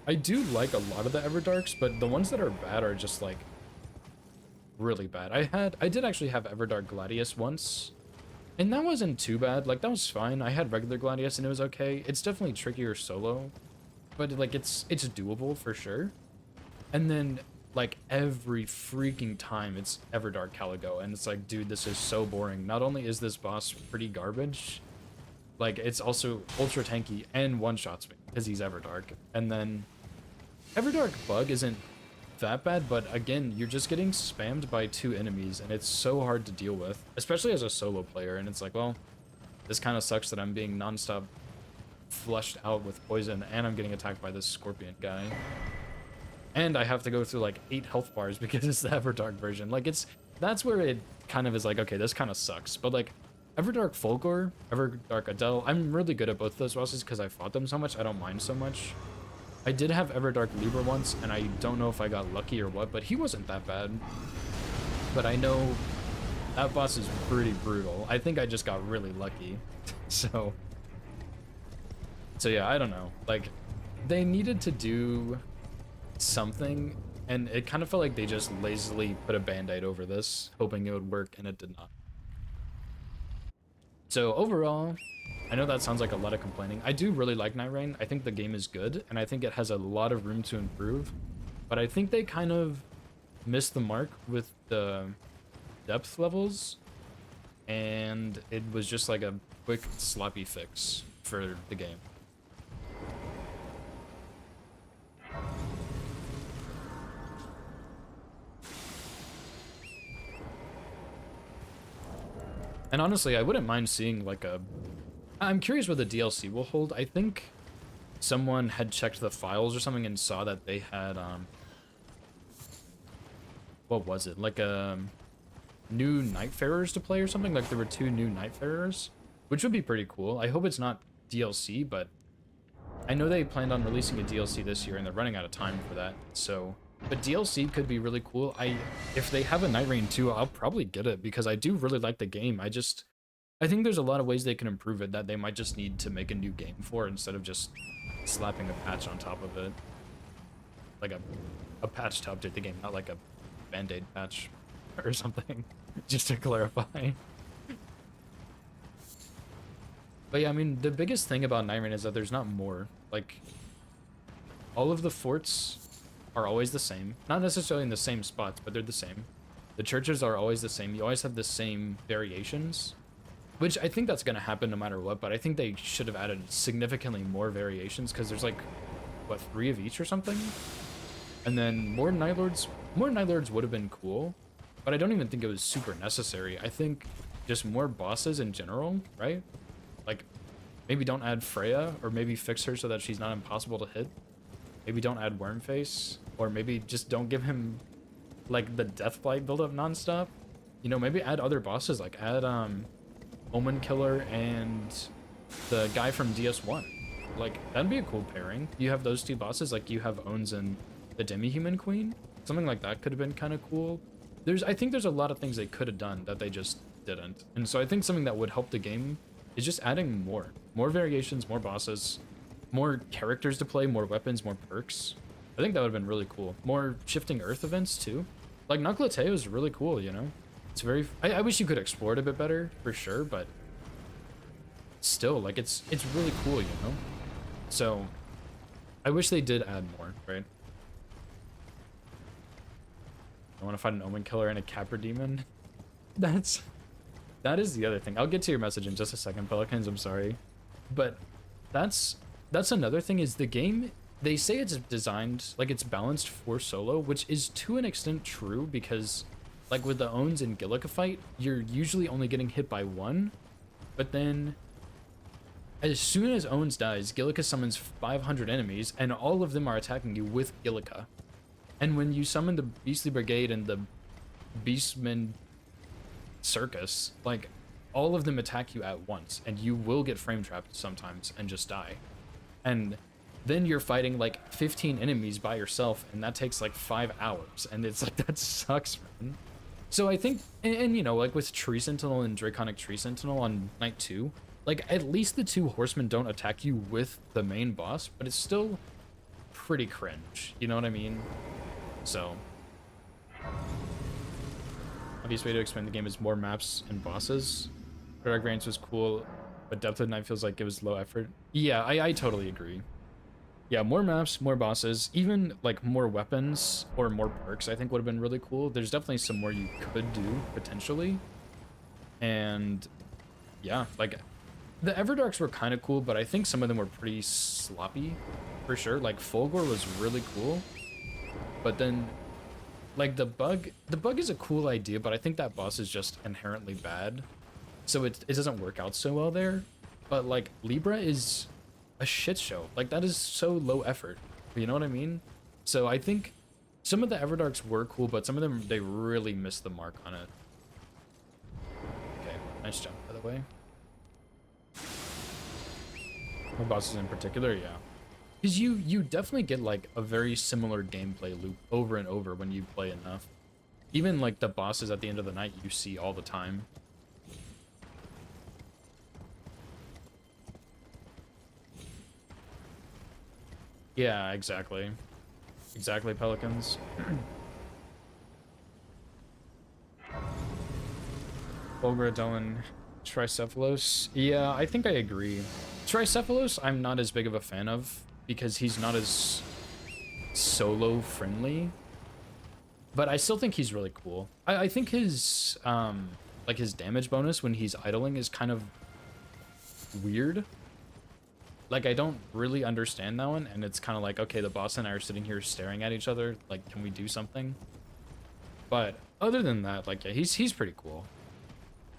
I do like a lot of the Everdarks, but the ones that are bad are just, like, really bad. I did actually have Everdark Gladius once, and that wasn't too bad. Like, that was fine. I had regular Gladius and it was okay. It's definitely trickier solo, but, like, it's doable for sure. And then, like, every freaking time it's Everdark Caligo, and it's like, dude, this is so boring. Not only is this boss pretty garbage, like, it's also ultra tanky and one-shots me because he's Everdark. And then Everdark Bug isn't that bad, but again, you're just getting spammed by 2 enemies, and it's so hard to deal with, especially as a solo player. And it's like, well, this kind of sucks that I'm being non-stop flushed out with poison, and I'm getting attacked by this scorpion guy. And I have to go through, like, 8 health bars because it's the Everdark version. Like, that's where it kind of is like, okay, this kind of sucks. But, like, Everdark Fulgor, Everdark Adele, I'm really good at both those bosses because I fought them so much, I don't mind so much. I did have Everdark Libra once, and I don't know if I got lucky or what, but he wasn't that bad. But I know that boss is pretty brutal. I think I just got really lucky. So yeah, I don't know. Like, they needed to do something, and it kind of felt like they just lazily put a band-aid over this, hoping it would work, and it did not. So overall, I know that sounds like a lot of complaining. I do really like Night Rain. I think the game is good, and I think it has a lot of room to improve. But I think they kind of missed the mark with the depth levels, and it was just like a quick, sloppy fix for the game. And honestly, I wouldn't mind seeing, like, I'm curious what the DLC will hold. I think someone had checked the files or something and saw that they had, what was it? Like, new Nightfarers to play or something? Like, there were 2 new Nightfarers, which would be pretty cool. I hope it's not DLC, but I know they planned on releasing a DLC this year, and they're running out of time for that, so... But DLC could be really cool. If they have a Night Rain 2, I'll probably get it, because I do really like the game. I think there's a lot of ways they can improve it that they might just need to make a new game for, instead of just slapping a patch on top of it. Like a patch to update the game, not like a band-aid patch or something. Just to clarify. But yeah, I mean, the biggest thing about Night Rain is that there's not more. Like, all of the forts are always the same. Not necessarily in the same spots, but they're the same. The churches are always the same. You always have the same variations. Which I think that's going to happen no matter what, but I think they should have added significantly more variations, because there's like, what, 3 of each or something? And then more Night Lords would have been cool, but I don't even think it was super necessary. I think just more bosses in general, right? Like, maybe don't add Freya, or maybe fix her so that she's not impossible to hit. Maybe don't add Wormface, or maybe just don't give him, like, the Deathblight build-up nonstop. You know, maybe add other bosses, like add, Omenkiller and the guy from DS1. Like, that'd be a cool pairing. You have those 2 bosses, like you have Owns and the Demi-Human Queen. Something like that could have been kind of cool. I think there's a lot of things they could have done that they just didn't. And so I think something that would help the game is just adding more. More variations, more bosses, more characters to play, more weapons, more perks. I think that would have been really cool. More Shifting Earth events, too. Like, Noclateo is really cool, you know? It's very... I wish you could explore it a bit better, for sure, but... Still, like, it's really cool, you know? So, I wish they did add more, right? I want to find an Omenkiller and a Capra Demon. That is the other thing. I'll get to your message in just a second, Pelicans, I'm sorry. But that's another thing, is the game, they say it's designed, like it's balanced for solo, which is to an extent true, because like with the Owns and Gillica fight, you're usually only getting hit by 1, but then as soon as Owns dies, Gillica summons 500 enemies, and all of them are attacking you with Gillica. And when you summon the Beastly Brigade and the Beastman Circus, like, all of them attack you at once, and you will get frame trapped sometimes and just die. And then you're fighting like 15 enemies by yourself, and that takes like 5 hours, and it's like, that sucks, man. So I think, and you know, like with Tree Sentinel and Draconic Tree Sentinel on night 2, like at least the 2 horsemen don't attack you with the main boss, but it's still pretty cringe, you know what I mean? So obvious way to explain the game is more maps and bosses. Dark Range was cool, but Depth of Night feels like it was low effort. Yeah, I totally agree. Yeah, more maps, more bosses, even like more weapons or more perks I think would have been really cool. There's definitely some more you could do, potentially. And yeah, like the Everdarks were kind of cool, but I think some of them were pretty sloppy, for sure. Like Fulgor was really cool, but then like the bug is a cool idea, but I think that boss is just inherently bad, so it doesn't work out so well there. But like Libra is a shit show. Like that is so low effort, you know what I mean? So I think some of the Everdarks were cool, but some of them, they really missed the mark on it. Okay, nice jump, by the way. More bosses in particular, yeah. Because you definitely get like a very similar gameplay loop over and over when you play enough. Even like the bosses at the end of the night you see all the time. Yeah, exactly. Exactly, Pelicans. Fulguradoan Tricephalos. Yeah, I think I agree. Tricephalos, I'm not as big of a fan of, because he's not as solo friendly. But I still think he's really cool. I think his, like his damage bonus when he's idling is kind of weird. Like, I don't really understand that one, and it's kind of like, okay, the boss and I are sitting here staring at each other, like, can we do something? But other than that, like, yeah, he's pretty cool.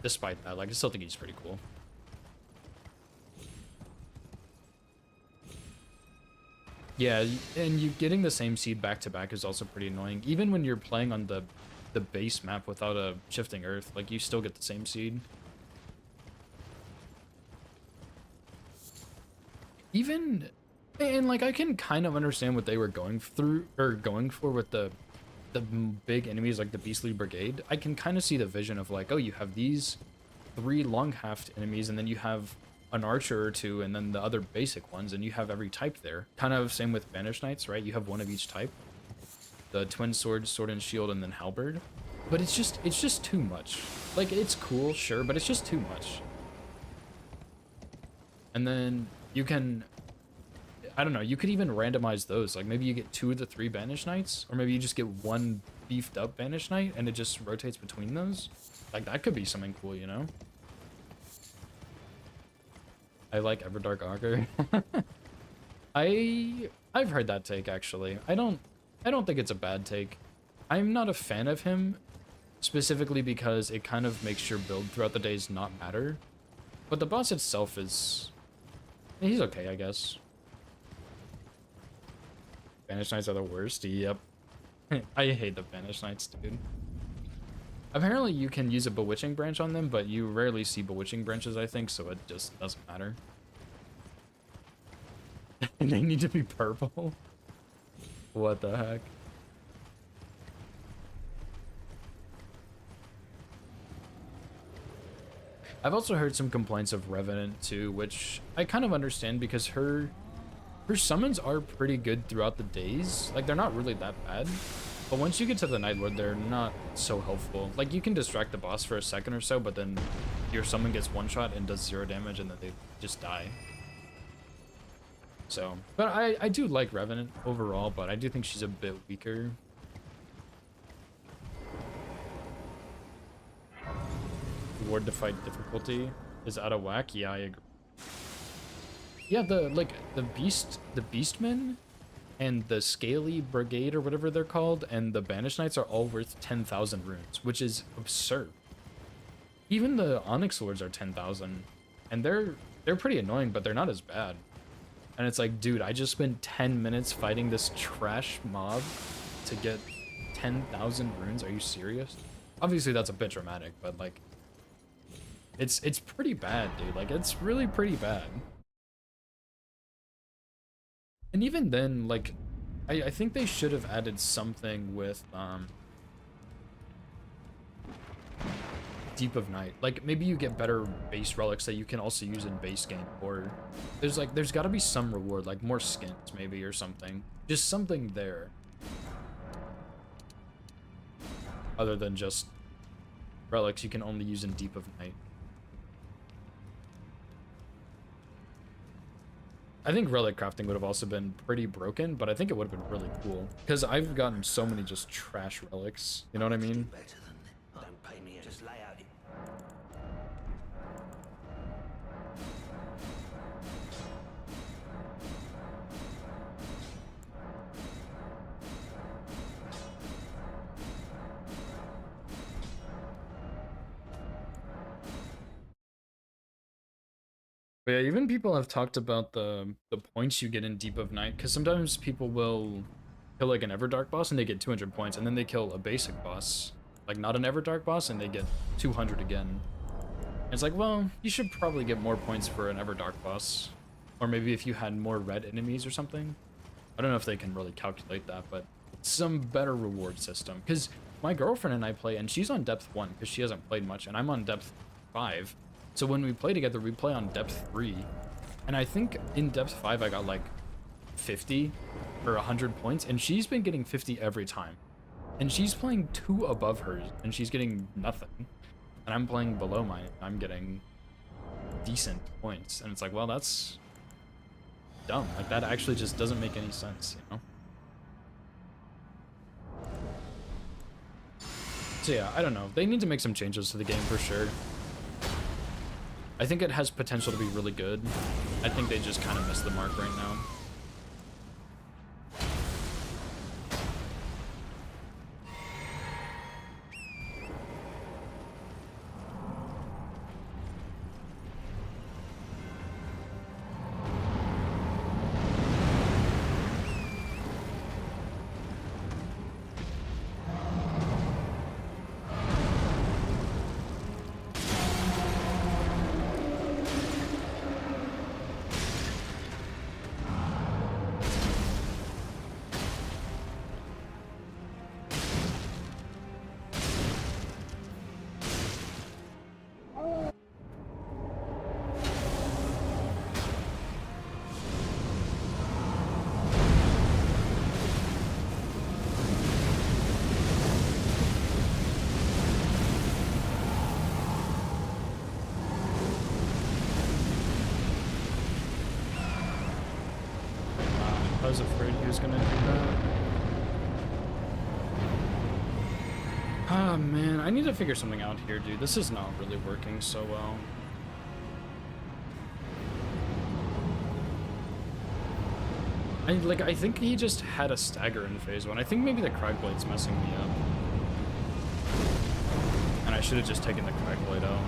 Despite that, like, I still think he's pretty cool. Yeah, and you getting the same seed back to back is also pretty annoying. Even when you're playing on the base map without a Shifting Earth, like, you still get the same seed. Even, and like, I can kind of understand what they were going through, or going for with the big enemies like the Beastly Brigade. I can kind of see the vision of like, oh, you have these 3 long-haft enemies, and then you have an archer or 2, and then the other basic ones, and you have every type there. Kind of same with Banished Knights, right? You have one of each type. The Twin Sword, Sword and Shield, and then Halberd. But it's just too much. Like, it's cool, sure, but it's just too much. And then you can, I don't know, you could even randomize those. Like, maybe you get 2 of the 3 Banished Knights, or maybe you just get 1 beefed up Banished Knight, and it just rotates between those. Like, that could be something cool, you know? I like Everdark Augur. I've heard that take, actually. I don't think it's a bad take. I'm not a fan of him, specifically because it kind of makes your build throughout the days not matter. But the boss itself is... he's okay, I guess. Banished Knights are the worst? Yep. I hate the Banished Knights, dude. Apparently you can use a Bewitching Branch on them, but you rarely see Bewitching Branches, I think, so it just doesn't matter. They need to be purple? What the heck? I've also heard some complaints of Revenant too, which I kind of understand because her summons are pretty good throughout the days. Like, they're not really that bad. But once you get to the Night Lord, they're not so helpful. Like, you can distract the boss for a second or so, but then your summon gets one shot and does 0 damage, and then they just die. So, but I do like Revenant overall, but I do think she's a bit weaker. Ward to fight difficulty is out of whack. Yeah, I agree. Yeah, the Beastmen and the Scaly Brigade or whatever they're called and the Banished Knights are all worth 10,000 runes, which is absurd. Even the Onyx Lords are 10,000, and they're pretty annoying, but they're not as bad. And it's like, dude, I just spent 10 minutes fighting this trash mob to get 10,000 runes. Are you serious? Obviously, that's a bit dramatic, but like, it's pretty bad, dude. Like, it's really pretty bad. And even then, like, I think they should have added something with Deep of Night. Like, maybe you get better base relics that you can also use in base game, or there's got to be some reward, like more skins maybe or something. Just something there. Other than just relics you can only use in Deep of Night. I think relic crafting would have also been pretty broken, but I think it would have been really cool. Because I've gotten so many just trash relics. You know what I mean? Don't pay me, just lay out. But yeah, even people have talked about the points you get in Deep of Night, because sometimes people will kill like an Everdark boss and they get 200 points, and then they kill a basic boss, like not an Everdark boss, and they get 200 again. And it's like, well, you should probably get more points for an Everdark boss, or maybe if you had more red enemies or something. I don't know if they can really calculate that, but some better reward system. Because my girlfriend and I play, and she's on depth 1 because she hasn't played much, and I'm on depth 5. So when we play together, we play on depth 3. And I think in depth 5, I got like 50 or 100 points, and she's been getting 50 every time. And she's playing 2 above hers, and she's getting nothing. And I'm playing below mine, I'm getting decent points. And it's like, well, that's dumb. Like, that actually just doesn't make any sense, you know? So yeah, I don't know. They need to make some changes to the game for sure. I think it has potential to be really good. I think they just kind of missed the mark right now. I was afraid he was gonna do that. Ah, man, I need to figure something out here, dude. This is not really working so well. I think he just had a stagger in phase 1. I think maybe the Cragblade's messing me up. And I should have just taken the Cragblade out.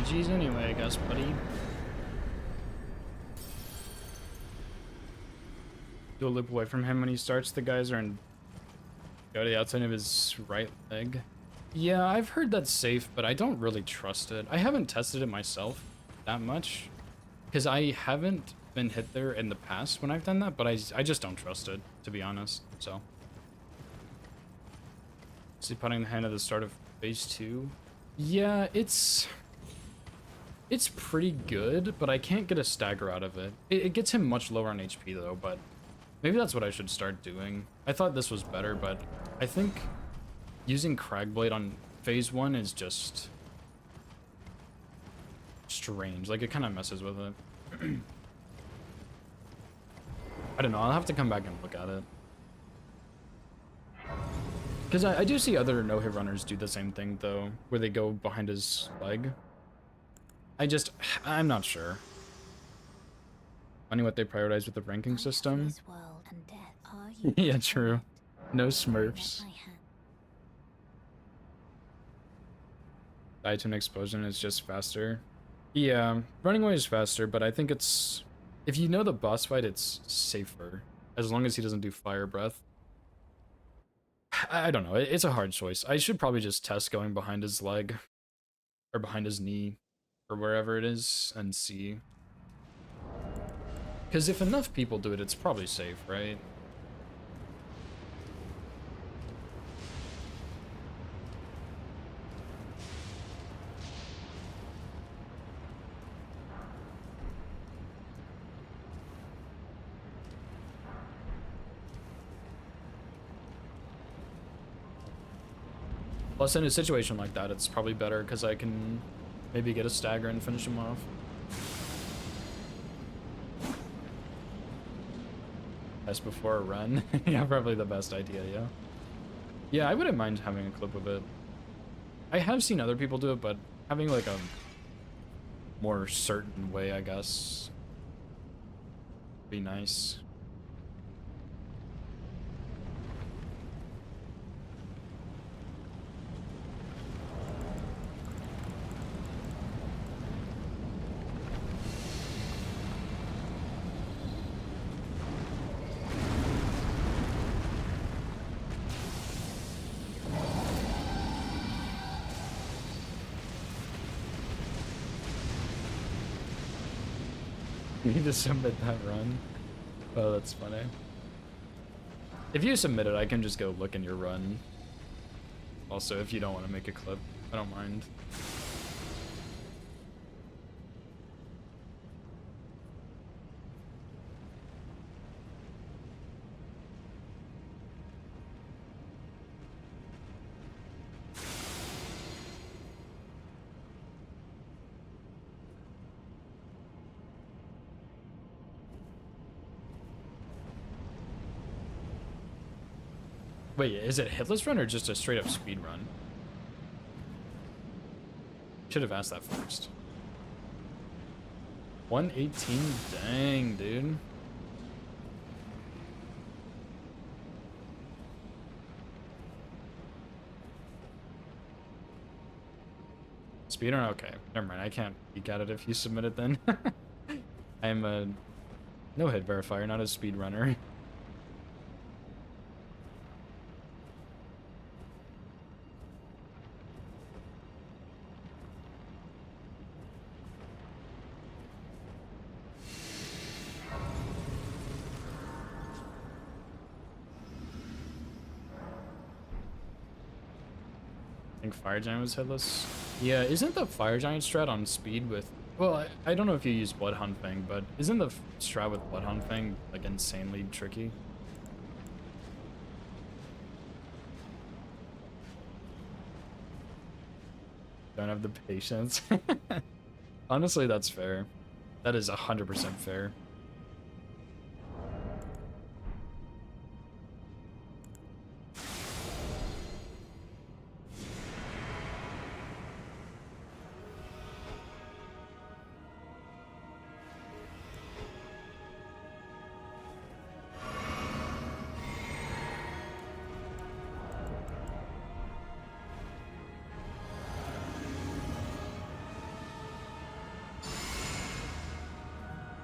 GG's anyway, I guess, buddy. Do a loop away from him when he starts. The guys are in. Go to the outside of his right leg. Yeah, I've heard that's safe, but I don't really trust it. I haven't tested it myself that much, because I haven't been hit there in the past when I've done that, but I just don't trust it, to be honest, so. Is he putting the hand at the start of phase 2? Yeah, it's pretty good, but I can't get a stagger out of it. It gets him much lower on HP though, but maybe that's what I should start doing. I thought this was better, but I think using Cragblade on phase 1 is just strange. Like, it kind of messes with it. I don't know, I'll have to come back and look at it. Because I do see other no-hit runners do the same thing though, where they go behind his leg. I'm not sure. Funny what they prioritize with the ranking system. This world and death, are you Yeah, true. No Smurfs. Die to an explosion is just faster. Yeah, running away is faster, but I think it's... If you know the boss fight, it's safer. As long as he doesn't do fire breath. I don't know, it's a hard choice. I should probably just test going behind his leg. Or behind his knee. Or wherever it is, and see. Because if enough people do it, it's probably safe, right? Plus, in a situation like that, it's probably better because I can maybe get a stagger and finish him off. Test before a run. Yeah, probably the best idea, yeah. Yeah, I wouldn't mind having a clip of it. I have seen other people do it, but having like a more certain way, I guess, would be nice. You need to submit that run. Oh, that's funny. If you submit it, I can just go look in your run. Also, if you don't want to make a clip, I don't mind. Wait, is it hitless run or just a straight up speed run? Should have asked that first. 118? Dang, dude. Speedrun? Okay, never mind. I can't peek at it if you submit it then. I am a no-hit verifier, not a speedrunner. I think Fire Giant was headless. Yeah, isn't the Fire Giant strat on speed with... Well, I don't know if you use Bloodhound Fang, but isn't the strat with Bloodhound Fang, like, insanely tricky? Don't have the patience. Honestly, that's fair. That is 100% fair.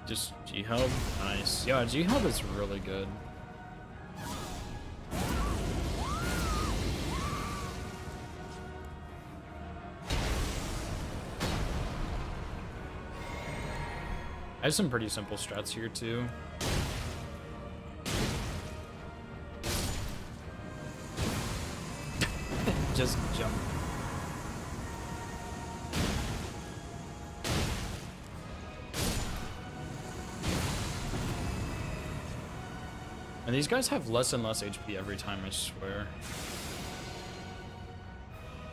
Just G-Hub? Nice. Yeah, G-Hub is really good. I have some pretty simple strats here too. Just jump. And these guys have less and less HP every time, I swear.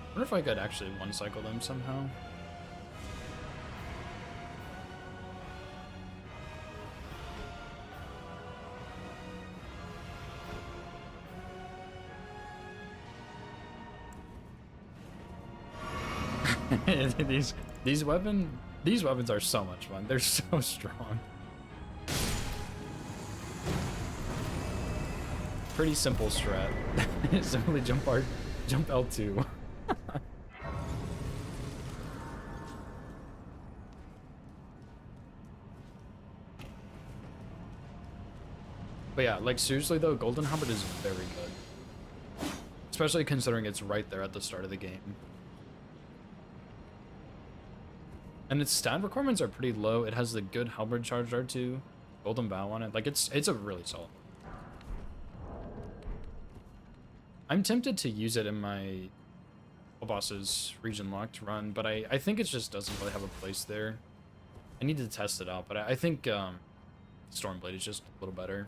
I wonder if I could actually one-cycle them somehow. these weapons are so much fun. They're so strong. Pretty simple strat. Simply jump L2. But yeah, like seriously though, Golden Halberd is very good. Especially considering it's right there at the start of the game. And its stat requirements are pretty low. It has the good halberd charge R2, golden bow on it. Like it's a really solid. I'm tempted to use it in my boss's region locked run, but I think it just doesn't really have a place there. I need to test it out, but I think Stormblade is just a little better.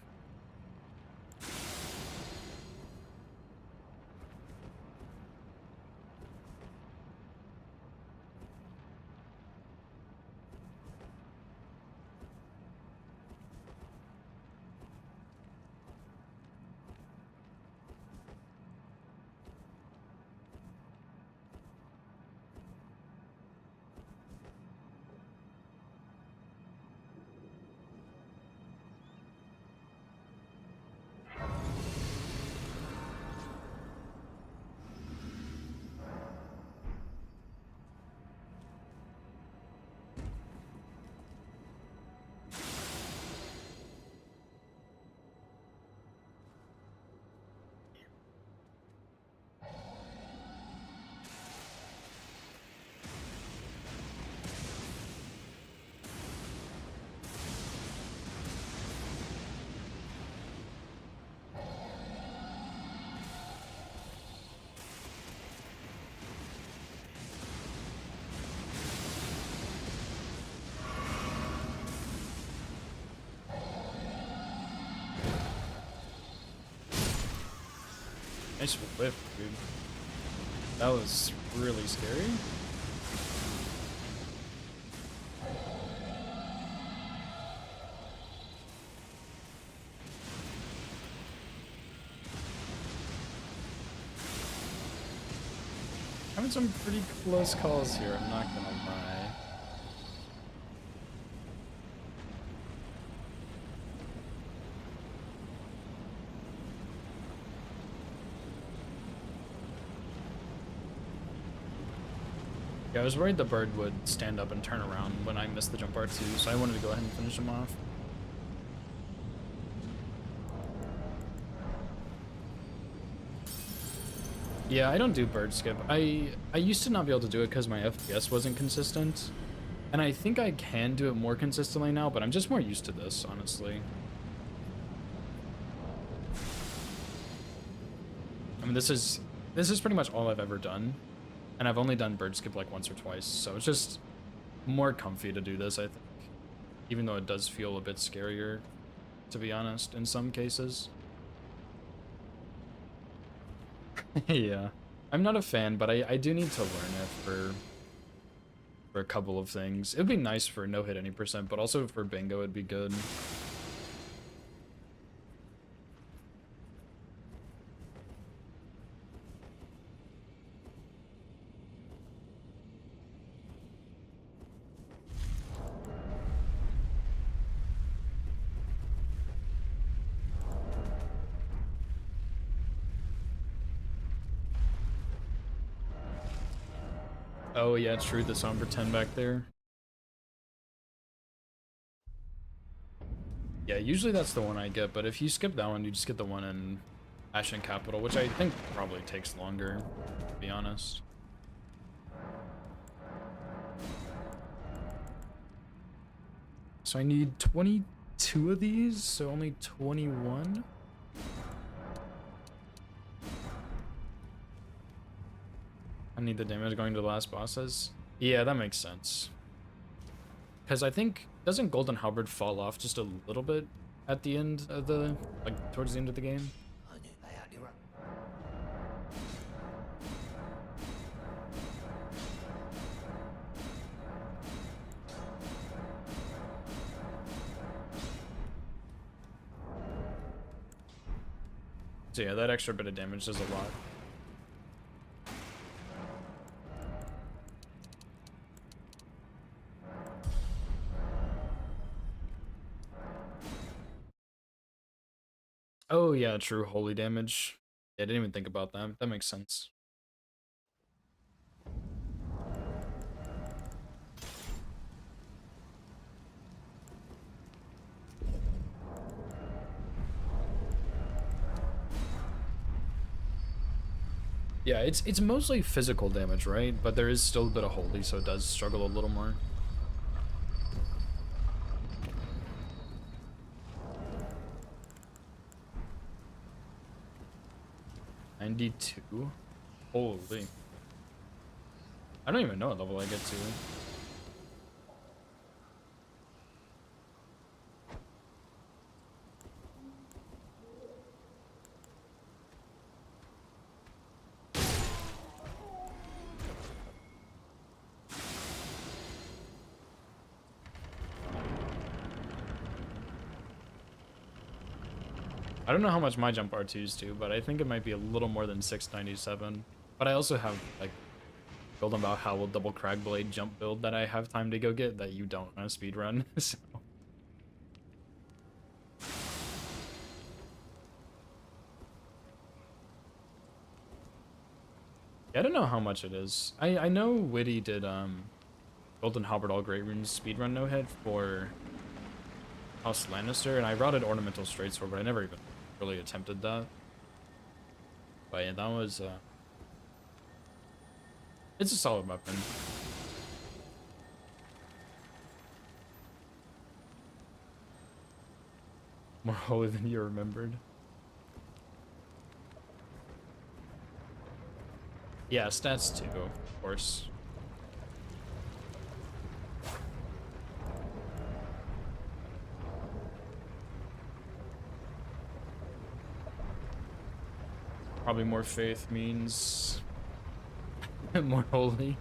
Nice whip, dude. That was really scary. Having some pretty close calls here, I'm not gonna lie. Yeah, I was worried the bird would stand up and turn around when I missed the jump R2, so I wanted to go ahead and finish him off. Yeah, I don't do bird skip. I used to not be able to do it because my FPS wasn't consistent. And I think I can do it more consistently now, but I'm just more used to this, honestly. I mean, this is pretty much all I've ever done. And I've only done bird skip like once or twice, so it's just more comfy to do this, I think. Even though it does feel a bit scarier, to be honest, in some cases. Yeah. I'm not a fan, but I do need to learn it for a couple of things. It would be nice for no hit any %, but also for bingo it'd be good. Oh yeah, true, the Somber 10 back there. Yeah, usually that's the one I get, but if you skip that one, you just get the one in Ashen Capital, which I think probably takes longer, to be honest. So I need 22 of these, so only 21? I need the damage going to the last bosses. Yeah, that makes sense. Because I think, doesn't Golden Halberd fall off just a little bit at the end of the, like, towards the end of the game? So yeah, that extra bit of damage does a lot. Oh yeah, true, holy damage. Yeah, I didn't even think about that. That makes sense. Yeah, it's mostly physical damage, right? But there is still a bit of holy, so it does struggle a little more. $92? Holy. I don't even know what level I get to. I don't know how much my jump R2s do, but I think it might be a little more than 697. But I also have, like, Golden Bow Howl double Cragblade jump build that I have time to go get that you don't on a speedrun, so... Yeah, I don't know how much it is. I know Witty did, Golden Halberd All Great Runes speedrun no-hit for House Lannister, and I routed Ornamental Straightsword, but I never even really attempted that. But yeah, that was, it's a solid weapon. More holy than you remembered. Yeah, stats too, of course. Probably more faith means more holy.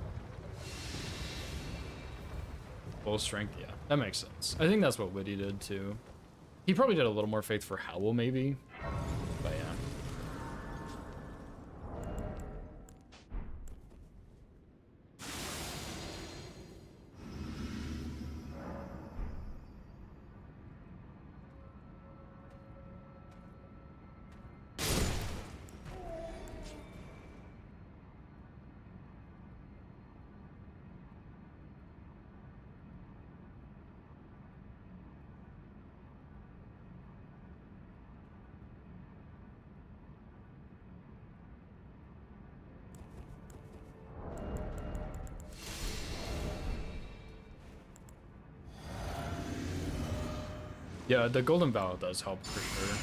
Full strength, yeah, that makes sense. I think that's what Witty did too. He probably did a little more faith for Howl, maybe. But yeah. Yeah, the golden vow does help for sure.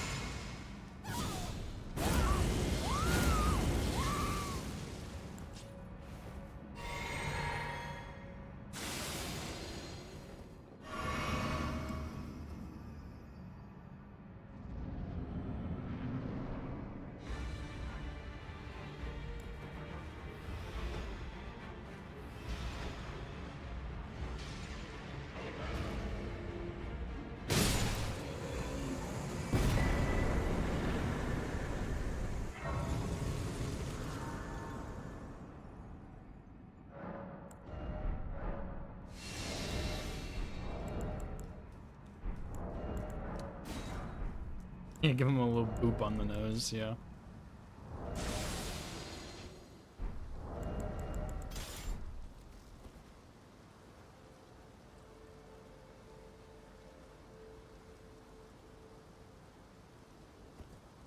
Yeah, give him a little boop on the nose, yeah.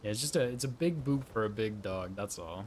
Yeah, it's a big boop for a big dog, that's all.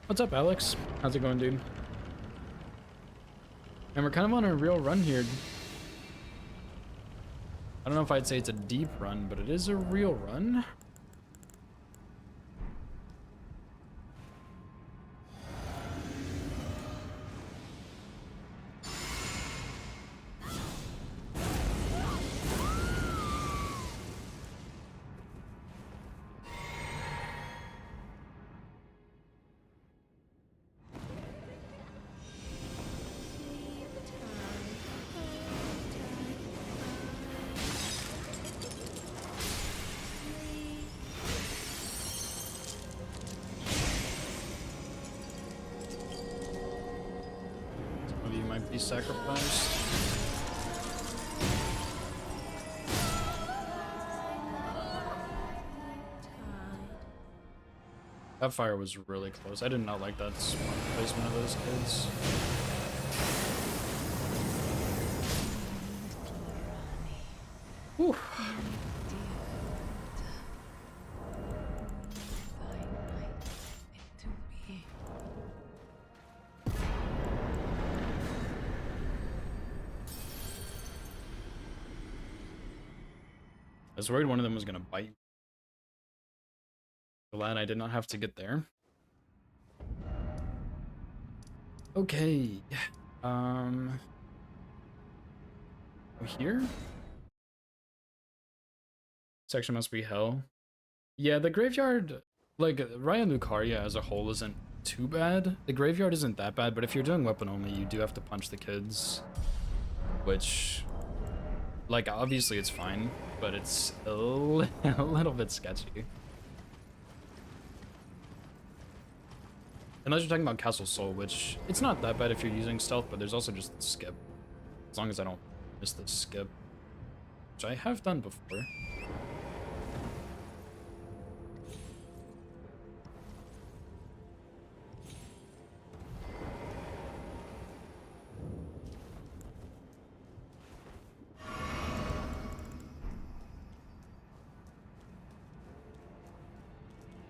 What's up, Alex? How's it going, dude? And we're kind of on a real run here. I don't know if I'd say it's a deep run, but it is a real run. Some of you might be sacrificed. That fire was really close. I did not like that smart placement of those kids. Whew. I was worried one of them was gonna bite. Glad I did not have to get there. Okay. Here? Section must be hell. Yeah, the graveyard, like, Raya Lucaria as a whole isn't too bad. The graveyard isn't that bad, but if you're doing weapon only, you do have to punch the kids. Which, like, obviously it's fine, but it's a little bit sketchy. Unless you're talking about Castle Soul, which, it's not that bad if you're using stealth, but there's also just the skip. As long as I don't miss the skip. Which I have done before.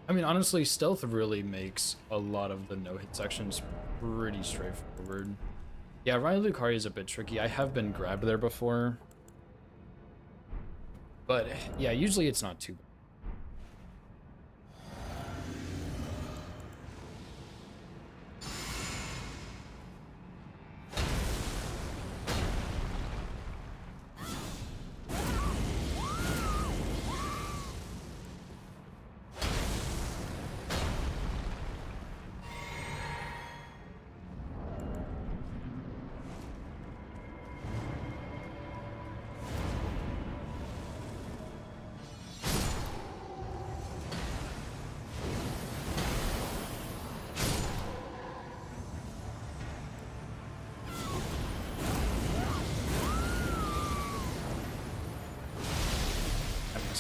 I mean, honestly, stealth really makes a lot of the no-hit sections pretty straightforward. Yeah, Raya Lucaria is a bit tricky. I have been grabbed there before. But, yeah, usually it's not too bad.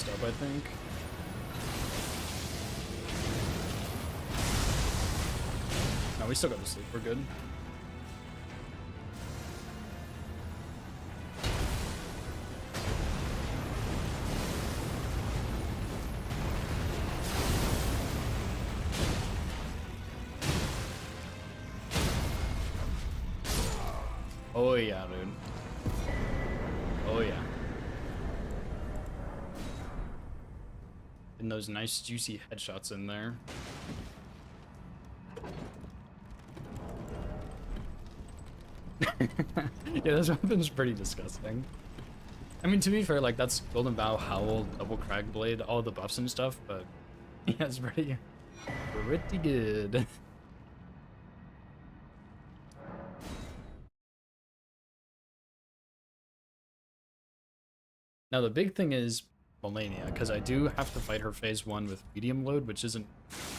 messed up, I think. No, we still got to sleep. We're good. Oh yeah, dude. Oh yeah. And those nice juicy headshots in there. Yeah, this weapon's pretty disgusting. I mean, to be fair, like, that's Golden Bow, Howl, Double Crag Blade, all the buffs and stuff, but yeah, it's pretty good. Now, the big thing is Melania, because I do have to fight her phase 1 with medium load, which isn't...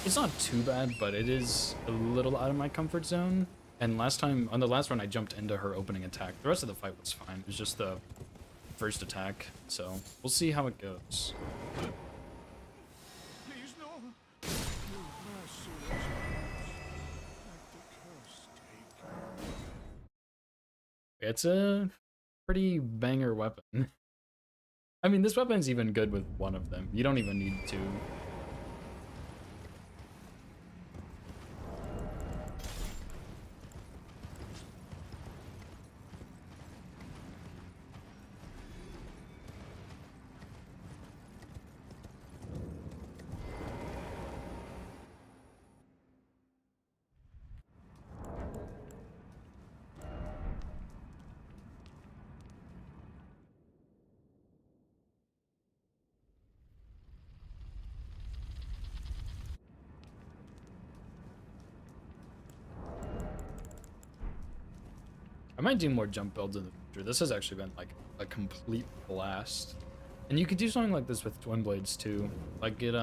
It's not too bad, but it is a little out of my comfort zone. And last time, on the last run, I jumped into her opening attack. The rest of the fight was fine. It was just the first attack, so we'll see how it goes. Please, no. Your mercy is ours. Let the curse take. It's a pretty banger weapon. I mean, this weapon's even good with one of them. You don't even need two. I might do more jump builds in the future. This has actually been like a complete blast. And you could do something like this with twin blades too. Like get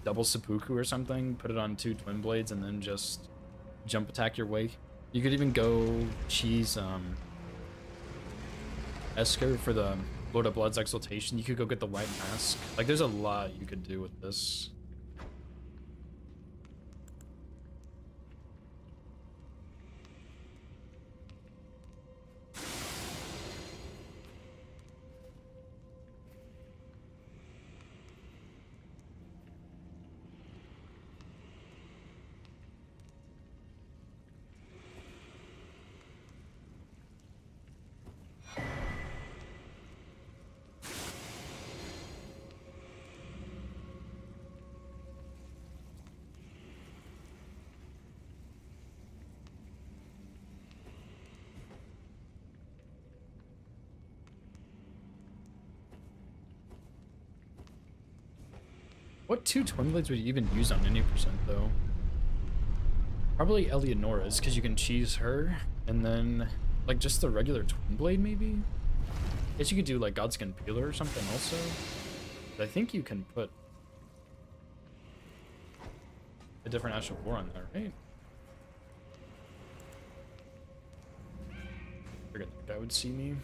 double seppuku or something, put it on 2 twin blades and then just jump attack your way. You could even go cheese Esker for the Lord of Blood's Exaltation. You could go get the white mask. Like there's a lot you could do with this. What 2 twin blades would you even use on any percent though? Probably Eleonora's, because you can cheese her, and then like just the regular twin blade maybe? Guess you could do like Godskin Peeler or something also. But I think you can put a different Ash of War on there, right? Forget that guy would see me.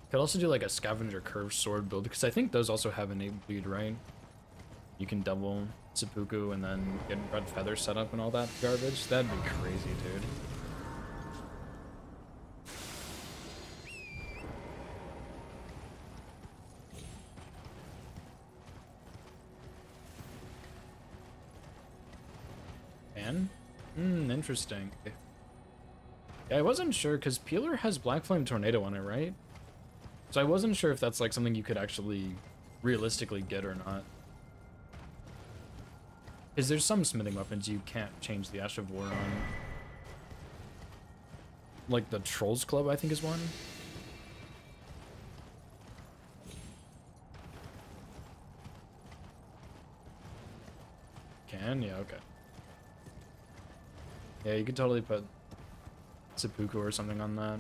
Could also do like a Scavenger Curved Sword build, because I think those also have innate bleed, right? You can double seppuku and then get Red Feather set up and all that garbage. That'd be crazy, dude. And? Interesting. Yeah, I wasn't sure, because Peeler has Black Flame Tornado on it, right? So I wasn't sure if that's like something you could actually realistically get or not. Because there's some smithing weapons you can't change the Ash of War on. Like the Troll's Club, I think is one. Can? Yeah, okay. Yeah, you could totally put seppuku or something on that.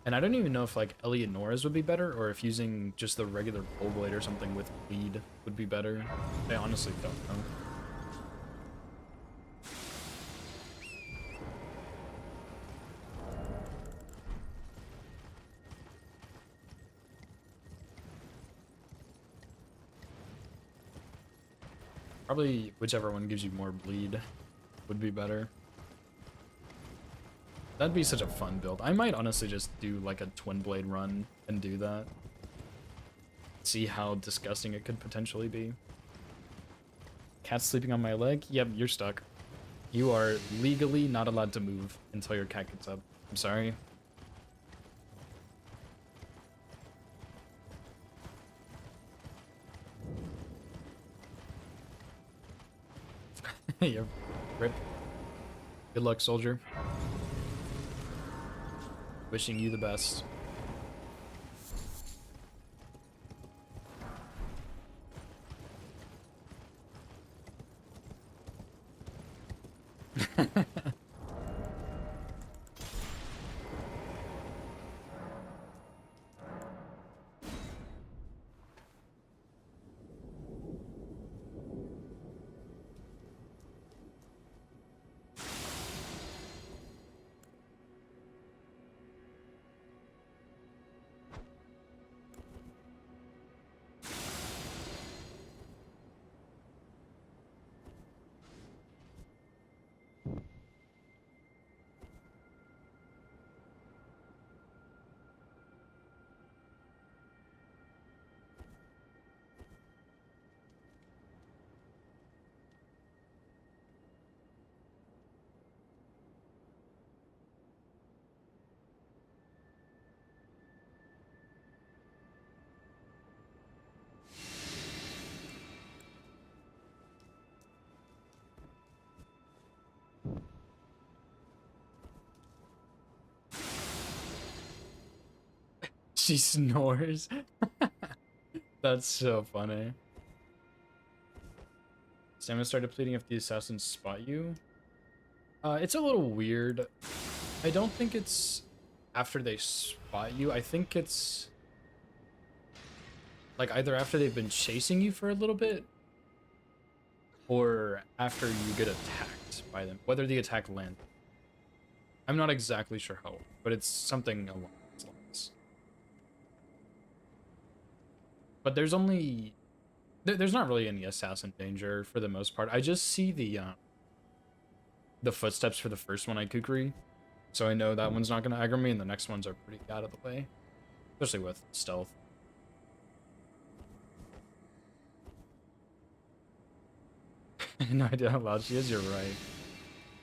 And I don't even know if like Eleonora's would be better, or if using just the regular Bull Blade or something with bleed would be better. I honestly don't know. Probably whichever one gives you more bleed would be better. That'd be such a fun build. I might honestly just do like a twin blade run and do that. See how disgusting it could potentially be. Cat's sleeping on my leg? Yep, you're stuck. You are legally not allowed to move until your cat gets up. I'm sorry. Yep. Rip. Good luck, soldier. Wishing you the best. She snores. That's so funny. Stamina started depleting if the assassins spot you. It's a little weird. I don't think it's after they spot you. I think it's like either after they've been chasing you for a little bit or after you get attacked by them, whether the attack lands. I'm not exactly sure how, but it's something along those lines. But there's only there's not really any assassin danger for the most part. I just see the footsteps for the first one I kukri, so I know that one's not gonna aggro me, and the next ones are pretty out of the way, especially with stealth. No idea how loud she is. You're right.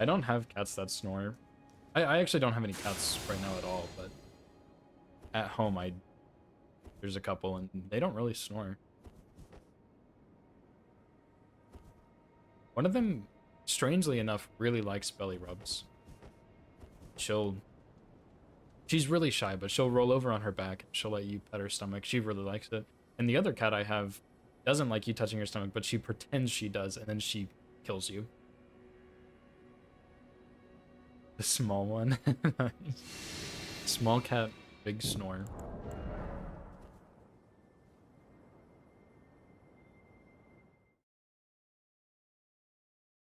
I don't have cats that snore. I actually don't have any cats right now at all, but at home there's a couple and they don't really snore. One of them, strangely enough, really likes belly rubs. She's really shy, but she'll roll over on her back and she'll let you pet her stomach. She really likes it. And the other cat I have doesn't like you touching her stomach, but she pretends she does, and then she kills you. The small one. Small cat, big snore.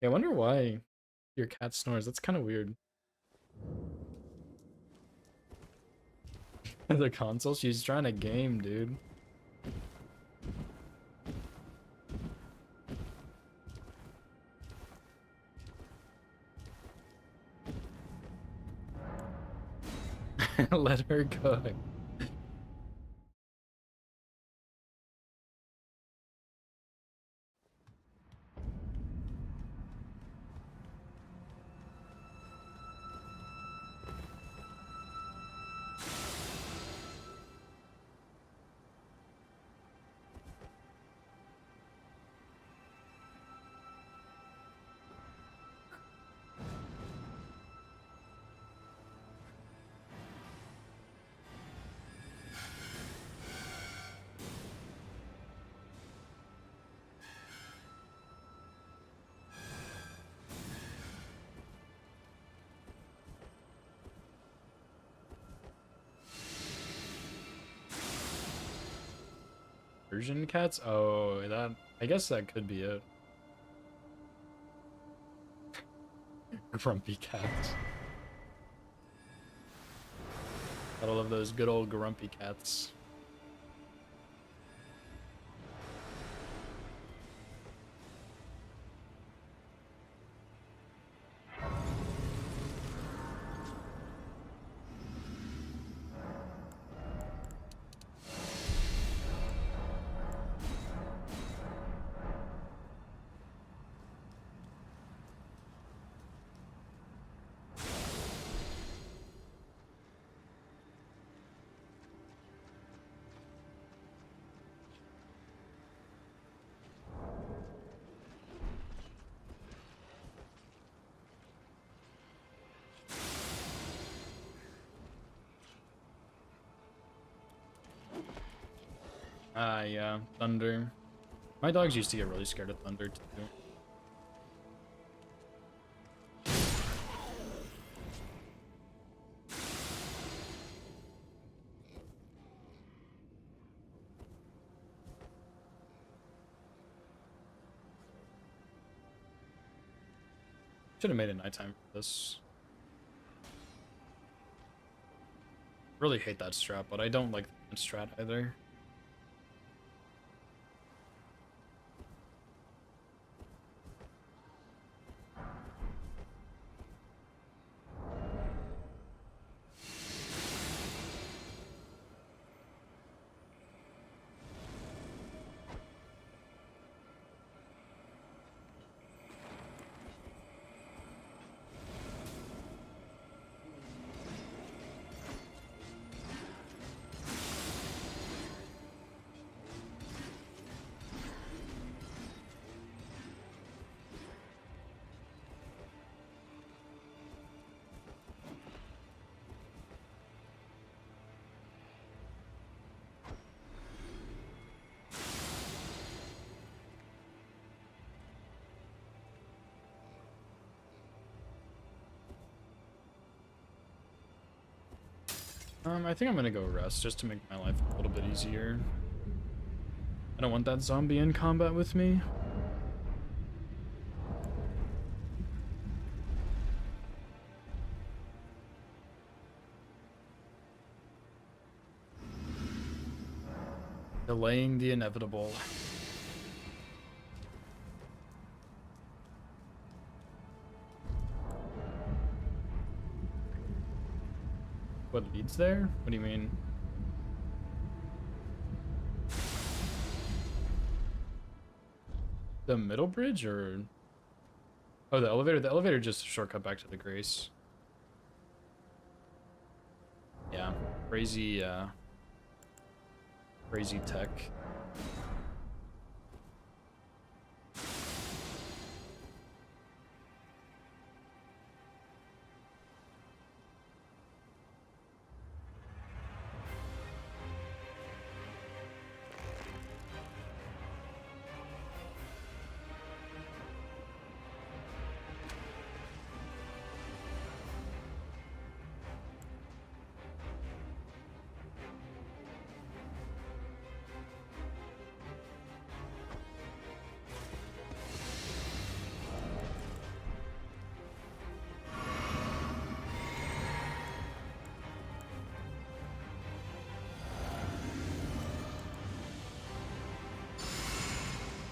Yeah, I wonder why your cat snores. That's kind of weird. The console? She's trying to game, dude. Let her cook. Persian cats? Oh, that I guess that could be it. Grumpy cats. Gotta love those good old grumpy cats. Yeah, thunder. My dogs used to get really scared of thunder too. Should have made it nighttime for this. Really hate that strat, but I don't like that strat either. I think I'm gonna go rest just to make my life a little bit easier. I don't want that zombie in combat with me. Delaying the inevitable. What leads there? What do you mean? The middle bridge or? Oh, the elevator. The elevator just a shortcut back to the Grace. Yeah, crazy, crazy tech.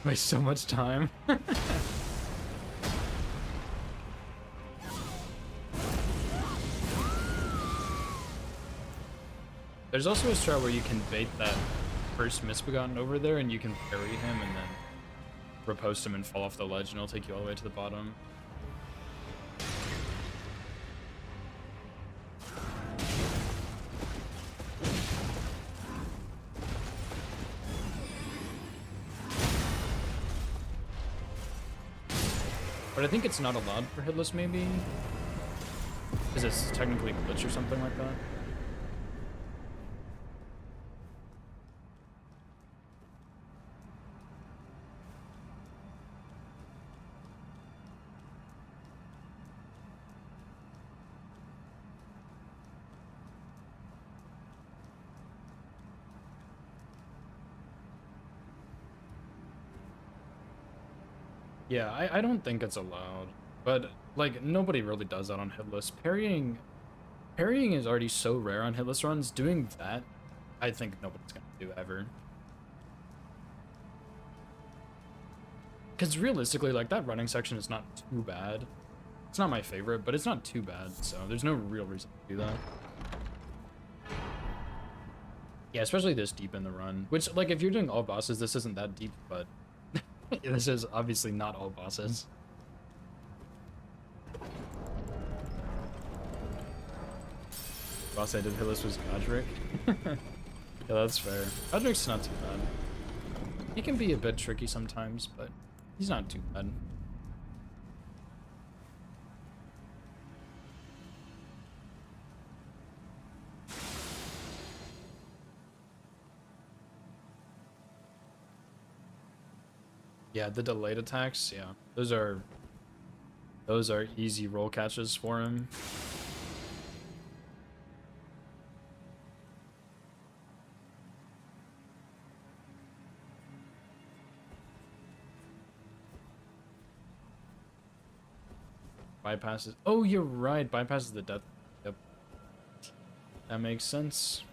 Waste so much time. There's also a strat where you can bait that first misbegotten over there and you can parry him and then riposte him and fall off the ledge and it'll take you all the way to the bottom. But I think it's not allowed for hitless, maybe? Because it's technically a glitch or something like that. Yeah, I don't think it's allowed. But, like, nobody really does that on hitless. Parrying is already so rare on hitless runs. Doing that, I think nobody's gonna do ever. Because realistically, like, that running section is not too bad. It's not my favorite, but it's not too bad, so there's no real reason to do that. Yeah, especially this deep in the run. Which, like, if you're doing all bosses, this isn't that deep, but this is obviously not all bosses. Boss I did hitless was Godric. Yeah, that's fair. Godric's not too bad. He can be a bit tricky sometimes, but he's not too bad. Yeah, the delayed attacks, yeah. Those are easy roll catches for him. Bypasses. Oh, you're right. Bypasses the death. Yep. That makes sense.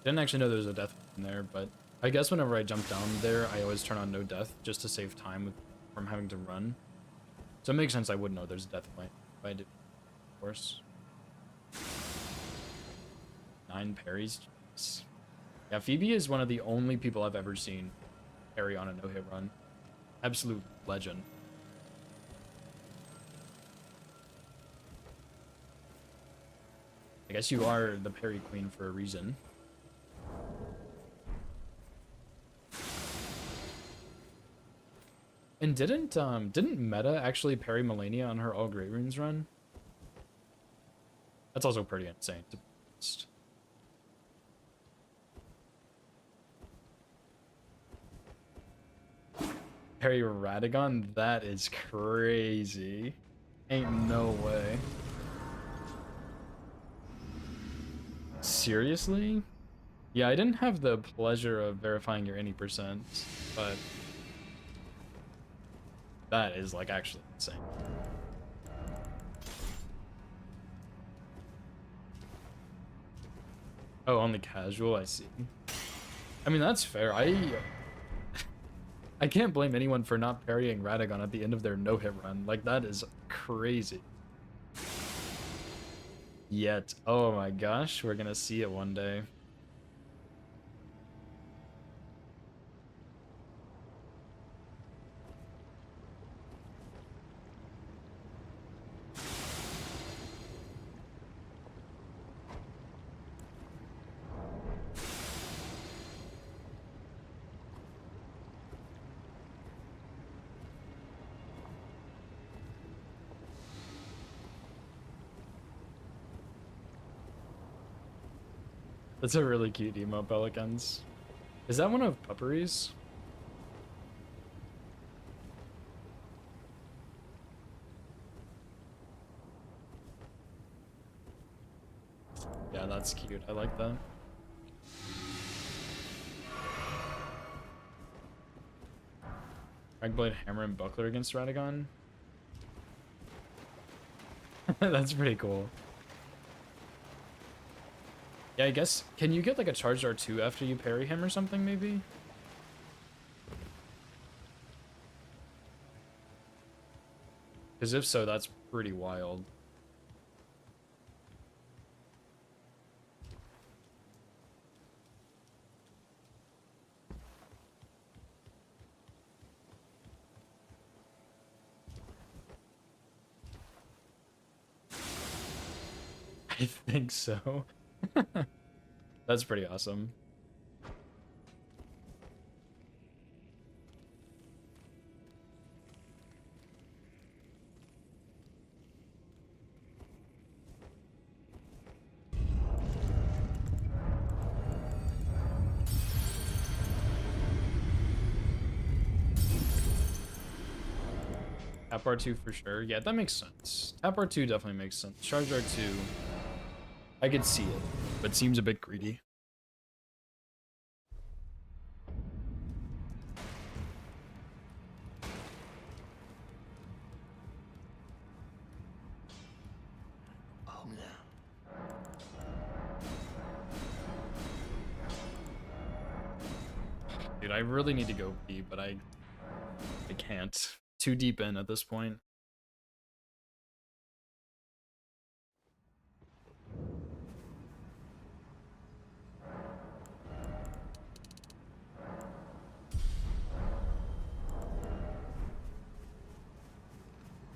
Didn't actually know there was a death in there, but I guess whenever I jump down there, I always turn on no death just to save time from having to run. So it makes sense I would know there's a death point if I did, of course. 9 parries. Jeez. Yeah, Phoebe is one of the only people I've ever seen parry on a no-hit run. Absolute legend. I guess you are the parry queen for a reason. And didn't Meta actually parry Melania on her All Great Runes run? That's also pretty insane, to be honest. Parry Radagon? That is crazy. Ain't no way. Seriously? Yeah, I didn't have the pleasure of verifying your any percent, but that is, like, actually insane. Oh, only casual, I see. I mean, that's fair. I can't blame anyone for not parrying Radagon at the end of their no-hit run. Like, that is crazy. Yet, oh my gosh, we're gonna see it one day. That's a really cute emo, Pelicans. Is that one of Puppery's? Yeah, that's cute. I like that. Dragblade, Hammer, and Buckler against Radagon? That's pretty cool. Yeah, I guess, can you get like a charged R2 after you parry him or something, maybe? Because if so, that's pretty wild. I think so. That's pretty awesome. Tap R2 for sure. Yeah, that makes sense. Tap R2 definitely makes sense. Charge R2, I could see it, but seems a bit greedy. Dude, I really need to go pee, but I can't. Too deep in at this point.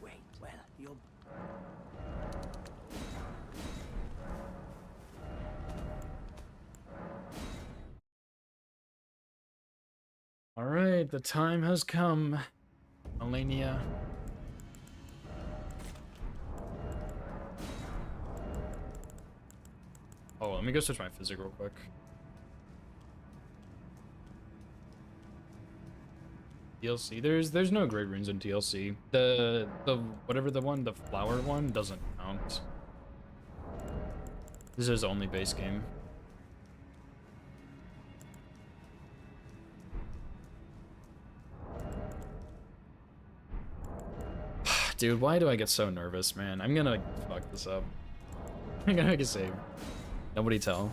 Wait, well, you're... Alright, the time has come. Melania. Oh, let me go switch my physic real quick. DLC. There's no great runes in DLC. The whatever the one, the flower one doesn't count. This is only base game. Dude, why do I get so nervous, man? I'm gonna fuck this up. I'm gonna make a save. Nobody tell.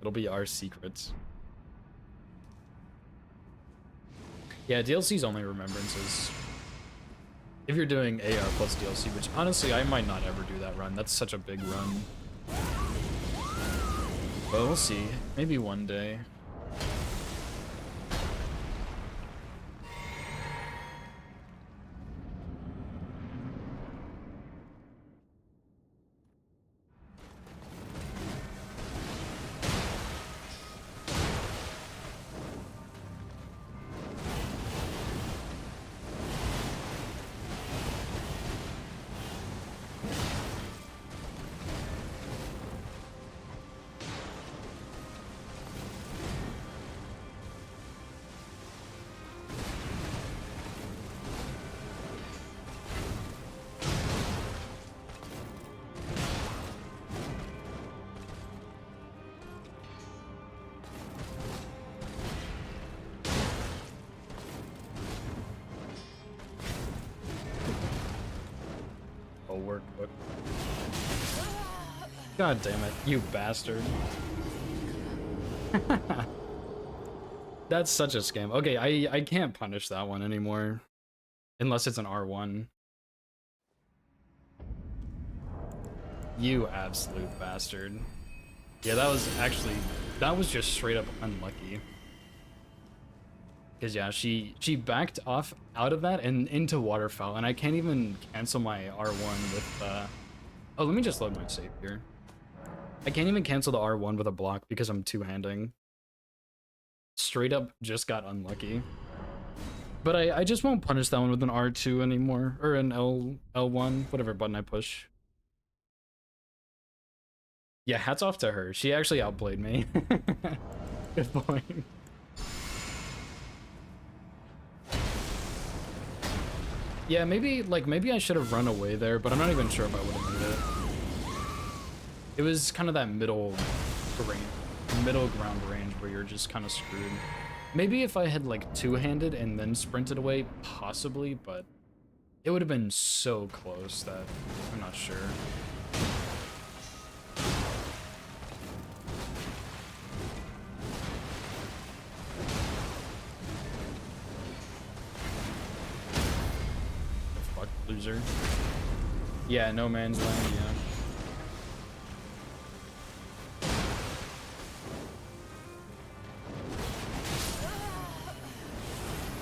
It'll be our secret. Yeah, DLC's only remembrances. If you're doing AR plus DLC, which honestly, I might not ever do that run. That's such a big run. But we'll see. Maybe one day. Workbook. God damn it, you bastard. That's such a scam. Okay, I can't punish that one anymore. Unless it's an R1. You absolute bastard. Yeah, that was just straight up unlucky. Because yeah, she backed off out of that and into waterfowl, and I can't even cancel my R1 with oh, let me just load my save here. I can't even cancel the R1 with a block because I'm two-handing. Straight up just got unlucky. But I just won't punish that one with an R2 anymore, or an L1, whatever button I push. Yeah, hats off to her. She actually outplayed me. Good point. Yeah, maybe I should have run away there, but I'm not even sure if I would have made it. It was kind of that middle ground range where you're just kind of screwed. Maybe if I had like two-handed and then sprinted away, possibly, but it would have been so close that I'm not sure. Loser. Yeah, no man's land, yeah.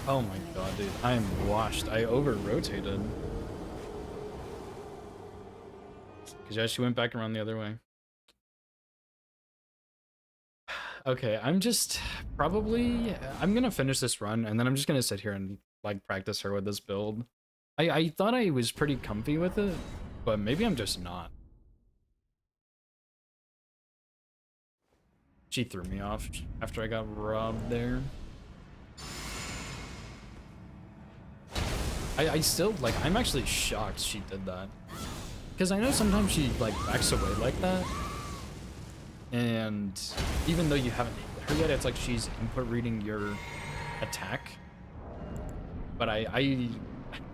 Oh my god, dude. I am washed. I over-rotated. Because yeah, she went back around the other way. Okay, I'm gonna finish this run, and then I'm just gonna sit here and, like, practice her with this build. I thought I was pretty comfy with it, but maybe I'm just not. She threw me off after I got robbed there. I still, like, I'm actually shocked she did that. Because I know sometimes she, like, backs away like that. And even though you haven't hit her yet, it's like she's input reading your attack. But I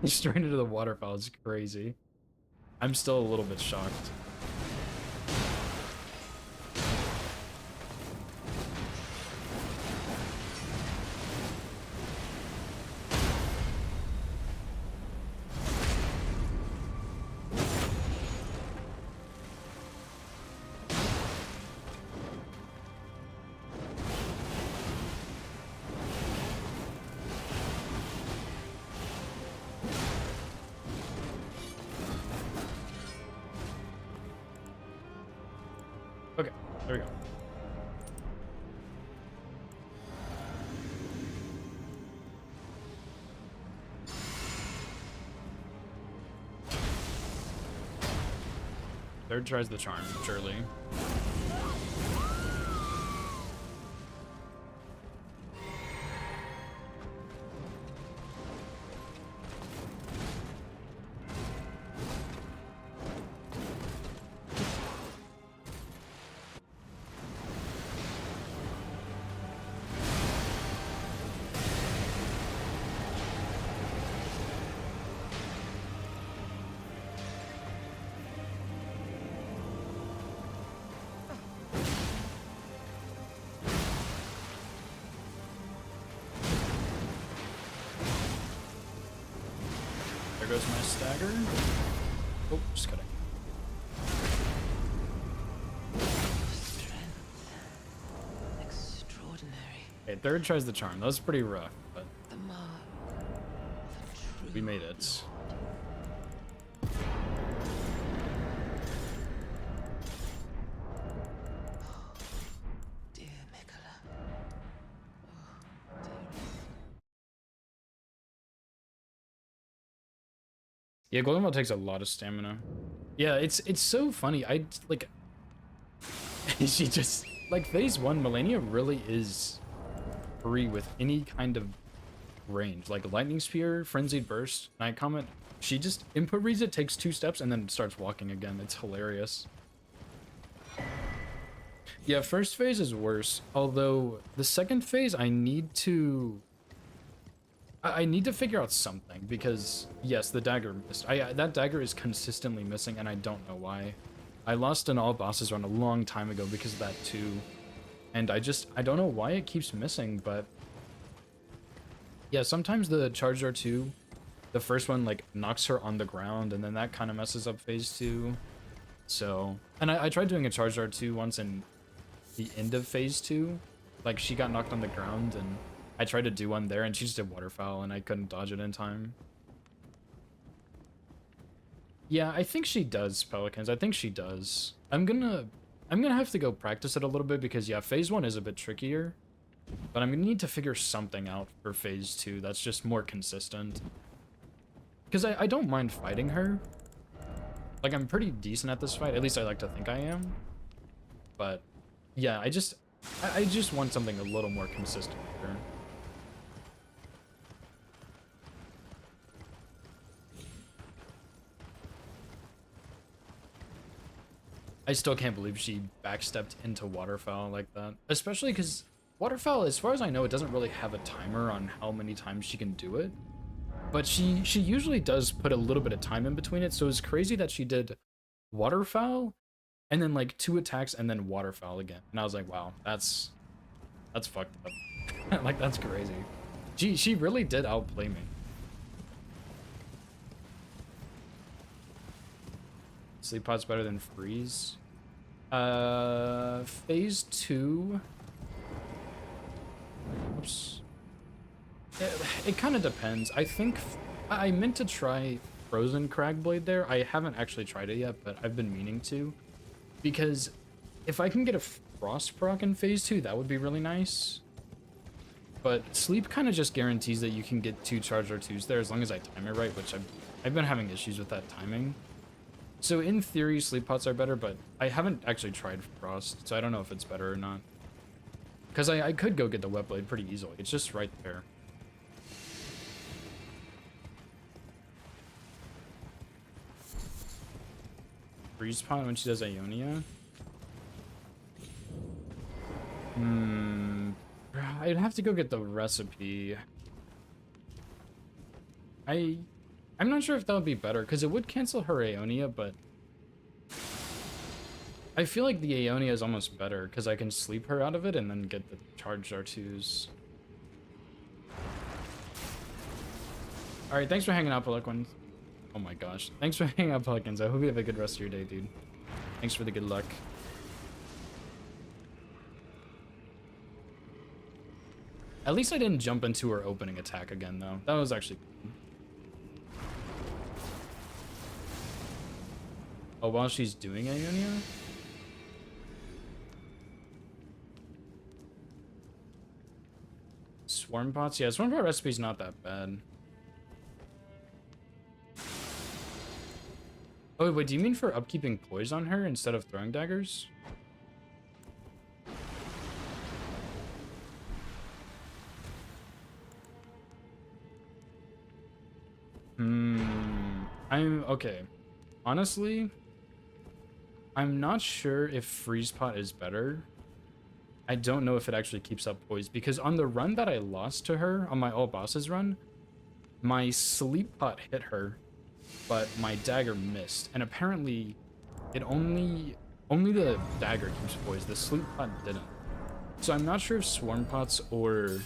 straight into the waterfall is crazy. I'm still a little bit shocked. Okay, there we go. Third tries the charm, surely. There goes my stagger. Oh, just kidding. Extraordinary. Okay, third tries the charm. That was pretty rough, but The mark of a true we made it. dear Omenkiller. Oh, dearest. Yeah, Golden Ball takes a lot of stamina. Yeah, it's so funny. I like she just like phase 1 Melania really is free with any kind of range. Like Lightning Spear, Frenzied Burst, Night Comet. She just input reads it, takes 2 steps, and then starts walking again. It's hilarious. Yeah, first phase is worse. Although the second phase I need to figure out something, because yes, the dagger missed. That dagger is consistently missing, and I don't know why. I lost an all bosses run a long time ago because of that too, and I don't know why it keeps missing. But yeah, sometimes the charge R2, the first one like knocks her on the ground, and then that kind of messes up phase 2. So, and I tried doing a charge R2 once in the end of phase 2, like she got knocked on the ground, and I tried to do one there, and she just did waterfowl, and I couldn't dodge it in time. Yeah, I think she does, Pelicans. I think she does. I'm gonna have to go practice it a little bit, because yeah, phase 1 is a bit trickier, but I'm gonna need to figure something out for phase 2 that's just more consistent. Because I don't mind fighting her. Like, I'm pretty decent at this fight. At least I like to think I am. But yeah, I just want something a little more consistent with her. I still can't believe she backstepped into waterfowl like that. Especially because waterfowl, as far as I know, it doesn't really have a timer on how many times she can do it. But she usually does put a little bit of time in between it, so it's crazy that she did waterfowl and then like 2 attacks and then waterfowl again. And I was like, wow, that's fucked up. Like, that's crazy. She really did outplay me. Sleep pod's better than freeze. Phase 2. Oops. It kind of depends. I think I meant to try Frozen Cragblade there. I haven't actually tried it yet, but I've been meaning to. Because if I can get a Frost proc in phase 2, that would be really nice. But Sleep kind of just guarantees that you can get 2 charge R2s there as long as I time it right, which I've been having issues with that timing. So in theory, Sleep pots are better, but I haven't actually tried Frost, so I don't know if it's better or not. Because I could go get the Wet Blade pretty easily. It's just right there. Freeze pot when she does Ionia? I'd have to go get the recipe. I'm not sure if that would be better, because it would cancel her Aeonia, but I feel like the Aeonia is almost better, because I can sleep her out of it and then get the charged R2s. Alright, thanks for hanging out, Pelicans. Oh my gosh. Thanks for hanging out, Pelicans. I hope you have a good rest of your day, dude. Thanks for the good luck. At least I didn't jump into her opening attack again, though. That was actually good. Oh, while she's doing Ionia? Swarm Pots? Yeah, Swarm Pot recipe's not that bad. Oh, wait, do you mean for upkeeping poise on her instead of throwing daggers? I'm okay. Honestly, I'm not sure if Freeze Pot is better. I don't know if it actually keeps up poise, because on the run that I lost to her, on my all bosses run, my Sleep Pot hit her, but my dagger missed, and apparently it only the dagger keeps poise. The Sleep Pot didn't. So I'm not sure if Swarm Pots or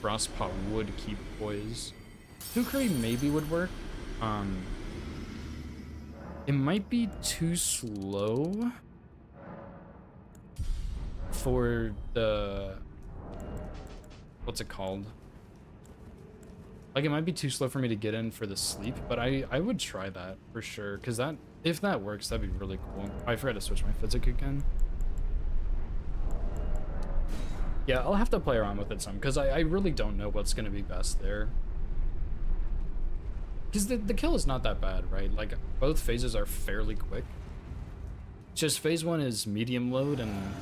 Frost Pot would keep poise. Kukri maybe would work. It might be too slow for the, what's it called? Like, it might be too slow for me to get in for the sleep, but I would try that for sure, because that, if that works, that'd be really cool. Oh, I forgot to switch my physic again. Yeah, I'll have to play around with it some, because I really don't know what's going to be best there. Because the kill is not that bad, right? Like, both phases are fairly quick. Just phase 1 is medium load, and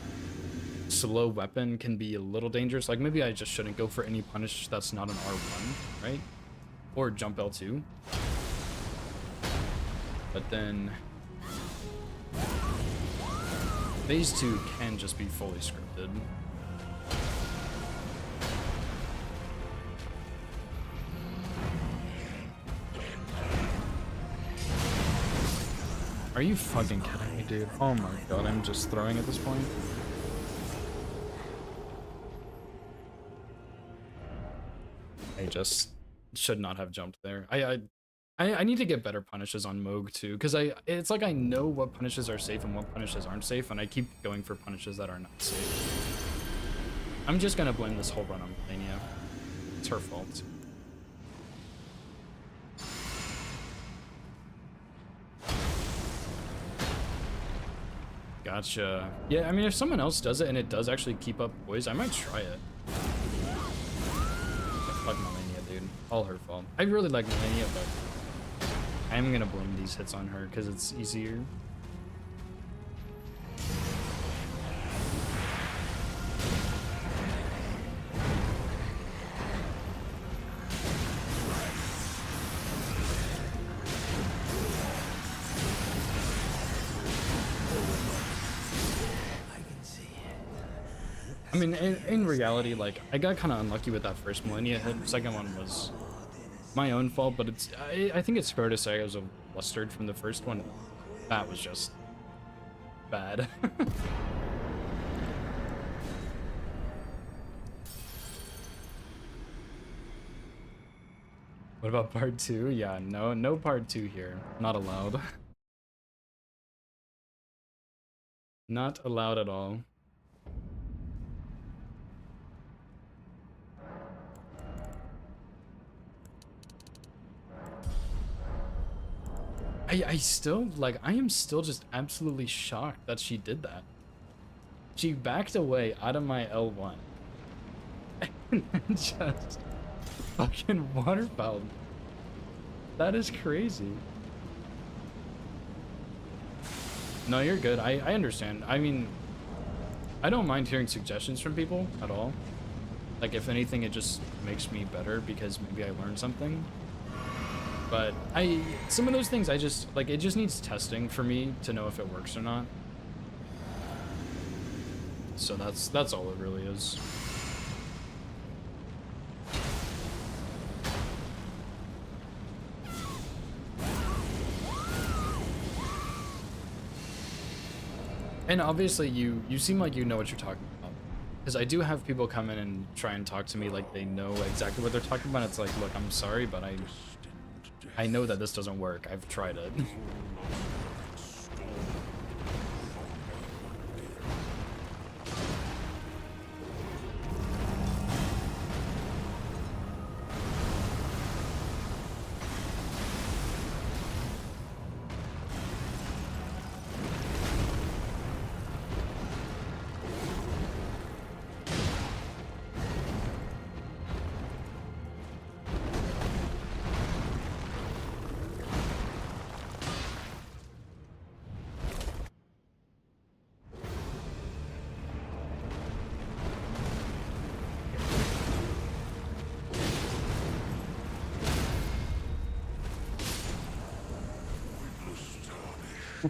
slow weapon can be a little dangerous. Like, maybe I just shouldn't go for any punish that's not an R1, right? Or jump L2. But then phase 2 can just be fully scripted. Are you fucking kidding me, dude? Oh my god, I'm just throwing at this point. I just should not have jumped there. I need to get better punishes on Moog too, because it's like I know what punishes are safe and what punishes aren't safe, and I keep going for punishes that are not safe. I'm just gonna blame this whole run on Melania. It's her fault. Gotcha. Yeah, I mean, if someone else does it and it does actually keep up poise, I might try it. Fuck Melania, dude. All her fault. I really like Melania, but I'm gonna blame these hits on her because it's easier. I mean, in reality, like, I got kind of unlucky with that first Millennia hit. The second one was my own fault, but it's I think it's fair to say I was flustered from the first one. That was just bad. What about part 2? Yeah, no part 2 here. Not allowed. Not allowed at all. I still, like, I am still just absolutely shocked that she did that. She backed away out of my L1. And then just fucking waterfowl. That is crazy. No, you're good. I understand. I mean, I don't mind hearing suggestions from people at all. Like, if anything, it just makes me better because maybe I learned something. But some of those things I just, like, it just needs testing for me to know if it works or not. So that's all it really is. And obviously you seem like you know what you're talking about. Because I do have people come in and try and talk to me like they know exactly what they're talking about. It's like, look, I'm sorry, but I know that this doesn't work. I've tried it.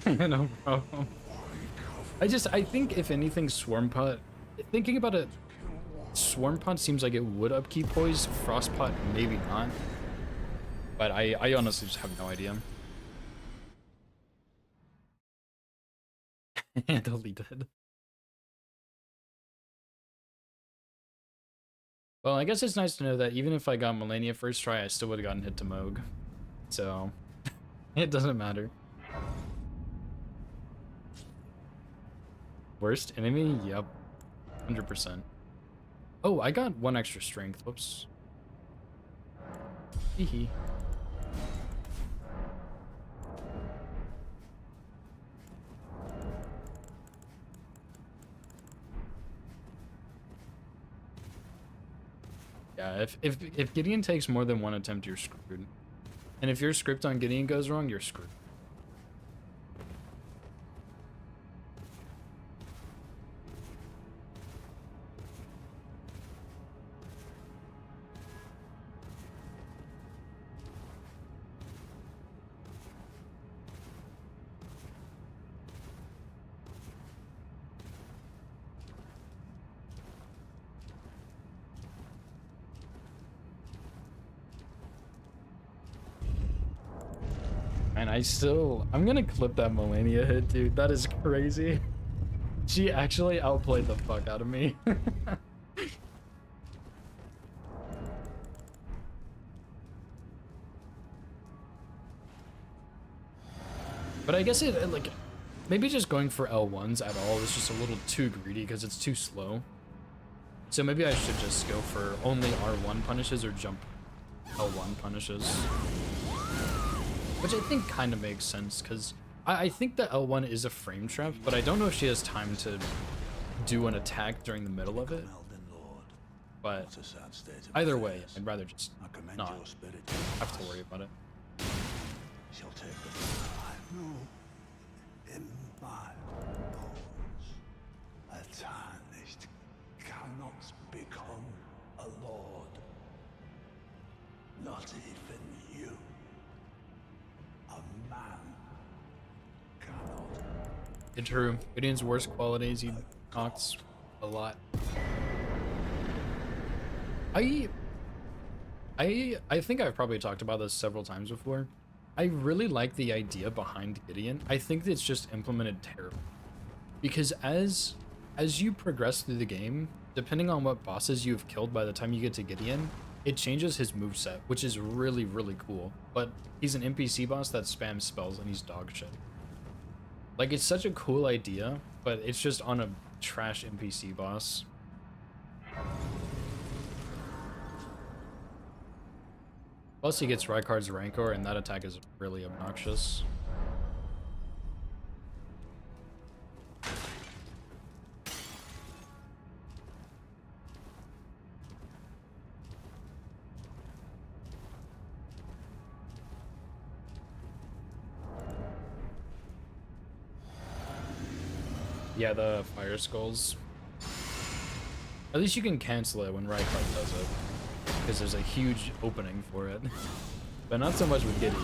No problem. I think if anything, Swarm Pot, thinking about it, Swarm Pot seems like it would upkeep Poise, Frost Pot maybe not. But I honestly just have no idea. Deleted. Well, I guess it's nice to know that even if I got Melania first try, I still would have gotten hit to Moog. So, it doesn't matter. Worst enemy? Yep. 100%. Oh, I got 1 extra strength. Whoops. Hee. Yeah, if Gideon takes more than 1 attempt, you're screwed. And if your script on Gideon goes wrong, you're screwed. And I'm gonna clip that Melania hit, dude. That is crazy. She actually outplayed the fuck out of me. But I guess like, maybe just going for L1s at all is just a little too greedy because it's too slow. So maybe I should just go for only R1 punishes or jump L1 punishes. Which I think kind of makes sense, because I think the L1 is a frame trap, but I don't know if she has time to do an attack during the middle of it. But either way, I'd rather just not have to worry about it. Shall take the no in my bones. A tarnished cannot become a lord. Not even you. A man cannot. True. Gideon's worst qualities, he knocks a lot. I think I've probably talked about this several times before. I really like the idea behind Gideon. I think it's just implemented terribly. Because as you progress through the game, depending on what bosses you've killed by the time you get to Gideon, it changes his moveset, which is really, really cool. But he's an NPC boss that spams spells and he's dog shit. Like, it's such a cool idea, but it's just on a trash NPC boss. Plus he gets Rykard's Rancor, and that attack is really obnoxious. Yeah, the Fire Skulls. At least you can cancel it when Rykard does it, because there's a huge opening for it. But not so much with Gideon.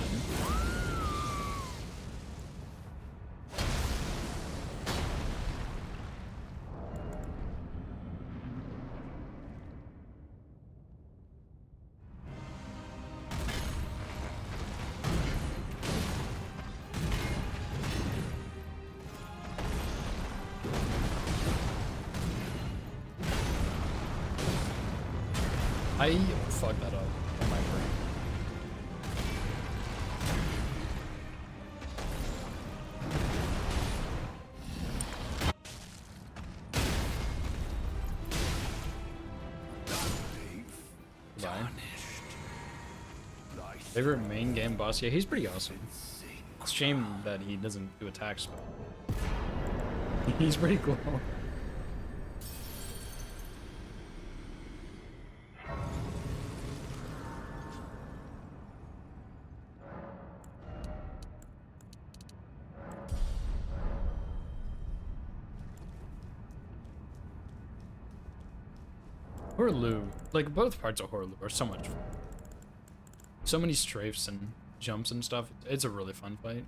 I fucked that up on my brain. Bye. Favorite main game boss? Yeah, he's pretty awesome. It's a shame that he doesn't do attacks, but he's pretty cool. Horlu, like both parts of Horlu are so much fun. So many strafes and jumps and stuff. It's a really fun fight.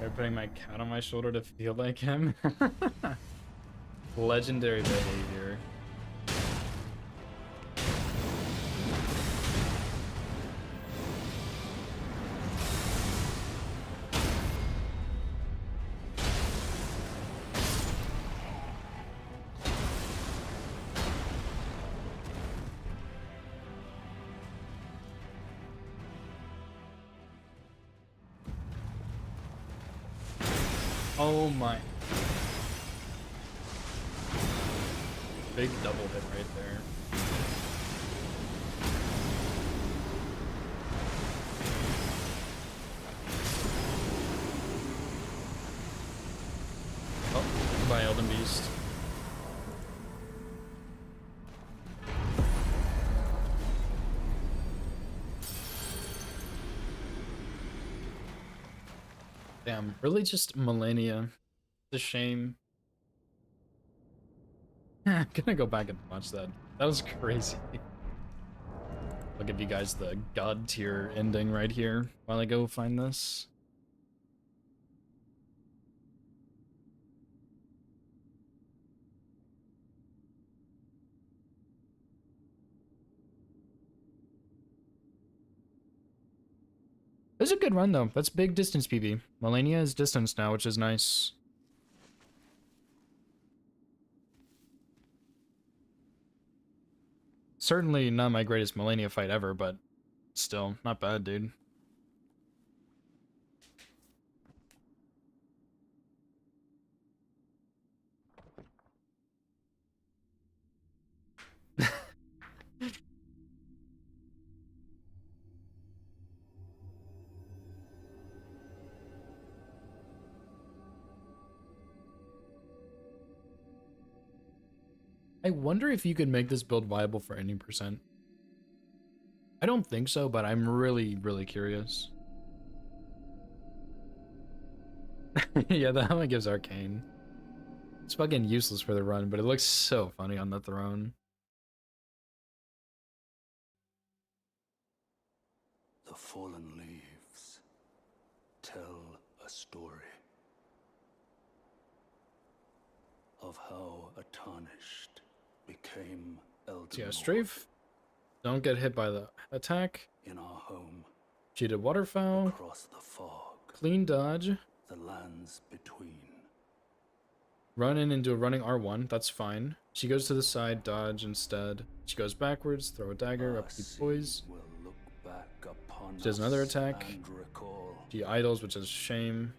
Try putting my cat on my shoulder to feel like him. Legendary behavior. Oh my. Big double hit right there. Oh, by Elden Beast. Damn, really just Millennia. It's a shame. I'm gonna go back and watch that. That was crazy. I'll give you guys the god tier ending right here while I go find this. It's a good run though. That's big distance PB. Millennia is distance now, which is nice. Certainly not my greatest Millennia fight ever, but still, not bad, dude. I wonder if you could make this build viable for any percent. I don't think so, but I'm really, really curious. Yeah, the helmet gives arcane. It's fucking useless for the run, but it looks so funny on the throne. The fallen leaves tell a story of how a tarnished became Elden So yeah, Lord strafe. Don't get hit by the attack. in our home Cheated waterfowl. across the fog, Clean dodge. the lands between. Run in and do a running R1. That's fine. She goes to the side, dodge instead. She goes backwards, throw a dagger, Our up the sea poise. will look back upon She does another us attack. and recall She idles, which is shame.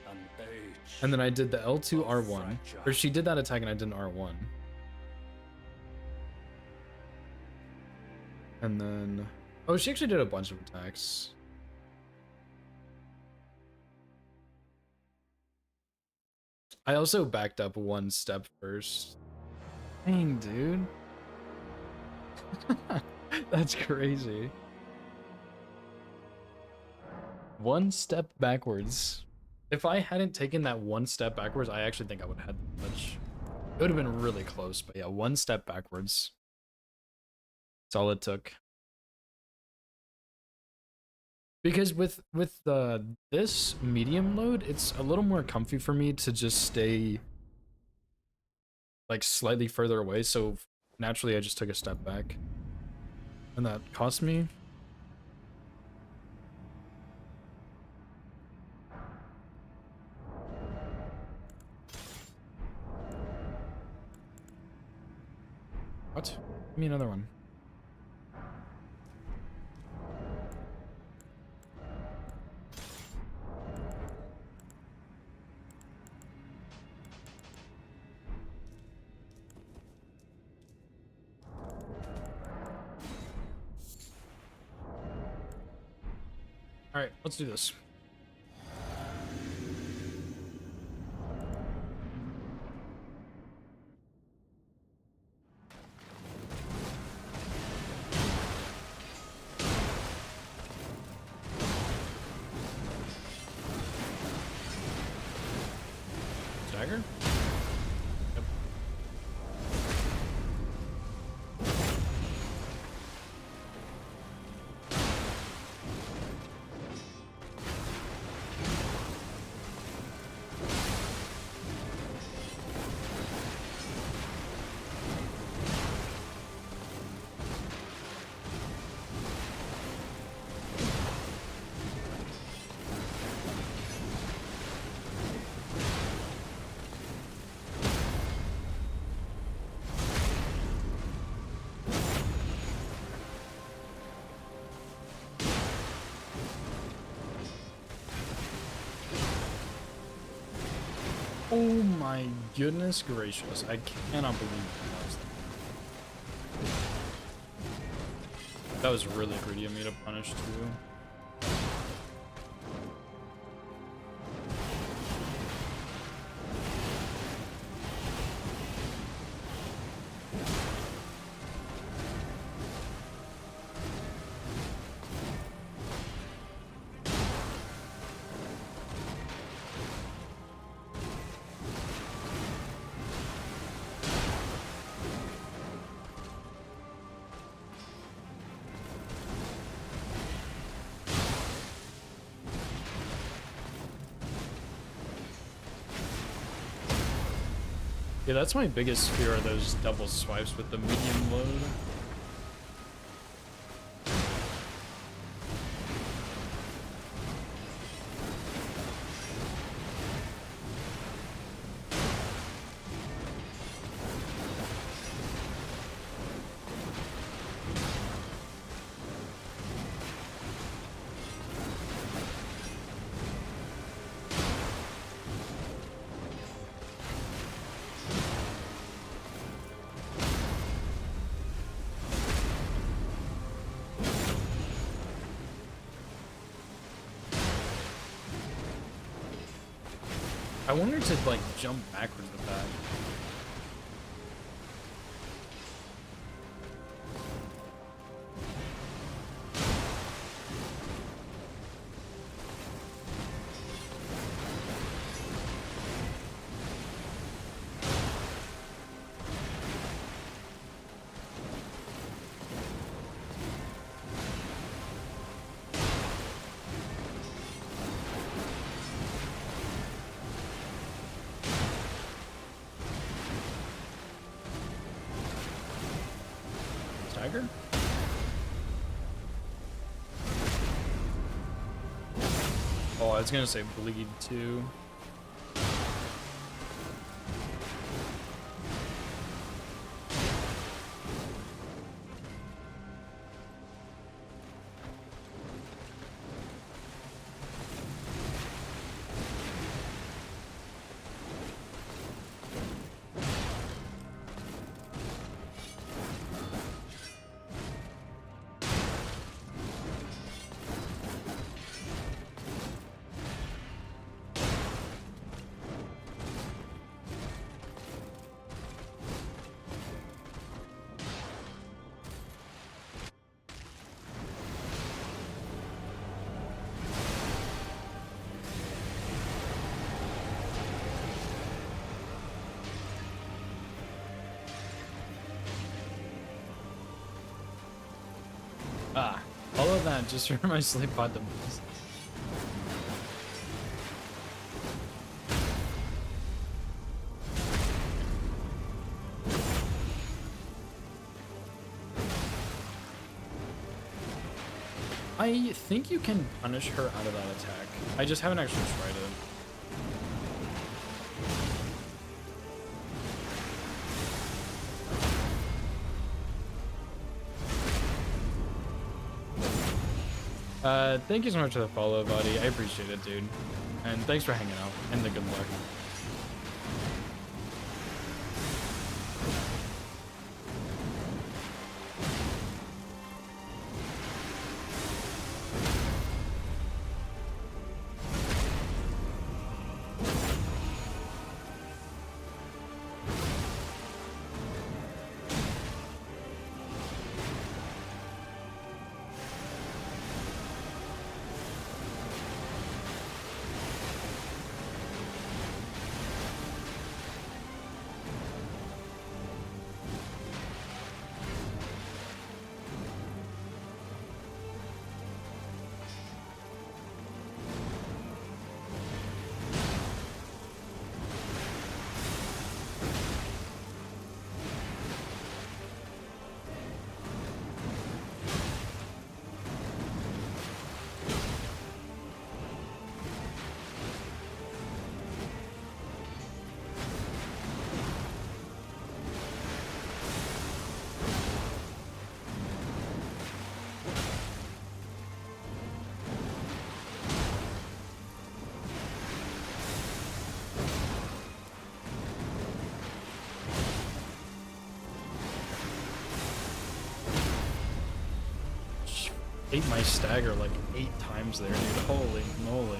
an age And then I did the L2 of R1. fragile. Or she did that attack and I did an R1. And then... Oh, she actually did a bunch of attacks. I also backed up one step first. Dang, dude. That's crazy. One step backwards. If I hadn't taken that one step backwards, I actually think I would have had the touch. It would have been really close, but yeah, one step backwards. That's all it took. Because with this medium load, it's a little more comfy for me to just stay like slightly further away, so naturally I just took a step back. And that cost me. What? Give me another one. Alright, let's do this. Dagger? Yep. Oh my goodness gracious. I cannot believe that. That was really greedy of me to punish too. Yeah, that's my biggest fear, are those double swipes with the medium load. I wanted to like jump backwards with that. Tiger? Oh, I was gonna say bleed too. Ah, all of that just for my sleep pod to miss. I think you can punish her out of that attack. I just haven't actually tried it. Thank you so much for the follow, buddy. I appreciate it, dude. And thanks for hanging out, and the good luck. ate my stagger like 8 times there, dude. Holy moly.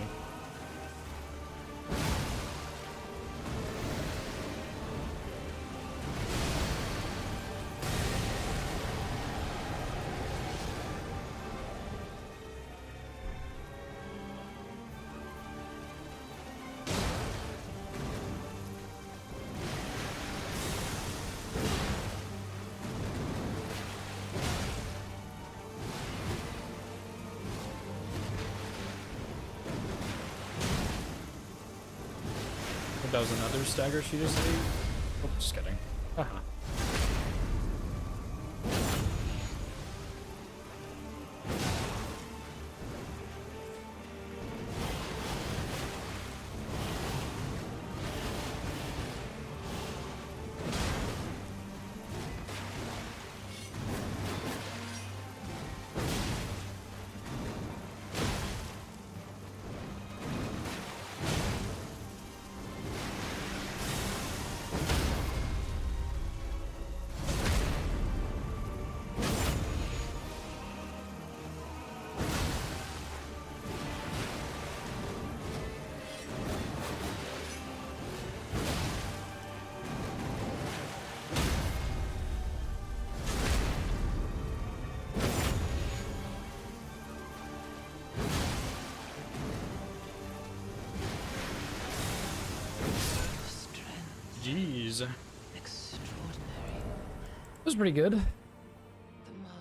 That was another stagger she just ate. Oh, just kidding. Haha. Jeez. Extraordinary. That was pretty good. The mark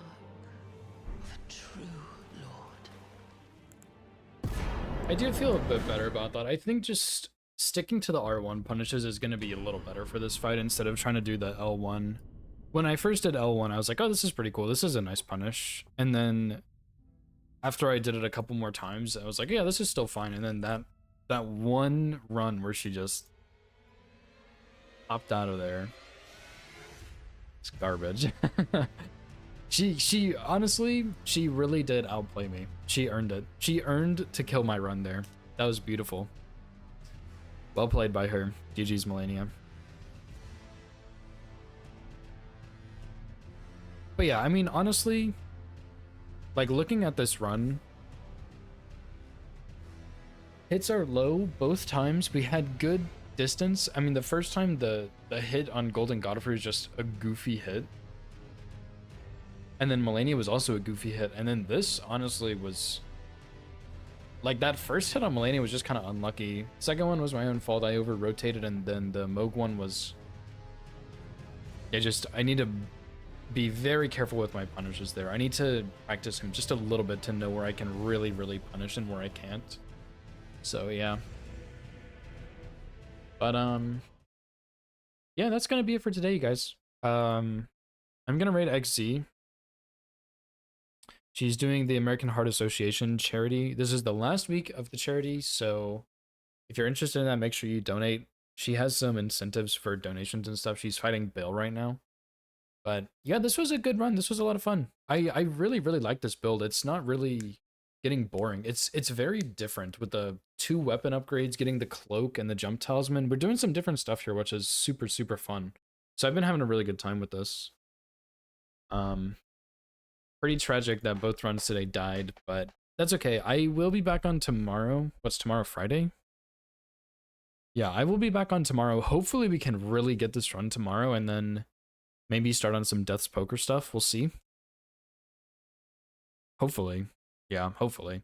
of a true lord. I do feel a bit better about that. I think just sticking to the R1 punishes is going to be a little better for this fight instead of trying to do the L1. When I first did L1, I was like, oh, this is pretty cool. This is a nice punish. And then after I did it a couple more times, I was like, yeah, this is still fine. And then that one run where she just popped out of there. It's garbage. She honestly, she really did outplay me. She earned it. She earned to kill my run there. That was beautiful. Well played by her. GG's Melania. But yeah, I mean, honestly, like looking at this run, hits are low both times. We had good distance. I mean, the first time the hit on Golden Godfrey was just a goofy hit. And then Melania was also a goofy hit. And then this honestly was like that first hit on Melania was just kind of unlucky. Second one was my own fault. I over rotated, and then the Moog one was I need to be very careful with my punishes there. I need to practice him just a little bit to know where I can really punish and where I can't. So yeah. But yeah, that's gonna be it for today, you guys. I'm gonna rate XZ. She's doing the American Heart Association charity. This is the last week of the charity, so if you're interested in that, make sure you donate. She has some incentives for donations and stuff. She's fighting Bill right now. But yeah, this was a good run. This was a lot of fun. I really like this build. It's not really getting boring. It's very different with the 2 weapon upgrades, getting the cloak and the jump talisman. We're doing some different stuff here, which is super fun. So I've been having a really good time with this. Pretty tragic that both runs today died, but that's okay. I will be back on tomorrow. What's tomorrow, Friday? Yeah, I will be back on tomorrow. Hopefully we can really get this run tomorrow and then maybe start on some Death's Poker stuff. We'll see. Hopefully. Yeah, hopefully.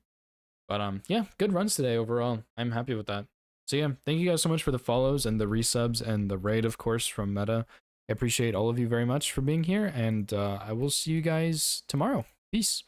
But yeah, good runs today overall. I'm happy with that. So yeah, thank you guys so much for the follows and the resubs and the raid, of course, from Meta. I appreciate all of you very much for being here, and I will see you guys tomorrow. Peace.